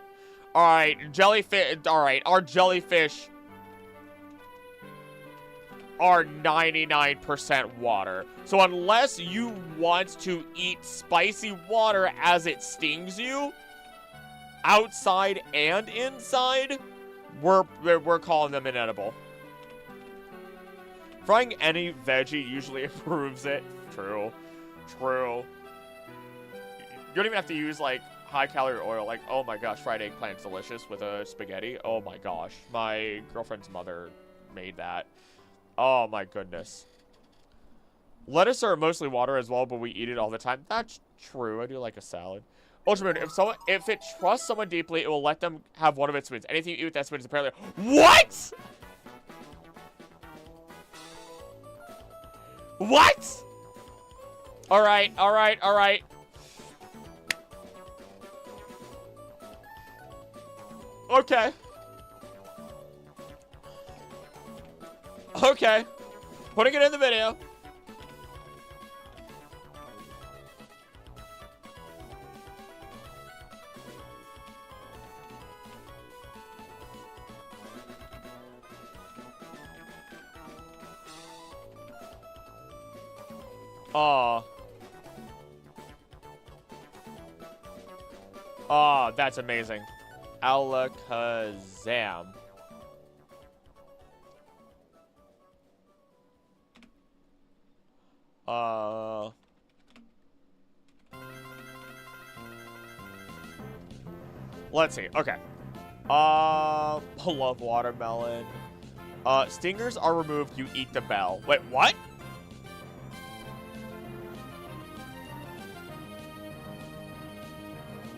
Alright, jellyfish... Alright, our jellyfish... are 99% water. So unless you want to eat spicy water as it stings you, outside and inside, we're calling them inedible. Frying any veggie usually improves it. True. True. You don't even have to use, like, high-calorie oil. Like, oh my gosh, fried eggplant's delicious with a spaghetti. Oh my gosh. My girlfriend's mother made that. Oh my goodness. Lettuce are mostly water as well, but we eat it all the time. That's true. I do like a salad. Ultramoon, if it trusts someone deeply, it will let them have one of its spoons. Anything you eat with that spoon is apparently... What?! What?! Alright, alright, alright. Okay. Okay. Putting it in the video. Aw. Aw, that's amazing. Alakazam. Let's see. Okay. I love watermelon. Stingers are removed. You eat the bell. Wait, what?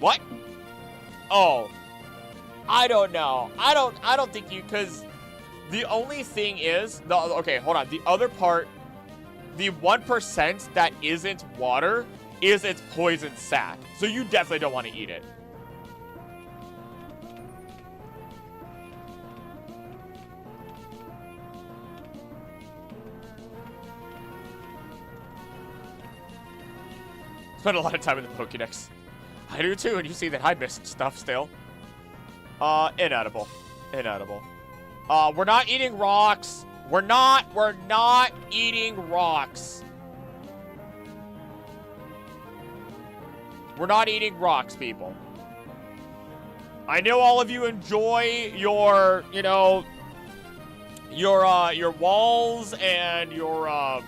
What? Oh. I don't know. I don't think you, because the only thing is, okay, hold on. The other part, the 1% that isn't water is its poison sac. So you definitely don't want to eat it. Spend a lot of time in the Pokédex. I do too, and you see that I missed stuff still. Inedible. Inedible. We're not eating rocks. We're not eating rocks. We're not eating rocks, people. I know all of you enjoy your, you know, your walls and your,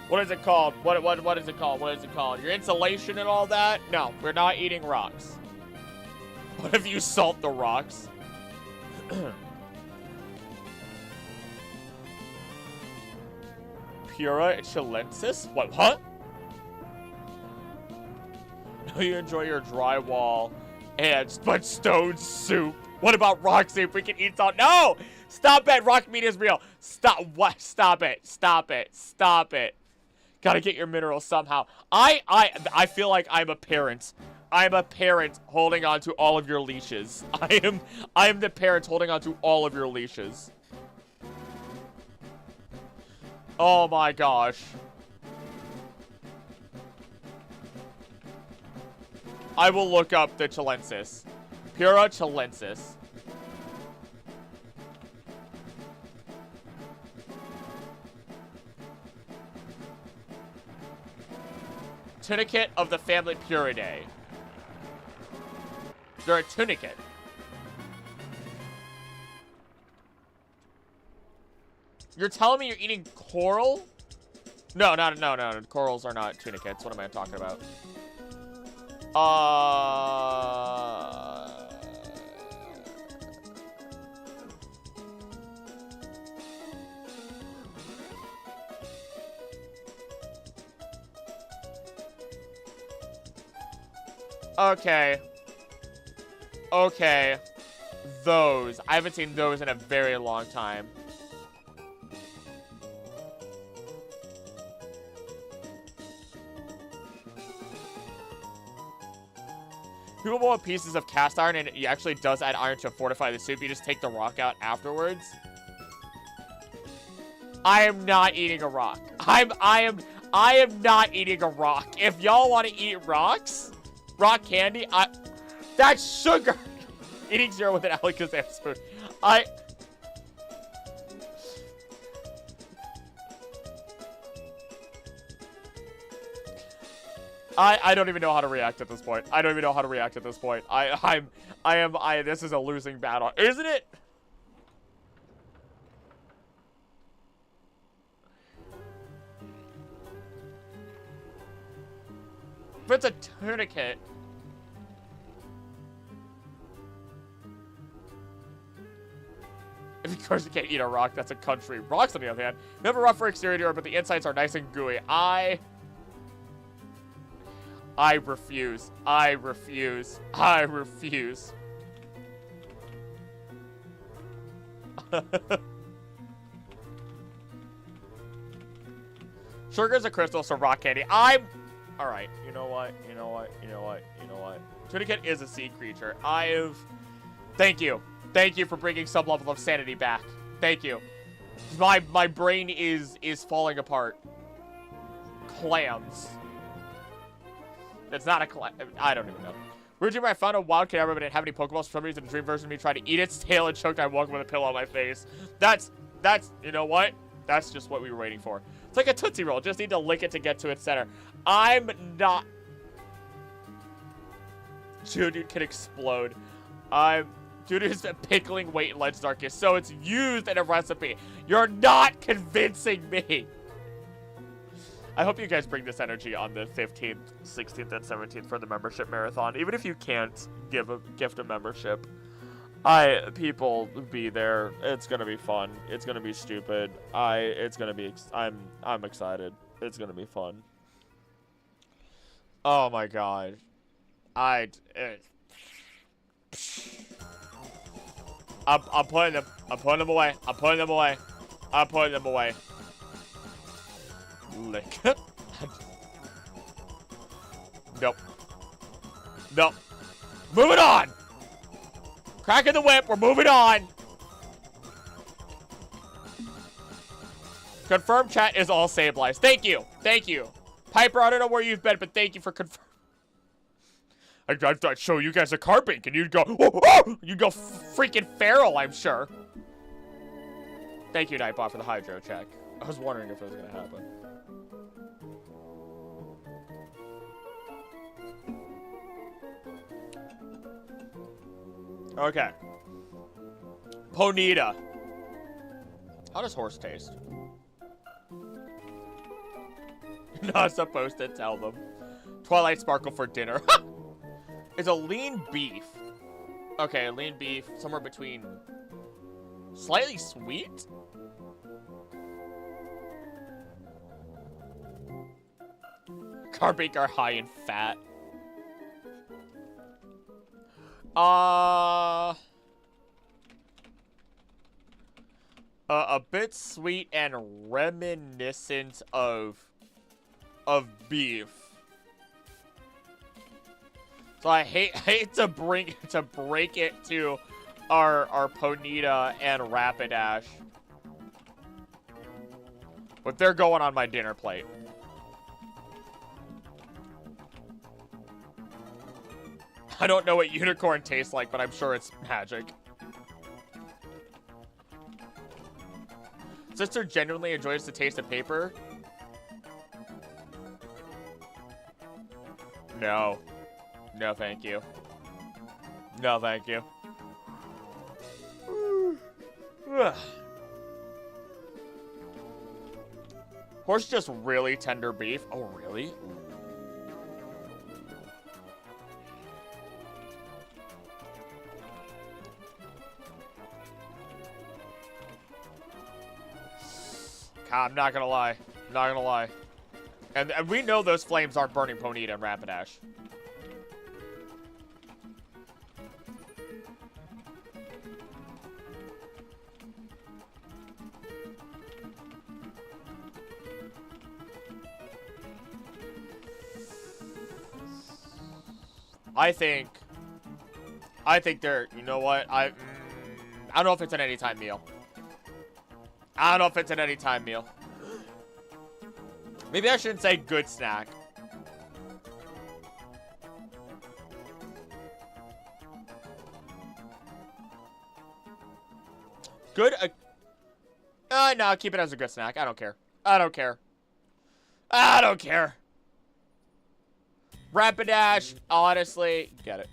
what is it called? What is it called? What is it called? Your insulation and all that? No, we're not eating rocks. What if you salt the rocks? Pura chilensis? What? No, you enjoy your drywall but stone soup. What about rock soup? We can eat salt. No! Stop it! Rock meat is real. Stop. What? Stop it. Stop it. Stop it. Gotta get your minerals somehow. I feel like I'm a parent. I'm a parent holding on to all of your leashes. I am the parent holding on to all of your leashes. Oh my gosh. I will look up the chilensis. Pura chilensis. Tunicate of the family Puridae. They're a tunicate. You're telling me you're eating coral? No. Corals are not tunicates. What am I talking about? Okay. Okay. Those. I haven't seen those in a very long time. People want pieces of cast iron, and it actually does add iron to fortify the soup. You just take the rock out afterwards. I am not eating a rock. I am not eating a rock. If y'all want to eat rocks, rock candy, that's sugar. Eating 0 with an Alakazam spoon. I don't even know how to react at this point. I don't even know how to react at this point. This is a losing battle. Isn't it? If it's a tourniquet. If of course you can't eat a rock, that's a country. Rocks, on the other hand, they have a rougher exterior, but the insides are nice and gooey. I refuse. I refuse. I refuse. Sugar's a crystal, so rock candy. Alright, you know what? You know what? You know what? You know what? Tourniquet is a sea creature. Thank you. Thank you for bringing some level of sanity back. Thank you. My brain is falling apart. Clams. It's not a clam. I don't even know. Originally, I found a wild camera, but didn't have any Pokeballs. For some reason, the dream version of me tried to eat its tail and choked. I woke up with a pillow on my face. That's, you know what? That's just what we were waiting for. It's like a Tootsie Roll. Just need to lick it to get to its center. I'm not. Dude can explode. Dude is pickling weight in Legends Arceus, so it's used in a recipe. You're not convincing me. I hope you guys bring this energy on the 15th, 16th, and 17th for the membership marathon. Even if you can't gift a membership, people be there. It's gonna be fun. It's gonna be stupid. I'm excited. It's gonna be fun. Oh my god. I'm putting them. I'm putting them away. I'm putting them away. I'm putting them away. Lick. Nope. Nope. Moving on. Cracking the whip. We're moving on. Confirm chat is all Sableyes. Thank you. Thank you. Piper, I don't know where you've been, but thank you for confirming. I'd show you guys a Carpink, and you'd go, oh! You'd go freaking feral, I'm sure. Thank you, Nightbot, for the hydro check. I was wondering if it was going to happen. Okay. Ponyta. How does horse taste? You're not supposed to tell them. Twilight Sparkle for dinner. It's a lean beef. Okay, lean beef, somewhere between slightly sweet. Carpink are high in fat. A bit sweet and reminiscent of beef. So I hate to break it to our Ponyta and Rapidash, but they're going on my dinner plate. I don't know what unicorn tastes like, but I'm sure it's magic. Sister genuinely enjoys the taste of paper. No. No, thank you. No, thank you. Horse just really tender beef. Oh, really? I'm not gonna lie. Not gonna lie. And we know those flames aren't burning Ponyta and Rapidash. I think I think they're, you know what? I don't know if it's an anytime meal. I don't know if it's an anytime meal. Maybe I shouldn't say good snack. Good. No, keep it as a good snack. I don't care. I don't care. I don't care. Rapidash, honestly, get it.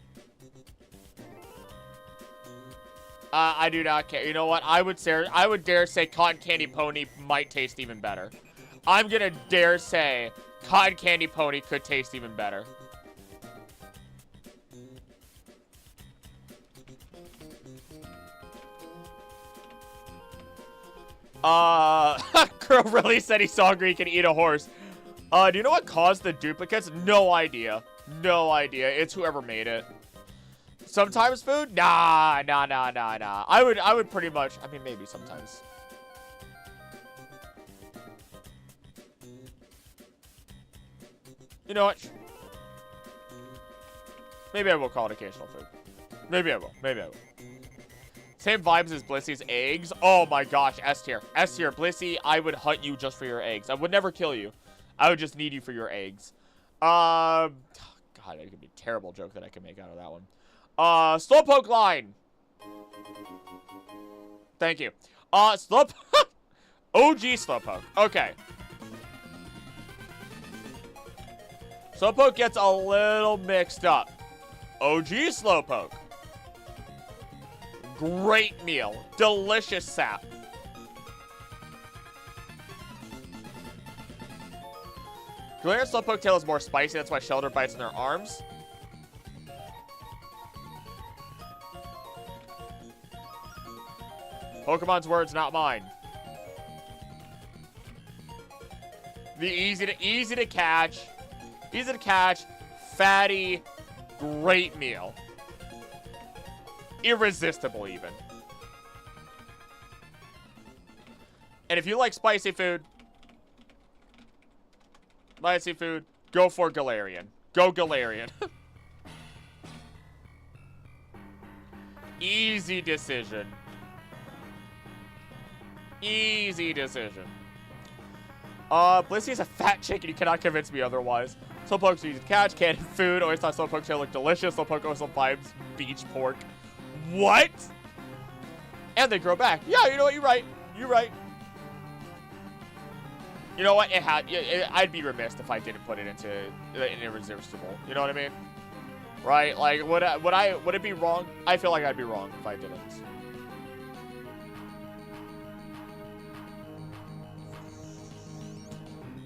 I do not care. You know what? I would dare say Cotton Candy Pony might taste even better. I'm gonna dare say Cotton Candy Pony could taste even better. Girl really said he saw Green can eat a horse. Do you know what caused the duplicates? No idea. No idea. It's whoever made it. Sometimes food? Nah. I would pretty much, I mean, maybe sometimes. You know what? Maybe I will call it occasional food. Maybe I will. Maybe I will. Same vibes as Blissy's eggs. Oh my gosh, S tier. S tier. Blissy, I would hunt you just for your eggs. I would never kill you. I would just need you for your eggs. God, that could be a terrible joke that I could make out of that one. Slowpoke line. Thank you. OG Slowpoke. Okay. Slowpoke gets a little mixed up. OG Slowpoke. Great meal. Delicious sap. Galar Slowpoke tail is more spicy, that's why Shelter bites in their arms. Pokemon's words, not mine. The easy to catch, fatty, great meal. Irresistible, even. And if you like spicy food, go for Galarian. Go Galarian. Easy decision. Easy decision. Blissey is a fat chicken. You cannot convince me otherwise. Slowpoke's easy to catch. Canned food. Always thought Slowpoke tail looked delicious. Slowpoke also vibes beach pork. What? And they grow back. Yeah, you know what? You're right. You're right. You know what? I'd be remiss if I didn't put it into an irresistible. You know what I mean? Right? Like, would it be wrong? I feel like I'd be wrong if I didn't.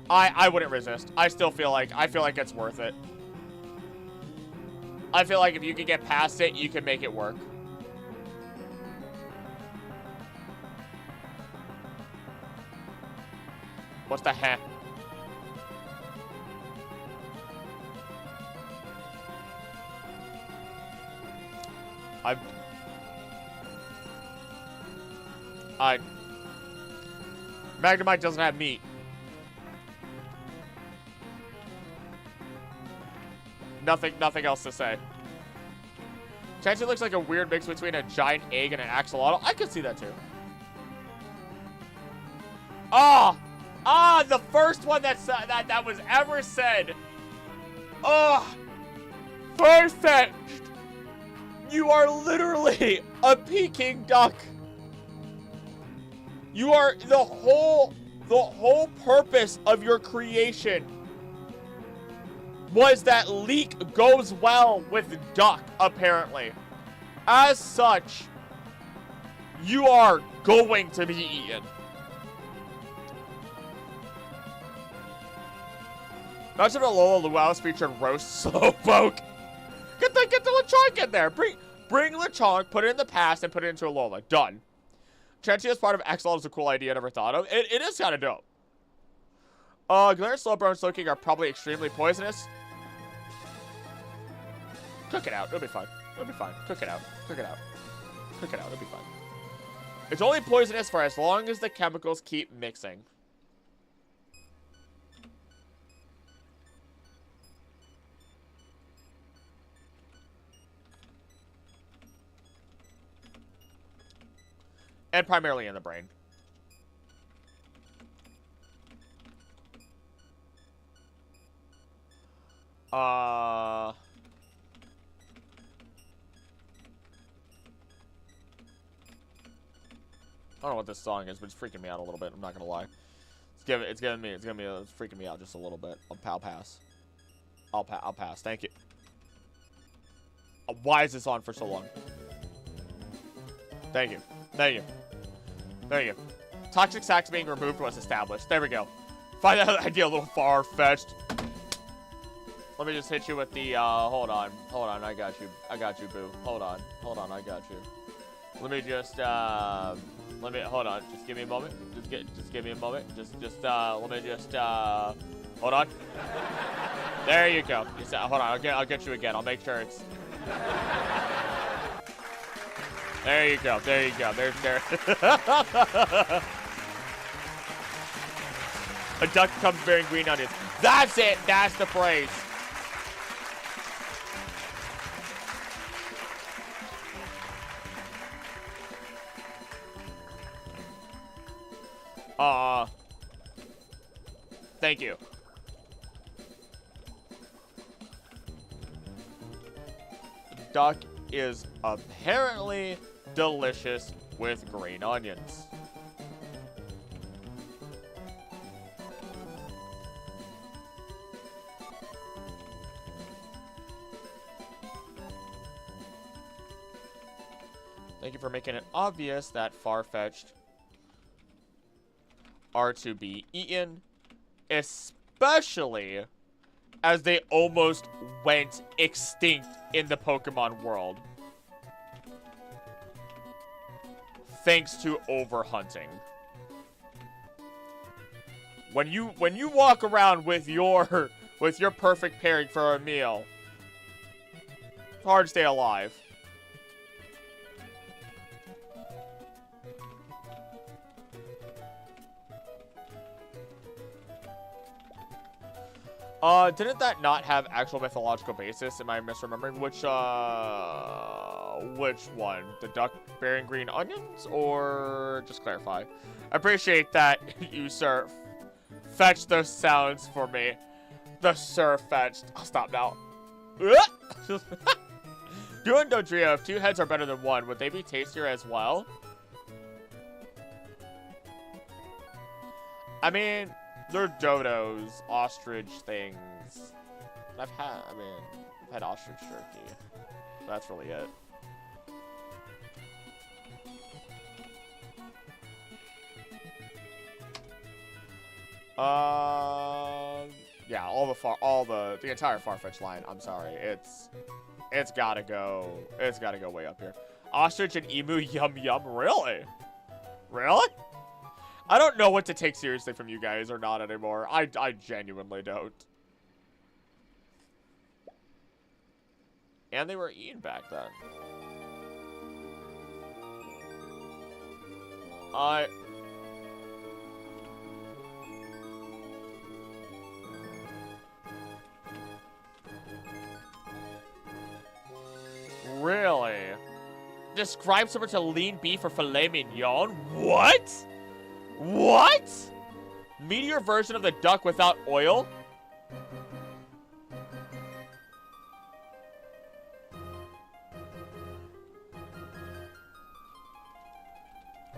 I wouldn't resist. I feel like it's worth it. I feel like if you could get past it, you can make it work. What's the heck? Magnemite doesn't have meat. Nothing else to say. Chansey looks like a weird mix between a giant egg and an axolotl. I could see that too. The first one that was ever said. Perfect. You are literally a Peking duck. You are the whole purpose of your creation was that leek goes well with duck, apparently. As such, you are going to be eaten. Imagine if Alola Lualis featured roast Slowpoke. Get the Lechonk in there. Bring Lechonk, put it in the past, and put it into Alola. Done. Chansey as part of Axolotl is a cool idea I never thought of. It is kind of dope. Galar, Slowbro, and Slowking are probably extremely poisonous. Cook it out. It'll be fine. It'll be fine. Cook it out. Cook it out. Cook it out. It'll be fine. It's only poisonous for as long as the chemicals keep mixing. And primarily in the brain. I don't know what this song is, but it's freaking me out a little bit. I'm not gonna lie. It's freaking me out just a little bit. I'll pass. I'll pass. Thank you. Why is this on for so long? Thank you. Thank you. Thank you. Toxic sacks being removed was established. There we go. Find that idea a little far-fetched. Let me just hit you with the, hold on, I got you, boo. Hold on, I got you. Let me just, hold on, just give me a moment, just give me a moment, let me just, hold on. There you go. Hold on, I'll get you again, I'll make sure it's, there you go, there. A duck comes bearing green onions. That's it, that's the phrase. Thank you. Duck is apparently delicious with green onions. Thank you for making it obvious that far-fetched are to be eaten, especially as they almost went extinct in the Pokemon world. Thanks to overhunting. When you walk around with your perfect pairing for a meal, it's hard to stay alive. Didn't that not have actual mythological basis? Am I misremembering? Which one? The duck bearing green onions? Or just clarify? I appreciate that you, sir, fetched those sounds for me. The sir fetched. I'll stop now. Do and Dodrio, if two heads are better than one, would they be tastier as well? I mean, they're dodos, ostrich things. I've had ostrich jerky. That's really it. Yeah, the entire Farfetch line. I'm sorry, it's gotta go way up here. Ostrich and emu, yum yum. Really? Really? I don't know what to take seriously from you guys or not anymore. I genuinely don't. And they were eaten back then. Really? Describe someone to lean beef or filet mignon? What? What? Meteor version of the duck without oil?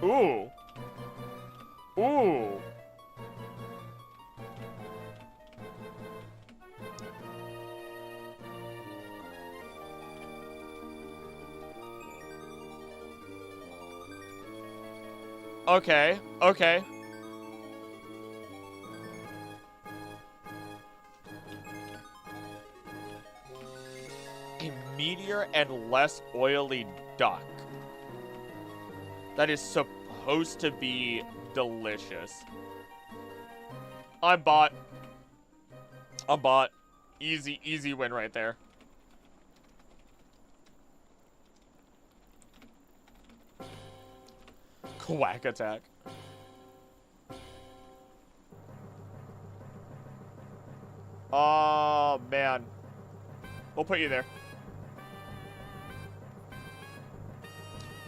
Ooh. Ooh. Okay, okay. A meteor and less oily duck. That is supposed to be delicious. I'm bought. I'm bought. Easy, easy win right there. Quack attack. Oh, man. We'll put you there.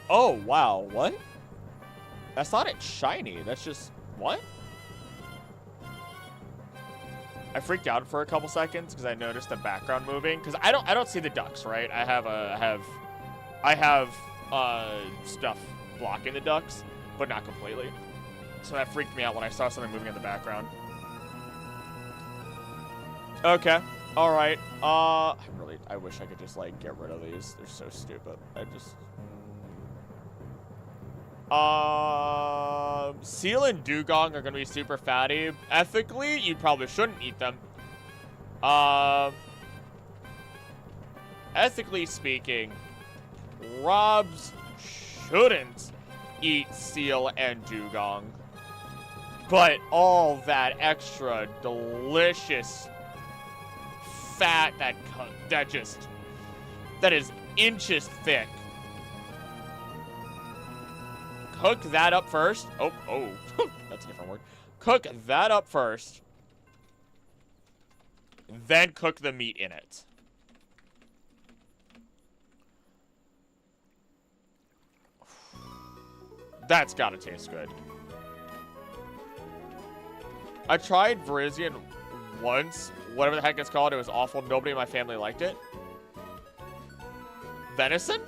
Oh, wow. What? That's not it shiny. That's just... What? I freaked out for a couple seconds because I noticed the background moving. Because I don't see the ducks, right? I have stuff blocking the ducks, but not completely. So that freaked me out when I saw something moving in the background. Okay. All right. I wish I could just like get rid of these. They're so stupid. Seal and Dugong are gonna be super fatty. Ethically, you probably shouldn't eat them. Ethically speaking, Robs shouldn't eat Seal and Dugong. But all that extra delicious fat that is inches thick. Cook that up first. Oh, that's a different word. Cook that up first. Then cook the meat in it. That's gotta taste good. I tried Verizian once. Whatever the heck it's called. It was awful. Nobody in my family liked it. Venison?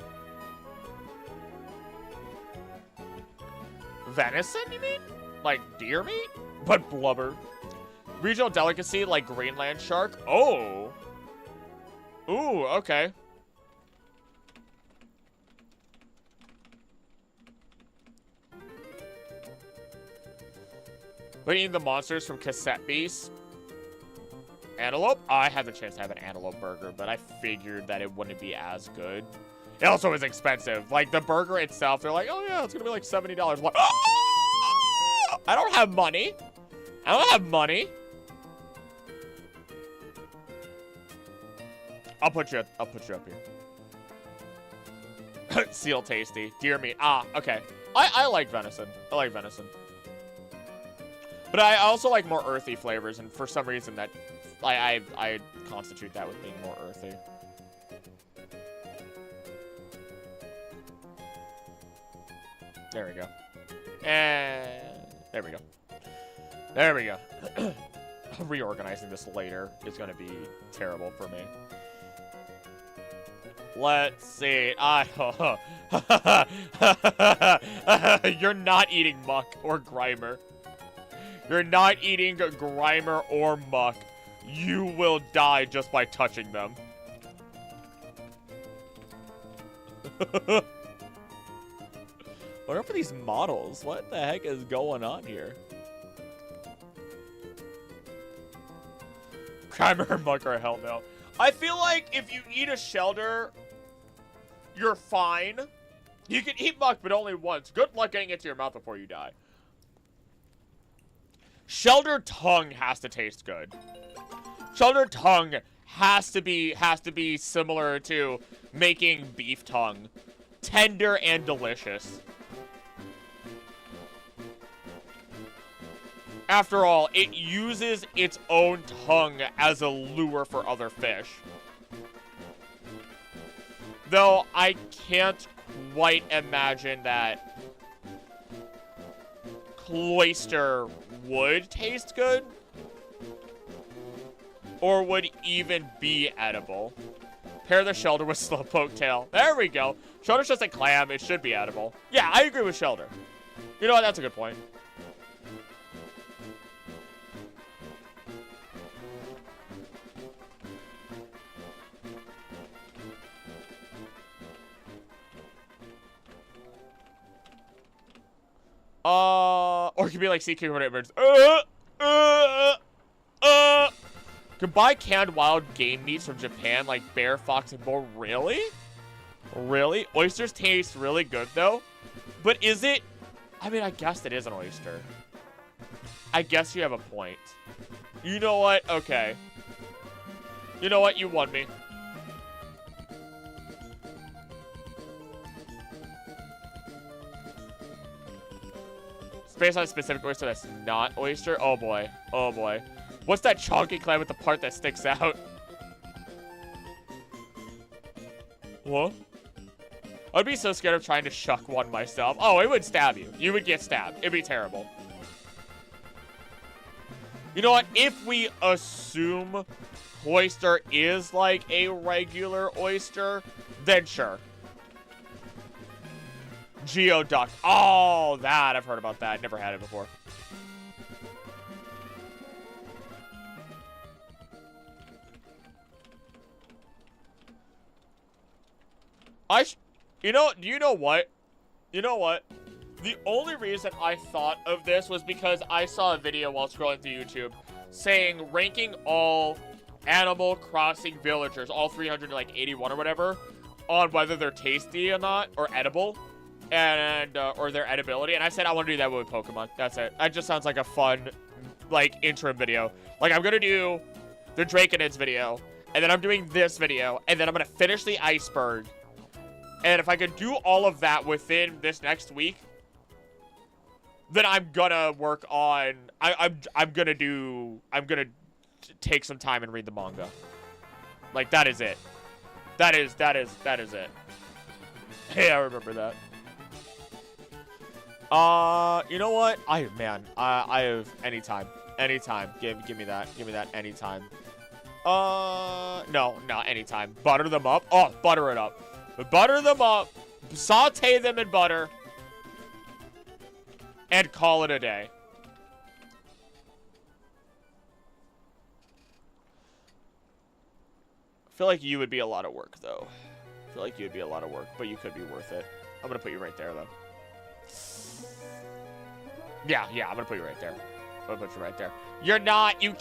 Venison, you mean? Like deer meat? But blubber. Regional delicacy like Greenland shark? Oh. Ooh, okay. But eating the monsters from Cassette Beast. Antelope? I had the chance to have an antelope burger, but I figured that it wouldn't be as good. It also was expensive. Like, the burger itself, they're like, oh yeah, it's gonna be like $70. Like, oh! I don't have money. I don't have money. I'll put you up here. Seal tasty. Deer meat. Ah, okay. I like venison. I like venison. But I also like more earthy flavors, and for some reason that I constitute that with being more earthy. There we go. And there we go. There we go. Reorganizing this later is going to be terrible for me. Let's see. You're not eating Muck or Grimer. You're not eating Grimer or Muck. You will die just by touching them. What are up with these models? What the heck is going on here? Grimer or Muck or hell no. I feel like if you eat a Shelder, you're fine. You can eat Muck, but only once. Good luck getting it to your mouth before you die. Shelder tongue has to taste good. Shelder tongue has to be similar to making beef tongue. Tender and delicious. After all, it uses its own tongue as a lure for other fish. Though I can't quite imagine that Cloyster would taste good. Or would even be edible. Pair the Shelder with Slowpoke Tail. There we go. Shelder's just a clam. It should be edible. Yeah, I agree with Shelder. You know what? That's a good point. Or it could be like sea cucumber birds. Could buy canned wild game meats from Japan, like bear, fox, and bull. Really? Really? Oysters taste really good, though. But is it? I mean, I guess it is an oyster. I guess you have a point. You know what? Okay. You know what? You won me. Based on a specific oyster that's not oyster? Oh boy. Oh boy. What's that chunky clam with the part that sticks out? What? I'd be so scared of trying to shuck one myself. Oh, it would stab you. You would get stabbed. It'd be terrible. You know what? If we assume oyster is like a regular oyster, then sure. Geoduck. Oh, that. I've heard about that. Never had it before. You know, do you know what? You know what? The only reason I thought of this was because I saw a video while scrolling through YouTube saying ranking all Animal Crossing villagers, all 381 or whatever, on whether they're tasty or not, or edible, and or their edibility. And I said I want to do that with Pokemon. That's it. That just sounds like a fun, like, interim video. Like, I'm gonna do the Draconids video, and then I'm doing this video, and then I'm gonna finish the Iceberg. And if I could do all of that within this next week, then I'm gonna work on, I'm gonna take some time and read the manga. Like, that is it. That is it. Hey, I remember that. You know what? I have anytime. Give me that anytime. No, anytime. Butter them up. Oh, butter it up. Butter them up, saute them in butter, and call it a day. I feel like you would be a lot of work, though. I feel like you would be a lot of work, but you could be worth it. I'm gonna put you right there, though. Yeah, I'm gonna put you right there. I'm gonna put you right there. You're not, you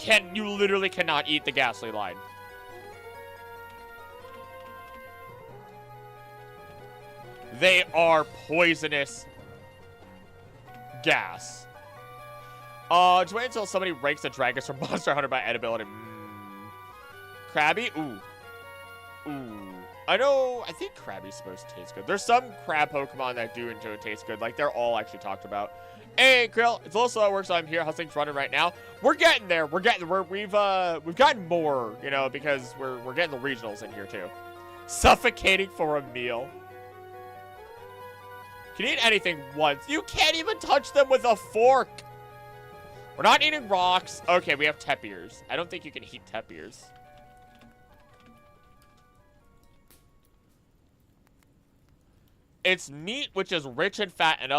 literally cannot eat the ghastly line. They are poisonous gas. Just wait until somebody ranks the dragons from Monster Hunter by edibility. Krabby? Ooh. I think Krabby's supposed to taste good. There's some crab Pokemon that do enjoy taste good. Like, they're all actually talked about. Hey, Krill, it's a little slow at work, so I'm here. How's things running right now? We're getting there. We've gotten more, you know, because we're getting the regionals in here, too. Suffocating for a meal. You can eat anything once. You can't even touch them with a fork. We're not eating rocks. Okay, we have Tepiers. I don't think you can eat Tepiers. It's meat which is rich in fat and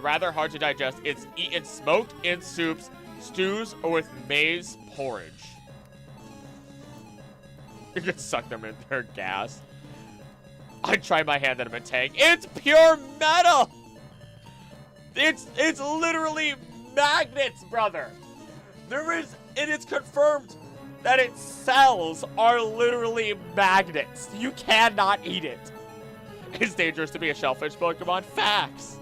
rather hard to digest. It's eaten smoked in soups, stews, or with maize porridge. You can suck them in their gas. I'd try my hand at a tank. It's pure metal! It's literally magnets, brother! It is confirmed that its cells are literally magnets. You cannot eat it. It's dangerous to be a shellfish Pokemon. Facts!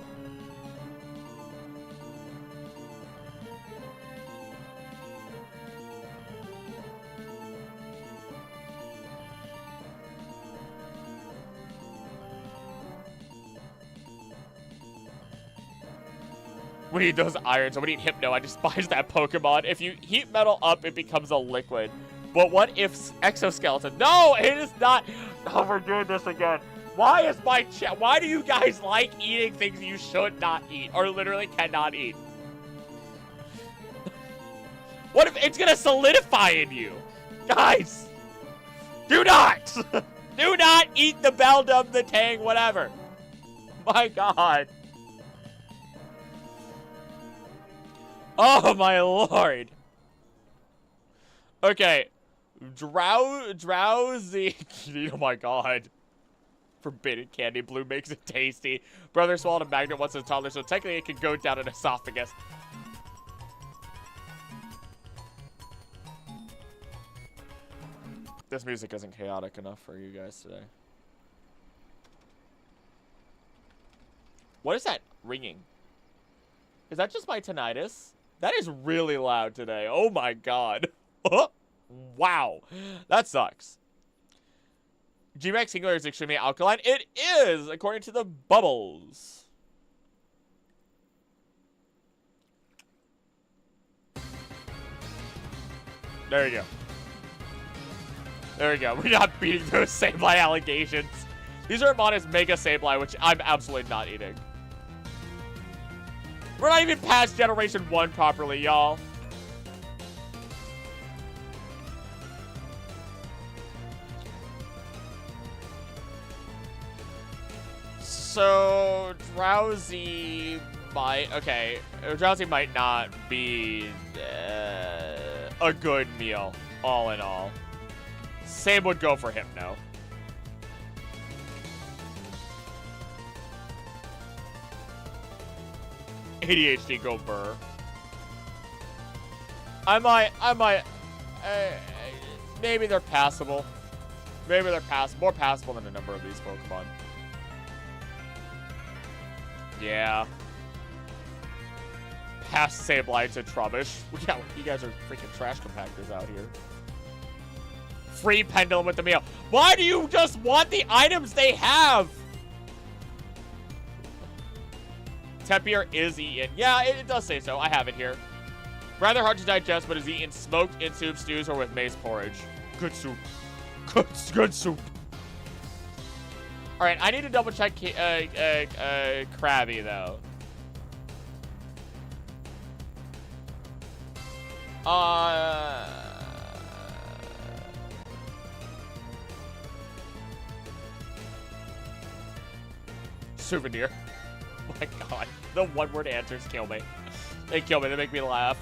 We need those irons. I would eat Hypno. I despise that Pokemon. If you heat metal up, it becomes a liquid. But what if exoskeleton? No, it is not. Oh, we're doing this again. Why is my chat? Why do you guys like eating things you should not eat or literally cannot eat? What if it's gonna solidify in you? Guys, do not! Do not eat the Beldum, the Tang, whatever. My God. Oh, my Lord. Okay. Drowsy. Oh, my God. Forbidden candy. Blue makes it tasty. Brother swallowed a magnet once as a toddler, so technically it can go down an esophagus. This music isn't chaotic enough for you guys today. What is that ringing? Is that just my tinnitus? That is really loud today. Oh my God. Wow. That sucks. G-Max Singular is extremely alkaline. It is, according to the bubbles. There you go. There we go. We're not beating those same by allegations. These are Amana's Mega Sableye, which I'm absolutely not eating. We're not even past Generation 1 properly, y'all. So, Drowsy might... Okay, Drowsy might not be a good meal, all in all. Same would go for Hypno. ADHD go burr. I might, maybe they're passable. Maybe they're more passable than a number of these Pokemon. Yeah. Pass Sableye to Trubbish. Yeah, you guys are freaking trash compactors out here. Free Pendulum with the meal. Why do you just want the items they have? Tempier is eaten. Yeah, it does say so. I have it here. Rather hard to digest, but is eaten smoked in soup, stews, or with maize porridge. Good soup. Good soup. All right, I need to double check Krabby though. Souvenir. Oh my god, the one-word answers kill me. They kill me. They make me laugh.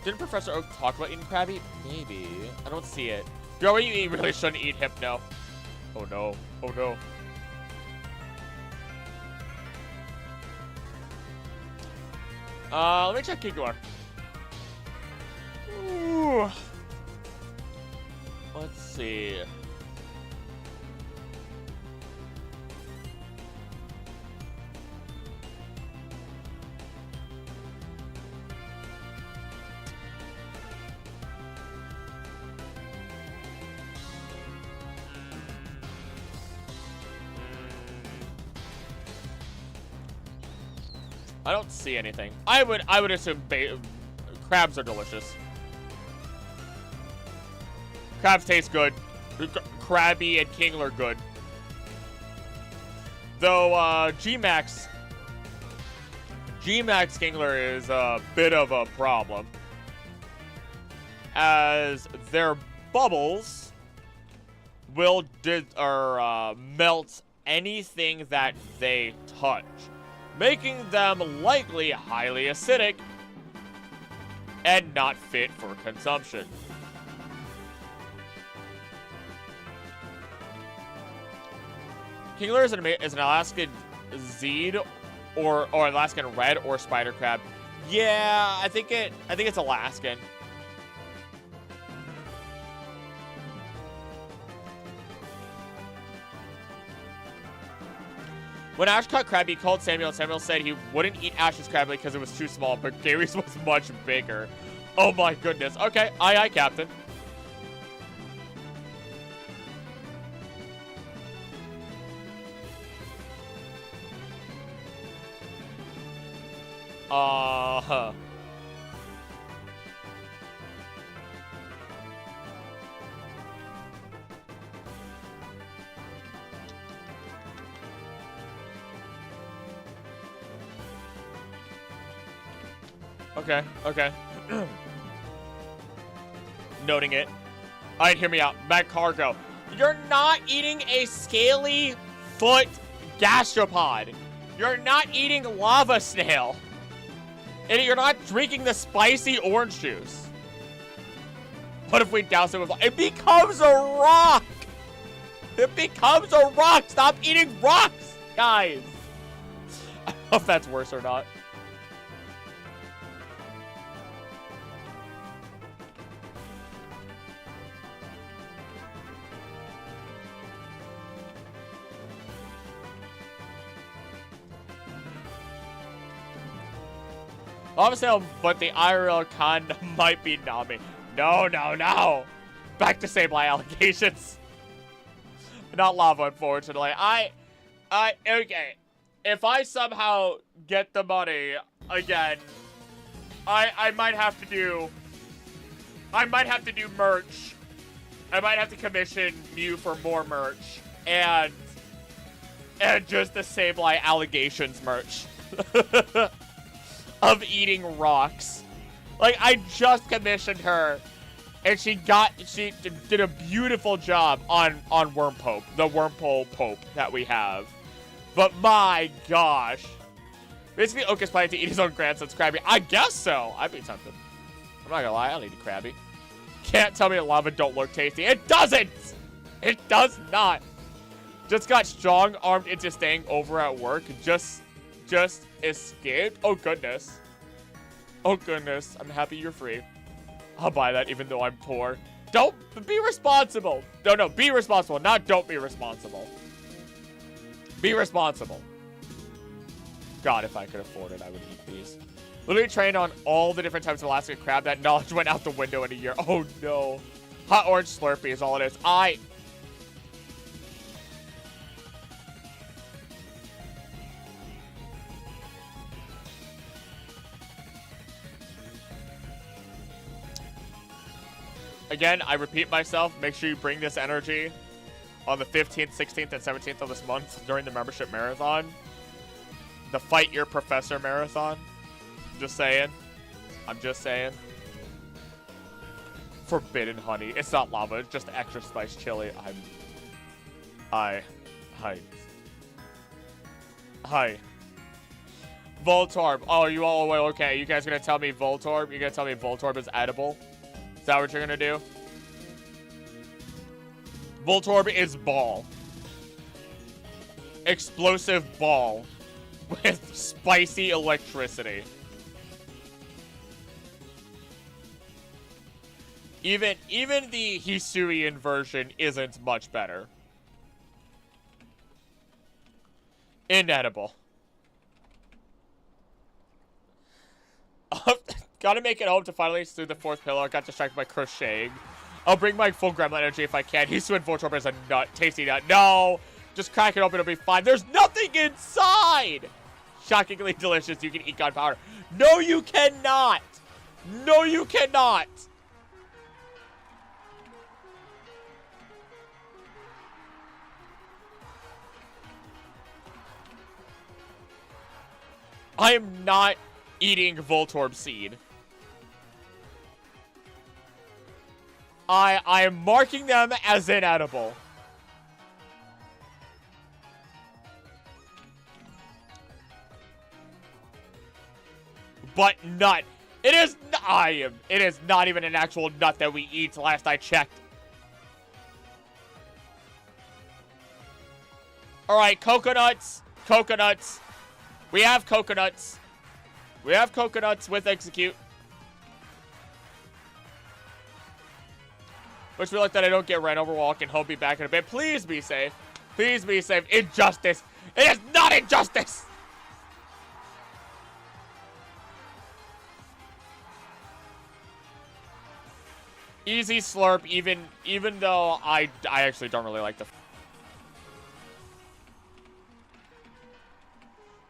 Didn't Professor Oak talk about eating Krabby? Maybe. I don't see it. Yo, what you really shouldn't eat Hypno. Oh no. Oh no. Let me check Galar. Ooh. Let's see. I don't see anything. I would assume crabs are delicious. Crabs taste good. Krabby and Kingler are good. Though Gmax Kingler is a bit of a problem, as their bubbles will melt anything that they touch, making them likely highly acidic and not fit for consumption. Kingler is an Alaskan Zed or Alaskan Red or Spider Crab. Yeah, I think it's Alaskan. When Ash caught Krabby, he called Samuel, and Samuel said he wouldn't eat Ash's Krabby because it was too small, but Gary's was much bigger. Oh my goodness. Okay, aye, Captain. Uh-huh. Okay, okay. Noting it. Alright, hear me out. Matt Cargo. You're not eating a scaly foot gastropod. You're not eating lava snail. And you're not drinking the spicy orange juice. What if we douse it with... It becomes a rock! It becomes a rock! Stop eating rocks, guys! I don't know if that's worse or not. Obviously, but the IRL con might be Nami. No, no, no! Back to Sableye allegations. Not lava, unfortunately. Okay. If I somehow get the money again, I might have to do merch. I might have to commission Mew for more merch. And just the same, like, allegations merch. Of eating rocks. Like, I just commissioned her. And she did a beautiful job on Wormpope. The Wormpole Pope that we have. But my gosh. Basically, Oka's planning to eat his own grandson's Krabby. I guess so. I'd be tempted. I'm not gonna lie, I'll eat a Krabby. Can't tell me that lava don't look tasty. It doesn't! It does not. Just got strong-armed into staying over at work. Just escaped. Oh, goodness. Oh, goodness. I'm happy you're free. I'll buy that even though I'm poor. Don't be responsible. No, be responsible. Not don't be responsible. Be responsible. God, if I could afford it, I would eat these. Literally trained on all the different types of elastic crab. That knowledge went out the window in a year. Oh, no. Hot orange Slurpee is all it is. Again, I repeat myself, make sure you bring this energy on the 15th, 16th, and 17th of this month during the membership marathon. The Fight Your Professor marathon. Just saying. I'm just saying. Forbidden honey. It's not lava, it's just extra spice chili. Hi. Voltorb. Oh, you all, okay. You guys gonna tell me Voltorb? You gonna tell me Voltorb is edible? Is that what you're gonna do? Voltorb is ball. Explosive ball. With spicy electricity. Even the Hisuian version isn't much better. Inedible. Gotta make it home to finally through the fourth pillar. I got distracted by crocheting. I'll bring my full gremlin energy if I can. Hisuian Voltorb is a nut. Tasty nut. No! Just crack it open, it'll be fine. There's nothing inside! Shockingly delicious. You can eat gunpowder. No, you cannot! No, you cannot! I am not eating Voltorb seed. I am marking them as inedible. But nut. It is not even an actual nut that we eat last I checked. Alright, coconuts. Coconuts. We have coconuts. We have coconuts with execute. Wish me luck that I don't get ran over while walking home. Be back in a bit. Please be safe. Please be safe. Injustice. It is not injustice. Easy slurp, even though I actually don't really like the...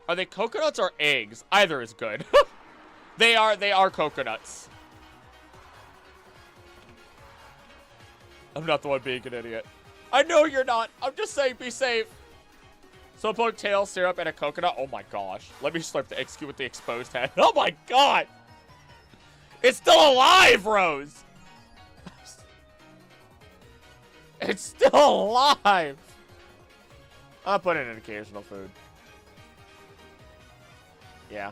Are they coconuts or eggs? Either is good. They are coconuts. I'm not the one being an idiot. I know you're not. I'm just saying be safe. Slowpoke, tail, syrup, and a coconut. Oh my gosh. Let me slurp the execute with the exposed head. Oh my god. It's still alive, Rose. It's still alive. I'll put in an occasional food. Yeah.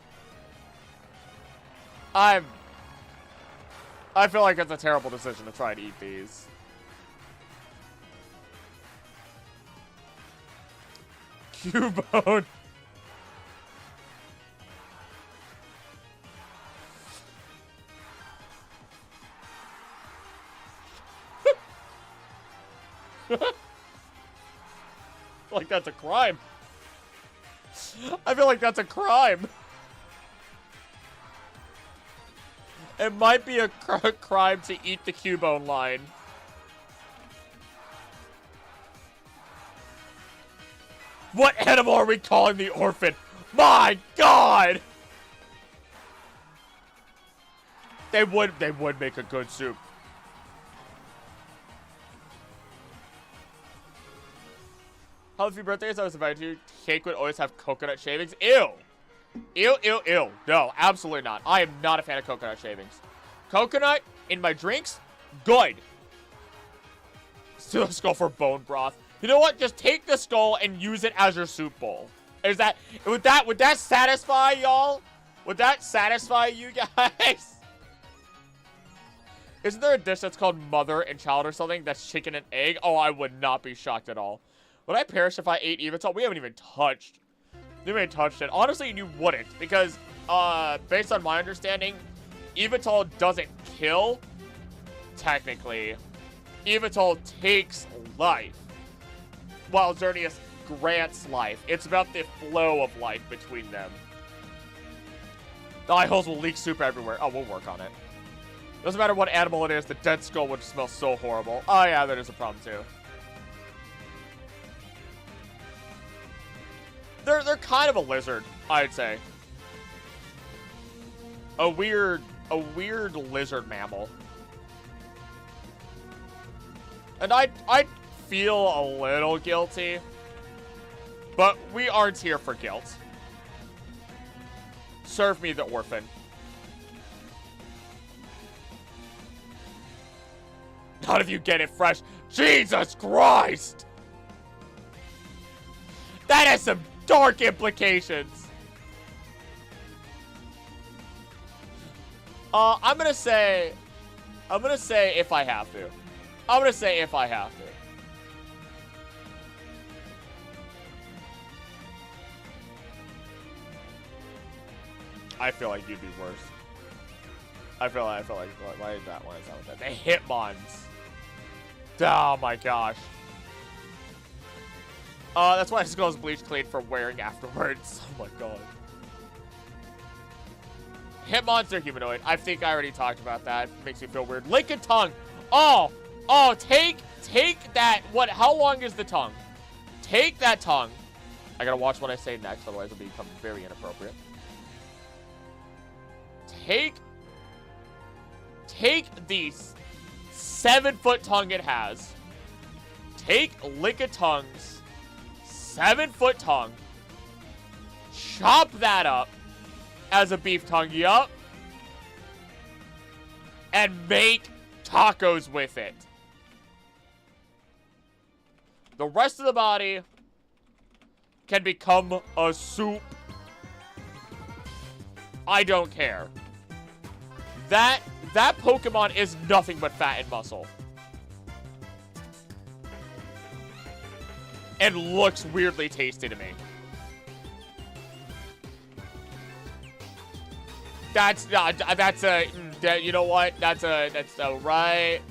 I feel like it's a terrible decision to try and eat these. Cubone. Like that's a crime. I feel like that's a crime. It might be a crime to eat the Cubone line. What animal are we calling the orphan? My God! They would make a good soup. Happy birthday, as I was invited to. Cake would always have coconut shavings. Ew. Ew, ew, ew. No, absolutely not. I am not a fan of coconut shavings. Coconut in my drinks? Good. Steal a skull for bone broth. You know what? Just take the skull and use it as your soup bowl. Would that satisfy y'all? Would that satisfy you guys? Isn't there a dish that's called mother and child or something that's chicken and egg? Oh, I would not be shocked at all. Would I perish if I ate Evital? We haven't even touched. We haven't touched it. Honestly, you wouldn't, because based on my understanding, Evital doesn't kill. Technically, Evital takes life, while Xerneas grants life. It's about the flow of life between them. The eye holes will leak soup everywhere. Oh, we'll work on it. Doesn't matter what animal it is, the dead skull would smell so horrible. Oh yeah, that is a problem too. They're kind of a lizard, I'd say. A weird lizard mammal. And I'd feel a little guilty, but we aren't here for guilt. Serve me the orphan. None of you get it fresh. Jesus Christ! That has some dark implications. I'm gonna say if I have to. I'm gonna say if I have to. I feel like you'd be worse. I feel like why is that one? The Hitmons. Oh my gosh. That's why his skull is bleach clean for wearing afterwards. Oh my god. Hitmons are humanoid. I think I already talked about that. Makes me feel weird. Lick a tongue. Oh, take that. What? How long is the tongue? Take that tongue. I gotta watch what I say next, otherwise it'll become very inappropriate. Take the 7-foot tongue it has. Take Lick-a-Tongue's 7-foot tongue. Chop that up as a beef tongue, yup. And make tacos with it. The rest of the body can become a soup. I don't care. That Pokemon is nothing but fat and muscle. And looks weirdly tasty to me. You know what? That's right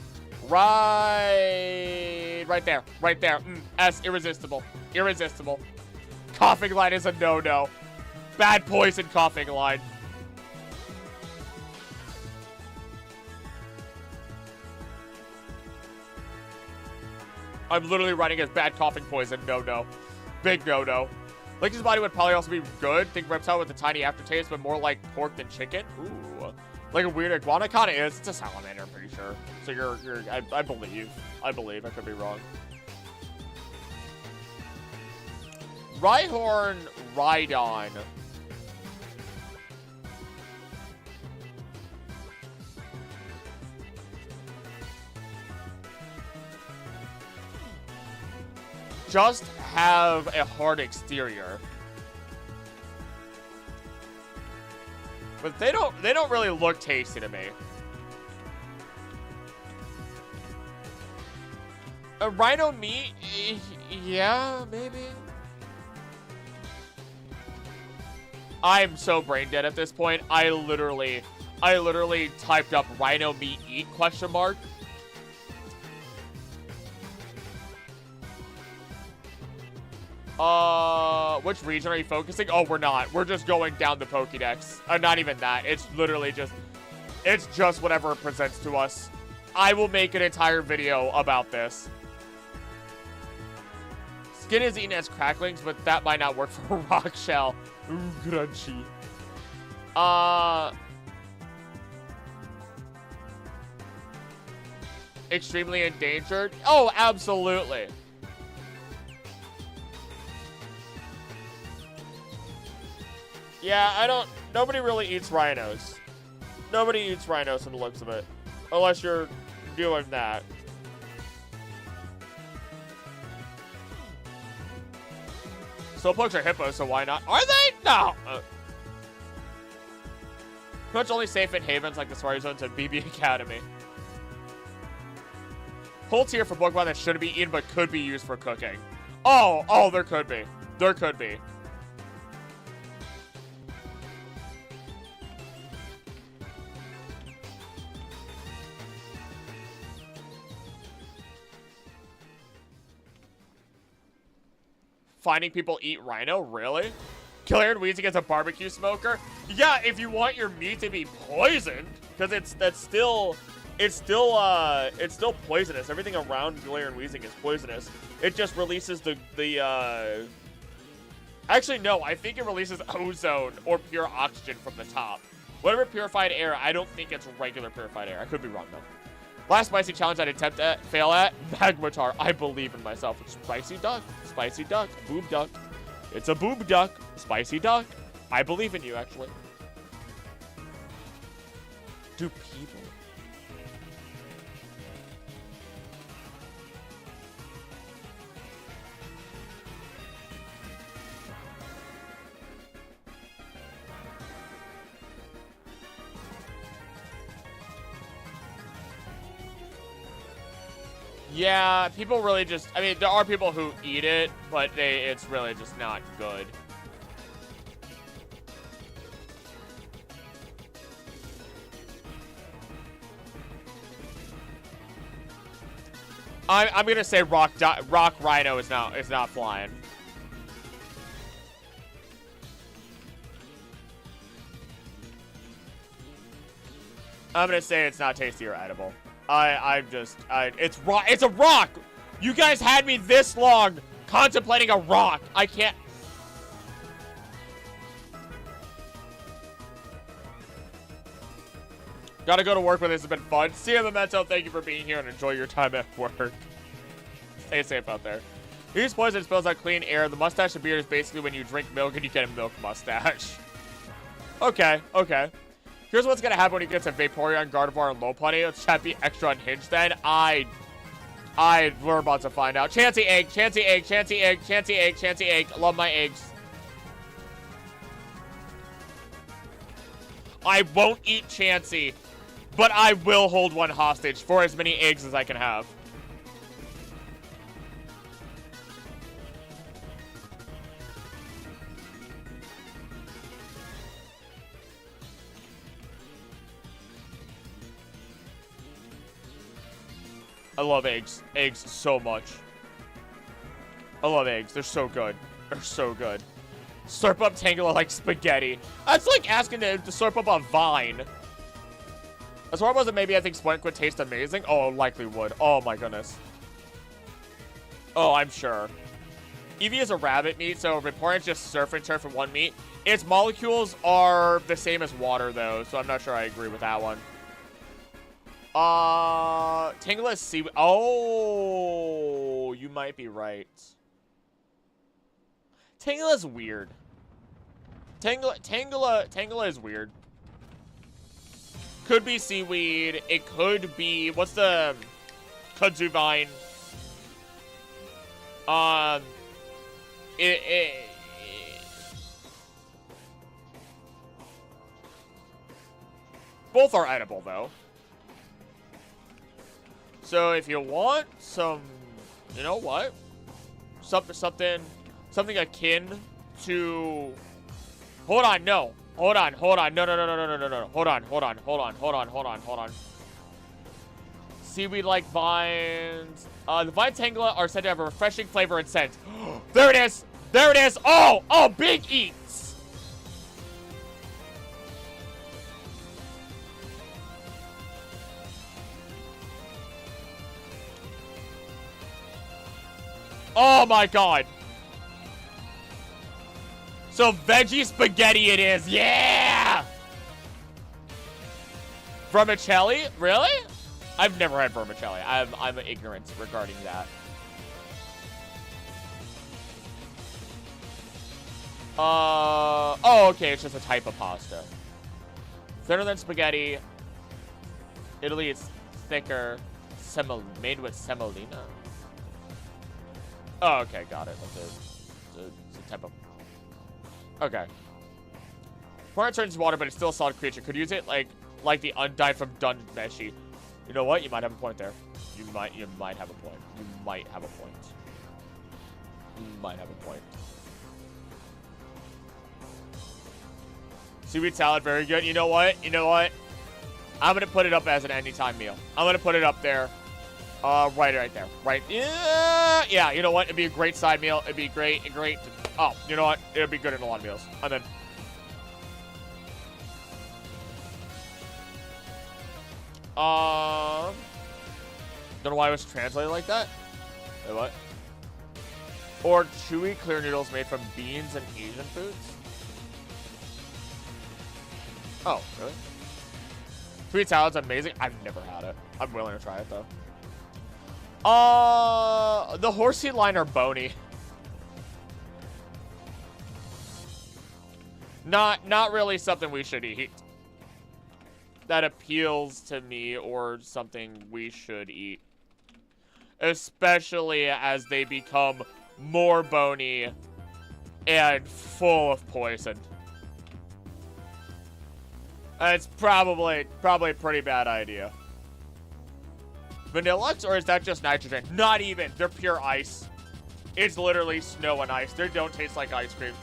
there. S, irresistible. Coughing line is a no-no. Bad poison coughing line. I'm literally writing as bad coughing poison. No. Big no. Like, his body would probably also be good. Think reptile with a tiny aftertaste, but more like pork than chicken. Ooh. Like a weird iguana. Kind of is. It's a salamander, I'm pretty sure. So I believe. I could be wrong. Rhyhorn Rhydon. Just have a hard exterior. But they don't really look tasty to me. A rhino meat? Yeah, maybe. I'm so brain dead at this point. I literally typed up rhino meat eat ? Which region are you focusing? Oh, we're not. We're just going down the Pokédex. Not even that. It's literally just whatever it presents to us. I will make an entire video about this. Skin is eaten as cracklings, but that might not work for a rock shell. Ooh, crunchy. Extremely endangered? Oh, absolutely. Yeah, nobody really eats rhinos. Nobody eats rhinos from the looks of it. Unless you're doing that. Slowpokes are hippos, so why not? Are they? No! Pretty much only safe in havens like the Safari Zones and BB Academy. Whole tier for Pokemon that shouldn't be eaten but could be used for cooking. Oh, there could be. There could be. Finding people eat rhino? Really? Killer and Weezing as a barbecue smoker? Yeah, if you want your meat to be poisoned, because it's still poisonous. Everything around Galarian Weezing is poisonous. It just releases Actually, no, I think it releases ozone or pure oxygen from the top. Whatever purified air, I don't think it's regular purified air. I could be wrong, though. Last spicy challenge I'd attempt at, fail at, Magmatar. I believe in myself. Spicy duck, boob duck. It's a boob duck, spicy duck. I believe in you, actually. Do people? Yeah, people really just, I mean, there are people who eat it, but it's really just not good. I'm gonna say rock rhino is not flying. I'm gonna say it's not tasty or edible. It's a rock! You guys had me this long contemplating a rock. I can't. Gotta go to work, but this has been fun. See you, Memento. Thank you for being here and enjoy your time at work. Stay safe out there. Use poison spills out clean air. The mustache and beard is basically when you drink milk and you get a milk mustache. Okay. Here's what's gonna happen when he gets a Vaporeon, Gardevoir, and Lopunny. Let's chat be extra unhinged then. We're about to find out. Chansey egg. Love my eggs. I won't eat Chansey, but I will hold one hostage for as many eggs as I can have. I love eggs. Eggs so much. I love eggs. They're so good. They're so good. Slurp up Tangela like spaghetti. That's like asking to slurp up a vine. As far as it maybe I think Splint would taste amazing. Oh, likely would. Oh my goodness. Oh, I'm sure. Eevee is a rabbit meat, so Vaporeon's just surf and turf in one meat. Its molecules are the same as water though, so I'm not sure I agree with that one. Tangela is seaweed. Oh, you might be right. Tangela's weird. Tangela is weird. Could be seaweed. It could be, what's the kudzu vine? Both are edible though. So if you want some, you know what? Something akin to. Hold on, no. Hold on. No. Hold on. Seaweed-like vines. The vine Tangela are said to have a refreshing flavor and scent. There it is. Oh, big eats. Oh my god. So veggie spaghetti it is. Yeah! Vermicelli? Really? I've never had vermicelli. I'm ignorant regarding that. Oh, okay, it's just a type of pasta. Thinner than spaghetti. Italy is thicker. Made with semolina. Oh, okay, got it. It's a type of... Okay. Before it turns into water, but it's still a solid creature. Could use it like the Undyne from Dunmeshi. You know what? You might have a point there. You might have a point. You might have a point. You might have a point. Seaweed salad, very good. You know what? You know what? I'm gonna put it up as an anytime meal. I'm gonna put it up there. Right there. Right. Yeah, you know what? It'd be a great side meal. It'd be great. Oh, you know what? It'd be good in a lot of meals. And then... Don't know why it was translated like that. Wait, what? Or chewy, clear noodles made from beans and Asian foods? Oh, really? Sweet salad's amazing. I've never had it. I'm willing to try it, though. The horsey line are bony. Not really something we should eat. That appeals to me or something we should eat. Especially as they become more bony and full of poison. It's probably a pretty bad idea. Vanillux, or is that just nitrogen? Not even. They're pure ice. It's literally snow and ice. They don't taste like ice cream.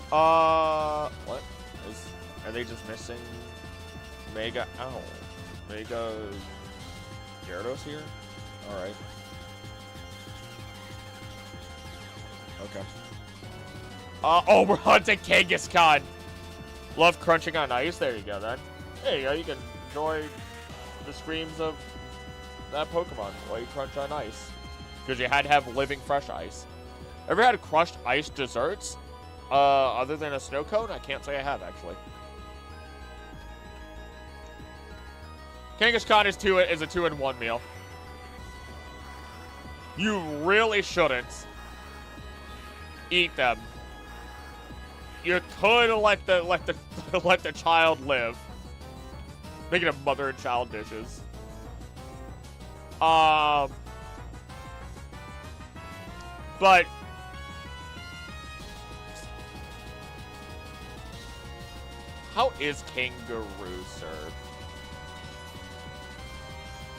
What? Are they just missing Mega? Ow. Mega Gyarados here? Alright. Okay. Oh, we're hunting Kangaskhan. Love crunching on ice. There you go, then. There you go. You can enjoy the screams of that Pokemon while you crunch on ice. Because you had to have living fresh ice. Ever had crushed ice desserts? Other than a snow cone? I can't say I have, actually. Kangaskhan is a 2-in-1 meal. You really shouldn't eat them. You could let the child live. Making a mother and child dishes. But how is kangaroo served?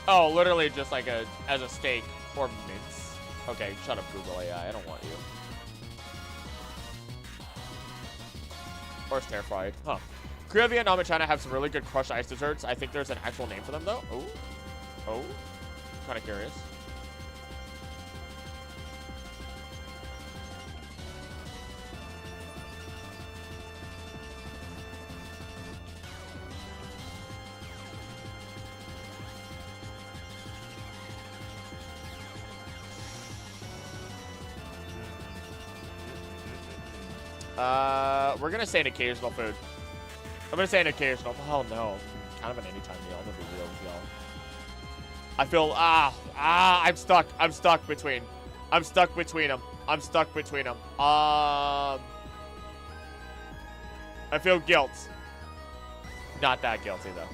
Oh, literally just like as a steak or mince. Okay, shut up, Google AI. I don't want you. Or stir fried. Huh. Korea, Vietnam, and China have some really good crushed ice desserts. I think there's an actual name for them, though. Oh. Kind of curious. We're gonna say an occasional food. I'm gonna say an occasional. Oh no, kind of an anytime meal. I'm gonna be real with y'all. I feel I'm stuck. I'm stuck between them. I feel guilt. Not that guilty though.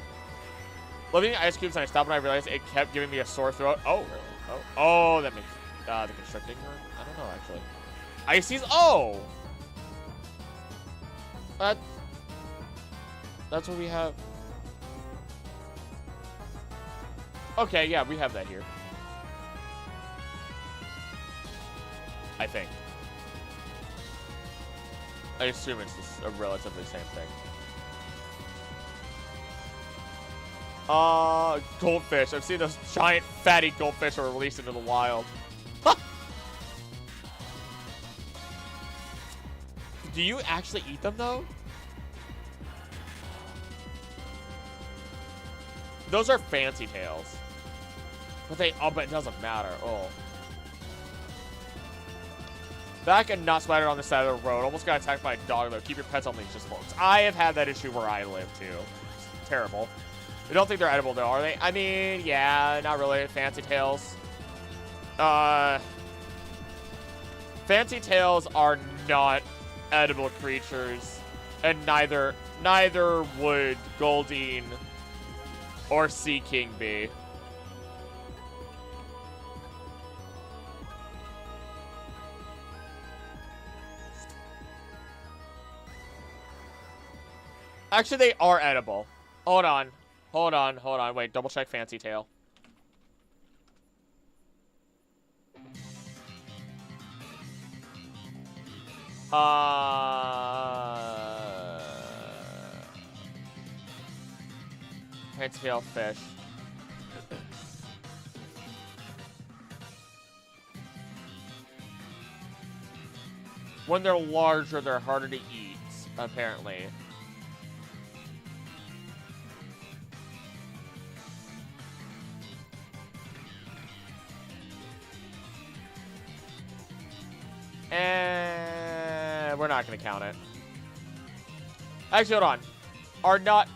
Loving ice cubes, and I stopped and I realized it kept giving me a sore throat. Oh really? Oh, that makes the constricting hurt. I don't know actually. Ices. Oh. That's what we have. Okay, yeah, we have that here. I think. I assume it's a relatively same thing. Goldfish. I've seen those giant fatty goldfish are released into the wild. Do you actually eat them, though? Those are fancy tails. But but it doesn't matter. Oh. Back and not splattered on the side of the road. Almost got attacked by a dog, though. Keep your pets on leashes, folks. I have had that issue where I live, too. It's terrible. I don't think they're edible, though, are they? I mean, yeah, not really. Fancy tails. Fancy tails are not edible creatures. And neither would Goldeen or Sea King be. Actually, they are edible. Hold on. Wait, double check Fancy Tail. Fancy Tail fish. When they're larger, they're harder to eat, apparently. And we're not going to count it. Actually, hold on. Are not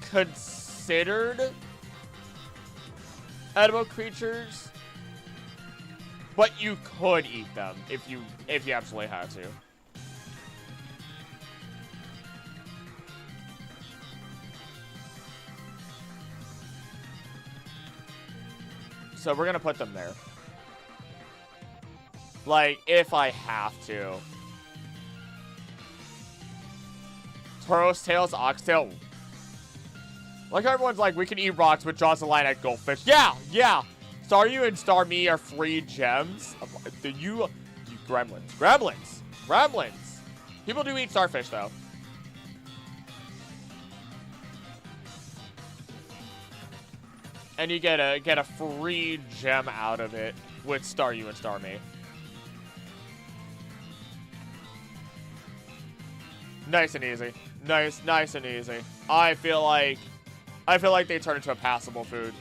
considered edible creatures, but you could eat them if you absolutely had to. So we're going to put them there. Like, if I have to. Tauros tails, oxtail. Like everyone's like, we can eat rocks, but draws the line at goldfish. Yeah. Star you and Star Me are free gems. You gremlins. People do eat starfish though. And you get a free gem out of it with Star You and Star Me. Nice and easy. Nice and easy. I feel like they turn into a passable food.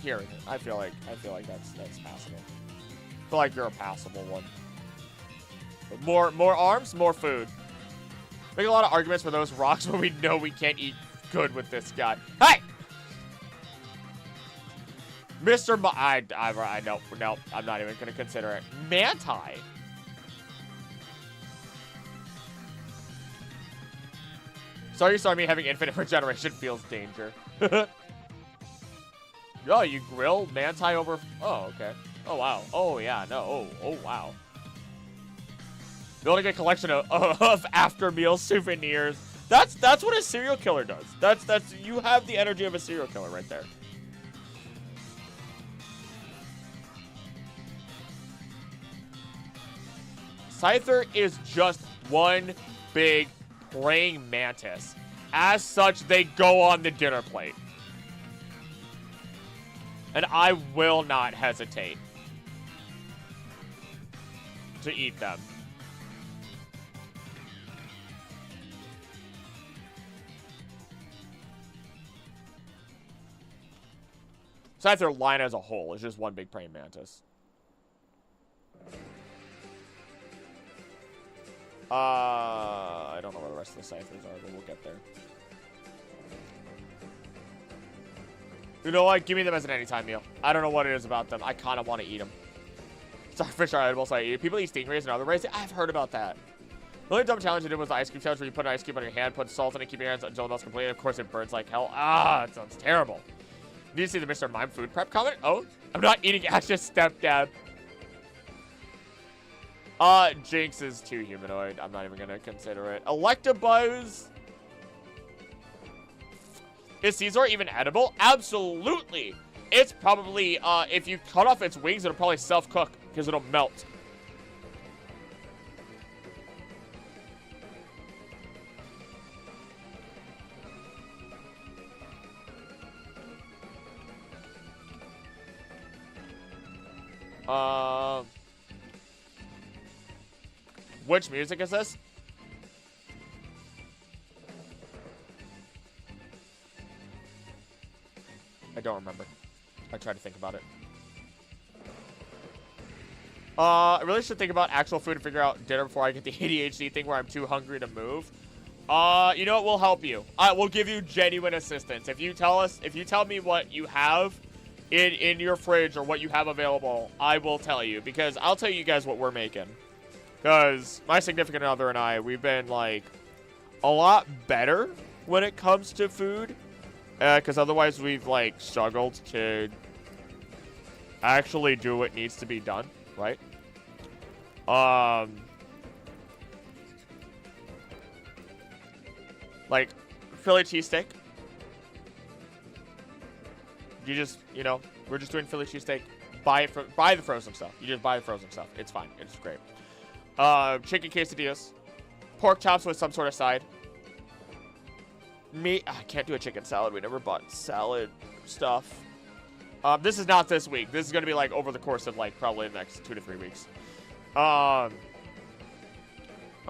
Here. I feel like that's passable. I feel like you're a passable one. But more arms, more food. Make a lot of arguments for those rocks when we know we can't eat good with this guy. Hey! Mr. I no, I'm not even gonna consider it. Manti. Sorry, me having infinite regeneration feels danger. Oh, you grill Manti over... Oh, okay. Oh, wow. Oh, yeah, no. Oh, wow. Building a collection of after-meal souvenirs. That's what a serial killer does. That's you have the energy of a serial killer right there. Scyther is just one big praying mantis. As such, they go on the dinner plate. And I will not hesitate to eat them. Besides, their line as a whole is just one big praying mantis. I don't know where the rest of the ciphers are, but we'll get there. You know what? Give me them as an anytime meal. I don't know what it is about them. I kind of want to eat them. Starfish are edible, so I eat it. People eat stingrays and other rays. I've heard about that. The only dumb challenge I did was the ice cube challenge where you put an ice cube on your hand, put salt in it, keep your hands until it melts completely. Of course, it burns like hell. It sounds terrible. Need to see the Mr. Mime food prep comment? Oh, I'm not eating Ash's stepdad. Jinx is too humanoid. I'm not even gonna consider it. Electabuzz. Is Caesar even edible? Absolutely. It's probably, if you cut off its wings, it'll probably self-cook because it'll melt. Which music is this? I don't remember. I tried to think about it. I really should think about actual food and figure out dinner before I get the ADHD thing where I'm too hungry to move. You know what? We'll help you. We'll give you genuine assistance. If you tell me what you have in your fridge or what you have available, I will tell you, because I'll tell you guys what we're making. Because my significant other and I, we've been like a lot better when it comes to food. Because otherwise we've like struggled to actually do what needs to be done, right? Like Philly cheesesteak. You just, you know, we're just doing Philly cheesesteak. Buy the frozen stuff. You just buy the frozen stuff. It's fine. It's great. Chicken quesadillas. Pork chops with some sort of side. I can't do a chicken salad. We never bought salad stuff. This is not this week. This is going to be like over the course of like probably the next 2 to 3 weeks. I'm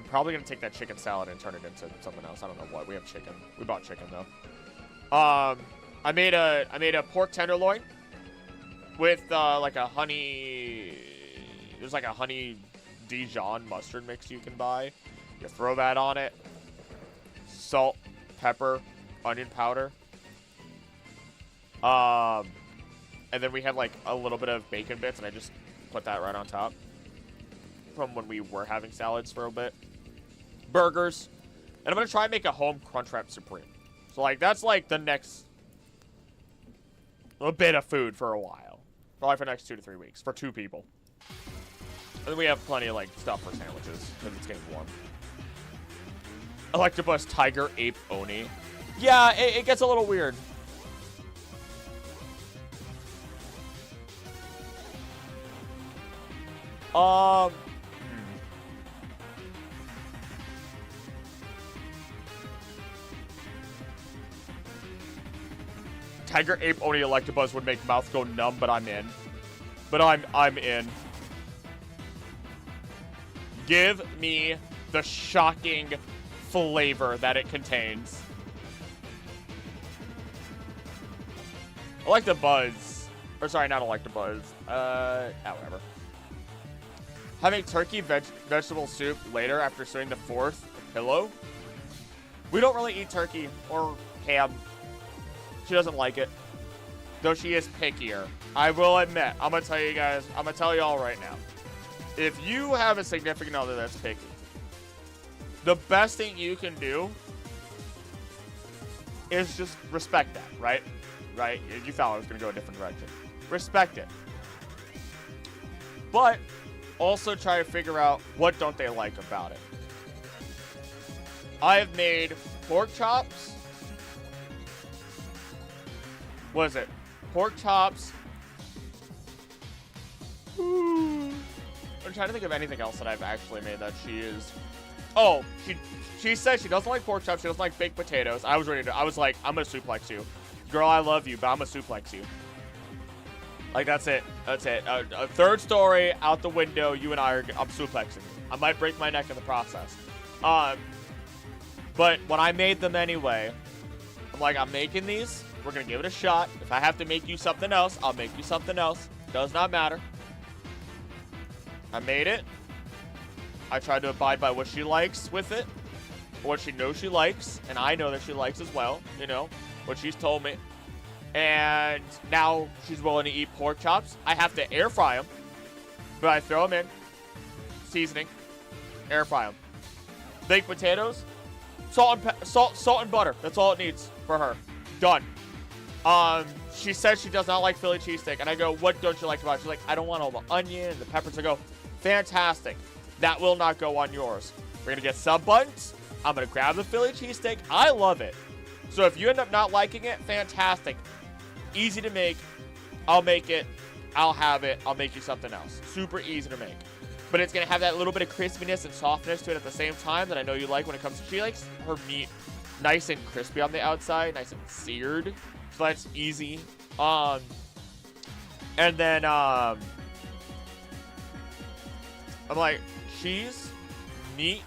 probably going to take that chicken salad and turn it into something else. I don't know what. We have chicken. We bought chicken though. I made a pork tenderloin with like a honey. There's like a honey Dijon mustard mix you can buy. You throw that on it. Salt, pepper, onion powder. And then we had like a little bit of bacon bits, and I just put that right on top from when we were having salads for a bit. Burgers. And I'm going to try and make a home Crunchwrap Supreme. So like that's like the next bit of food for a while. Probably for the next 2 to 3 weeks for 2 people. And then we have plenty of like stuff for sandwiches because it's getting warm. Electabuzz Tiger Ape Oni. Yeah, it gets a little weird. Tiger Ape Oni Electabuzz would make mouth go numb, but I'm in. But I'm in. Give me the shocking flavor that it contains. Electabuzz. Or sorry, not Electabuzz. Whatever. Having turkey vegetable soup later after swimming the 4th pillow. We don't really eat turkey or ham. She doesn't like it. Though she is pickier. I will admit. I'm going to tell you guys. I'm going to tell you all right now. If you have a significant other that's picky, the best thing you can do is just respect that, right? Right? You thought I was going to go a different direction. Respect it. But also try to figure out what don't they like about it. I have made pork chops. What is it? Pork chops. I'm trying to think of anything else that I've actually made that she is. Oh, she said she doesn't like pork chops. She doesn't like baked potatoes. I was like, I'm gonna suplex you, girl. I love you, but I'm gonna suplex you. Like that's it. That's it. A third story out the window. You and I'm suplexing you. I might break my neck in the process. But when I made them anyway, I'm like, I'm making these. We're gonna give it a shot. If I have to make you something else, I'll make you something else. Does not matter. I made it. I tried to abide by what she likes with it, what she knows she likes, and I know that she likes as well, you know, what she's told me. And now she's willing to eat pork chops. I have to air fry them, but I throw them in, seasoning, air fry them. Baked potatoes, salt and butter. That's all it needs for her. Done. She says she does not like Philly cheesesteak, and I go, what don't you like about it? She's like, I don't want all the onion and the peppers. I go, fantastic. That will not go on yours. We're going to get sub buns. I'm going to grab the Philly cheesesteak. I love it. So if you end up not liking it, fantastic. Easy to make. I'll make it. I'll have it. I'll make you something else. Super easy to make. But it's going to have that little bit of crispiness and softness to it at the same time that I know you like when it comes to, she likes her meat nice and crispy on the outside, nice and seared. So that's easy. And then, I'm like, cheese, meat.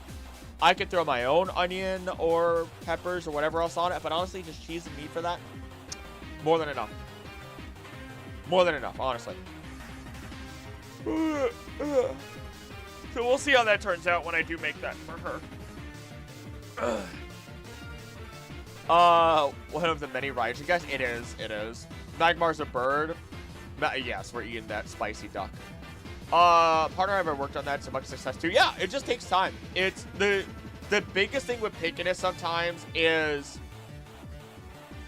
I could throw my own onion or peppers or whatever else on it, but honestly, just cheese and meat for that, more than enough. More than enough, honestly. So we'll see how that turns out when I do make that for her. One of the many Regigigas? It is, it is. Magmar's a bird. Yes, we're eating that spicy duck. Partner, I've worked on that to much success too. Yeah, it just takes time. It's the biggest thing with pickiness sometimes is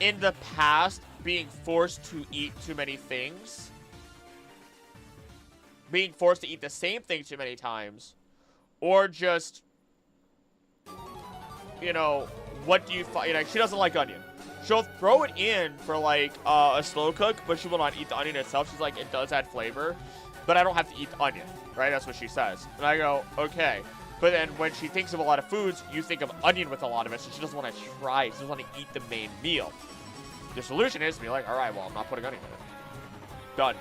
in the past being forced to eat too many things. Being forced to eat the same thing too many times. Or just, you know, what do you find? You know, she doesn't like onion. She'll throw it in for, like, a slow cook, but she will not eat the onion itself. She's like, it does add flavor, but I don't have to eat the onion, right? That's what she says. And I go, okay. But then when she thinks of a lot of foods, you think of onion with a lot of it, so she doesn't want to try. She doesn't want to eat the main meal. The solution is to be like, all right, well, I'm not putting onion in it. Done.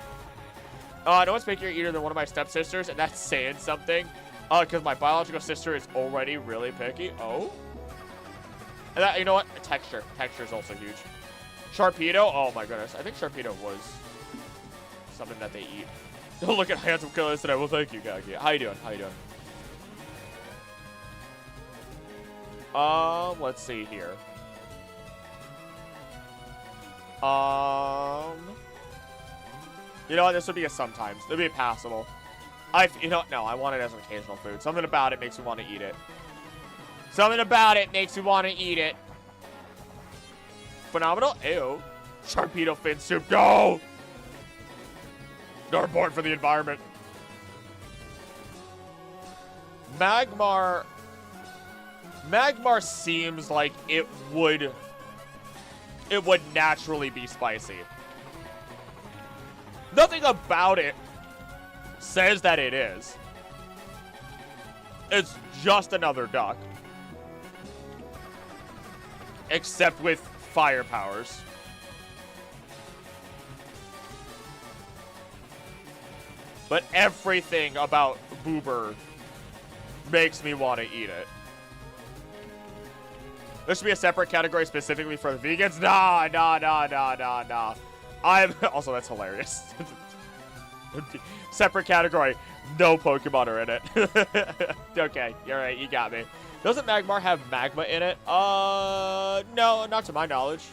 No one's pickier eater than one of my stepsisters, and that's saying something. Because my biological sister is already really picky. Oh? And that, you know what? Texture. Texture is also huge. Sharpedo? Oh my goodness. I think Sharpedo was something that they eat. Don't look at handsome killers today. Well, thank you, Gagi. How you doing? How you doing? Let's see here. You know what? This would be a sometimes. It would be passable. You know, no, I want it as an occasional food. Something about it makes me want to eat it. Something about it makes me want to eat it. Phenomenal. Ew. Sharpedo fin soup. Go! They're important for the environment. Magmar seems like it would naturally be spicy. Nothing about it says that it is. It's just another duck. Except with fire powers. But everything about Boober makes me want to eat it. There should be a separate category specifically for the vegans. Nah. Also, that's hilarious. Separate category. No Pokemon are in it. Okay, you're right. You got me. Doesn't Magmar have magma in it? No, not to my knowledge.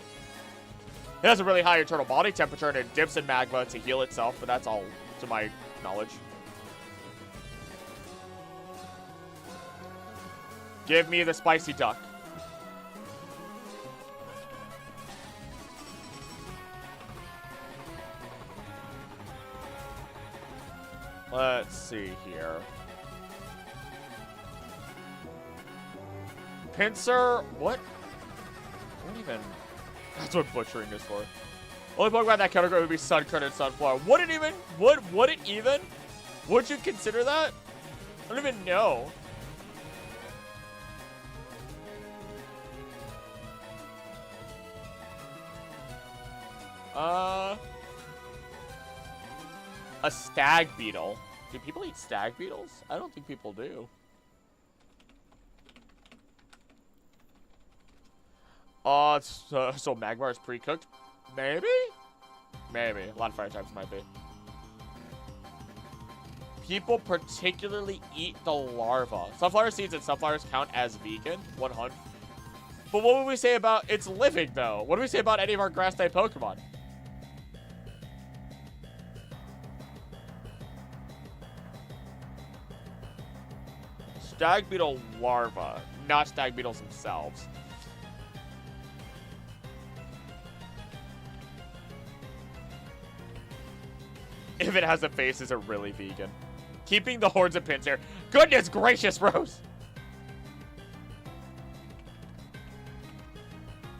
It has a really high internal body temperature and it dips in magma to heal itself, but that's all to my knowledge. Give me the spicy duck. Let's see here. Pinsir, what? What even? That's what butchering is for. Only Pokemon that category would be Sunkern and Sunflower. Would it even? Would it even? Would you consider that? I don't even know. A stag beetle. Do people eat stag beetles? I don't think people do. So Magmar is pre-cooked? Maybe? Maybe. A lot of fire types might be. People particularly eat the larva. Sunflower seeds and sunflowers count as vegan? 100. But what would we say about it's living, though? What do we say about any of our grass-type Pokemon? Stag beetle larva, not stag beetles themselves. If it has a face, is it really vegan? Keeping the hordes of Pinsir. Goodness gracious, Rose!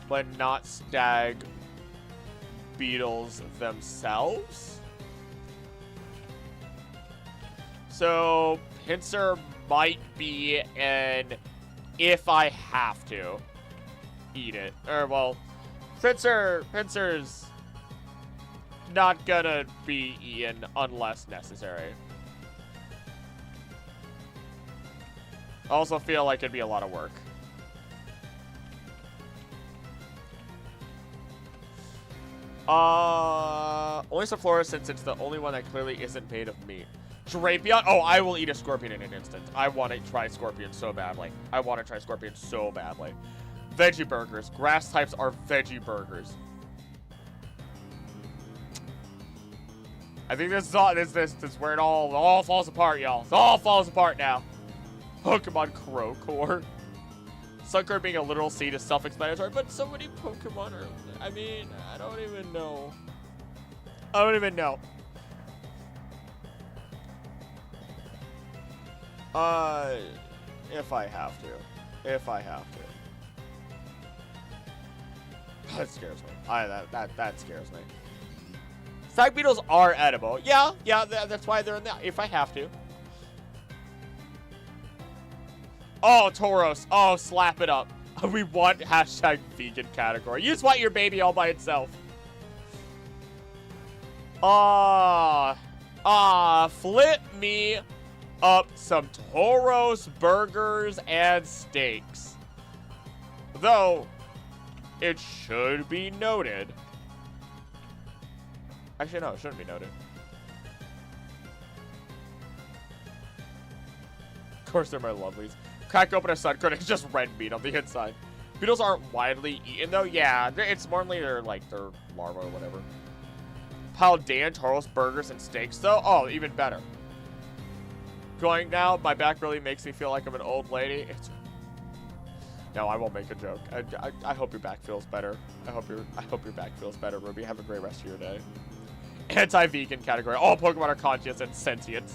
But not stag beetles themselves? So, Pinsir might be an if I have to eat it. Or, well, Pinsir's not gonna be eaten unless necessary. I also feel like it'd be a lot of work. Only Sunflora since it's the only one that clearly isn't made of meat. Drapion? Oh, I will eat a scorpion in an instant. I want to try scorpion so badly. I want to try scorpion so badly. Veggie burgers. Grass types are veggie burgers. I think this is all. This is where it all falls apart, y'all. It all falls apart now. Pokemon Crowcore. Sucker being a literal seed is self-explanatory, but so many Pokemon are. I mean, I don't even know. I don't even know. If I have to. If I have to. That scares me. That scares me. Stag beetles are edible. Yeah, that's why they're in that. If I have to. Oh, Tauros. Oh, slap it up. We want hashtag vegan category. You just want your baby all by itself. Flip me up some Tauros burgers and steaks. Though, it should be noted. Actually, no, it shouldn't be noted. Of course, they're my lovelies. Crack open a sun cone, it's just red meat on the inside. Beetles aren't widely eaten, though. Yeah, it's normally they're larvae or whatever. Paldean, Tauros, burgers, and steaks, though? Oh, even better. Going now, my back really makes me feel like I'm an old lady. No, I won't make a joke. I hope your back feels better. I hope your back feels better, Ruby. Have a great rest of your day. Anti-vegan category. All Pokemon are conscious and sentient.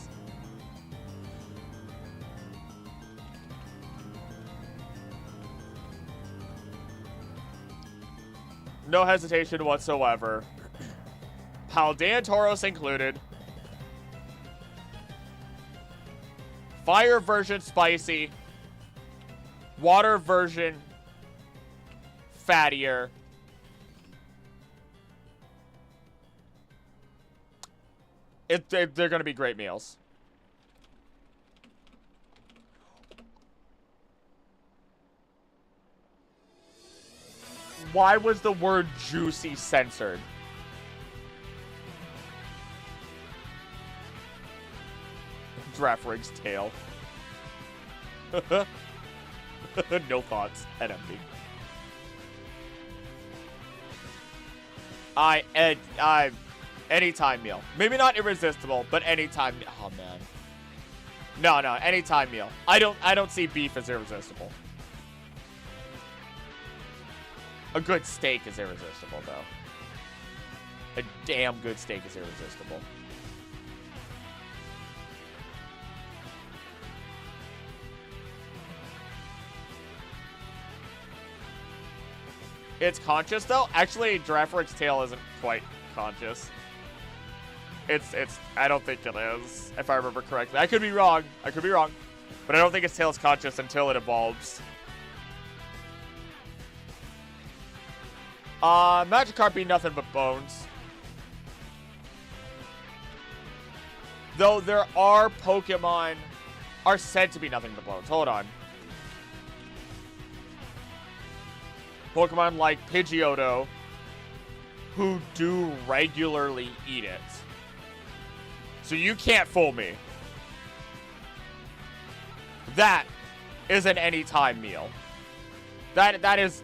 No hesitation whatsoever. Paldean Tauros included. Fire version spicy. Water version fattier. They're going to be great meals. Why was the word juicy censored? Draforig's tail. No thoughts. Head empty. Anytime meal. Maybe not irresistible, but anytime. Oh man. No, anytime meal. I don't see beef as irresistible. A good steak is irresistible, though. A damn good steak is irresistible. It's conscious, though? Actually, Draforig's tail isn't quite conscious. I don't think it is, if I remember correctly. I could be wrong. But I don't think its tail is conscious until it evolves. Magikarp be nothing but bones. Though there are Pokemon are said to be nothing but bones. Hold on. Pokemon like Pidgeotto who do regularly eat it. So you can't fool me. That is an anytime meal. That is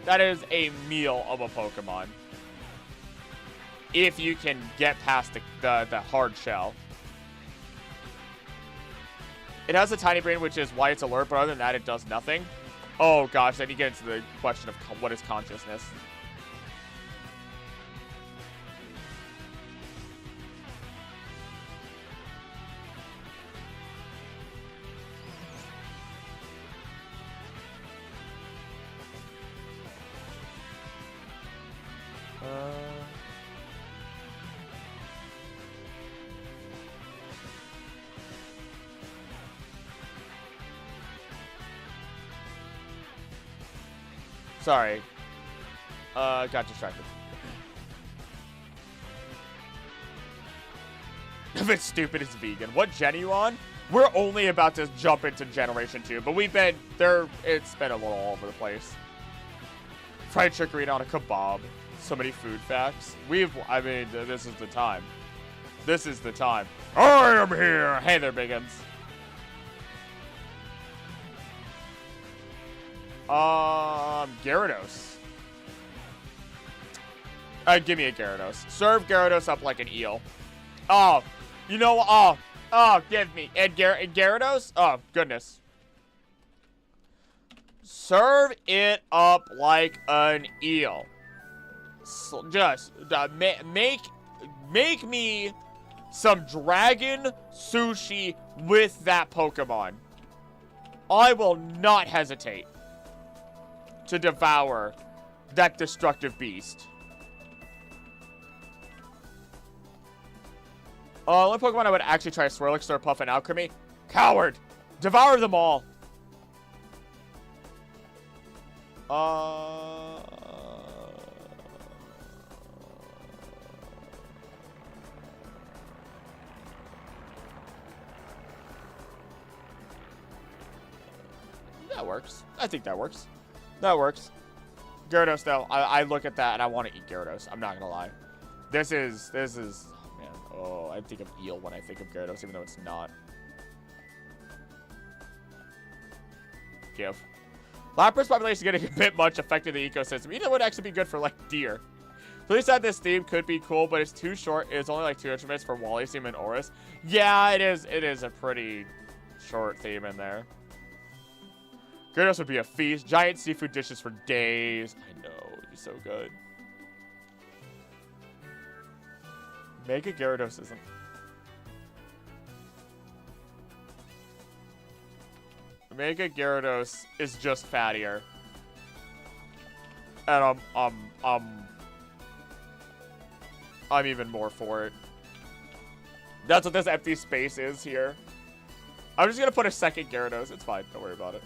a meal of a Pokemon. If you can get past the hard shell. It has a tiny brain, which is why it's alert, but other than that, it does nothing. Oh gosh, then you get into the question of what is consciousness. Sorry. Got distracted. If it's stupid, it's vegan. What gen are you on? We're only about to jump into Generation 2, but we've been there. It's been a little all over the place. Fried chicory on a kebab. So many food facts. I mean, this is the time. This is the time. I am here. Hey there, biggins. Gyarados. Give me a Gyarados. Serve Gyarados up like an eel. Oh, you know, give me. And Gyarados? Oh, goodness. Serve it up like an eel. So just make me some dragon sushi with that Pokemon. I will not hesitate to devour that destructive beast. Only Pokemon I would actually try Swirlix, Slurpuff, and Alchemy. Coward! Devour them all! That works. I think that works. That works. Gyarados, though, I look at that and I want to eat Gyarados. I'm not gonna lie. This is, oh man. Oh, I think of eel when I think of Gyarados, even though it's not. Give. Lapras population getting a bit much affecting the ecosystem. You know what would actually be good for, like, deer. Police said this theme could be cool, but it's too short. It's only like 200 minutes for Wallace theme and Oris. Yeah, it is. It is a pretty short theme in there. Gyarados would be a feast. Giant seafood dishes for days. I know. It'd be so good. Mega Gyarados isn't. Mega Gyarados is just fattier. And I'm even more for it. That's what this empty space is here. I'm just gonna put a second Gyarados. It's fine. Don't worry about it.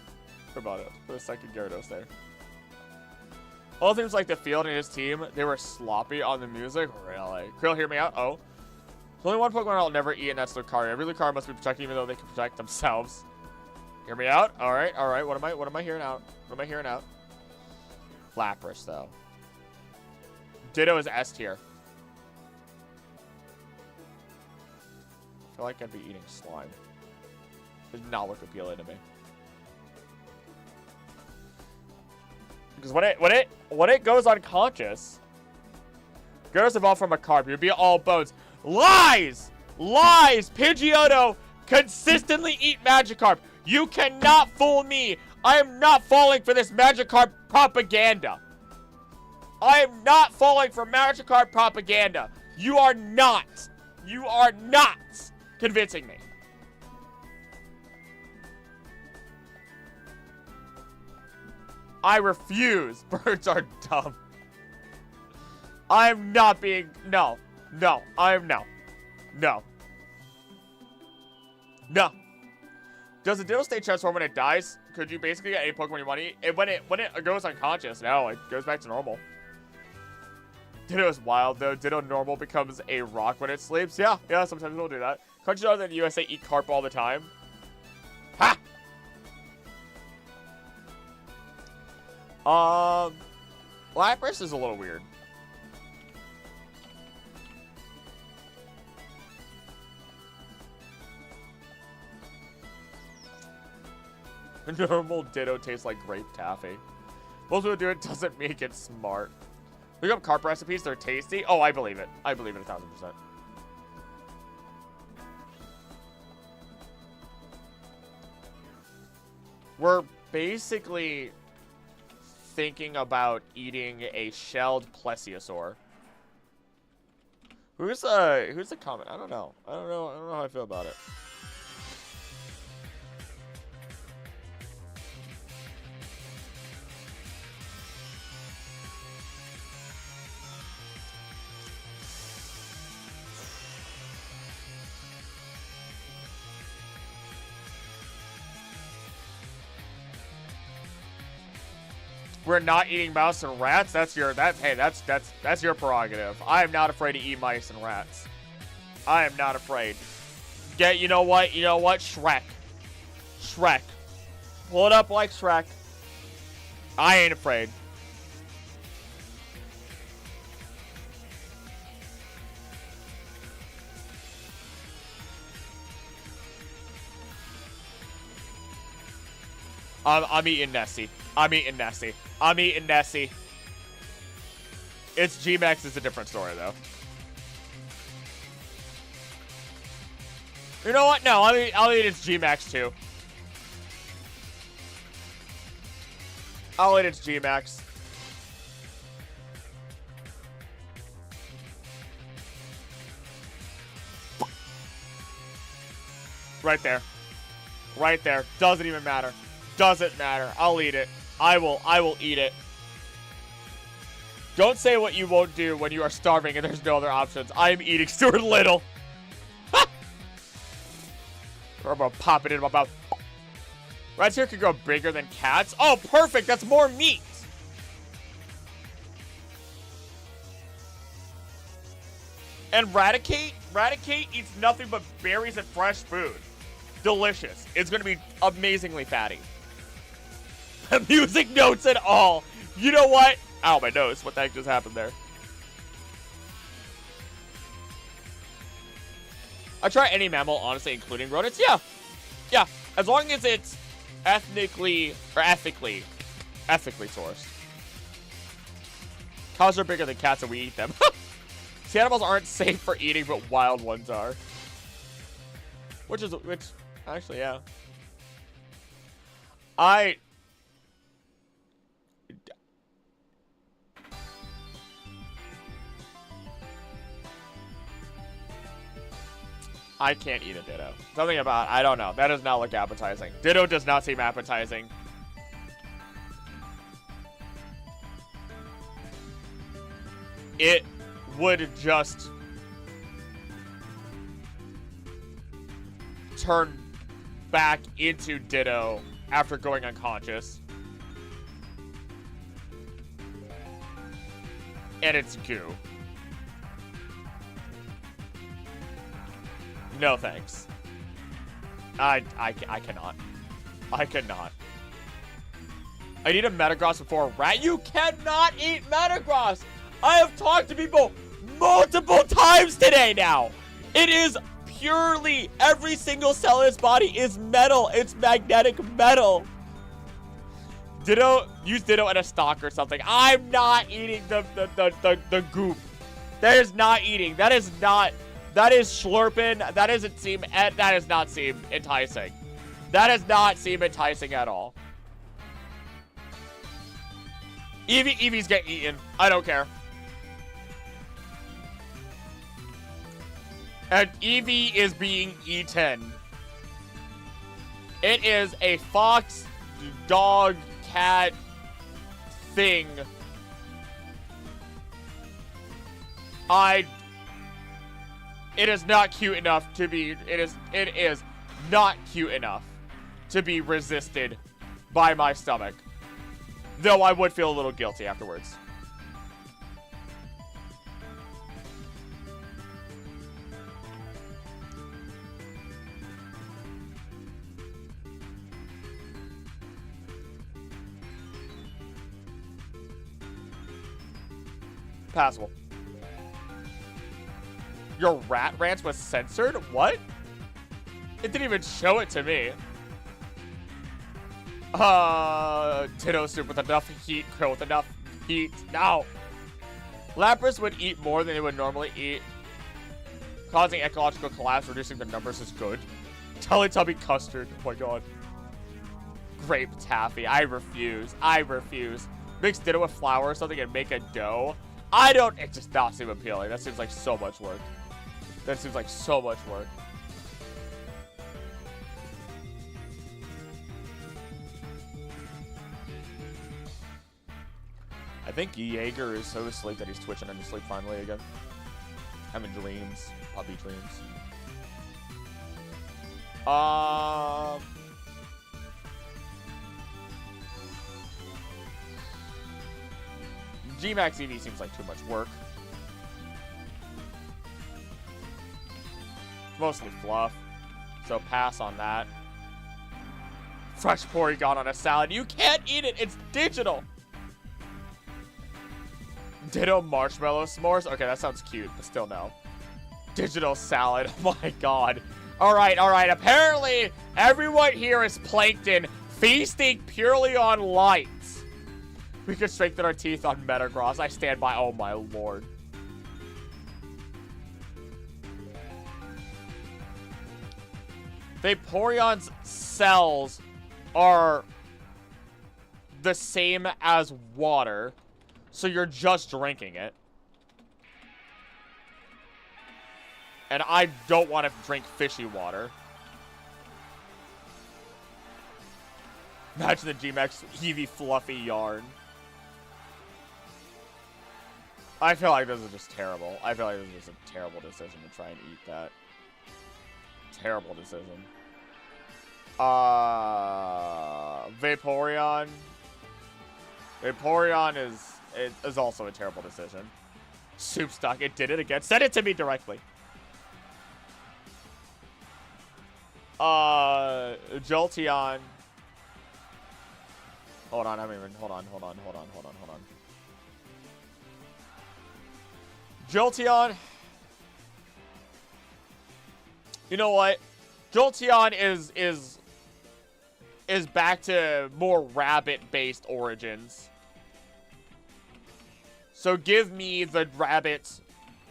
Don't worry about it. Put a second Gyarados there. All things like the field and his team, they were sloppy on the music. Really? Krill, hear me out. Oh. There's only one Pokemon I'll never eat, and that's Lucario. Every Lucario must be protected even though they can protect themselves. Hear me out? Alright, alright. What am I hearing out? What am I hearing out? Lapras, though. Ditto is S tier. I feel like I'd be eating slime. Does not look appealing to me. Because when it goes unconscious, Gyarados evolved from a carp. You'd be all bones. Lies! Lies! Pidgeotto consistently eat Magikarp. You cannot fool me. I am not falling for this Magikarp propaganda. I am not falling for Magikarp propaganda. You are not. You are not convincing me. I refuse. Birds are dumb. I am not being... No. No. I am no. No. No. Does the Ditto stay transformed when it dies? Could you basically get any Pokemon you want to eat? When it goes unconscious, no, it goes back to normal. Ditto is wild, though. Ditto normal becomes a rock when it sleeps. Yeah, sometimes we'll do that. Countries other than the USA eat carp all the time. Ha! Lapras is a little weird. Normal Ditto tastes like grape taffy. Most people do it doesn't make it smart. Look up carp recipes, they're tasty. Oh, I believe it. I believe it 1000%. We're basically thinking about eating a shelled plesiosaur. Who's the comment? I don't know how I feel about it. We're not eating mouse and rats. That's your prerogative. I am not afraid to eat mice and rats. I am not afraid. You know what? Shrek. Pull it up like Shrek. I ain't afraid. I'm eating Nessie. I'm eating Nessie. I'm eating Nessie. It's G-Max is a different story, though. You know what? No, I'll eat its G-Max, too. I'll eat its G-Max. Right there. Right there. Doesn't even matter. Doesn't matter. I'll eat it. I will eat it. Don't say what you won't do when you are starving and there's no other options. I am eating Stuart Little. I'm gonna pop it in my mouth. Rats here can grow bigger than cats. Oh, perfect. That's more meat. And Raticate eats nothing but berries and fresh food. Delicious. It's gonna be amazingly fatty. Music notes at all. You know what? Ow, my nose. What the heck just happened there? I try any mammal, honestly, including rodents. Yeah. Yeah. As long as it's ethically sourced. Cows are bigger than cats and we eat them. See, animals aren't safe for eating, but wild ones are. Which, actually, yeah. I can't eat a Ditto. Something about, I don't know. That does not look appetizing. Ditto does not seem appetizing. It would just turn back into Ditto after going unconscious. And it's goo. No thanks. I cannot. I cannot. I need a Metagross before a rat. You cannot eat Metagross! I have talked to people multiple times today now. It is purely, every single cell in its body is metal. It's magnetic metal. Ditto, use Ditto in a stock or something. I'm not eating the goop. That is not eating. That is slurping. That does not seem enticing. That does not seem enticing at all. Eevees get eaten. I don't care. And Eevee is being eaten. It is a fox, dog, cat thing. It is not cute enough to be, it is not cute enough to be resisted by my stomach. Though I would feel a little guilty afterwards. Passable. Your rat rants was censored? What? It didn't even show it to me. Ditto soup with enough heat, Krill with enough heat. No. Lapras would eat more than it would normally eat. Causing ecological collapse, reducing the numbers is good. Teletubby custard. Oh my god. Grape taffy. I refuse. I refuse. Mix Ditto with flour or something and make a dough. It does not seem appealing. That seems like so much work. That seems like so much work. I think Jaeger is so asleep that he's twitching into sleep finally again. Having dreams. Puppy dreams. G-Max EV seems like too much work. Mostly fluff. So pass on that. Fresh Porygon on a salad. You can't eat it. It's digital. Ditto marshmallow s'mores. Okay, that sounds cute, but still no. Digital salad. Oh my god. All right. Apparently, everyone here is Plankton feasting purely on light. We could strengthen our teeth on Metagross. I stand by. Oh my lord. Vaporeon's cells are the same as water, so you're just drinking it. And I don't want to drink fishy water. Imagine the G-Max heavy fluffy yarn. I feel like this is just terrible. I feel like this is just a terrible decision to try and eat that. Terrible decision. Vaporeon. Vaporeon is also a terrible decision. Soup stock. It did it again. Send it to me directly. Jolteon. Hold on, hold on. Jolteon. You know what? Jolteon is back to more rabbit-based origins. So give me the rabbits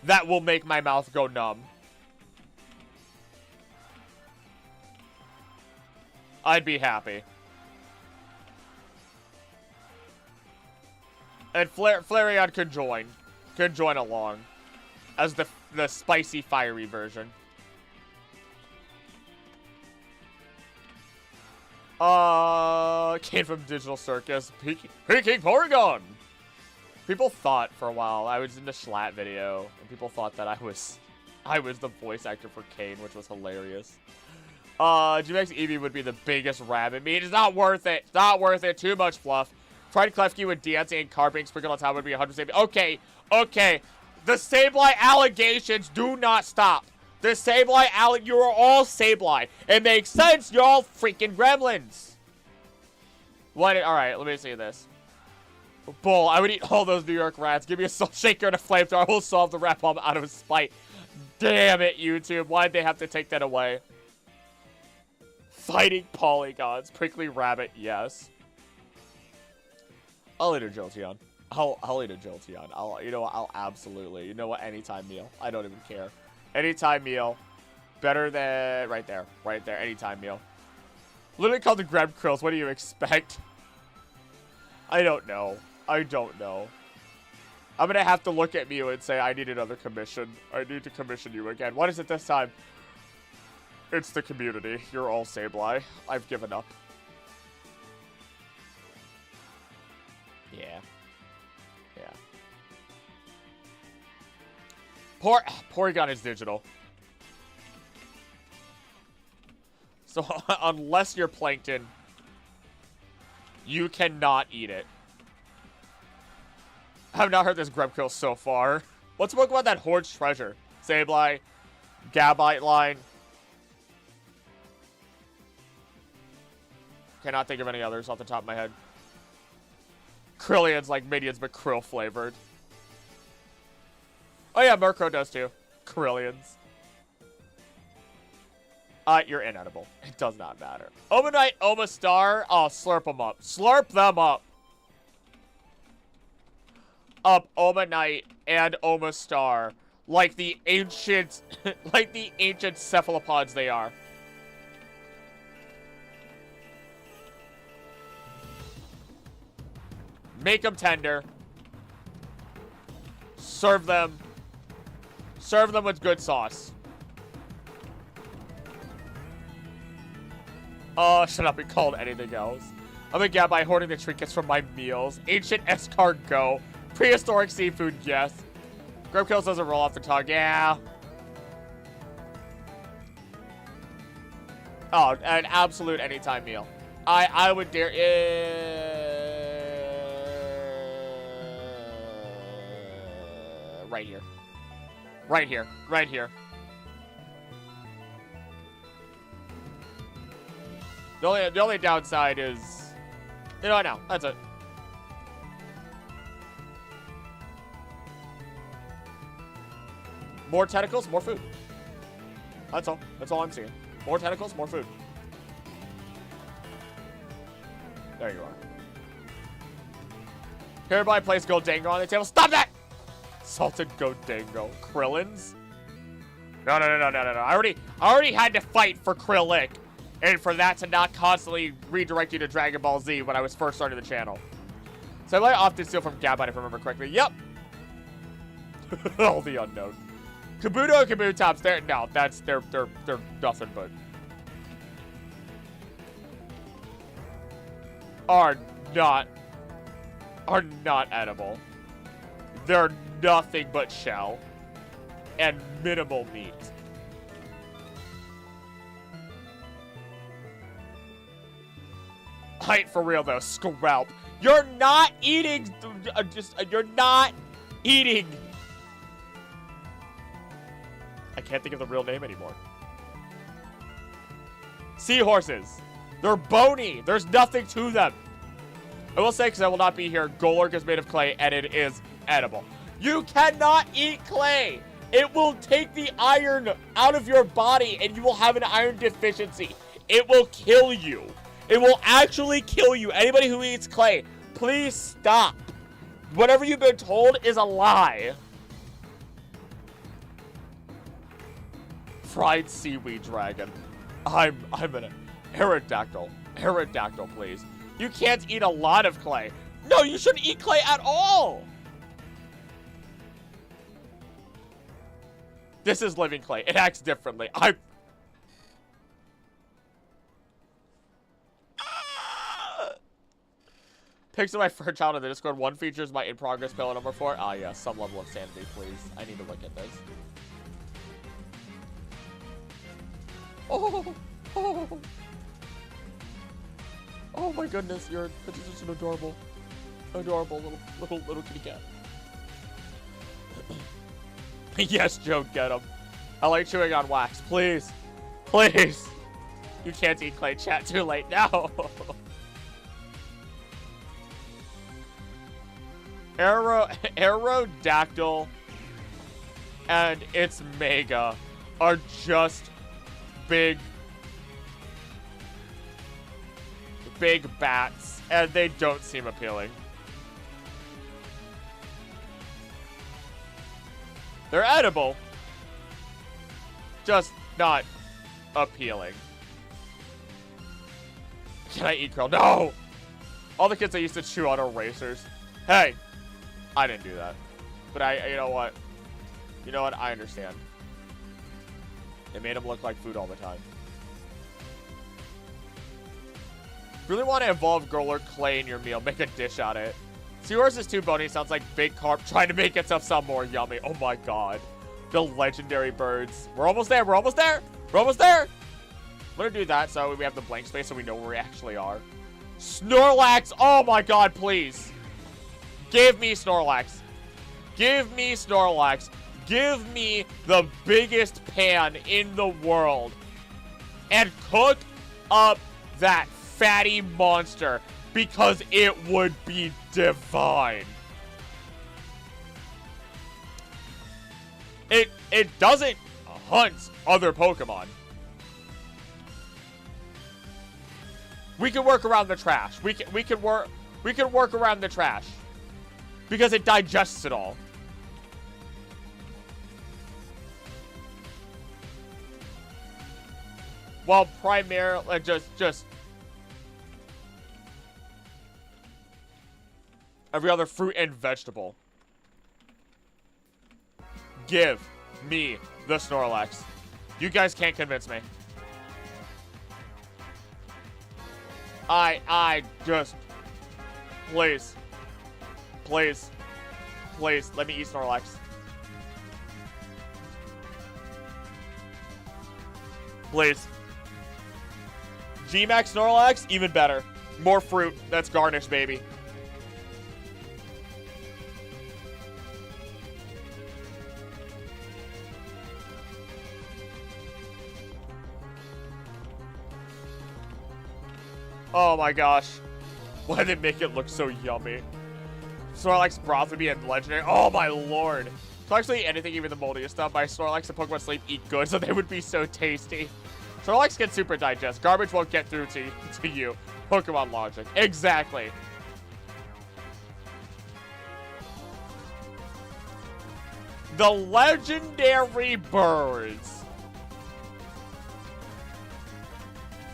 that will make my mouth go numb. I'd be happy. And Flareon could join. Could join along. As the spicy, fiery version. Came from Digital Circus. Peking Porygon! People thought for a while, I was in the Schlatt video, and people thought that I was the voice actor for Kane, which was hilarious. G-Max Eevee would be the biggest rabbit meat. It's not worth it. It's not worth it. Too much fluff. Tried Klefki with dancing and car being sprinkled on top would be 100 save. Okay. The Sableye allegations do not stop. The Sableye you are all Sableye. It makes sense. You're all freaking gremlins. Alright, let me see this. Bull, I would eat all those New York rats. Give me a salt shaker and a flamethrower. I will solve the rat bomb out of spite. Damn it, YouTube. Why'd they have to take that away? Fighting polygons. Prickly rabbit, yes. I'll eat a Jolteon. I'll eat a Jolteon. You know what? I'll absolutely. You know what? Anytime meal. I don't even care. Anytime meal. Better than... Right there. Right there. Anytime meal. Literally called the Grab Krills. What do you expect? I don't know. I don't know. I'm gonna have to look at Mew and say, I need another commission. I need to commission you again. What is it this time? It's the community. You're all Sableye. I've given up. Yeah. Yeah. Porygon is digital. So, unless you're Plankton, you cannot eat it. I've not heard this Grubkill so far. What's the Pokemon that hoards treasure? Sableye, Gabite line. Cannot think of any others off the top of my head. Krillion's like Minions, but Krill flavored. Oh yeah, Murkrow does too. Krillions. You're inedible. It does not matter. Omanite, Omastar. Oh, slurp them up. Slurp them up. Omanite and Omastar. Like the ancient, cephalopods they are. Make them tender. Serve them. Serve them with good sauce. Oh, should not be called anything else. I'm gonna get by hoarding the trinkets from my meals. Ancient escargot. Prehistoric seafood, yes. Grubkills doesn't roll off the tongue, yeah. Oh, an absolute anytime meal. I would dare... right here. Right here. Right here. The only downside is... You know what, no. That's it. More tentacles, more food. That's all. That's all I'm seeing. More tentacles, more food. There you are. Hereby place Goldango on the table. Stop that! Salted Goldango. Krillins? No. I already had to fight for Krillic. And for that to not constantly redirect you to Dragon Ball Z when I was first starting the channel. So I might often steal from Gabite if I remember correctly. Yep. All the unknown. Kabuto and Kabutops, they're nothing but are not edible. They're nothing but shell and minimal meat. I ain't for real though, Scrap. You're not eating, you're not eating. I can't think of the real name anymore. Seahorses. They're bony. There's nothing to them. I will say, because I will not be here, Golurk is made of clay and it is edible. You cannot eat clay. It will take the iron out of your body and you will have an iron deficiency. It will kill you. It will actually kill you. Anybody who eats clay, please stop. Whatever you've been told is a lie. Fried seaweed dragon. I'm an Aerodactyl. Aerodactyl, please. You can't eat a lot of clay. No, you shouldn't eat clay at all. This is living clay. It acts differently. Pics of my first child in the Discord. One features my in-progress pillow number 4. Ah, yes. Some level of sanity, please. I need to look at this. Oh my goodness, it's just an adorable little kitty cat. Yes, Joe, get him. I like chewing on wax. Please. Please. You can't eat clay, chat. Too late now. Aerodactyl and its Mega are just big bats, and they don't seem appealing. They're edible, just not appealing. Can I eat krill? No! All the kids I used to chew on are racers. Hey, I didn't do that. But you know what? You know what? I understand. They made them look like food all the time. Really want to evolve Golurk clay in your meal. Make a dish out of it. Seahorse is too bony. Sounds like big carp trying to make itself sound more yummy. Oh my god. The legendary birds. We're almost there. We're almost there. We're almost there. I'm going to do that so we have the blank space so we know where we actually are. Snorlax. Oh my god, please. Give me Snorlax. Give me Snorlax. Give me the biggest pan in the world. And cook up that fatty monster because it would be divine. It doesn't hunt other Pokemon. We can work around the trash. We can work around the trash because it digests it all. Well, primarily just every other fruit and vegetable. Give me the Snorlax. You guys can't convince me. I just, please, let me eat Snorlax. Please. G-Max Snorlax, even better. More fruit. That's garnish, baby. Oh my gosh. Why did they make it look so yummy? Snorlax broth would be a legendary. Oh my lord. So actually anything, even the moldiest stuff, my Snorlax and Pokemon Sleep eat good, so they would be so tasty. Snorlax can super digest. Garbage won't get through to you. Pokemon logic. Exactly. The legendary birds.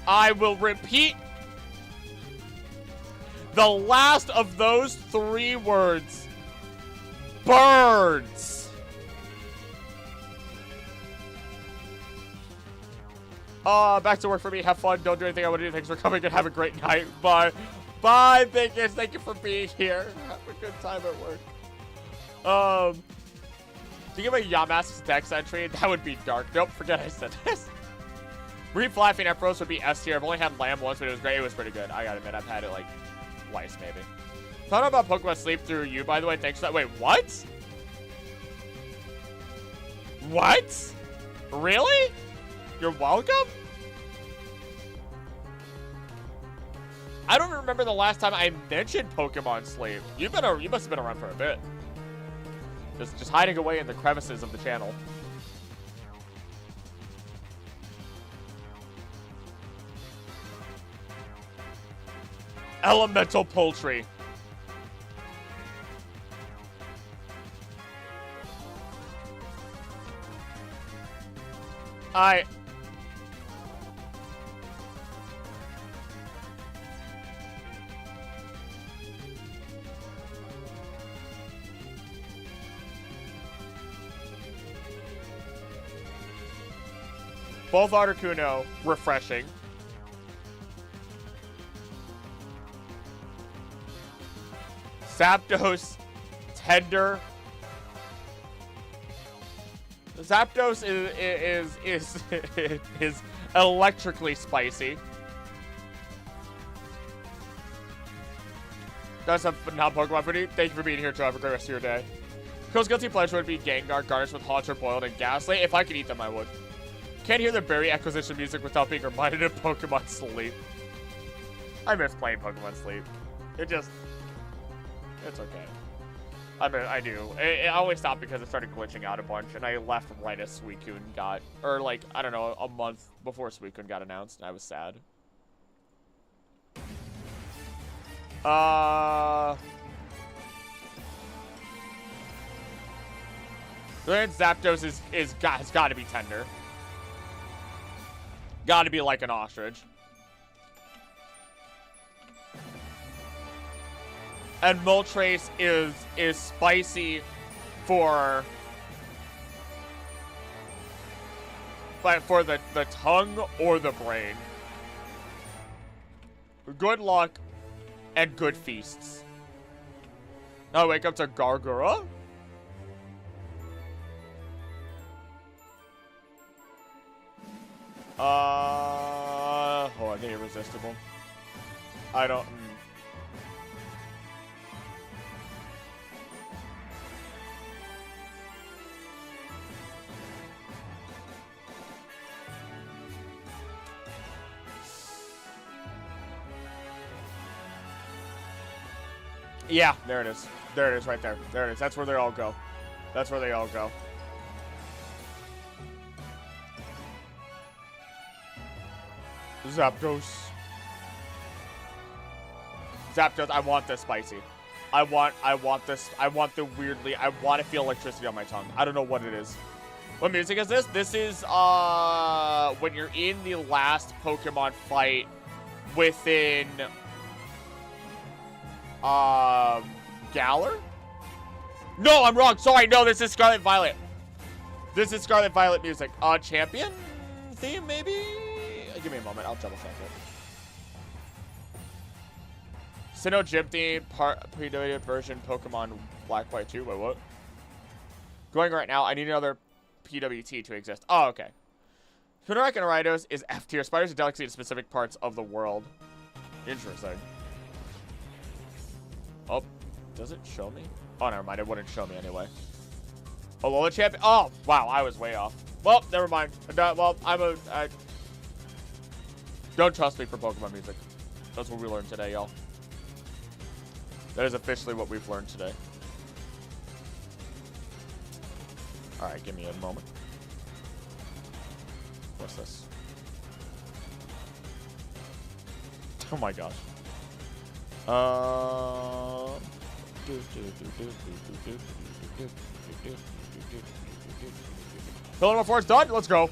I will repeat the last of those 3 words. Birds. Back to work for me. Have fun. Don't do anything I want to do. Thanks for coming and have a great night. Bye. Bye, Biggest. Thank you for being here. Have a good time at work. Do you give a Yamask text entry? That would be dark. Nope, forget I said this. Reef Laughing Epros would be S tier. I've only had Lamb once, but it was great. It was pretty good. I gotta admit, I've had it like twice, maybe. Found out about Pokemon Sleep through you, by the way. Thanks for that. Wait, what? What? Really? You're welcome? I don't remember the last time I mentioned Pokemon Sleep. You must have been around for a bit. Just hiding away in the crevices of the channel. Elemental Poultry. Both Articuno, refreshing. Zapdos, tender. Zapdos is electrically spicy. That's a not Pokemon for you. Thank you for being here, too. Have a great rest of your day. Cole's guilty pleasure would be Gengar, garnished with hot or boiled, and Ghastly. If I could eat them, I would. Can't hear the berry acquisition music without being reminded of Pokemon Sleep. I miss playing Pokemon Sleep. It's okay. I do. It always stopped because it started glitching out a bunch, and I left right as Suicune got, or like, I don't know, a month before Suicune got announced, and I was sad. Zapdos has got to be tender. Got to be like an ostrich. And Moltres is spicy for the tongue or the brain. Good luck and good feasts. Now wake up to Gargura. Oh, I think irresistible. I don't. Yeah, there it is. There it is right there. There it is. That's where they all go. That's where they all go. Zapdos. Zapdos, I want this spicy. I want this. I want the weirdly. I want to feel electricity on my tongue. I don't know what it is. What music is this? This is when you're in the last Pokemon fight within Galar? No, I'm wrong. Sorry. No, this is Scarlet Violet. This is Scarlet Violet music. Champion theme maybe? Give me a moment. I'll double check it. Sinnoh Gym theme, predated version Pokemon Black White 2. Wait, what? Going right now. I need another PWT to exist. Oh, okay. Funarak and Aridos is F tier. Spiders are delicacy in specific parts of the world. Interesting. Oh, does it show me? Oh, never mind. It wouldn't show me anyway. Alolan champion. Oh, wow. I was way off. Well, never mind. Well, don't trust me for Pokemon music. That's what we learned today, y'all. That is officially what we've learned today. Alright, give me a moment. What's this? Oh my gosh. Pillar number 4 is done. Let's go.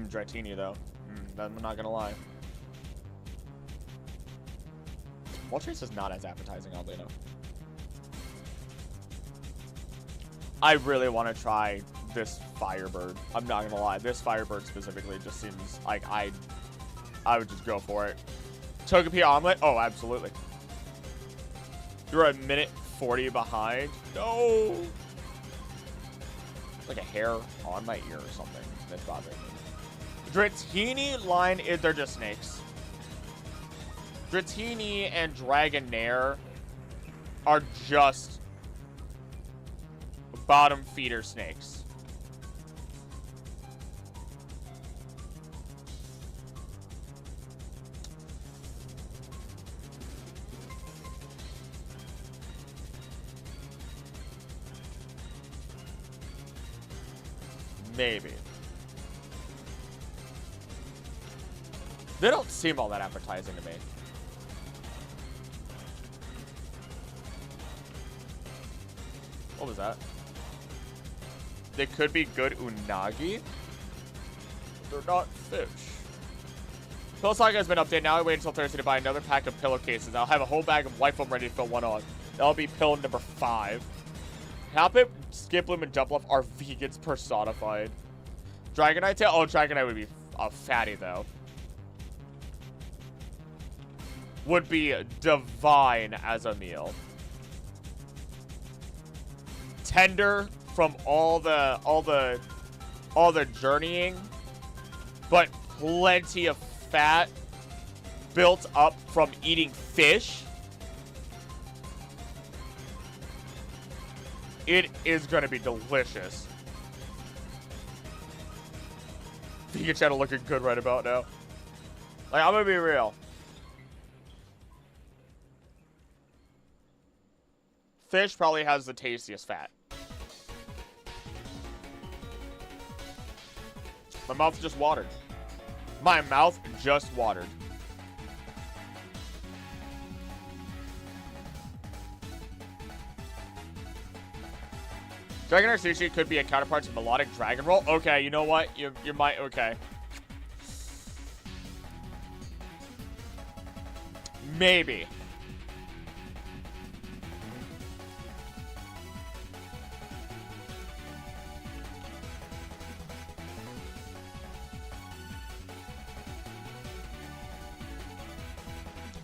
Dratini though. I'm not gonna lie. Moltres is not as appetizing, oddly enough. I really want to try this Firebird. I'm not gonna lie. This Firebird specifically just seems like I would just go for it. Togepi omelet? Oh, absolutely. You're a minute 40 behind. No. Like a hair on my ear or something that's bothering me. Dratini line is they're just snakes. Dratini and Dragonair are just bottom feeder snakes. Maybe. They don't seem all that appetizing to me. What was that? They could be good unagi. They're not fish. Pillow Saga has been updated. Now I wait until Thursday to buy another pack of pillowcases. I'll have a whole bag of white foam ready to fill one on. That'll be pill number 5. Hoppip, Skiploom, and Dumpluff are vegans personified. Dragonite tail? Oh, Dragonite would be a fatty, though. Would be divine as a meal. Tender from all the journeying, but plenty of fat built up from eating fish. It is gonna be delicious. Vegan channel looking good right about now. Like, I'm gonna be real. Fish probably has the tastiest fat. My mouth just watered. My mouth just watered. Dragonair sushi could be a counterpart to melodic dragon roll. Okay, you know what? You might. Okay. Maybe.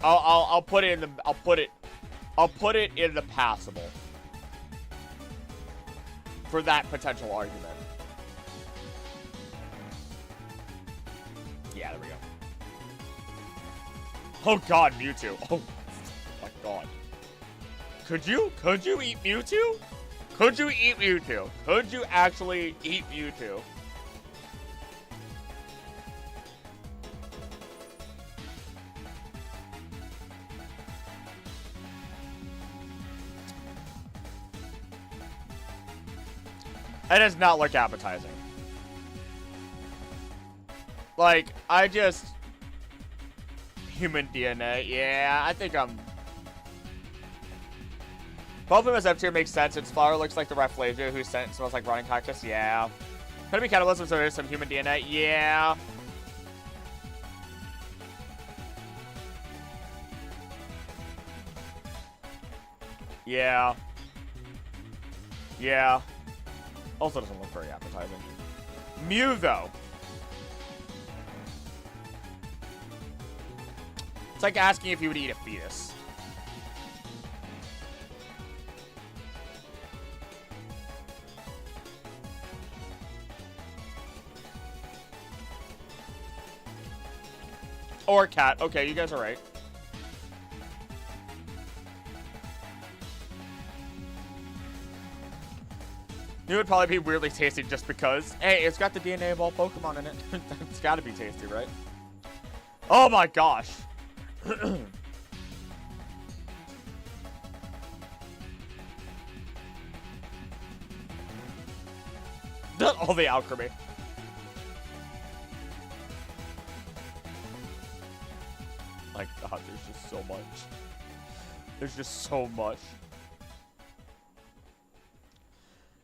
I'll put it in the I'll put it in the passable for that potential argument. Yeah, there we go. Oh god, Mewtwo. Oh my god. Could you eat Mewtwo? Could you eat Mewtwo? Could you actually eat Mewtwo? It does not look appetizing. Like, I just... Human DNA. Yeah, I think I'm... Both of them as F-tier makes sense. Its flower looks like the Rafflesia, whose scent smells like rotting cactus. Yeah. Could it be cannibalism, so there's some human DNA? Yeah. Yeah. Yeah. Also doesn't look very appetizing. Mew, though. It's like asking if you would eat a fetus. Or a cat. Okay, you guys are right. It would probably be weirdly tasty just because, hey, it's got the DNA of all Pokemon in it. It's got to be tasty, right? Oh my gosh. All the alchemy. My god, there's just so much. There's just so much.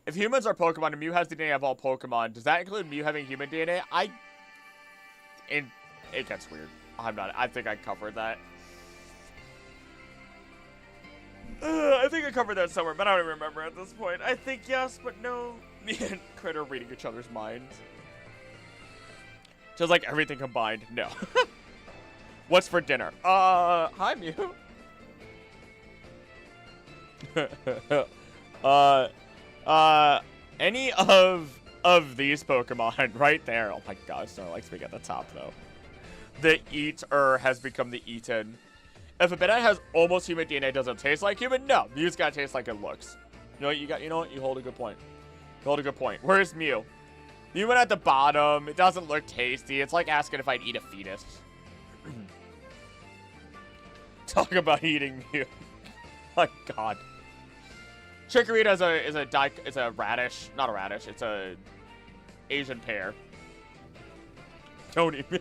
If humans are Pokemon and Mew has the DNA of all Pokemon, does that include Mew having human DNA? It gets weird. I think I covered that. I think I covered that somewhere, but I don't even remember at this point. I think yes, but no. Me and Critter reading each other's minds. Just like everything combined, no. What's for dinner? Hi, Mew. Any of these Pokemon right there. Oh my gosh, Snorlax being at the top though. The eater has become the eaten. If a banana has almost human DNA, does it taste like human? No, Mew's gotta taste like it looks. You know what? You hold a good point. You hold a good point. Where's Mew? Mew went at the bottom. It doesn't look tasty. It's like asking if I'd eat a fetus. Talk about eating Mew. My god. Chikorita is a radish. Not a radish. It's a Asian pear. Don't eat me.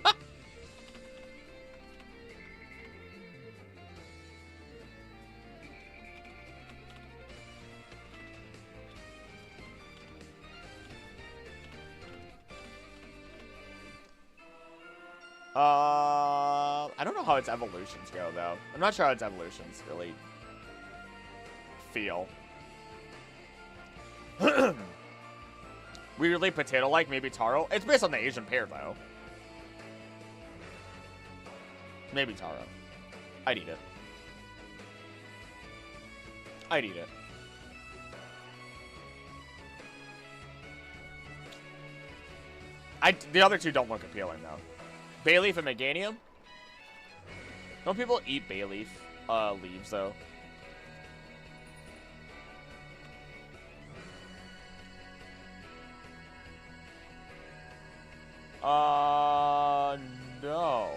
I don't know how its evolutions go, though. I'm not sure how its evolutions really feel. Weirdly potato-like, maybe taro. It's based on the Asian pear, though. Maybe taro. I'd eat it. I'd eat it. The other two don't look appealing, though. Bayleaf and Meganium? Don't people eat Bayleaf leaves, though? No.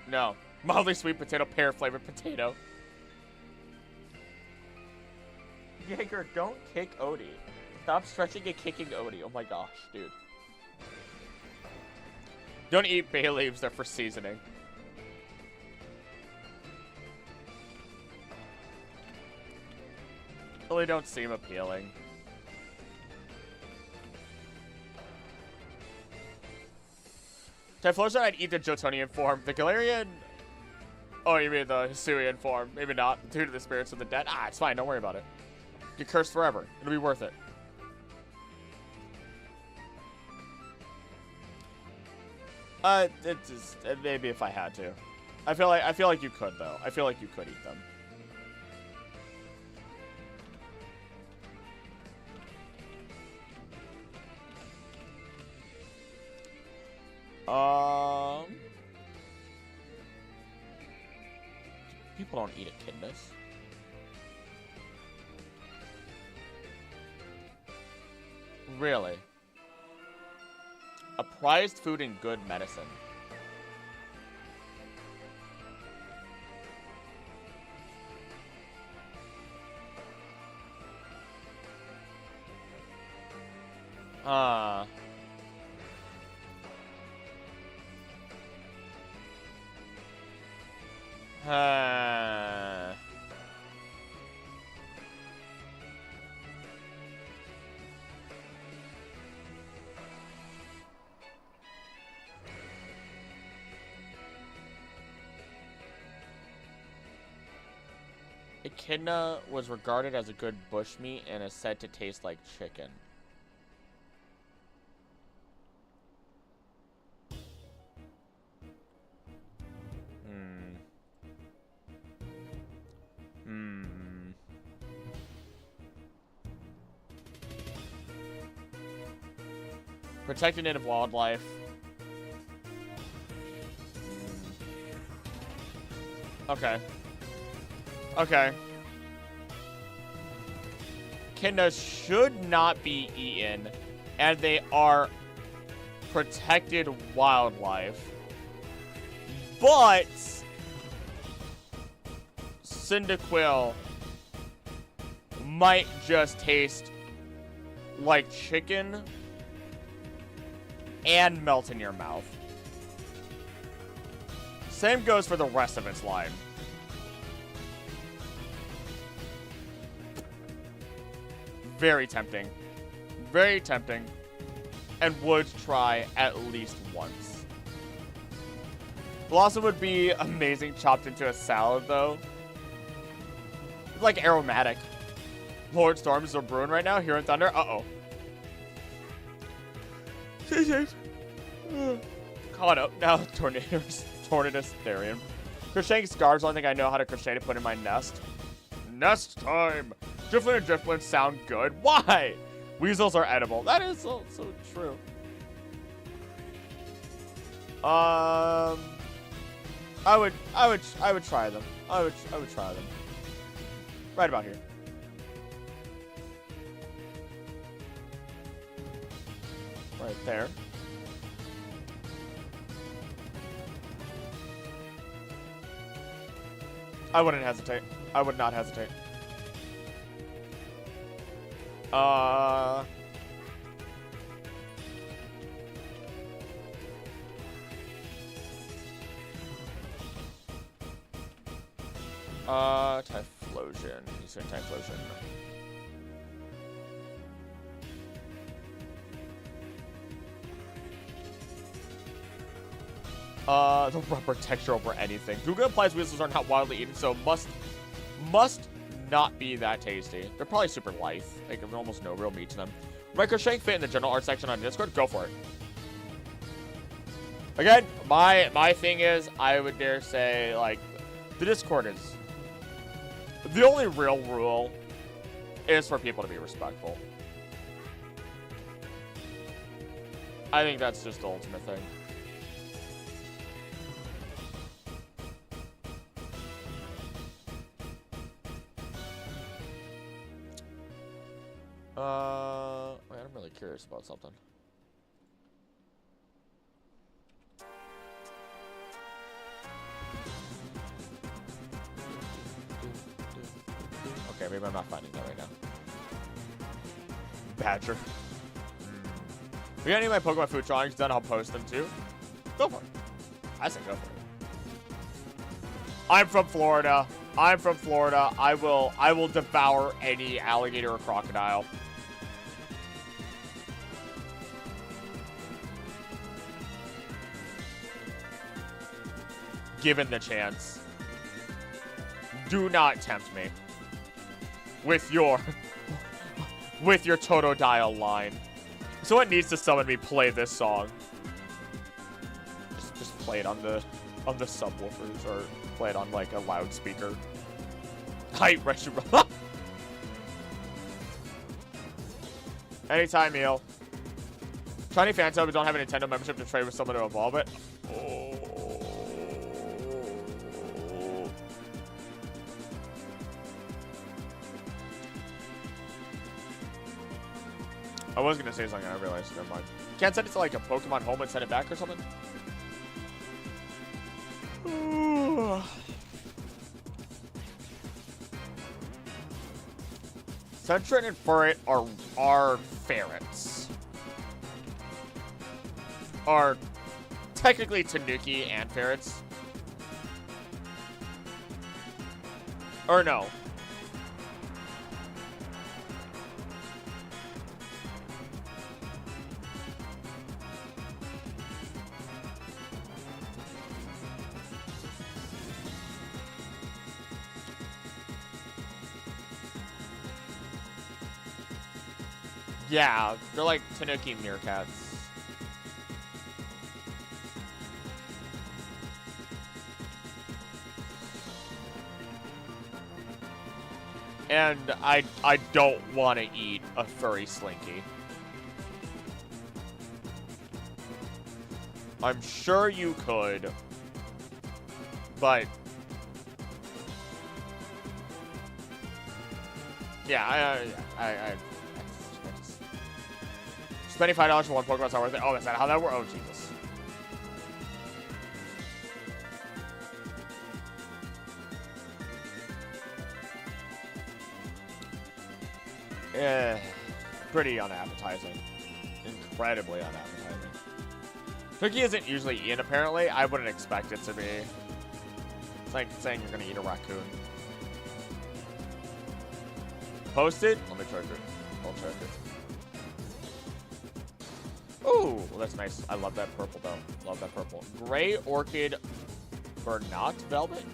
No. Mildly sweet potato, pear-flavored potato. Jaeger, don't kick Odie. Stop stretching and kicking Odie. Oh my gosh, dude. Don't eat bay leaves, they're for seasoning. Really don't seem appealing. Typhlosion, I'd eat the Jotunian form. The Galarian... Oh, you mean the Hisuian form. Maybe not, due to the spirits of the dead. Ah, it's fine, don't worry about it. Get cursed forever. It'll be worth it. It's just, maybe if I had to. I feel like you could, though. I feel like you could eat them. People don't eat echidnas. Really? A prized food and good medicine. Echidna was regarded as a good bushmeat and is said to taste like chicken. Protected native wildlife. Okay. Okay. Echidnas should not be eaten, and they are protected wildlife. But Cyndaquil might just taste like chicken and melt in your mouth. Same goes for the rest of its line. Very tempting. Very tempting. And would try at least once. Blossom would be amazing chopped into a salad, though. It's like aromatic. Lord Storms are brewing right now here in Thunder. Uh-oh. Stay safe. Caught up. Now, Tornadus Therian. Crocheting scarves, the only thing I know how to crochet to put in my nest. Nest time! Drifloon and Drifloon sound good. Why? Weasels are edible. That is also true. I would try them. I would try them. Right about here. Right there. I wouldn't hesitate. I would not hesitate. Typhlosion. He's saying Typhlosion. The rubber texture over anything. Google applies weasels are not widely eaten, so must not be that tasty. They're probably super lithe. Like, there's almost no real meat to them. Ricochet fit in the general art section on Discord? Go for it. Again, my thing is, I would dare say, like, the Discord is... The only real rule is for people to be respectful. I think that's just the ultimate thing. Wait, I'm really curious about something. Okay, maybe I'm not finding that right now. Badger. We got any of my Pokemon food drawings done, I'll post them too. Go for it. I say go for it. I'm from Florida. I'm from Florida. I will devour any alligator or crocodile. Given the chance. Do not tempt me. With your Totodile line. Someone needs to summon me play this song. Just play it on the subwoofers or play it on like a loudspeaker. Hi, Regi. Anytime, meal. Tiny fan sub, but don't have a Nintendo membership to trade with someone to evolve it. Oh. I was gonna say something, I realized. Never mind. Can't send it to like a Pokemon home and send it back or something? Sentret and Furret are ferrets. Are technically Tanuki and ferrets. Or no. Yeah, they're like Tanuki meerkats. And I don't want to eat a furry Slinky. I'm sure you could, but yeah, I spending $5 for one Pokemon's not worth it. Oh, that's not how that works. Oh, Jesus. Pretty unappetizing. Incredibly unappetizing. Cookie isn't usually eaten, apparently. I wouldn't expect it to be. It's like saying you're gonna eat a raccoon. Posted? Let me check it. I'll check it. Ooh, well, that's nice. I love that purple, though. Love that purple. Gray Orchid Bernat Velvet?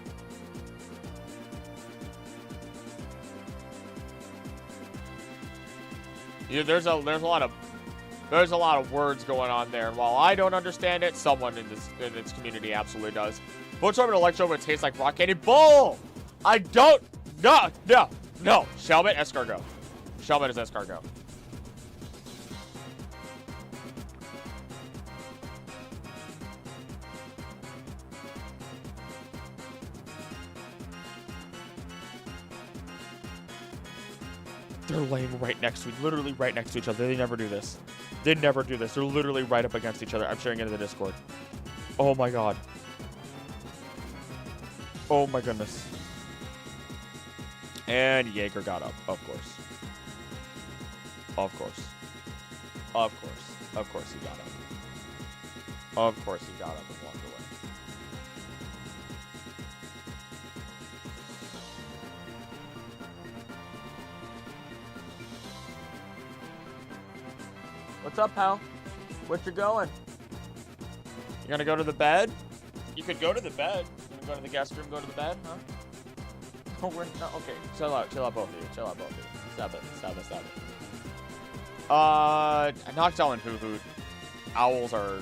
Yeah, there's a lot of words going on there. And while I don't understand it, someone in this community absolutely does. Voltorb and Electro would taste like rock candy. Bull! I don't. No. Shelmet, escargot. Shelmet is escargot. They're laying right next to literally right next to each other. They never do this. They never do this. They're literally right up against each other. I'm sharing it in the Discord. Oh my god. Oh my goodness. And Jaeger got up, of course. Of course. Of course. Of course he got up. Of course he got up and walked away. What's up, pal? What you going? You gonna go to the bed? You could go to the bed. You gonna go to the guest room, go to the bed, huh? Oh, we're no, okay. Chill out both of you. Chill out both of you. Stop it. Noctowl and Hoo-Hoot. Owls are,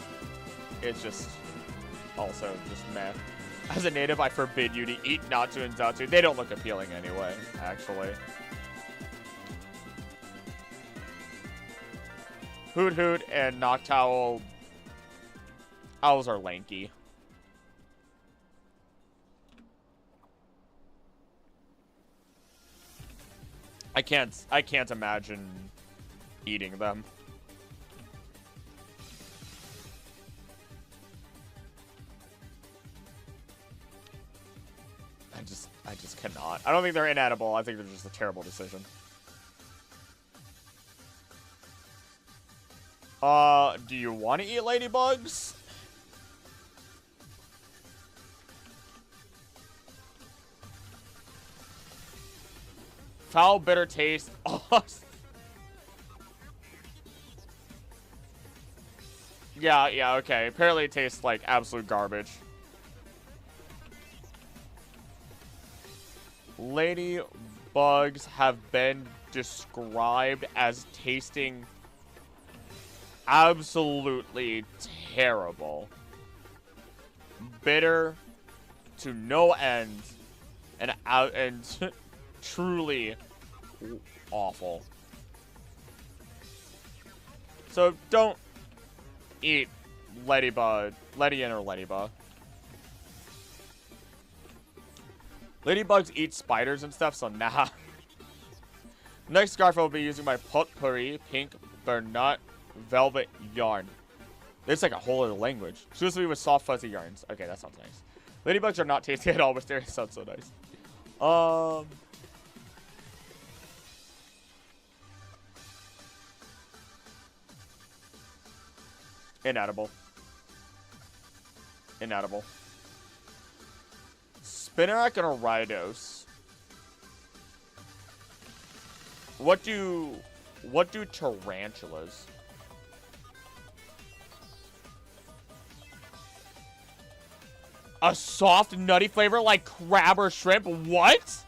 it's just, also just meh. As a native, I forbid you to eat Natsu and Zatsu. They don't look appealing anyway, actually. Hoot and Noctowl. Owls are lanky. I can't imagine eating them. I just cannot. I don't think they're inedible. I think they're just a terrible decision. Do you want to eat ladybugs? Foul, bitter taste. Oh. Yeah, okay. Apparently it tastes like absolute garbage. Ladybugs have been described as tasting absolutely terrible. Bitter to no end and truly awful. So don't eat ladybug, Ledian or ladybug. Ladybugs eat spiders and stuff, so nah. Next scarf I'll be using my potpourri pink Bernat velvet yarn. It's like a whole other language. Exclusively with soft fuzzy yarns. Okay, that sounds nice. Ladybugs are not tasty at all, but they sound so nice. Inedible. Spinarak and a Ridos. What do tarantulas? A soft, nutty flavor like crab or shrimp? What?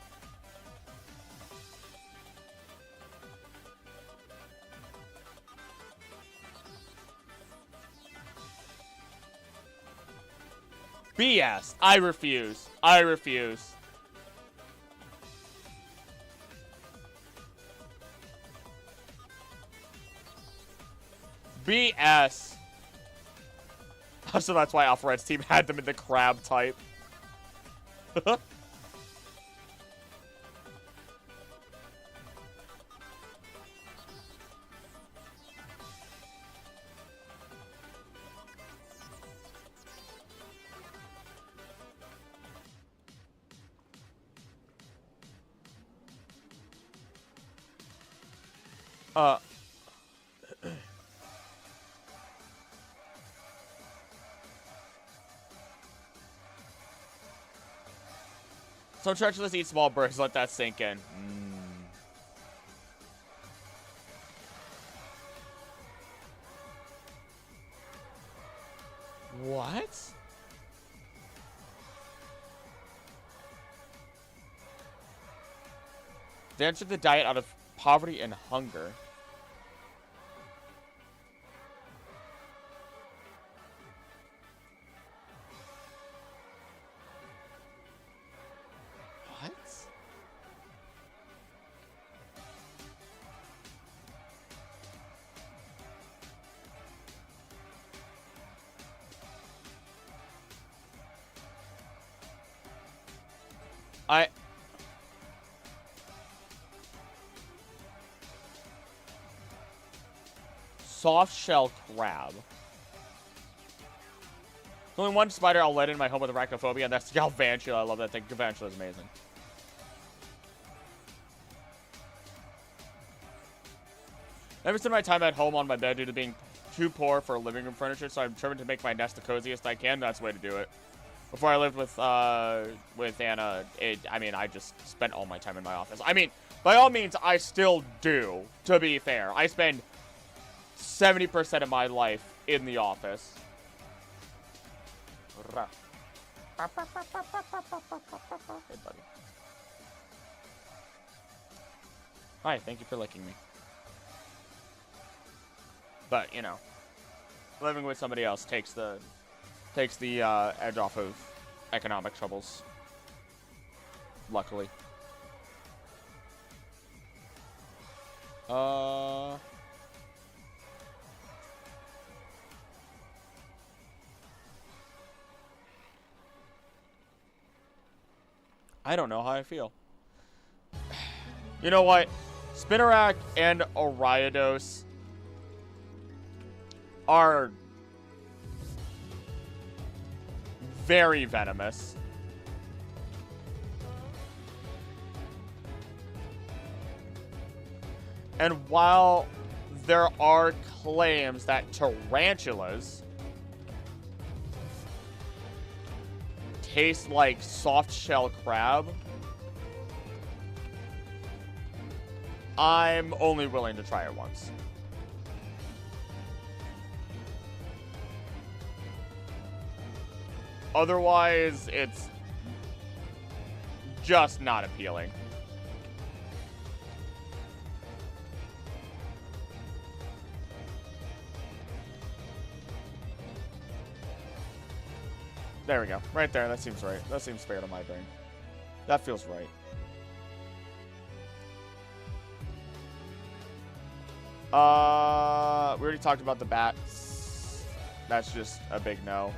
BS. I refuse. BS. So that's why Alpha Red's team had them in the crab type. Uh. Some treacherous eat small birds. Let that sink in. What? They entered the diet out of poverty and hunger. What? Soft shell crab. There's only one spider I'll let in my home with arachnophobia, and that's Galvantula. I love that thing. Galvantula is amazing. Never spend my time at home on my bed due to being too poor for living room furniture, so I'm determined to make my nest the coziest I can. That's the way to do it. Before I lived with Anna, I mean, I just spent all my time in my office. I mean, by all means, I still do, to be fair. I spend 70% of my life in the office. Hey, buddy. Hi, thank you for licking me. But, you know, living with somebody else takes the edge off of economic troubles. Luckily. I don't know how I feel. You know what? Spinarak and Ariados are very venomous. And while there are claims that tarantulas taste like soft shell crab, I'm only willing to try it once. Otherwise, it's just not appealing. There we go. Right there. That seems right. That seems fair to my brain. That feels right. We already talked about the bats. That's just a big no.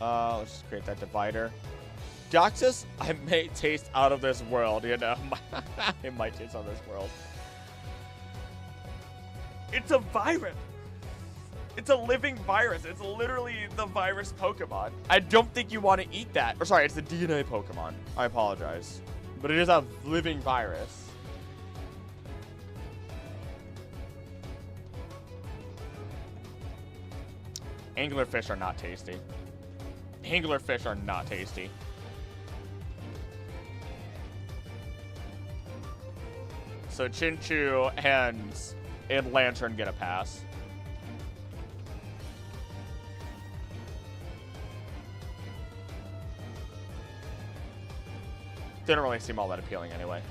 Let's just create that divider. Doxus, I may taste out of this world, you know. It might taste out of this world. It's a virus. It's a living virus. It's literally the virus Pokemon. I don't think you want to eat that. Or sorry, it's the DNA Pokemon. I apologize. But it is a living virus. Anglerfish are not tasty. Anglerfish are not tasty. So Chinchu and Lantern get a pass. Didn't really seem all that appealing anyway.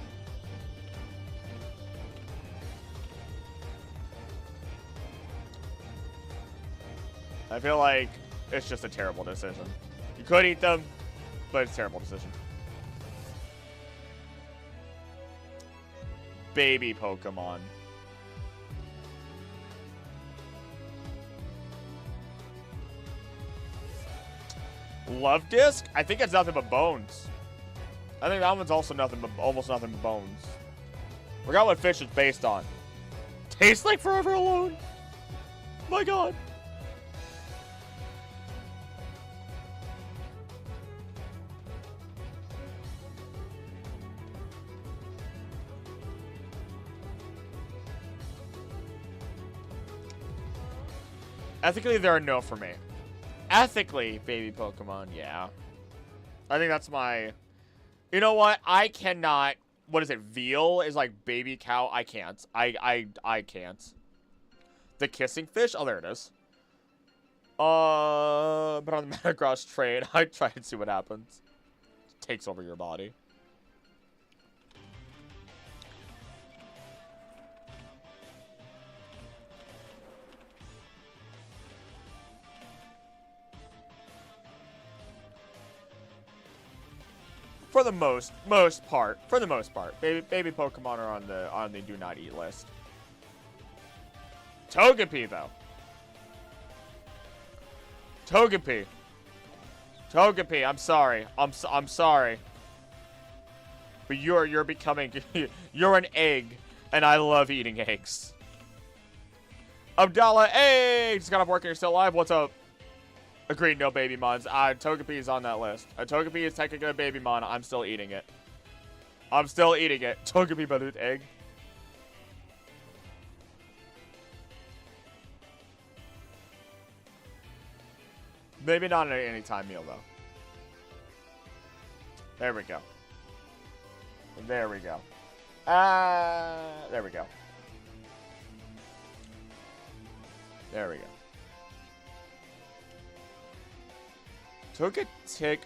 I feel like it's just a terrible decision. You could eat them, but it's a terrible decision. Baby Pokemon. Love Disc? I think it's nothing but bones. I think that one's also nothing but almost nothing but bones. Forgot what fish it's based on. Tastes like Forever Alone. My God. Ethically, they're a no for me. Ethically, baby Pokemon, yeah. I think that's my... You know what? I cannot... What is it? Veal is like baby cow. I can't. I can't. The kissing fish? Oh, there it is. But on the Metagross trade, I try and see what happens. It takes over your body. For the most part, baby Pokemon are on the do not eat list. Togepi though. Togepi, I'm sorry. I'm sorry. But you're becoming you're an egg, and I love eating eggs. Abdallah, hey, just got off work and you're still alive. What's up? Agreed, no baby mons. Togepi is on that list. Togepi is technically a baby mon. I'm still eating it. Togepi but with egg. Maybe not an anytime meal, though. There we go. There we go. There we go. There we go. Togetic.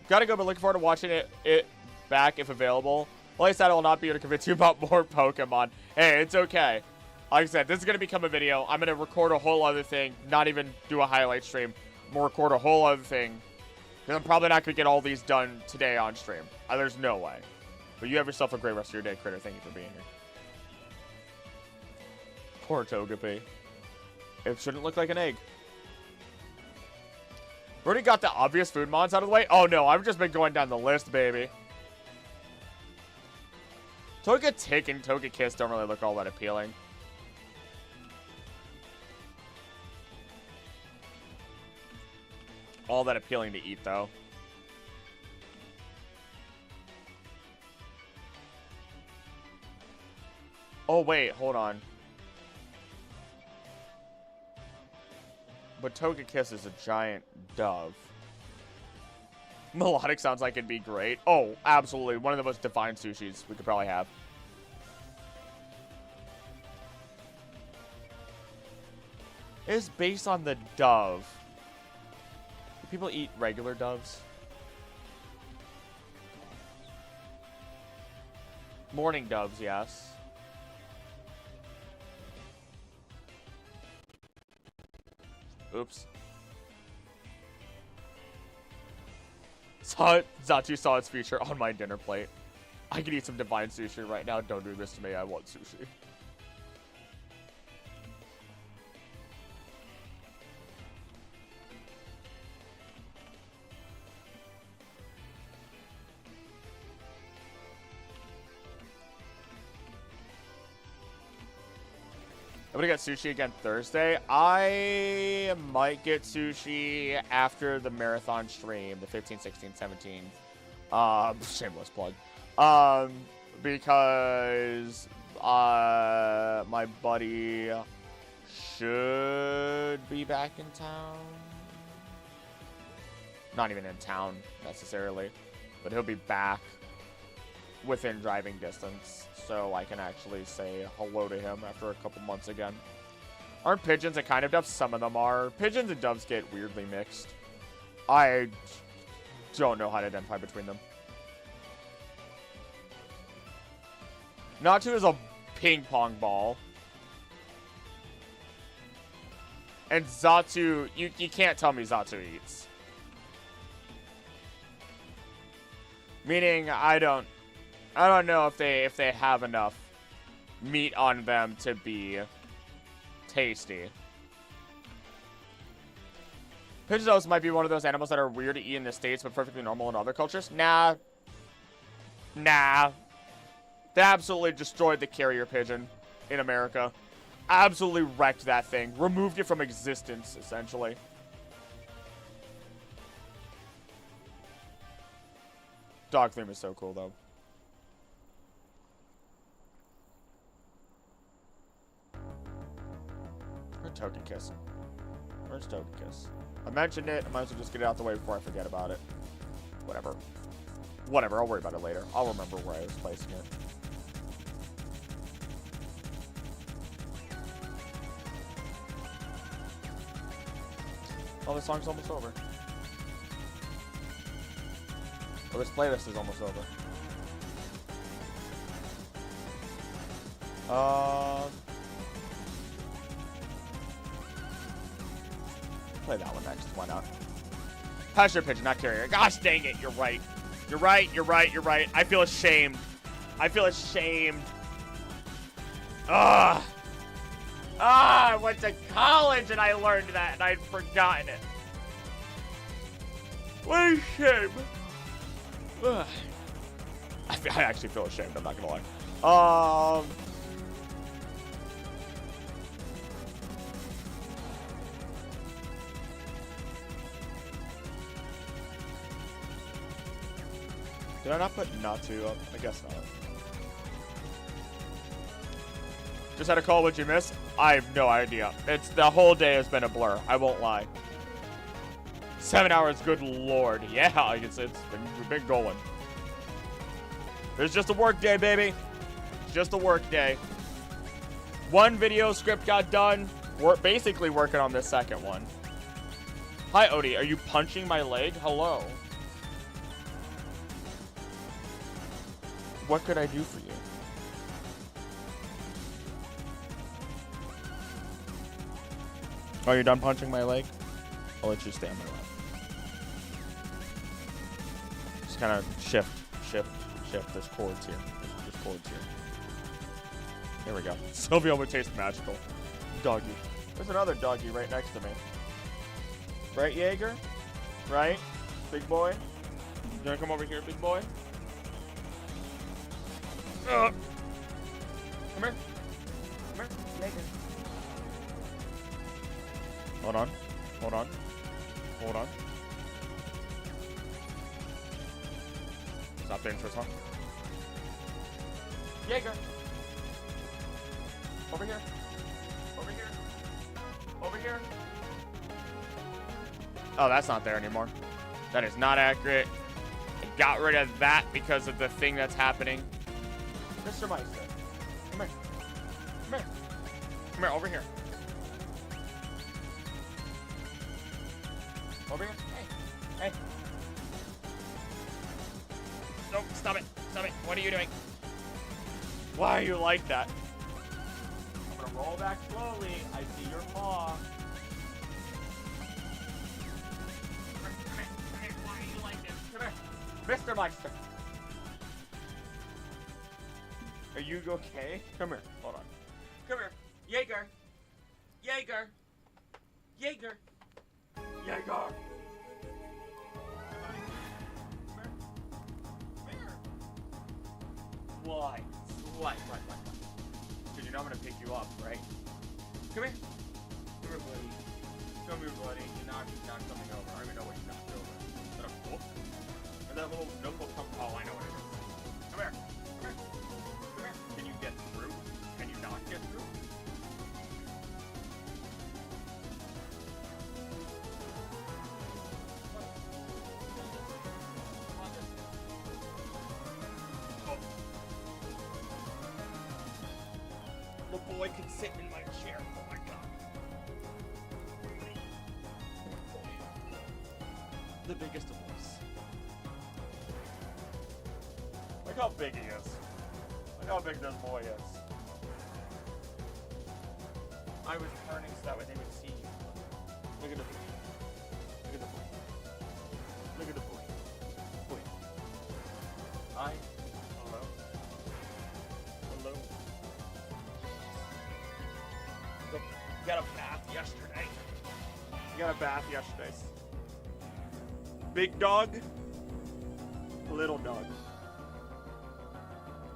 Gotta go, but looking forward to watching it back if available. Like I said, I will not be able to convince you about more Pokemon. Hey, it's okay. Like I said, this is going to become a video. I'm going to record a whole other thing. Not even do a highlight stream. I'm going to record a whole other thing. Because I'm probably not going to get all these done today on stream. There's no way. But you have yourself a great rest of your day, Critter. Thank you for being here. Poor Togepi. It shouldn't look like an egg. We already got the obvious food mons out of the way. Oh no, I've just been going down the list, baby. Togetic and Togekiss don't really look all that appealing. All that appealing to eat, though. Oh, wait, hold on. But Togekiss is a giant dove. Melodic sounds like it'd be great. Oh, absolutely. One of the most divine sushis we could probably have. It is based on the dove. Do people eat regular doves? Morning doves, yes. Oops. Zatu saw its feature on my dinner plate. I could eat some divine sushi right now. Don't do this to me. I want sushi. I'm gonna get sushi again Thursday. I might get sushi after the marathon stream, the 15th, 16th, 17th. Shameless plug. Because my buddy should be back in town. Not even in town necessarily, but he'll be back within driving distance, so I can actually say hello to him after a couple months again. Aren't pigeons a kind of dove? Some of them are. Pigeons and doves get weirdly mixed. I don't know how to identify between them. Natu is a ping pong ball. And Zatu, you can't tell me Zatu eats. Meaning, I don't know if they have enough meat on them to be tasty. Pigeons might be one of those animals that are weird to eat in the States but perfectly normal in other cultures. Nah. They absolutely destroyed the carrier pigeon in America. Absolutely wrecked that thing. Removed it from existence, essentially. Dog theme is so cool, though. Or Togekiss. Where's Togekiss? I mentioned it. I might as well just get it out the way before I forget about it. Whatever. Whatever, I'll worry about it later. I'll remember where I was placing it. Oh, this song's almost over. Oh, this playlist is almost over. Play that one next. Why not? Pasture Pigeon, not Carrier. Gosh dang it, you're right. You're right, you're right, you're right. I feel ashamed. I feel ashamed. Ugh. I went to college and I learned that and I'd forgotten it. What a shame. Ugh. I actually feel ashamed, I'm not gonna lie. Did I not put Natu up? I guess not. Just had a call, what'd you miss? I have no idea. The whole day has been a blur. I won't lie. 7 hours, good lord. Yeah, it's been going. It's just a work day, baby. It's just a work day. One video script got done. We're basically working on this second one. Hi, Odie. Are you punching my leg? Hello. What could I do for you? Oh, you're done punching my leg? I'll let you stay on my lap. Just kind of shift. There's cords here. There's cords here. There we go. Sylvia would taste magical. Doggy. There's another doggy right next to me. Right, Jaeger? Right? Big boy? You wanna come over here, big boy? Come here. Come here. Jaeger. Hold on. Hold on. Hold on. Stop the interest, huh? Jaeger. Over here. Over here. Over here. Oh, that's not there anymore. That is not accurate. I got rid of that because of the thing that's happening. Mr. Meister. Come here. Come here. Come here, over here. Over here. Hey. Hey. No, stop it. Stop it. What are you doing? Why are you like that? I'm gonna roll back slowly. I see your paw. Come here. Why are you like this? Come here. Mr. Meister. Are you okay? Come here. Hold on. Come here. Jaeger. Jaeger. Jaeger. Jaeger. Why? What? Because you know I'm gonna pick you up, right? Come here. Come here, buddy. Come here, buddy. You're not coming over. I don't even know what you knocked over. Is that a book? Or that little notebook? Oh, I know what it is. Come here. Come here. Come here. Can you get through? Can you not get through? The boy can sit in my chair. Oh my god. The biggest of boys. Look how big he is. Look how big this boy is. I was turning so that way they would see you. Look at the boy. Look at the boy. Look at the boy. Boy. Hi. Hello. Hello. You got a bath yesterday. You got a bath yesterday. Big dog, little dog.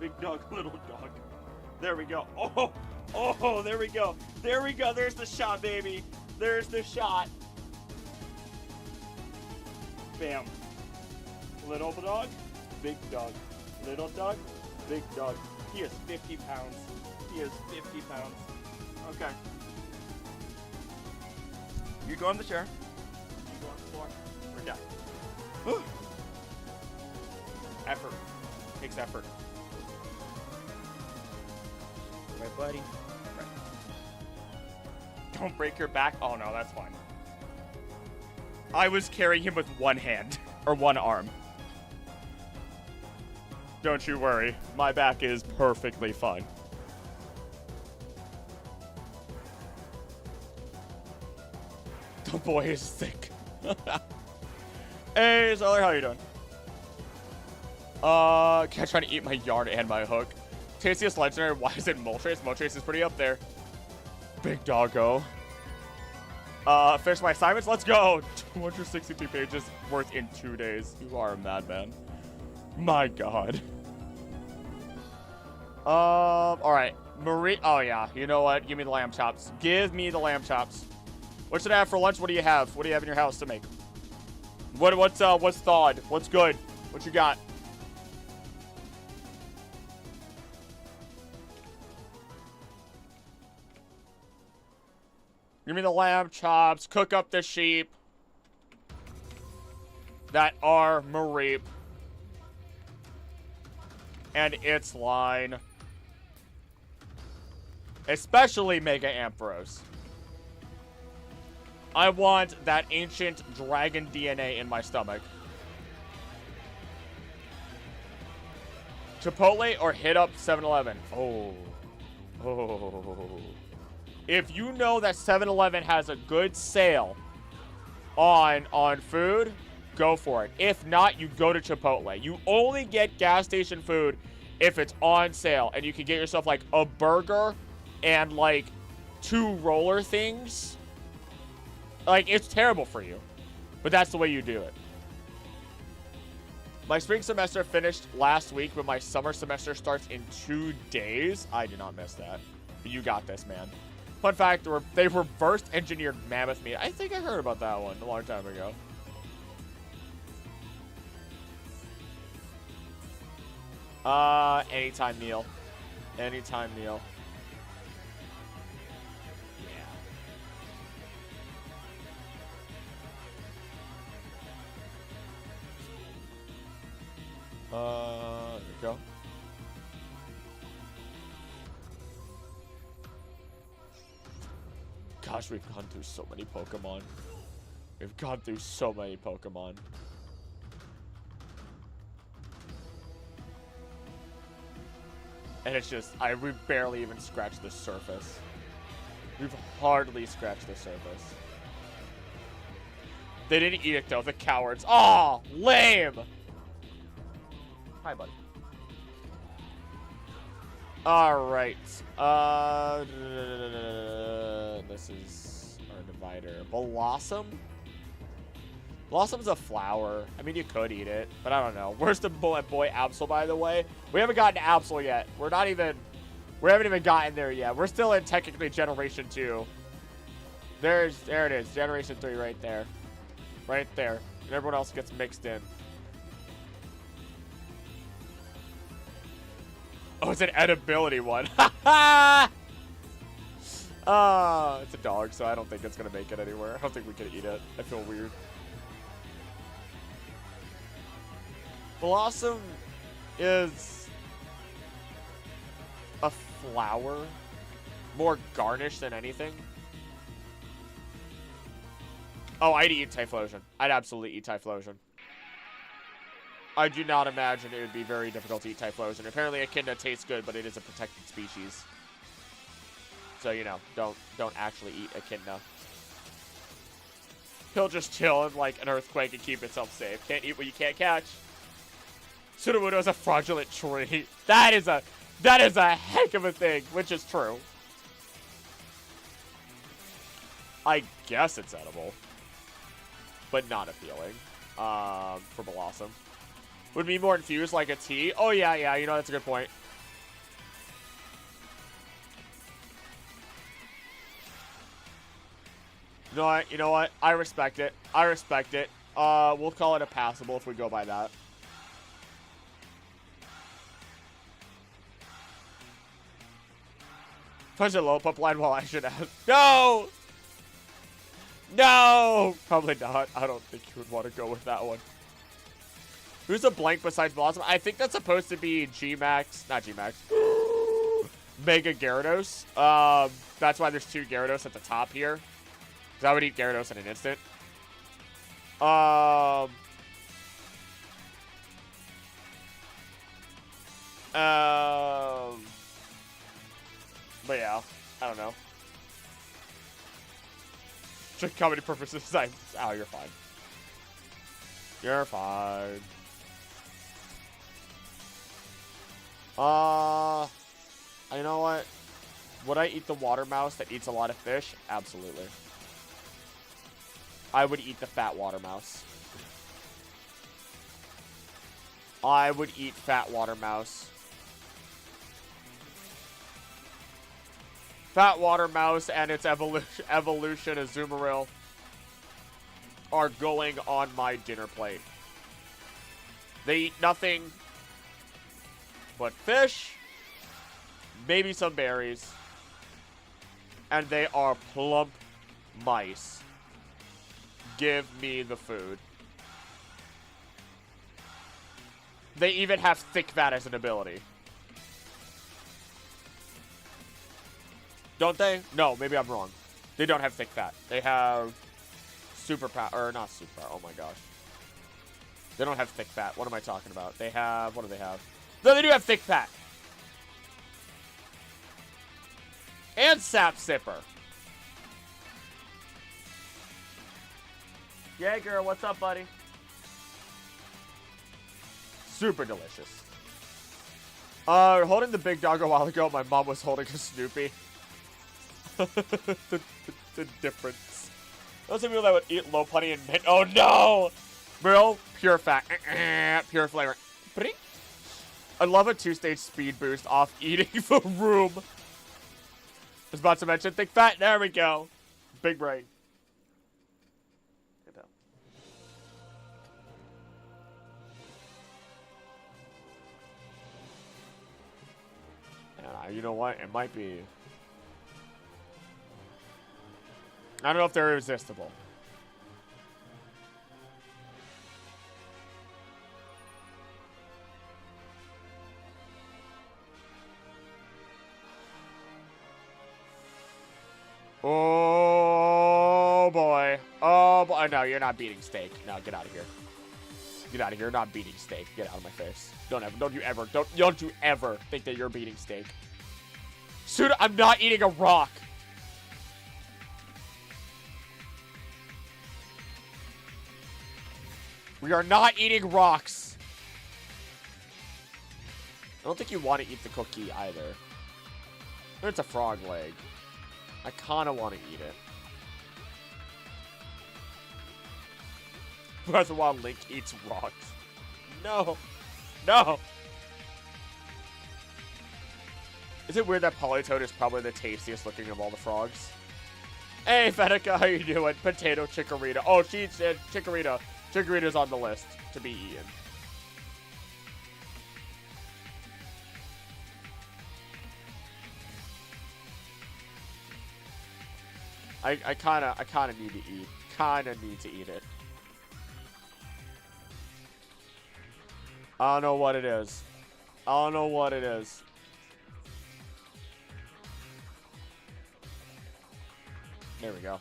Big dog, little dog. There we go. Oh, there we go. There we go. There's the shot, baby. There's the shot. Bam. Little dog, big dog. Little dog, big dog. He is 50 pounds. He is 50 pounds. Okay. You go on the chair. You go on the floor. We're done. Effort. Takes effort. Right, buddy? Right. Don't break your back. Oh, no, that's fine. I was carrying him with one hand. Or one arm. Don't you worry. My back is perfectly fine. The boy is sick. Hey, Zeller, how you doing? Can't try to eat my yarn and my hook. Tastiest legendary, why is it Moltres? Moltres is pretty up there. Big doggo. Finish my assignments, let's go! 263 pages worth in 2 days. You are a madman. My god. Alright. Marie, oh yeah, you know what? Give me the lamb chops. Give me the lamb chops. What should I have for lunch? What do you have? What do you have in your house to make? What's thawed? What's good? What you got? Give me the lamb chops. Cook up the sheep that are Mareep and its line. Especially Mega Ampharos. I want that ancient dragon DNA in my stomach. Chipotle or hit up 7-Eleven? Oh. If you know that 7-Eleven has a good sale on food, go for it. If not, you go to Chipotle. You only get gas station food if it's on sale. And you can get yourself like a burger and like 2 roller things. Like, it's terrible for you. But that's the way you do it. My spring semester finished last week, but my summer semester starts in 2 days. I did not miss that. But you got this, man. Fun fact, they reverse engineered mammoth meat. I think I heard about that one a long time ago. Anytime meal. Anytime meal. There we go. Gosh, we've gone through so many Pokemon. We've gone through so many Pokemon. And it's just, we've barely even scratched the surface. We've hardly scratched the surface. They didn't eat it though, the cowards. Aw, lame! Hi, buddy. Alright. This is our divider. Blossom? Blossom's a flower. I mean, you could eat it, but I don't know. Where's the boy Absol, by the way? We haven't gotten to Absol yet. We haven't even gotten there yet. We're still in technically Generation 2. There it is. Generation 3 right there. Right there. And everyone else gets mixed in. Oh, it's an edibility one. It's a dog, so I don't think it's going to make it anywhere. I don't think we can eat it. I feel weird. Blossom is a flower. More garnish than anything. Oh, I'd eat Typhlosion. I'd absolutely eat Typhlosion. I do not imagine it would be very difficult to eat Typhlosion. Apparently Echidna tastes good, but it is a protected species. So, you know, don't actually eat Echidna. He'll just chill in like an earthquake and keep itself safe. Can't eat what you can't catch. Sudowoodo is a fraudulent tree. That is a heck of a thing, which is true. I guess it's edible. But not appealing. For Blossom. Would be more infused like a tea. Oh, yeah, you know, that's a good point. You know what? I respect it. We'll call it a passable if we go by that. Punch a low up line while I should have. No! No! Probably not. I don't think you would want to go with that one. Who's a blank besides Blossom? I think that's supposed to be G-Max. Not G-Max. Mega Gyarados. That's why there's 2 Gyarados at the top here. Because I would eat Gyarados in an instant. But yeah, I don't know. For comedy purposes, oh, you're fine. You're fine. You know what? Would I eat the water mouse that eats a lot of fish? Absolutely. I would eat the fat water mouse. I would eat fat water mouse. Fat water mouse and its evolution Azumarill are going on my dinner plate. They eat nothing but fish, maybe some berries, and they are plump mice. Give me the food. They even have thick fat as an ability. Don't they? No, maybe I'm wrong. They don't have thick fat. They have super power, or not super power. Oh my gosh. They don't have thick fat. What am I talking about? They have, what do they have? No, they do have thick fat. And sap sipper. Jaeger, what's up, buddy? Super delicious. Holding the big dog a while ago, my mom was holding a Snoopy. the difference. Those of people that would eat low plenty and mint. Oh no! Bro, pure fat. Pure flavor. I love a 2-stage speed boost off eating the room. I was about to mention thick fat. There we go. Big brain. Good you know what? It might be. I don't know if they're irresistible. Oh boy. Oh boy. No, you're not beating steak. No, get out of here. Get out of here. You're not beating steak. Get out of my face. Don't you ever think that you're beating steak. Dude, I'm not eating a rock. We are not eating rocks. I don't think you want to eat the cookie either. It's a frog leg. I kind of want to eat it. Breath of the Wild Link eats rocks. No. No. Is it weird that Politoed is probably the tastiest looking of all the frogs? Hey, Fenica, how you doing? Potato Chikorita. Oh, she said Chikorita. Chikorita's on the list to be eaten. I kinda need to eat. Kinda need to eat it. I don't know what it is. I don't know what it is. There we go.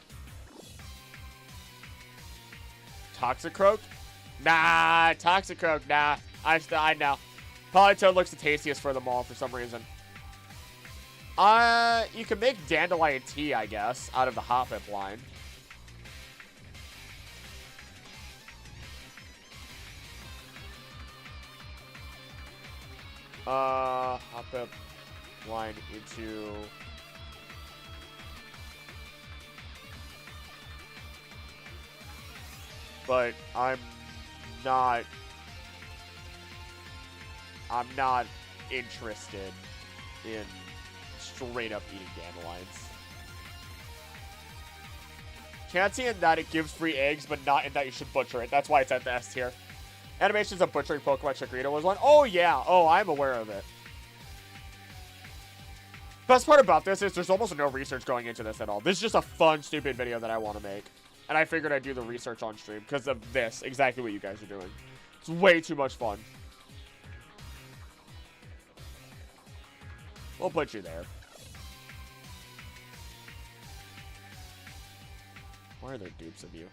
Toxicroak? Nah, Toxicroak, nah. I know. Politoed looks the tastiest for them all for some reason. You can make Dandelion tea, I guess, out of the Hoppip line. Hoppip line into... But I'm not interested in straight up eating dandelions. Chancy in that it gives free eggs, but not in that you should butcher it. That's why it's at the S tier. Animations of butchering Pokemon Chikorita was one. Oh yeah, oh I'm aware of it. Best part about this is there's almost no research going into this at all. This is just a fun, stupid video that I want to make. And I figured I'd do the research on stream because of this. Exactly what you guys are doing. It's way too much fun. We'll put you there. Why are there dupes of you?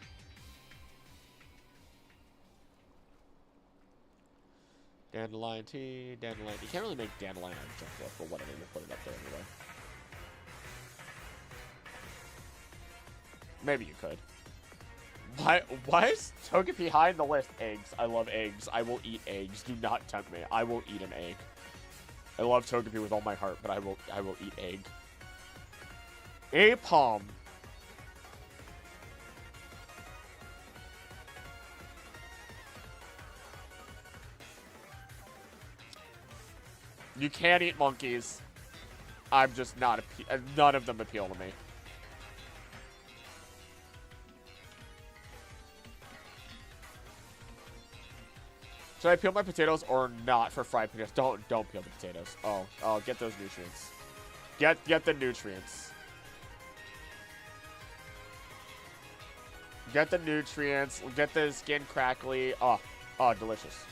Dandelion tea, dandelion. You can't really make dandelion out of junk work, but whatever. We'll put it up there anyway. Maybe you could. Why is Togepi high in the list? Eggs. I love eggs. I will eat eggs. Do not tempt me. I will eat an egg. I love Togepi with all my heart, but I will eat egg. Apom. You can't eat monkeys. I'm just not none of them appeal to me. Should I peel my potatoes or not for fried potatoes? Don't peel the potatoes. Oh, get those nutrients. Get the nutrients. Get the nutrients. Get the skin crackly. Oh, delicious.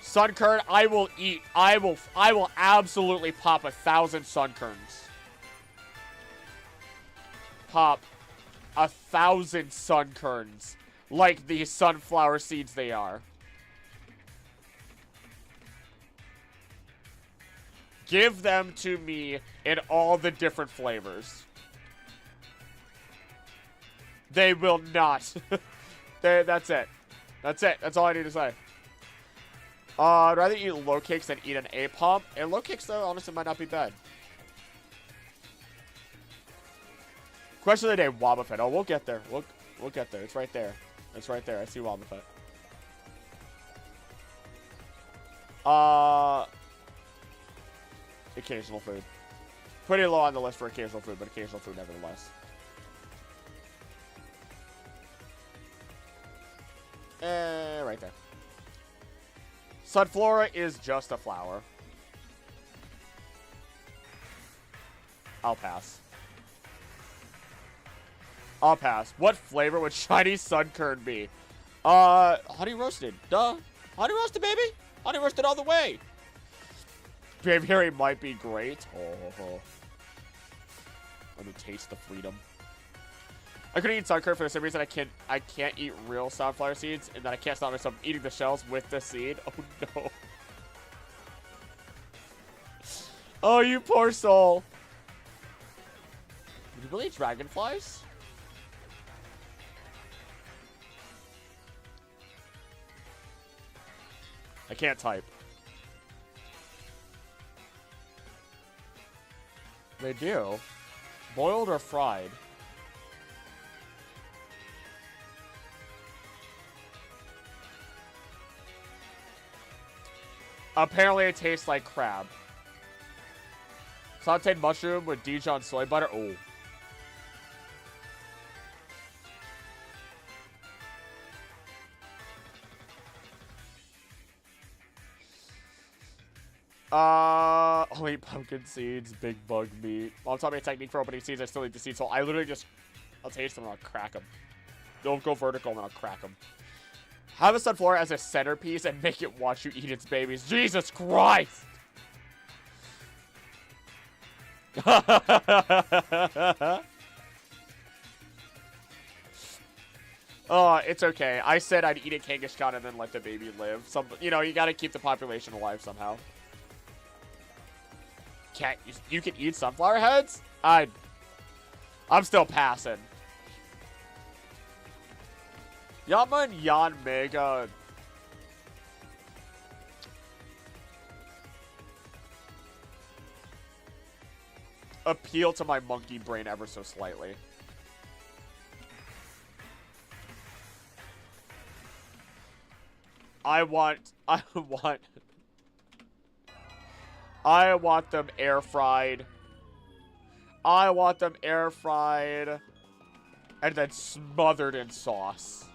Sunkern, I will eat. I will absolutely pop 1,000 Sunkerns. Pop 1,000 Sunkerns. Like the sunflower seeds they are. Give them to me in all the different flavors. They will not. That's it. That's it. That's all I need to say. I'd rather eat low kicks than eat an A-pump. And low kicks, though, honestly, might not be bad. Question of the day, Wobbuffet. Oh, we'll get there. We'll get there. It's right there. It's right there. I see Wobbuffet. Occasional food. Pretty low on the list for occasional food, but occasional food nevertheless. Right there. Sunflora is just a flower. I'll pass. I'll pass. What flavor would shiny Sunkern be? Honey roasted. Duh. Honey roasted, baby. Honey roasted all the way. Braviary might be great. Oh. Let me taste the freedom. I couldn't eat Sunkern for the same reason I can't eat real sunflower seeds, and that I can't stop myself eating the shells with the seed. Oh no. Oh, you poor soul. Did you really eat dragonflies? I can't type. They do. Boiled or fried? Apparently it tastes like crab. Sauteed mushroom with Dijon soy butter. Oh. I'll eat pumpkin seeds, big bug meat. Mom taught me a technique for opening seeds. I still eat the seeds, so I literally just, I'll taste them and I'll crack them. Don't go vertical and I'll crack them. Have a sunflower as a centerpiece and make it watch you eat its babies. Jesus Christ! Oh, it's okay. I said I'd eat a Kangaskhan and then let the baby live. You know, you gotta keep the population alive somehow. You can eat sunflower heads? I'm still passing. Yama and Yan Mega. Appeal to my monkey brain ever so slightly. I want them air fried. I want them air fried and then smothered in sauce.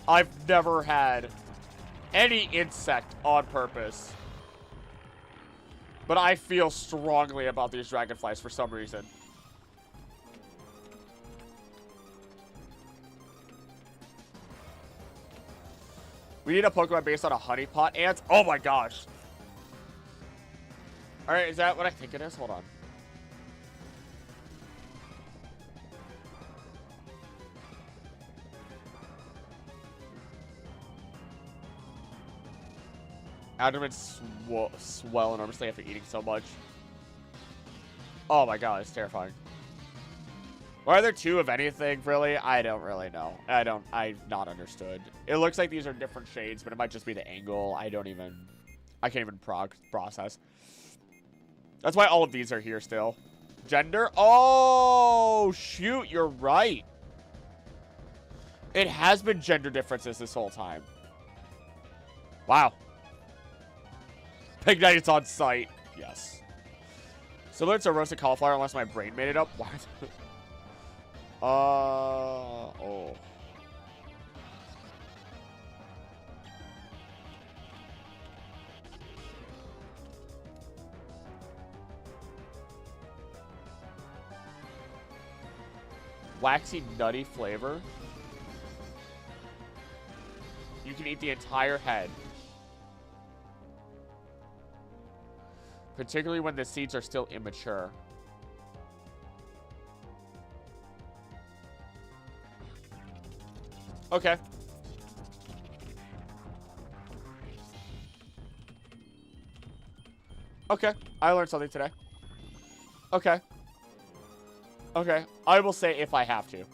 I've never had any insect on purpose. But I feel strongly about these dragonflies for some reason. We need a Pokemon based on a honeypot ant. Oh my gosh. Alright, is that what I think it is? Hold on. Abdomen swell enormously after eating so much. Oh my god, it's terrifying. Why are there two of anything, really? I don't really know. I've not understood. It looks like these are different shades, but it might just be the angle. I can't even process. That's why all of these are here still. Gender? Oh, shoot, you're right. It has been gender differences this whole time. Wow. Pig Knight is on site. Yes. Similar to roasted cauliflower, unless my brain made it up. What? Oh. Waxy, nutty flavor. You can eat the entire head. Particularly when the seeds are still immature. Okay. Okay. I learned something today. Okay. Okay. I will say if I have to.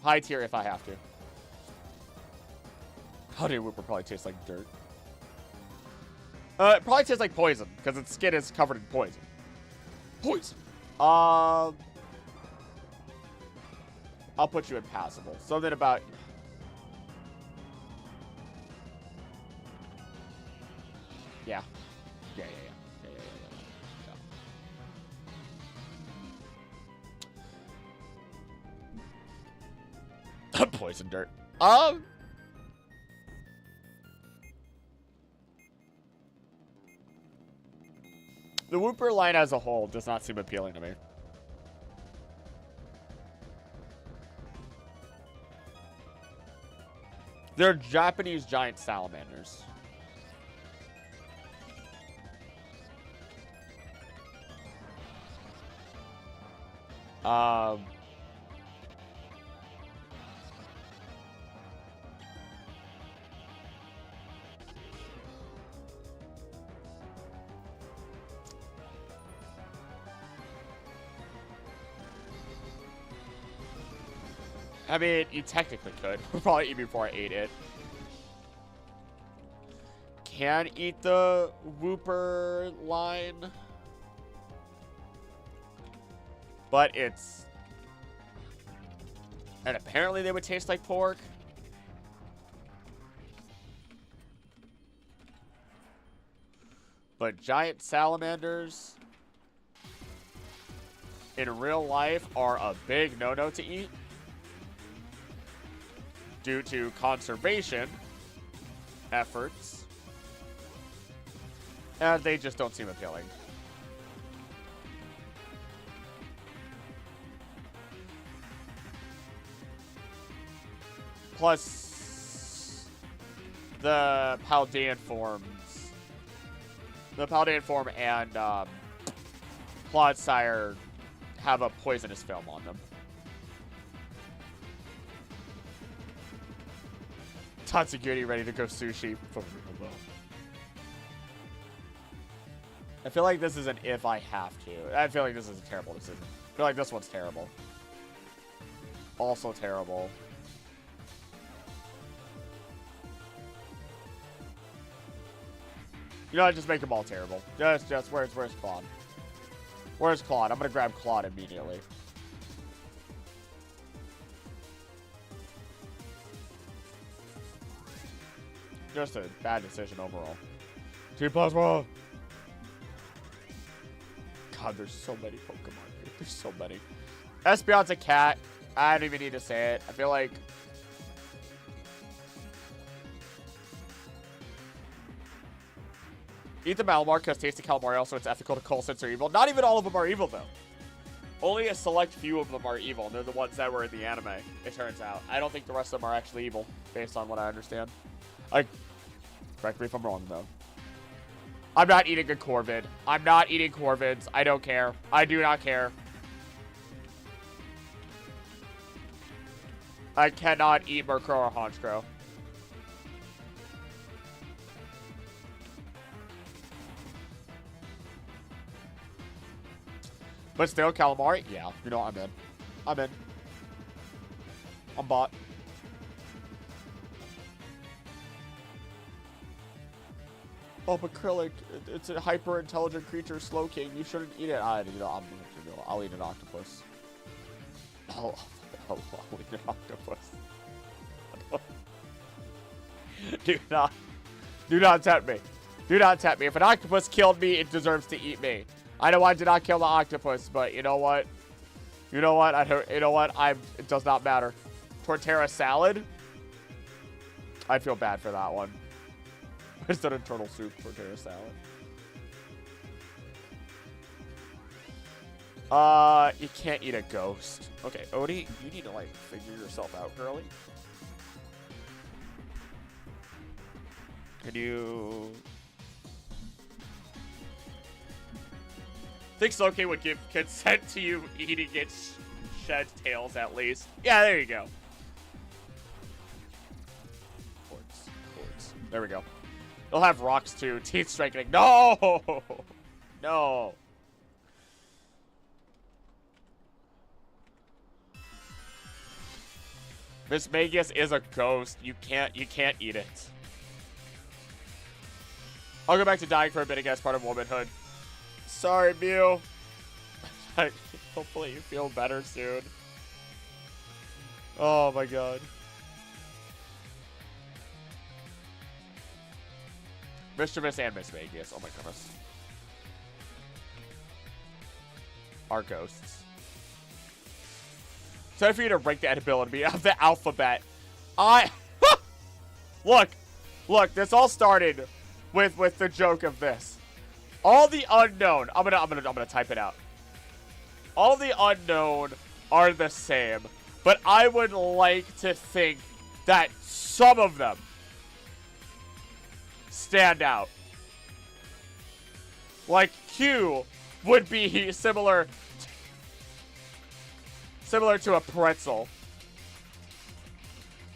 High tier if I have to. Honey Whooper probably tastes like dirt. It probably tastes like poison, because its skin is covered in poison. Poison! I'll put you in passable. Something about... Yeah. Yeah. Poison dirt. The Whooper line as a whole does not seem appealing to me. They're Japanese giant salamanders. I mean, you technically could. Probably eat before I ate it. Can eat the Whooper line. But it's... And apparently they would taste like pork. But giant salamanders in real life are a big no-no to eat. Due to conservation efforts. And they just don't seem appealing. Plus, the Paldean forms. The Paldean form and Clodsire have a poisonous film on them. Tatsugiri ready to go sushi. I feel like this is an if I have to. I feel like this is a terrible decision. I feel like this one's terrible. Also terrible. You know what? Just make them all terrible. Just, where's Claude? Where's Claude? I'm gonna grab Claude immediately. Just a bad decision overall. T-Plasma! God, there's so many Pokemon. There's so many. Espeon's a cat. I don't even need to say it. I feel like... Eat the Malamar because tasty calamari, also it's ethical to call since they're evil. Not even all of them are evil, though. Only a select few of them are evil, and they're the ones that were in the anime, it turns out. I don't think the rest of them are actually evil, based on what I understand. Like, Correct me if I'm wrong, though. I'm not eating a Corvid. I'm not eating Corvids. I don't care. I do not care. I cannot eat Murkrow or Honchkrow. But still, Calamari? Yeah, you know, I'm in. I'm in. I'm bought. Oh, Acrylic, it's a hyper-intelligent creature, Slow King. You shouldn't eat it. I'll eat an octopus. I'll eat an octopus. Do not tempt me. Do not tempt me. If an octopus killed me, it deserves to eat me. I know I did not kill the octopus, but you know what? You know what? It does not matter. Torterra salad? I'd feel bad for that one. Instead of turtle soup, Torterra salad. You can't eat a ghost. Okay, Odie, you need to, like, figure yourself out, girly. Can you... I think Slow would give consent to you eating its shed tails, at least. Yeah, there you go. Quartz. There we go. They'll have rocks, too. Teeth strengthening. No! No. Miss Magius is a ghost. You can't eat it. I'll go back to dying for a bit, I guess, part of womanhood. Sorry, Mew. Hopefully you feel better soon. Oh my god. Mischievous and Miss Magius. Oh my goodness. Are ghosts. Time for you to rank the edibility of the alphabet. Look, this all started with the joke of this. All the unknown, I'm gonna type it out. All the unknown are the same, but I would like to think that some of them stand out. Like Q would be similar to a pretzel.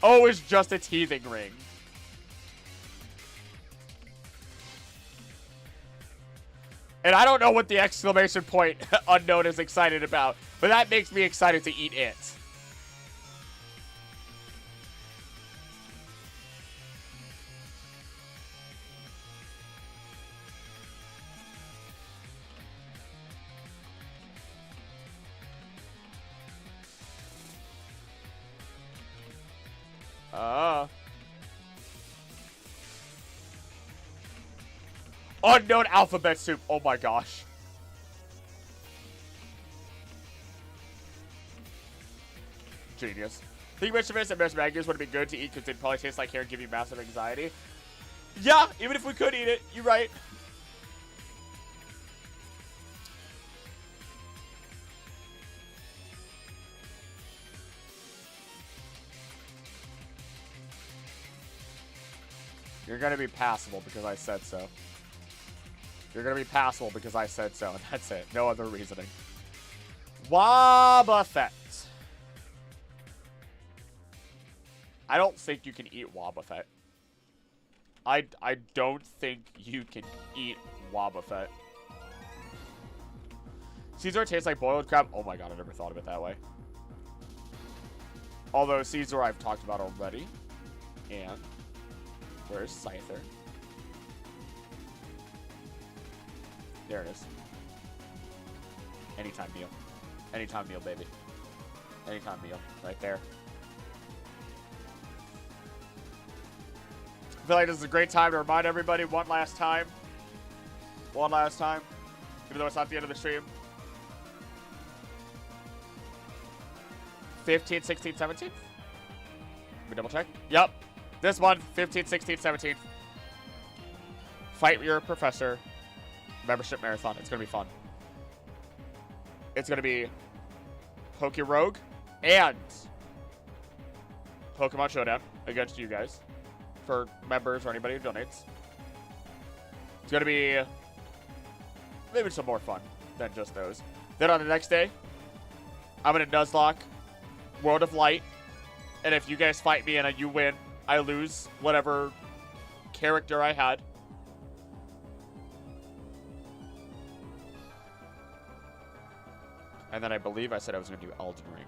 O is just a teething ring. And I don't know what the exclamation point unknown is excited about, but that makes me excited to eat it. Unknown alphabet soup. Oh my gosh. Genius. Think Mischievous and Miss Magnus would be good to eat because it'd probably taste like hair and give you massive anxiety. Yeah, even if we could eat it, you're right. You're gonna be passable because I said so. You're gonna be passable because I said so, and that's it. No other reasoning. Wobbuffet. I don't think you can eat Wobbuffet. I don't think you can eat Wobbuffet. Caesar tastes like boiled crab. Oh my god, I never thought of it that way. Although Caesar I've talked about already. And where's Scyther? There it is. Anytime meal. Anytime meal, baby. Anytime meal. Right there. I feel like this is a great time to remind everybody one last time. One last time. Even though it's not the end of the stream. 15th, 16th, 17th? Let me double check. Yep. This month, 15th, 16th, 17th. Fight your professor. Membership marathon. It's going to be fun. It's going to be Poké-Rogue and Pokemon Showdown against you guys for members or anybody who donates. It's gonna be maybe some more fun than just those. Then on the next day, I'm gonna Nuzlocke World of Light, and if you guys fight me and you win, I lose whatever character I had. And then I believe I said I was gonna do Elden Ring.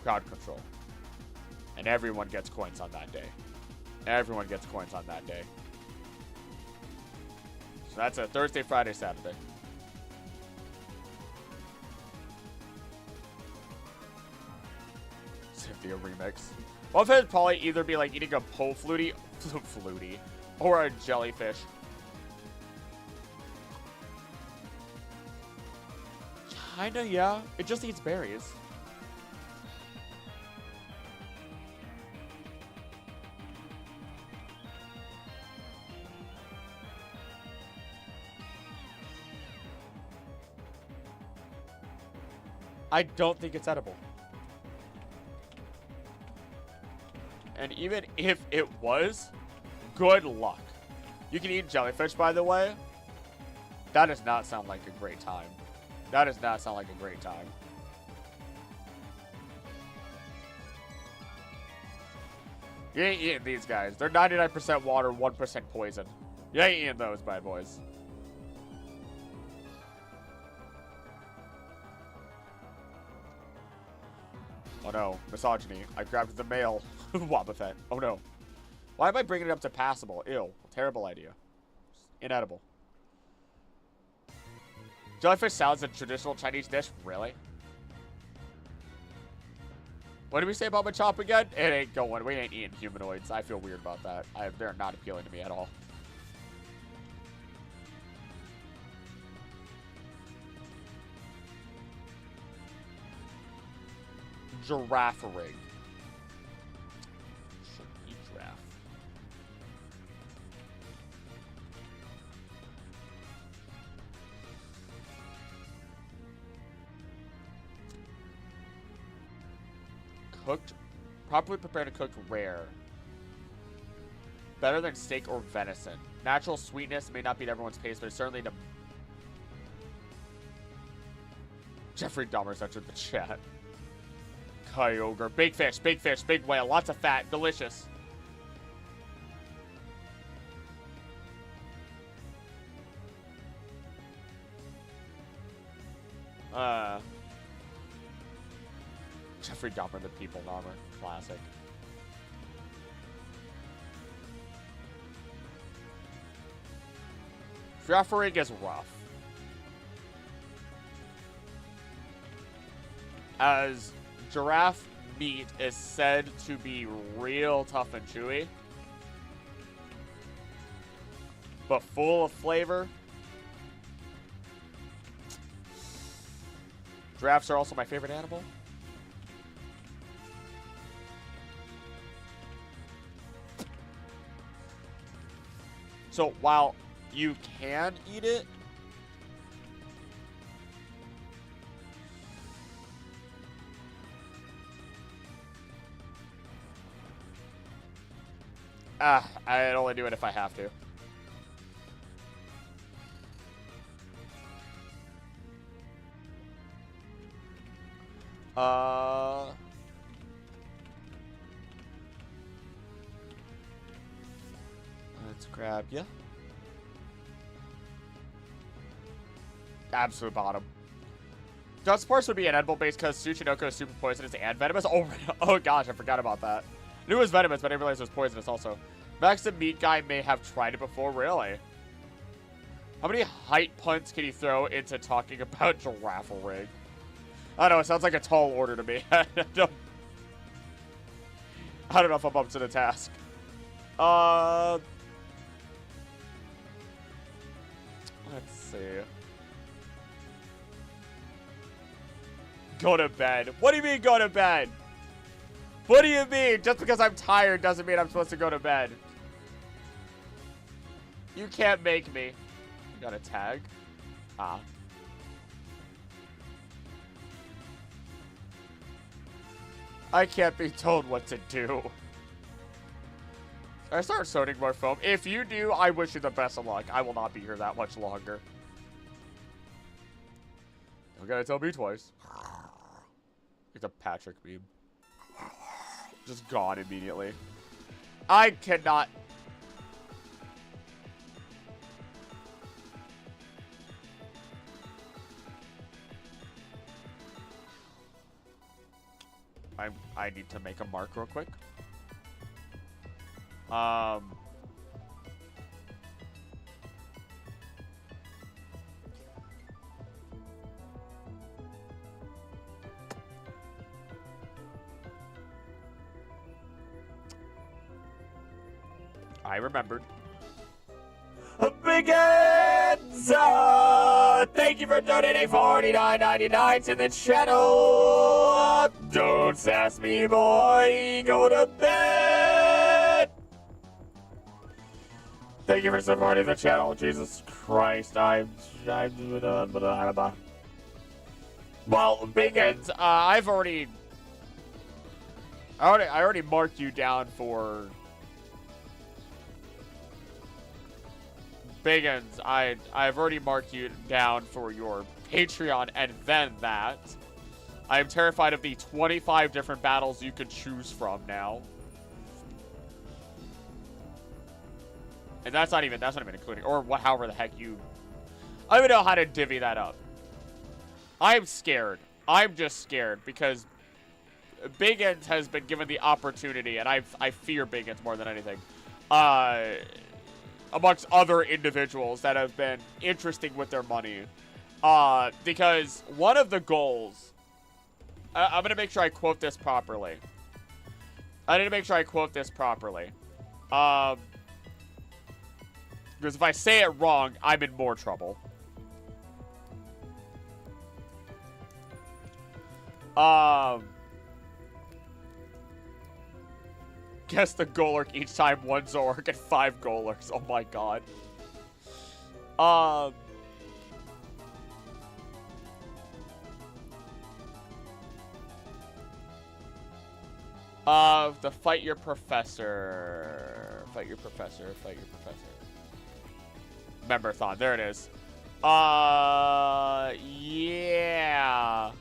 Crowd control. And everyone gets coins on that day. Everyone gets coins on that day. So that's a Thursday, Friday, Saturday. Cynthia remix. Well, it'd probably either be like eating a pole flutie, or a jellyfish. Kinda, yeah. It just eats berries. I don't think it's edible. And even if it was, good luck. You can eat jellyfish, by the way. That does not sound like a great time. That does not sound like a great time. You ain't eating these guys. They're 99% water, 1% poison. You ain't eating those bad boys. Oh no, misogyny. I grabbed the male Wobbuffet. Oh no. Why am I bringing it up to passable? Ew. Terrible idea. Inedible. Jellyfish salad's a traditional Chinese dish? Really? What did we say about Machop again? It ain't going. We ain't eating humanoids. I feel weird about that. They're not appealing to me at all. Giraffe rig. Should eat giraffe. Cooked, properly prepared and cooked rare. Better than steak or venison. Natural sweetness may not beat everyone's taste, but it's certainly the... Jeffrey Dahmer's entered the chat. Kyogre. Big fish, big whale. Lots of fat. Delicious. Jeffrey Dahmer, the people Dahmer. Classic. Giraffe rig is rough. As giraffe meat is said to be real tough and chewy, but full of flavor. Giraffes are also my favorite animal. So while you can eat it, I'd only do it if I have to. Let's grab ya. Absolute bottom. Dunsparce would be an edible base because Tsuchinoko is super poisonous and venomous. Oh gosh, I forgot about that. I knew it was venomous, but I didn't realize it was poisonous also. Max the Meat Guy may have tried it before, really. How many height punts can you throw into talking about Giraffe rig? I don't know, it sounds like a tall order to me. I don't know if I'm up to the task. Let's see. Go to bed. What do you mean go to bed? What do you mean? Just because I'm tired doesn't mean I'm supposed to go to bed. You can't make me. You got a tag? Ah. I can't be told what to do. I start sodium more foam. If you do, I wish you the best of luck. I will not be here that much longer. You gotta tell me twice. It's a Patrick meme. Just gone immediately. I cannot. I need to make a mark real quick. I remembered. Begins! Thank you for donating $49.99 to the channel. Don't sass me, boy. Go to bed. Thank you for supporting the channel. Jesus Christ, well, Begins. I already marked you down for. Biggins, I've already marked you down for your Patreon, and then that. I am terrified of the 25 different battles you could choose from now. And that's not even including, or what, however the heck you. I don't even know how to divvy that up. I'm scared. I'm just scared because Biggins has been given the opportunity, and I fear Biggins more than anything. Amongst other individuals that have been interesting with their money. Because one of the goals... I'm going to make sure I quote this properly. Because if I say it wrong, I'm in more trouble. Guess the Golurk each time, 1 Zoroark and 5 Golurks. Oh my god. The fight your professor. Memberthon, there it is. Yeah.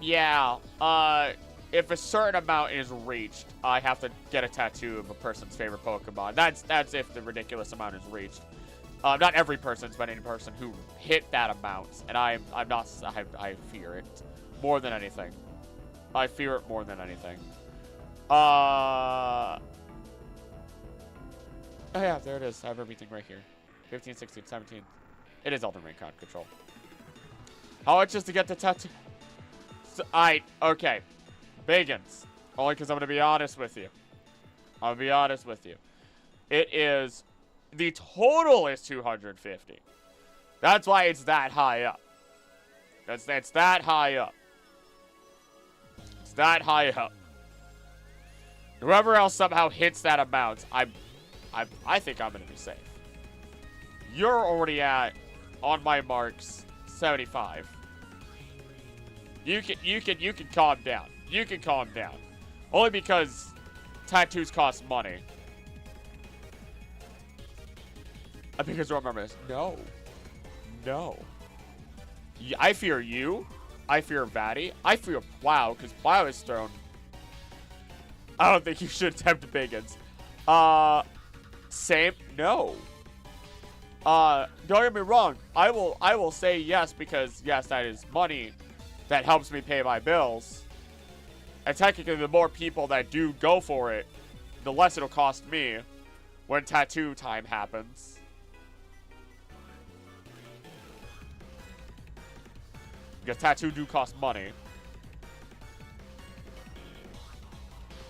Yeah, if a certain amount is reached, I have to get a tattoo of a person's favorite Pokemon. That's if the ridiculous amount is reached. Not every person's, but any person who hit that amount. And I fear it more than anything. I fear it more than anything. Oh yeah, there it is. I have everything right here. 15, 16, 17. It is Elden Ring Con Control. How much is to get the tattoo? Okay. Biggins. Only because I'm going to be honest with you. It is, the total is 250. That's why it's that high up. It's that high up. It's that high up. Whoever else somehow hits that amount, I think I'm going to be safe. You're already at, on my marks, 75. You can calm down. You can calm down. Only because tattoos cost money. Because remember this. No. I fear you. I fear Vatty. I fear Plow, because Plow is thrown. I don't think you should attempt Biggins. Same. No. Don't get me wrong. I will say yes, because yes, that is money that helps me pay my bills. And technically, the more people that do go for it, the less it'll cost me when tattoo time happens. Because tattoo do cost money.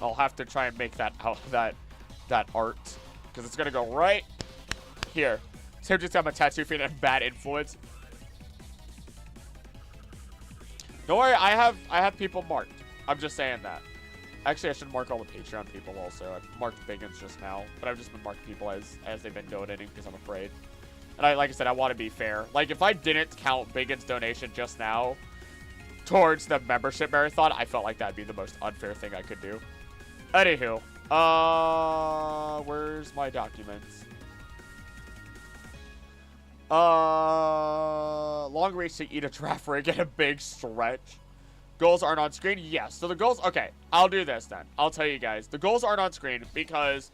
I'll have to try and make that that art, because it's gonna go right here. So just have a tattoo feed and bad influence. Don't worry, I have people marked. I'm just saying that. Actually, I should mark all the Patreon people also. I've marked Biggins just now, but I've just been marking people as they've been donating because I'm afraid. And like I said, I want to be fair. Like, if I didn't count Biggins' donation just now, towards the membership marathon, I felt like that'd be the most unfair thing I could do. Anywho, where's my documents? Long race to eat a draft rig and a big stretch. Goals aren't on screen? Yes. So the goals, okay, I'll do this then. I'll tell you guys. The goals aren't on screen because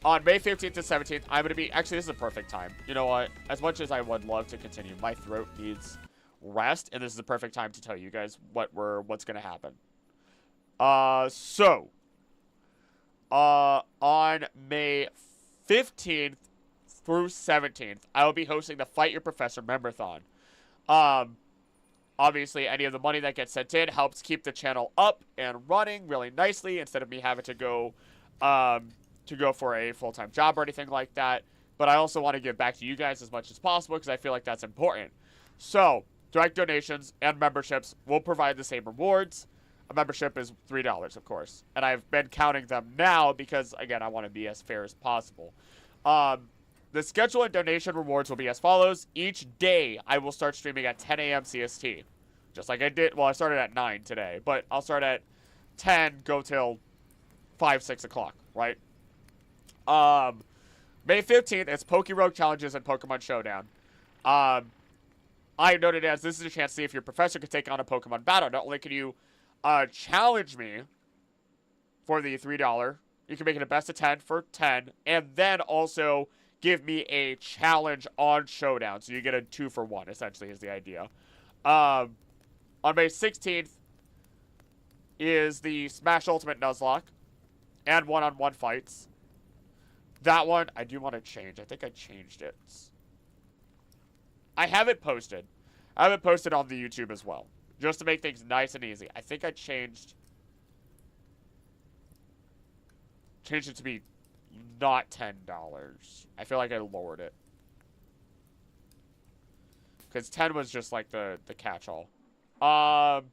on May 15th and 17th, I'm going to be, actually, this is a perfect time. You know what? As much as I would love to continue, my throat needs rest, and this is the perfect time to tell you guys what's going to happen. On May 15th through 17th, I will be hosting the Fight Your Professor Memberthon. Obviously, any of the money that gets sent in helps keep the channel up and running really nicely instead of me having to go for a full-time job or anything like that. But I also want to give back to you guys as much as possible because I feel like that's important. So, direct donations and memberships will provide the same rewards. A membership is $3, of course. And I've been counting them now because, again, I want to be as fair as possible. The schedule and donation rewards will be as follows. Each day, I will start streaming at 10 a.m. CST. Just like I did. Well, I started at 9 today. But I'll start at 10, go till 5, 6 o'clock, right? May 15th, it's Poke-Rogue Challenges and Pokemon Showdown. I noted as this is a chance to see if your professor can take on a Pokemon battle. Not only can you challenge me for the $3, you can make it a best of 10 for 10, and then also give me a challenge on Showdown. So you get a 2-for-1, essentially, is the idea. On May 16th is the Smash Ultimate Nuzlocke and one-on-one fights. That one, I do want to change. I think I changed it. I have it posted. I have it posted on the YouTube as well, just to make things nice and easy. I think I changed it to be not $10. I feel like I lowered it. Because 10 was just like the catch-all. But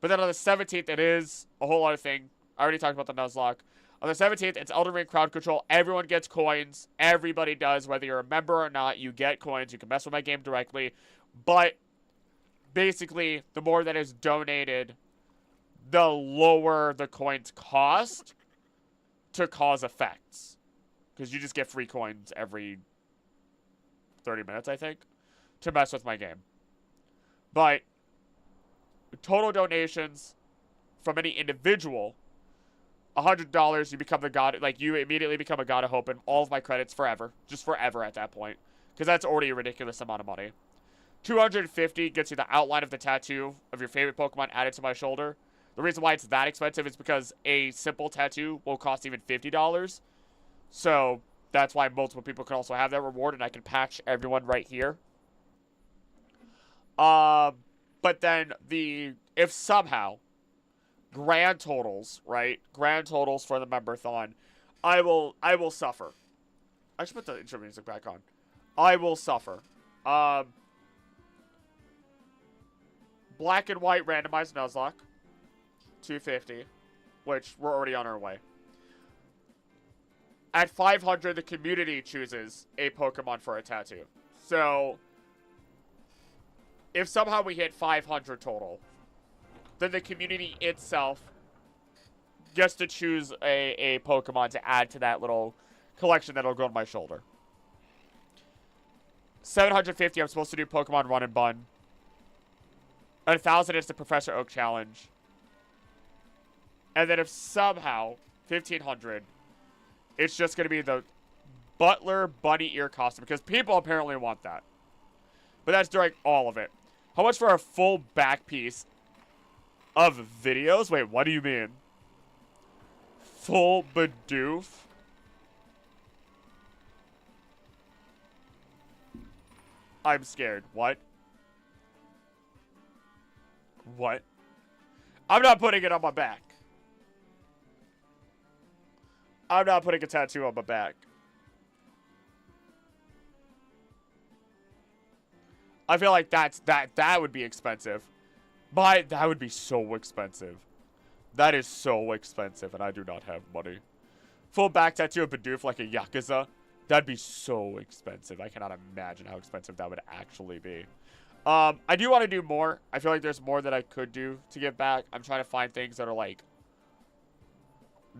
then on the 17th, it is a whole other thing. I already talked about the Nuzlocke. On the 17th, it's Elden Ring Crowd Control. Everyone gets coins. Everybody does. Whether you're a member or not, you get coins. You can mess with my game directly. But basically, the more that is donated, the lower the coins cost to cause effects. Because you just get free coins every 30 minutes, I think, to mess with my game. But total donations from any individual, $100, you become the god, like, you immediately become a god of hope, and all of my credits forever. Just forever at that point. Because that's already a ridiculous amount of money. $250 gets you the outline of the tattoo of your favorite Pokemon added to my shoulder. The reason why it's that expensive is because a simple tattoo will cost even $50. So that's why multiple people can also have that reward, and I can patch everyone right here. But then if somehow grand totals, right? Grand totals for the memberthon, I will suffer. I should put the intro music back on. I will suffer. Black and white randomized Nuzlocke, $250, which we're already on our way. At 500, the community chooses a Pokemon for a tattoo. So, if somehow we hit 500 total, then the community itself gets to choose a Pokemon to add to that little collection that'll go on my shoulder. 750, I'm supposed to do Pokemon Run and Bun. 1,000 is the Professor Oak Challenge. And then if somehow, 1,500, it's just going to be the Butler Bunny Ear costume, because people apparently want that. But that's during all of it. How much for a full back piece of videos? Wait, what do you mean? Full Bidoof? I'm scared. What? What? I'm not putting it on my back. I'm not putting a tattoo on my back. I feel like that would be expensive. But that would be so expensive. That is so expensive, and I do not have money. Full back tattoo of Bidoof like a Yakuza. That'd be so expensive. I cannot imagine how expensive that would actually be. I do want to do more. I feel like there's more that I could do to give back. I'm trying to find things that are, like,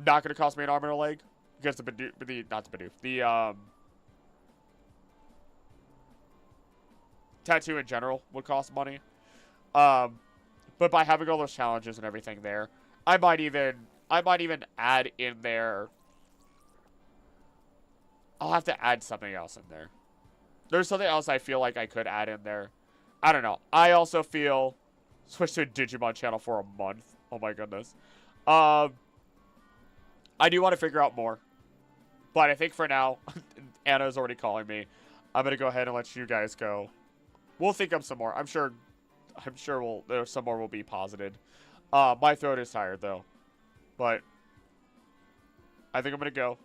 not going to cost me an arm and a leg. Because the tattoo in general would cost money. But by having all those challenges and everything there, I might even add in there. I'll have to add something else in there. There's something else I feel like I could add in there. I don't know. I also feel switch to a Digimon channel for a month. Oh my goodness. I do want to figure out more. But I think for now, Anna's already calling me. I'm going to go ahead and let you guys go. We'll think of some more. I'm sure there's some more will be posited. My throat is tired though. But I think I'm going to go.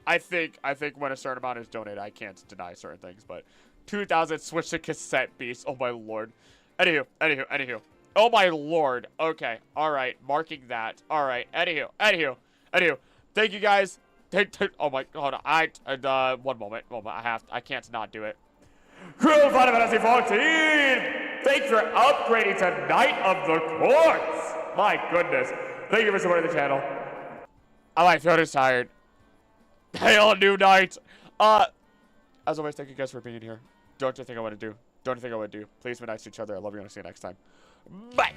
I think when a certain amount is donated, I can't deny certain things, but 2,000 switch to cassette beast. Oh my lord. Anywho. Oh my lord. Okay. All right. Marking that. All right. Anywho. Thank you guys. Oh my. Hold on. One moment. I can't not do it. Crew of Final Fantasy 14. Thanks for upgrading to Knight of the Courts. My goodness. Thank you for supporting the channel. My throat is tired. Hail new night. As always, thank you guys for being here. Don't you think I want to do? Don't you think I would do? Please be nice to each other. I love you and I'll see you next time. Bye.